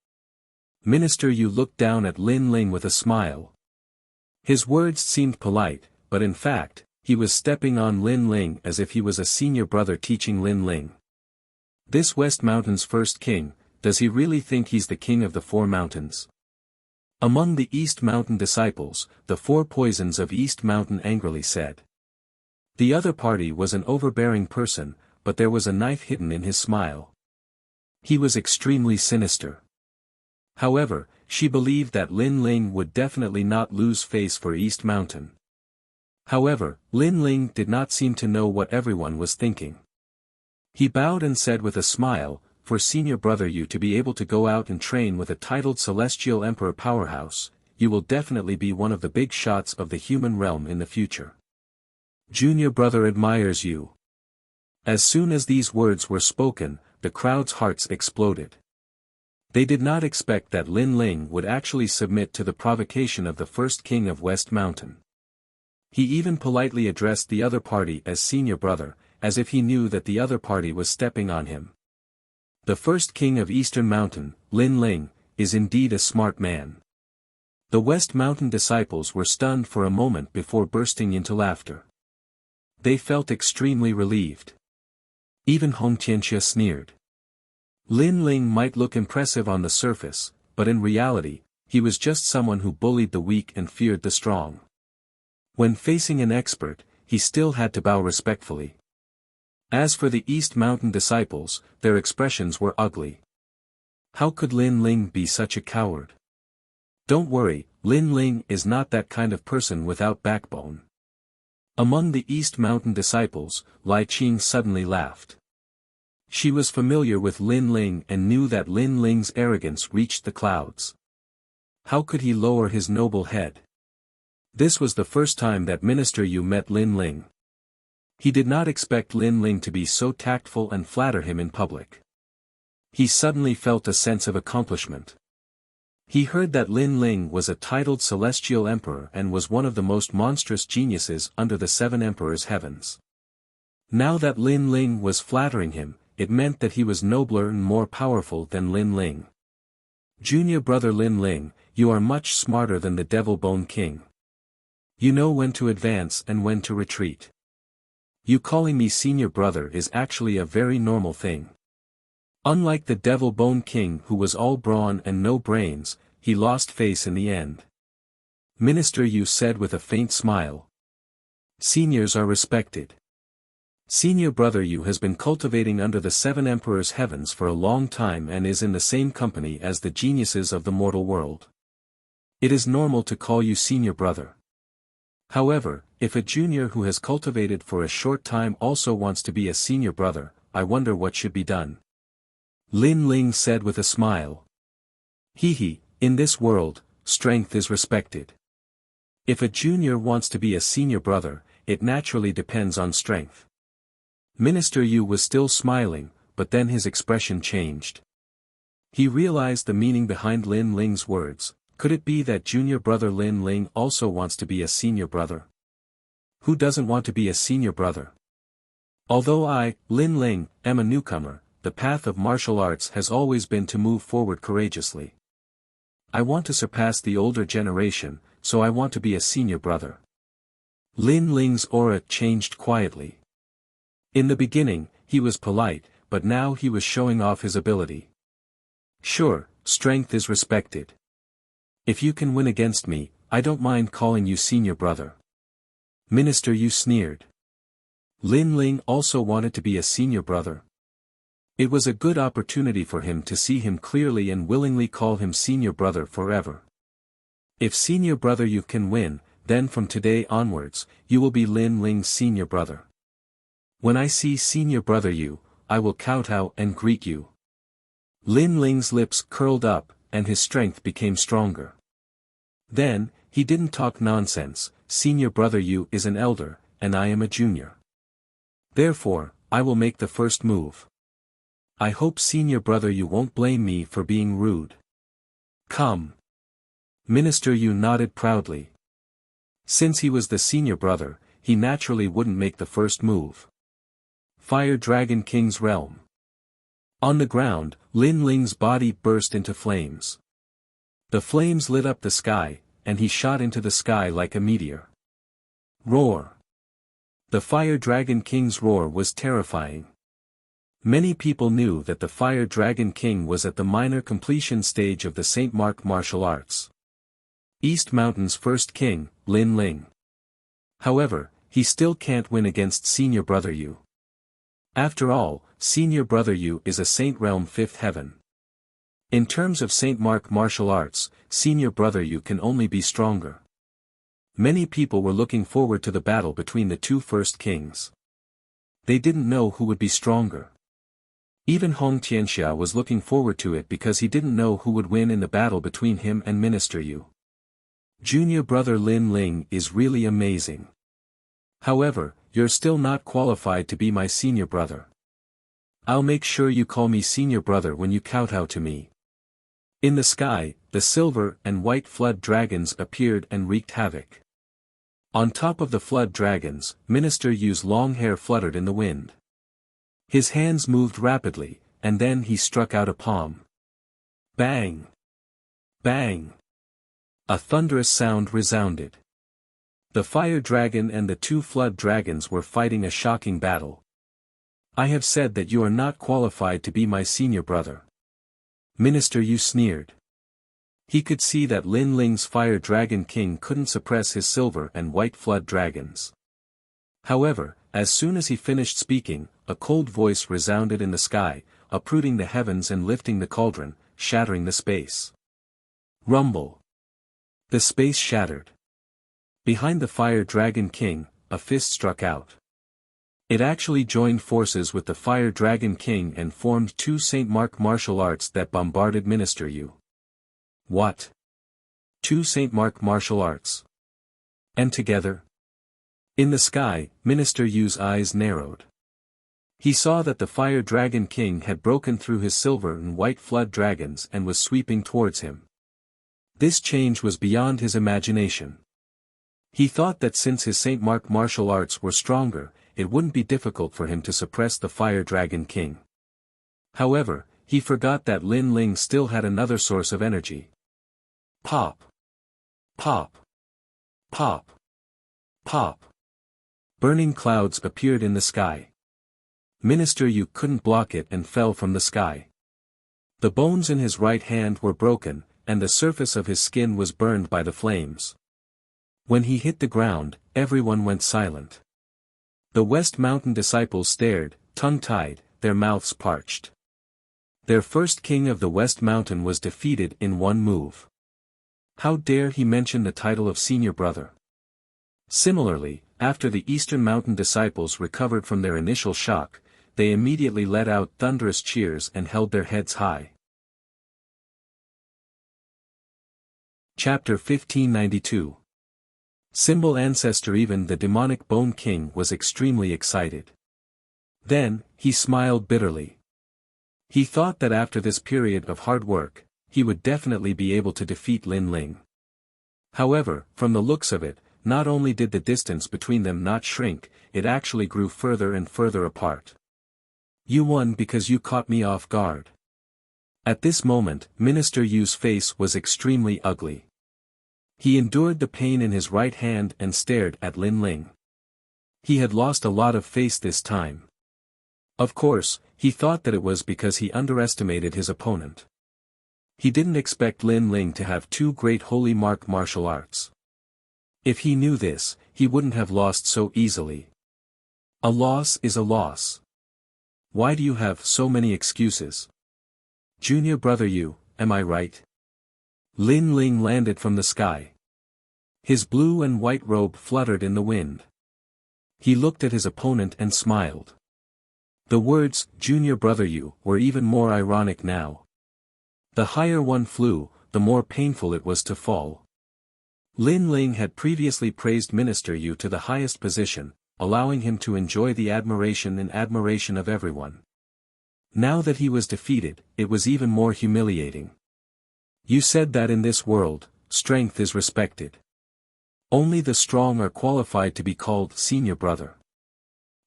Minister Yu looked down at Lin Ling with a smile. His words seemed polite, but in fact, he was stepping on Lin Ling as if he was a senior brother teaching Lin Ling. This West Mountain's First King, does he really think he's the king of the 4 mountains? Among the East Mountain disciples, the 4 poisons of East Mountain angrily said. The other party was an overbearing person, but there was a knife hidden in his smile. He was extremely sinister. However, she believed that Lin Ling would definitely not lose face for East Mountain. However, Lin Ling did not seem to know what everyone was thinking. He bowed and said with a smile, for Senior Brother Yu to be able to go out and train with a titled Celestial Emperor powerhouse, you will definitely be one of the big shots of the human realm in the future. Junior Brother admires you. As soon as these words were spoken, the crowd's hearts exploded. They did not expect that Lin Ling would actually submit to the provocation of the first king of West Mountain. He even politely addressed the other party as senior brother, as if he knew that the other party was stepping on him. The first king of Eastern Mountain, Lin Ling, is indeed a smart man. The West Mountain disciples were stunned for a moment before bursting into laughter. They felt extremely relieved. Even Hong Tianxia sneered. Lin Ling might look impressive on the surface, but in reality, he was just someone who bullied the weak and feared the strong. When facing an expert, he still had to bow respectfully. As for the East Mountain disciples, their expressions were ugly. How could Lin Ling be such a coward? Don't worry, Lin Ling is not that kind of person without backbone. Among the East Mountain disciples, Lai Qing suddenly laughed. She was familiar with Lin Ling and knew that Lin Ling's arrogance reached the clouds. How could he lower his noble head? This was the first time that Minister Yu met Lin Ling. He did not expect Lin Ling to be so tactful and flatter him in public. He suddenly felt a sense of accomplishment. He heard that Lin Ling was a titled celestial emperor and was one of the most monstrous geniuses under the seven emperors' heavens. Now that Lin Ling was flattering him, it meant that he was nobler and more powerful than Lin Ling. Junior brother Lin Ling, you are much smarter than the Devil Bone King. You know when to advance and when to retreat. You calling me senior brother is actually a very normal thing. Unlike the Devil Bone King who was all brawn and no brains, he lost face in the end. Minister Yu said with a faint smile. Seniors are respected. Senior brother Yu has been cultivating under the seven emperors' heavens for a long time and is in the same company as the geniuses of the mortal world. It is normal to call you senior brother. However, if a junior who has cultivated for a short time also wants to be a senior brother, I wonder what should be done. Lin Ling said with a smile. In this world, strength is respected. If a junior wants to be a senior brother, it naturally depends on strength. Minister Yu was still smiling, but then his expression changed. He realized the meaning behind Lin Ling's words. Could it be that junior brother Lin Ling also wants to be a senior brother? Who doesn't want to be a senior brother? Although I, Lin Ling, am a newcomer, the path of martial arts has always been to move forward courageously. I want to surpass the older generation, so I want to be a senior brother. Lin Ling's aura changed quietly. In the beginning, he was polite, but now he was showing off his ability. Sure, strength is respected. If you can win against me, I don't mind calling you senior brother. Minister Yu sneered. Lin Ling also wanted to be a senior brother. It was a good opportunity for him to see him clearly and willingly call him senior brother forever. If senior brother Yu can win, then from today onwards, you will be Lin Ling's senior brother. When I see senior brother Yu, I will kowtow and greet you. Lin Ling's lips curled up, and his strength became stronger. Then, he didn't talk nonsense. Senior brother Yu is an elder, and I am a junior. Therefore, I will make the first move. I hope senior brother Yu won't blame me for being rude. Come. Minister Yu nodded proudly. Since he was the senior brother, he naturally wouldn't make the first move. Fire Dragon King's realm. On the ground, Lin Ling's body burst into flames. The flames lit up the sky, and he shot into the sky like a meteor. Roar. The Fire Dragon King's roar was terrifying. Many people knew that the Fire Dragon King was at the minor completion stage of the St. Mark martial arts. East Mountain's first king, Lin Ling. However, he still can't win against senior brother Yu. After all, senior brother Yu is a Saint Realm 5th heaven. In terms of St. Mark martial arts, senior brother Yu can only be stronger. Many people were looking forward to the battle between the two first kings. They didn't know who would be stronger. Even Hong Tianxia was looking forward to it because he didn't know who would win in the battle between him and Minister Yu. Junior brother Lin Ling is really amazing. However, you're still not qualified to be my senior brother. I'll make sure you call me senior brother when you kowtow to me. In the sky, the silver and white flood dragons appeared and wreaked havoc. On top of the flood dragons, Minister Yu's long hair fluttered in the wind. His hands moved rapidly, and then he struck out a palm. Bang! Bang! A thunderous sound resounded. The fire dragon and the two flood dragons were fighting a shocking battle. I have said that you are not qualified to be my senior brother. Minister Yu sneered. He could see that Lin Ling's fire dragon king couldn't suppress his silver and white flood dragons. However, as soon as he finished speaking, a cold voice resounded in the sky, uprooting the heavens and lifting the cauldron, shattering the space. Rumble. The space shattered. Behind the fire dragon king, a fist struck out. It actually joined forces with the Fire Dragon King and formed two Saint Mark martial arts that bombarded Minister Yu. What? Two Saint Mark martial arts? And together? In the sky, Minister Yu's eyes narrowed. He saw that the Fire Dragon King had broken through his silver and white flood dragons and was sweeping towards him. This change was beyond his imagination. He thought that since his Saint Mark martial arts were stronger, it wouldn't be difficult for him to suppress the Fire Dragon King. However, he forgot that Lin Ling still had another source of energy. Pop! Pop! Pop! Pop! Burning clouds appeared in the sky. Minister Yu couldn't block it and fell from the sky. The bones in his right hand were broken, and the surface of his skin was burned by the flames. When he hit the ground, everyone went silent. The West Mountain disciples stared, tongue-tied, their mouths parched. Their first king of the West Mountain was defeated in one move. How dare he mention the title of senior brother? Similarly, after the Eastern Mountain disciples recovered from their initial shock, they immediately let out thunderous cheers and held their heads high. Chapter 1592. Symbol Ancestor. Even the demonic Bone King was extremely excited. Then, he smiled bitterly. He thought that after this period of hard work, he would definitely be able to defeat Lin Ling. However, from the looks of it, not only did the distance between them not shrink, it actually grew further and further apart. You won because you caught me off guard. At this moment, Minister Yu's face was extremely ugly. He endured the pain in his right hand and stared at Lin Ling. He had lost a lot of face this time. Of course, he thought that it was because he underestimated his opponent. He didn't expect Lin Ling to have two great holy mark martial arts. If he knew this, he wouldn't have lost so easily. A loss is a loss. Why do you have so many excuses? Junior brother Yu, am I right? Lin Ling landed from the sky. His blue and white robe fluttered in the wind. He looked at his opponent and smiled. The words, Junior brother Yu, were even more ironic now. The higher one flew, the more painful it was to fall. Lin Ling had previously praised Minister Yu to the highest position, allowing him to enjoy the admiration of everyone. Now that he was defeated, it was even more humiliating. You said that in this world, strength is respected. Only the strong are qualified to be called senior brother.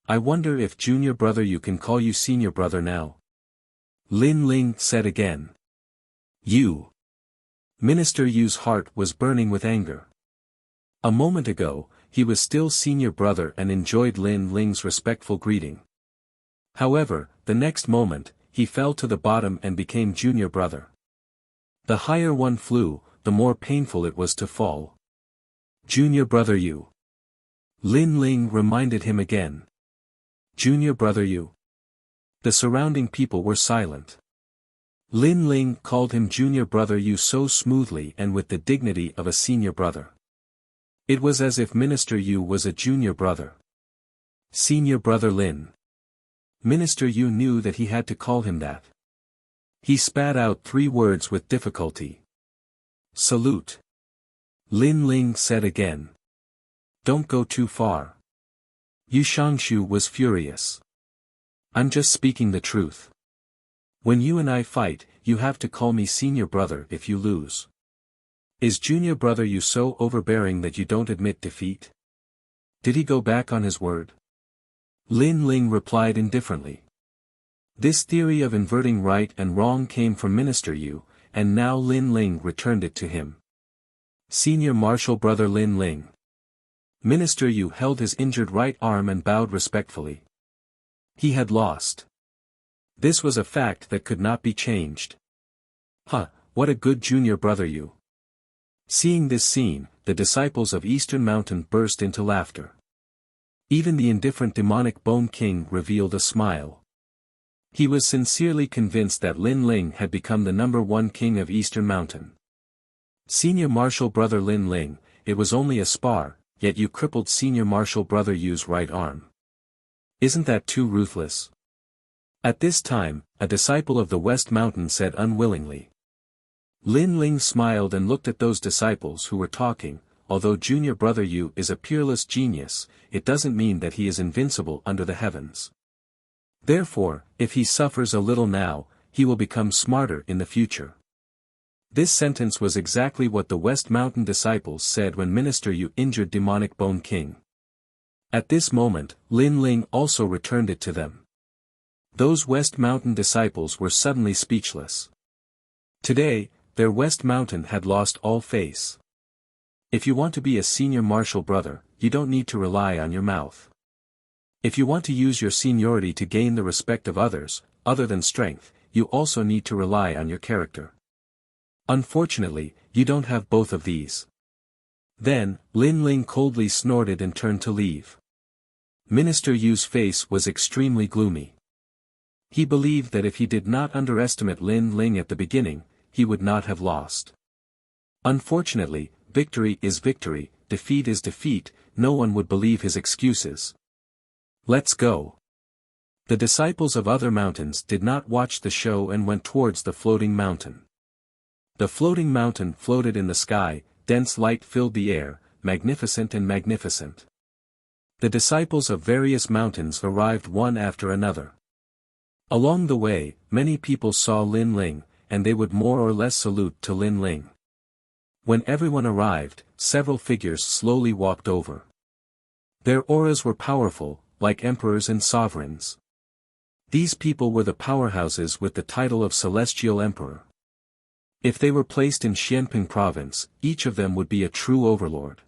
I wonder if junior brother Yu can call you senior brother now. Lin Ling said again. You. Minister Yu's heart was burning with anger. A moment ago, he was still senior brother and enjoyed Lin Ling's respectful greeting. However, the next moment, he fell to the bottom and became junior brother. The higher one flew, the more painful it was to fall. Junior brother Yu. Lin Ling reminded him again. Junior brother Yu. The surrounding people were silent. Lin Ling called him junior brother Yu so smoothly and with the dignity of a senior brother. It was as if Minister Yu was a junior brother. Senior brother Lin. Minister Yu knew that he had to call him that. He spat out 3 words with difficulty. Salute. Lin Ling said again. Don't go too far. Yu Shangshu was furious. I'm just speaking the truth. When you and I fight, you have to call me senior brother if you lose. Is junior brother you so overbearing that you don't admit defeat? Did he go back on his word? Lin Ling replied indifferently. This theory of inverting right and wrong came from Minister Yu, and now Lin Ling returned it to him. Senior martial brother Lin Ling. Minister Yu held his injured right arm and bowed respectfully. He had lost. This was a fact that could not be changed. Huh, what a good junior brother you. Seeing this scene, the disciples of Eastern Mountain burst into laughter. Even the indifferent demonic Bone King revealed a smile. He was sincerely convinced that Lin Ling had become the #1 king of Eastern Mountain. Senior martial brother Lin Ling, it was only a spar, yet you crippled senior martial brother Yu's right arm. Isn't that too ruthless? At this time, a disciple of the West Mountain said unwillingly. Lin Ling smiled and looked at those disciples who were talking. Although junior brother Yu is a peerless genius, it doesn't mean that he is invincible under the heavens. Therefore, if he suffers a little now, he will become smarter in the future. This sentence was exactly what the West Mountain disciples said when Minister Yu injured demonic Bone King. At this moment, Lin Ling also returned it to them. Those West Mountain disciples were suddenly speechless. Today, their West Mountain had lost all face. If you want to be a senior martial brother, you don't need to rely on your mouth. If you want to use your seniority to gain the respect of others, other than strength, you also need to rely on your character. Unfortunately, you don't have both of these. Then, Lin Ling coldly snorted and turned to leave. Minister Yu's face was extremely gloomy. He believed that if he did not underestimate Lin Ling at the beginning, he would not have lost. Unfortunately, victory is victory, defeat is defeat, no one would believe his excuses. Let's go. The disciples of other mountains did not watch the show and went towards the floating mountain. The floating mountain floated in the sky, dense light filled the air, magnificent and magnificent. The disciples of various mountains arrived one after another. Along the way, many people saw Lin Ling, and they would more or less salute to Lin Ling. When everyone arrived, several figures slowly walked over. Their auras were powerful, like emperors and sovereigns. These people were the powerhouses with the title of Celestial Emperor. If they were placed in Xianping province, each of them would be a true overlord.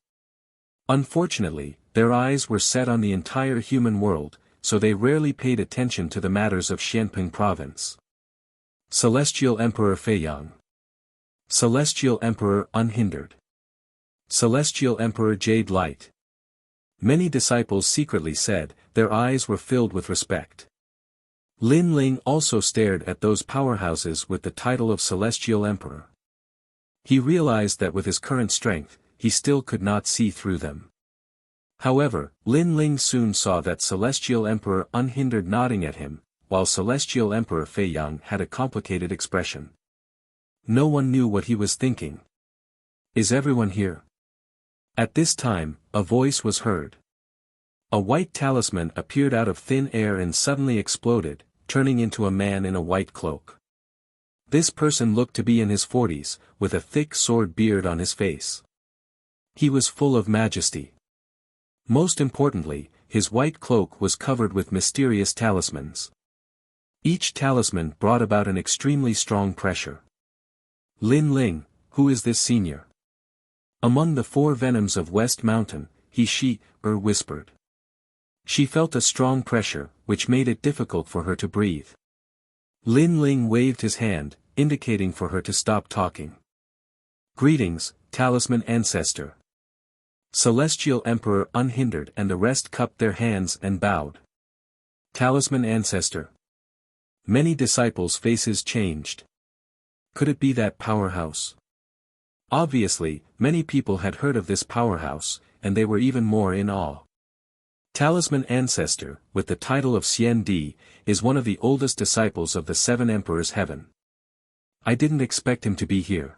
Unfortunately, their eyes were set on the entire human world, so they rarely paid attention to the matters of Xianping province. Celestial Emperor Feiyang. Celestial Emperor Unhindered. Celestial Emperor Jade Light. Many disciples secretly said, their eyes were filled with respect. Lin Ling also stared at those powerhouses with the title of Celestial Emperor. He realized that with his current strength, he still could not see through them. However, Lin Ling soon saw that Celestial Emperor Unhindered nodding at him, while Celestial Emperor Feiyang had a complicated expression. No one knew what he was thinking. Is everyone here? At this time, a voice was heard. A white talisman appeared out of thin air and suddenly exploded, turning into a man in a white cloak. This person looked to be in his 40s, with a thick sword beard on his face. He was full of majesty. Most importantly, his white cloak was covered with mysterious talismans. Each talisman brought about an extremely strong pressure. Lin Ling, who is this senior? Among the 4 venoms of West Mountain, she whispered. She felt a strong pressure, which made it difficult for her to breathe. Lin Ling waved his hand, indicating for her to stop talking. Greetings, Talisman Ancestor. Celestial Emperor Unhindered and the rest cupped their hands and bowed. Talisman Ancestor. Many disciples' faces changed. Could it be that powerhouse? Obviously, many people had heard of this powerhouse, and they were even more in awe. Talisman Ancestor, with the title of Xian Di, is one of the oldest disciples of the 7 Emperors Heaven. I didn't expect him to be here.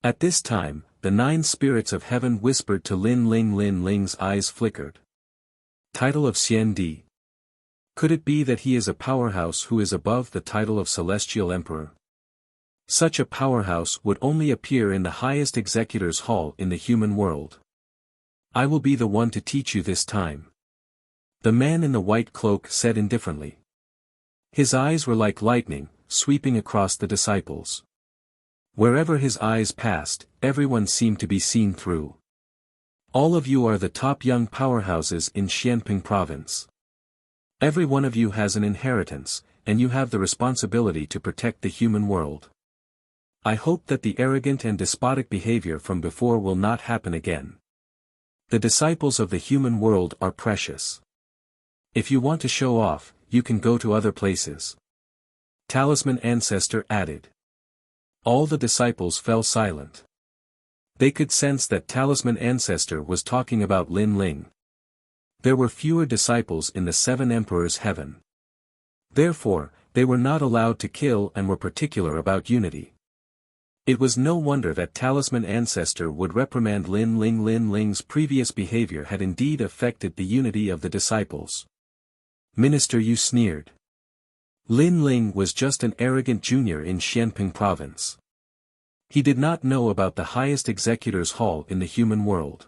At this time, the 9 spirits of heaven whispered to Lin Ling. Lin Ling's eyes flickered. Title of Xian Di. Could it be that he is a powerhouse who is above the title of Celestial Emperor? Such a powerhouse would only appear in the highest executor's hall in the human world. I will be the one to teach you this time. The man in the white cloak said indifferently. His eyes were like lightning, sweeping across the disciples. Wherever his eyes passed, everyone seemed to be seen through. All of you are the top young powerhouses in Xianping province. Every one of you has an inheritance, and you have the responsibility to protect the human world. I hope that the arrogant and despotic behavior from before will not happen again. The disciples of the human world are precious. If you want to show off, you can go to other places. Talisman Ancestor added. All the disciples fell silent. They could sense that Talisman Ancestor was talking about Lin Ling. There were fewer disciples in the Seven Emperors' heaven. Therefore, they were not allowed to kill and were particular about unity. It was no wonder that Talisman Ancestor would reprimand Lin Ling. Lin Ling's previous behavior had indeed affected the unity of the disciples. Minister, you sneered. Lin Ling was just an arrogant junior in Xianping province. He did not know about the highest executor's hall in the human world.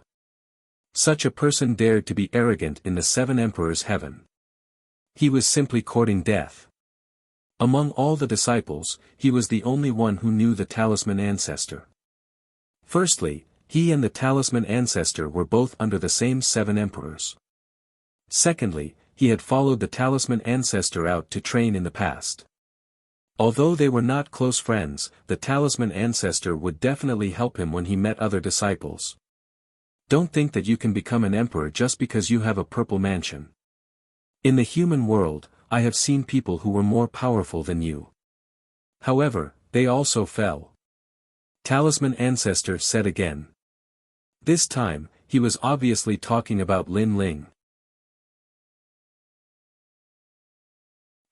Such a person dared to be arrogant in the Seven Emperors' heaven. He was simply courting death. Among all the disciples, he was the only one who knew the Talisman Ancestor. Firstly, he and the Talisman Ancestor were both under the same Seven Emperors. Secondly, he had followed the Talisman Ancestor out to train in the past. Although they were not close friends, the Talisman Ancestor would definitely help him when he met other disciples. Don't think that you can become an emperor just because you have a purple mansion. In the human world, I have seen people who were more powerful than you. However, they also fell. Talisman Ancestor said again. This time, he was obviously talking about Lin Ling.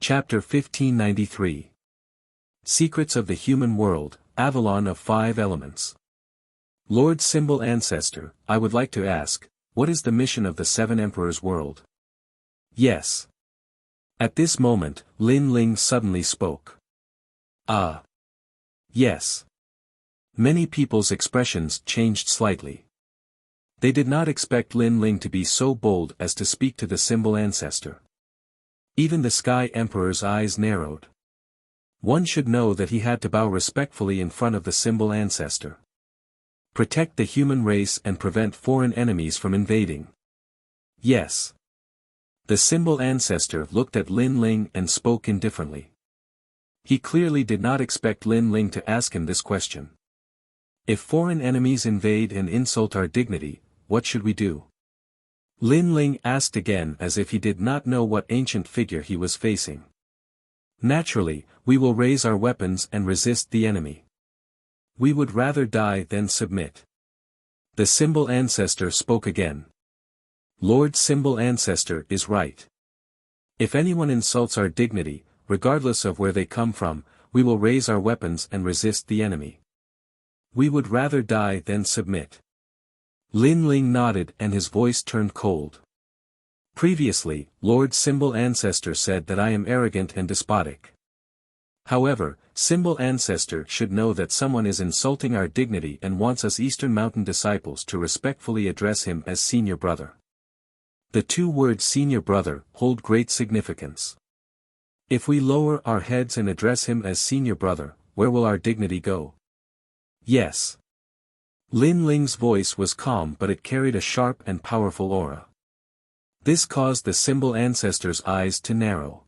Chapter 1593. Secrets of the Human World, Avalon of Five Elements. Lord Symbol Ancestor, I would like to ask, what is the mission of the Seven Emperors' world? Yes. At this moment, Lin Ling suddenly spoke. Ah. Yes. Many people's expressions changed slightly. They did not expect Lin Ling to be so bold as to speak to the Symbol Ancestor. Even the Sky Emperor's eyes narrowed. One should know that he had to bow respectfully in front of the Symbol Ancestor. Protect the human race and prevent foreign enemies from invading. Yes. The Symbol Ancestor looked at Lin Ling and spoke indifferently. He clearly did not expect Lin Ling to ask him this question. If foreign enemies invade and insult our dignity, what should we do? Lin Ling asked again as if he did not know what ancient figure he was facing. Naturally, we will raise our weapons and resist the enemy. We would rather die than submit. The Symbol Ancestor spoke again. Lord Symbol Ancestor is right. If anyone insults our dignity, regardless of where they come from, we will raise our weapons and resist the enemy. We would rather die than submit. Lin Ling nodded and his voice turned cold. Previously, Lord Symbol Ancestor said that I am arrogant and despotic. However, Symbol Ancestor should know that someone is insulting our dignity and wants us Eastern Mountain disciples to respectfully address him as senior brother. The two words senior brother hold great significance. If we lower our heads and address him as senior brother, where will our dignity go? Yes. Lin Ling's voice was calm, but it carried a sharp and powerful aura. This caused the Symbol Ancestor's eyes to narrow.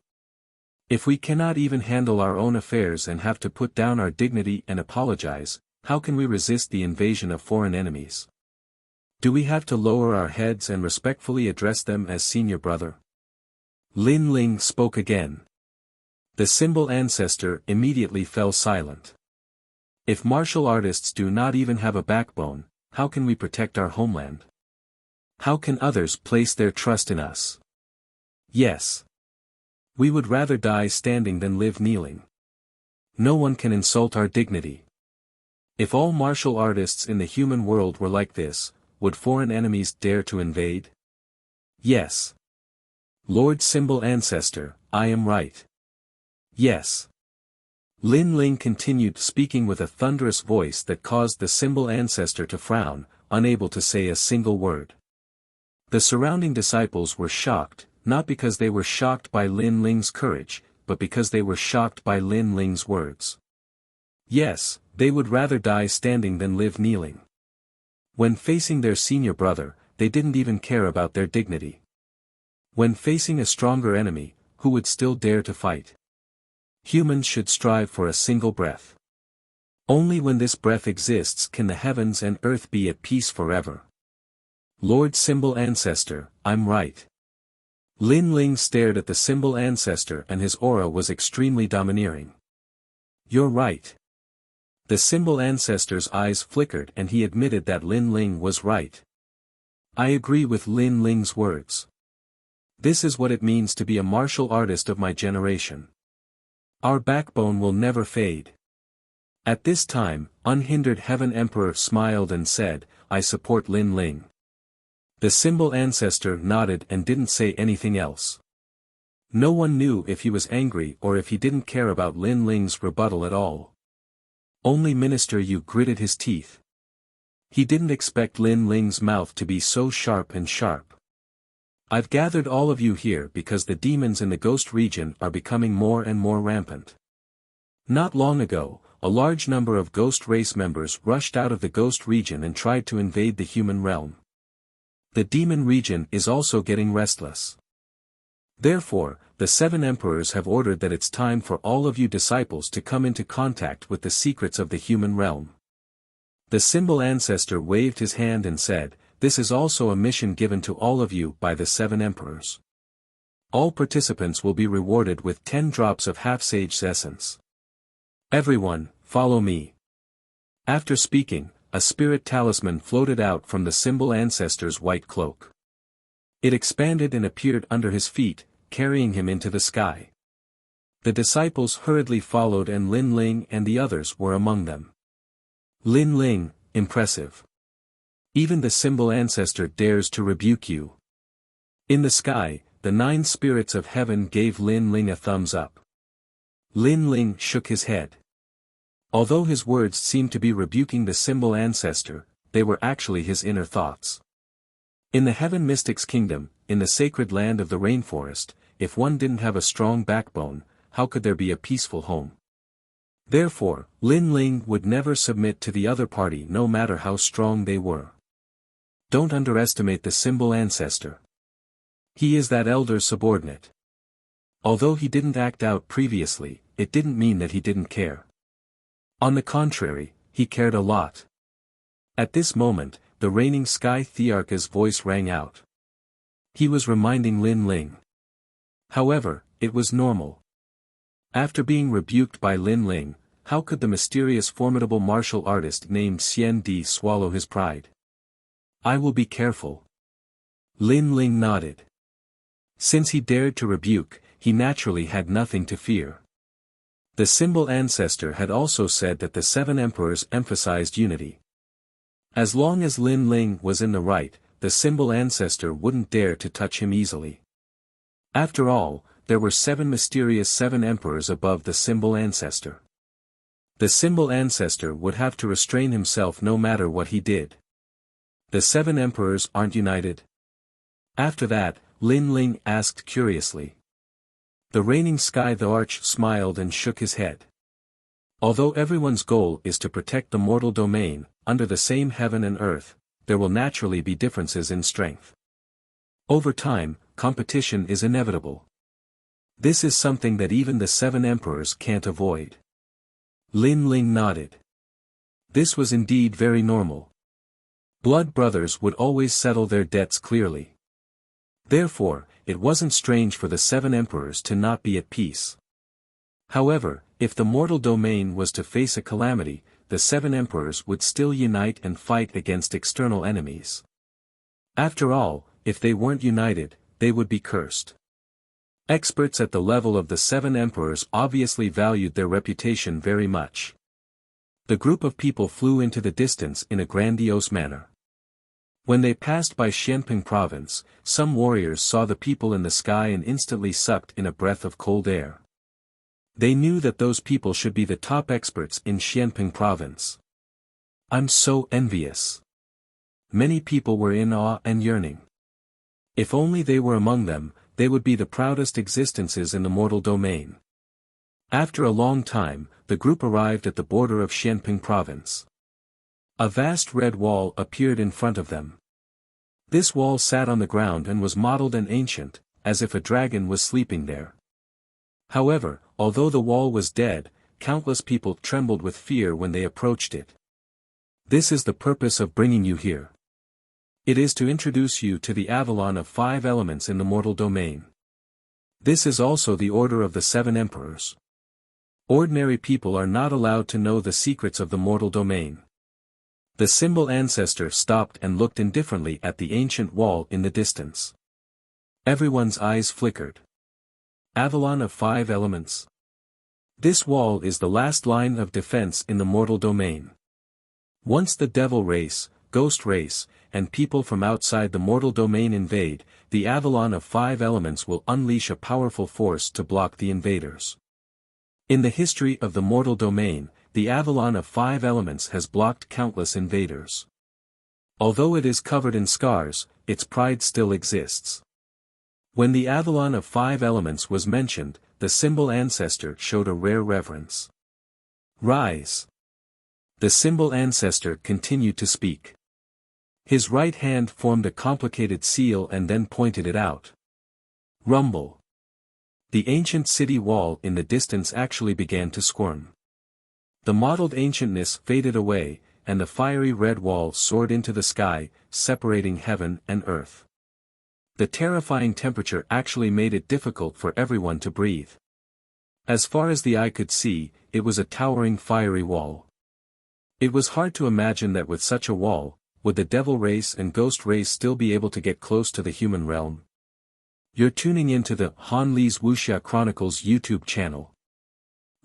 If we cannot even handle our own affairs and have to put down our dignity and apologize, how can we resist the invasion of foreign enemies? Do we have to lower our heads and respectfully address them as senior brother? Lin Ling spoke again. The Symbol Ancestor immediately fell silent. If martial artists do not even have a backbone, how can we protect our homeland? How can others place their trust in us? Yes. We would rather die standing than live kneeling. No one can insult our dignity. If all martial artists in the human world were like this, would foreign enemies dare to invade? Yes. Lord Symbol Ancestor, I am right. Yes. Lin Ling continued speaking with a thunderous voice that caused the symbol ancestor to frown, unable to say a single word. The surrounding disciples were shocked, not because they were shocked by Lin Ling's courage, but because they were shocked by Lin Ling's words. Yes, they would rather die standing than live kneeling. When facing their senior brother, they didn't even care about their dignity. When facing a stronger enemy, who would still dare to fight? Humans should strive for a single breath. Only when this breath exists can the heavens and earth be at peace forever. Lord Symbol Ancestor, I'm right. Lin Ling stared at the symbol ancestor and his aura was extremely domineering. You're right. The symbol ancestor's eyes flickered and he admitted that Lin Ling was right. I agree with Lin Ling's words. This is what it means to be a martial artist of my generation. Our backbone will never fade. At this time, Unhindered Heaven Emperor smiled and said, I support Lin Ling. The symbol ancestor nodded and didn't say anything else. No one knew if he was angry or if he didn't care about Lin Ling's rebuttal at all. Only Minister Yu gritted his teeth. He didn't expect Lin Ling's mouth to be so sharp and sharp. I've gathered all of you here because the demons in the ghost region are becoming more and more rampant. Not long ago, a large number of ghost race members rushed out of the ghost region and tried to invade the human realm. The demon region is also getting restless. Therefore, the 7 emperors have ordered that it's time for all of you disciples to come into contact with the secrets of the human realm. The symbol ancestor waved his hand and said, this is also a mission given to all of you by the 7 emperors. All participants will be rewarded with 10 drops of half-sage's essence. Everyone, follow me. After speaking, a spirit talisman floated out from the symbol ancestor's white cloak. It expanded and appeared under his feet, carrying him into the sky. The disciples hurriedly followed and Lin Ling and the others were among them. Lin Ling, impressive. Even the symbol ancestor dares to rebuke you. In the sky, the 9 spirits of heaven gave Lin Ling a thumbs up. Lin Ling shook his head. Although his words seemed to be rebuking the symbol ancestor, they were actually his inner thoughts. In the Heaven Mystics Kingdom, in the sacred land of the rainforest, if one didn't have a strong backbone, how could there be a peaceful home? Therefore, Lin Ling would never submit to the other party no matter how strong they were. Don't underestimate the symbol ancestor. He is that elder's subordinate. Although he didn't act out previously, it didn't mean that he didn't care. On the contrary, he cared a lot. At this moment, the reigning Sky Thearcha's voice rang out. He was reminding Lin Ling. However, it was normal. After being rebuked by Lin Ling, how could the mysterious formidable martial artist named Xian Di swallow his pride? I will be careful. Lin Ling nodded. Since he dared to rebuke, he naturally had nothing to fear. The symbol ancestor had also said that the 7 emperors emphasized unity. As long as Lin Ling was in the right, the symbol ancestor wouldn't dare to touch him easily. After all, there were 7 mysterious 7 emperors above the symbol ancestor. The symbol ancestor would have to restrain himself no matter what he did. The 7 emperors aren't united? After that, Lin Ling asked curiously. The reigning Sky Thearch smiled and shook his head. Although everyone's goal is to protect the mortal domain, under the same heaven and earth, there will naturally be differences in strength. Over time, competition is inevitable. This is something that even the 7 emperors can't avoid. Lin Ling nodded. This was indeed very normal. Blood brothers would always settle their debts clearly. Therefore, it wasn't strange for the 7 emperors to not be at peace. However, if the mortal domain was to face a calamity, the 7 emperors would still unite and fight against external enemies. After all, if they weren't united, they would be cursed. Experts at the level of the 7 emperors obviously valued their reputation very much. The group of people flew into the distance in a grandiose manner. When they passed by Xianping province, some warriors saw the people in the sky and instantly sucked in a breath of cold air. They knew that those people should be the top experts in Xianping province. I'm so envious. Many people were in awe and yearning. If only they were among them, they would be the proudest existences in the mortal domain. After a long time, the group arrived at the border of Xianping province. A vast red wall appeared in front of them. This wall sat on the ground and was mottled and ancient, as if a dragon was sleeping there. However, although the wall was dead, countless people trembled with fear when they approached it. This is the purpose of bringing you here. It is to introduce you to the Avalon of 5 elements in the mortal domain. This is also the order of the 7 emperors. Ordinary people are not allowed to know the secrets of the mortal domain. The symbol ancestor stopped and looked indifferently at the ancient wall in the distance. Everyone's eyes flickered. Avalon of 5 elements. This wall is the last line of defense in the mortal domain. Once the devil race, ghost race, and people from outside the mortal domain invade, the Avalon of 5 elements will unleash a powerful force to block the invaders. In the history of the mortal domain, the Avalon of 5 elements has blocked countless invaders. Although it is covered in scars, its pride still exists. When the Avalon of 5 elements was mentioned, the symbol ancestor showed a rare reverence. Rise. The symbol ancestor continued to speak. His right hand formed a complicated seal and then pointed it out. Rumble. The ancient city wall in the distance actually began to squirm. The mottled ancientness faded away, and the fiery red wall soared into the sky, separating heaven and earth. The terrifying temperature actually made it difficult for everyone to breathe. As far as the eye could see, it was a towering fiery wall. It was hard to imagine that with such a wall, would the devil race and ghost race still be able to get close to the human realm? You're tuning into the Han Li's Wuxia Chronicles YouTube channel.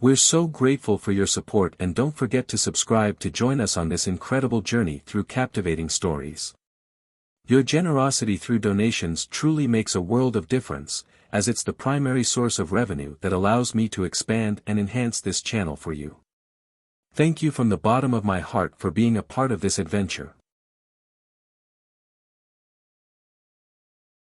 We're so grateful for your support, and don't forget to subscribe to join us on this incredible journey through captivating stories. Your generosity through donations truly makes a world of difference, as it's the primary source of revenue that allows me to expand and enhance this channel for you. Thank you from the bottom of my heart for being a part of this adventure.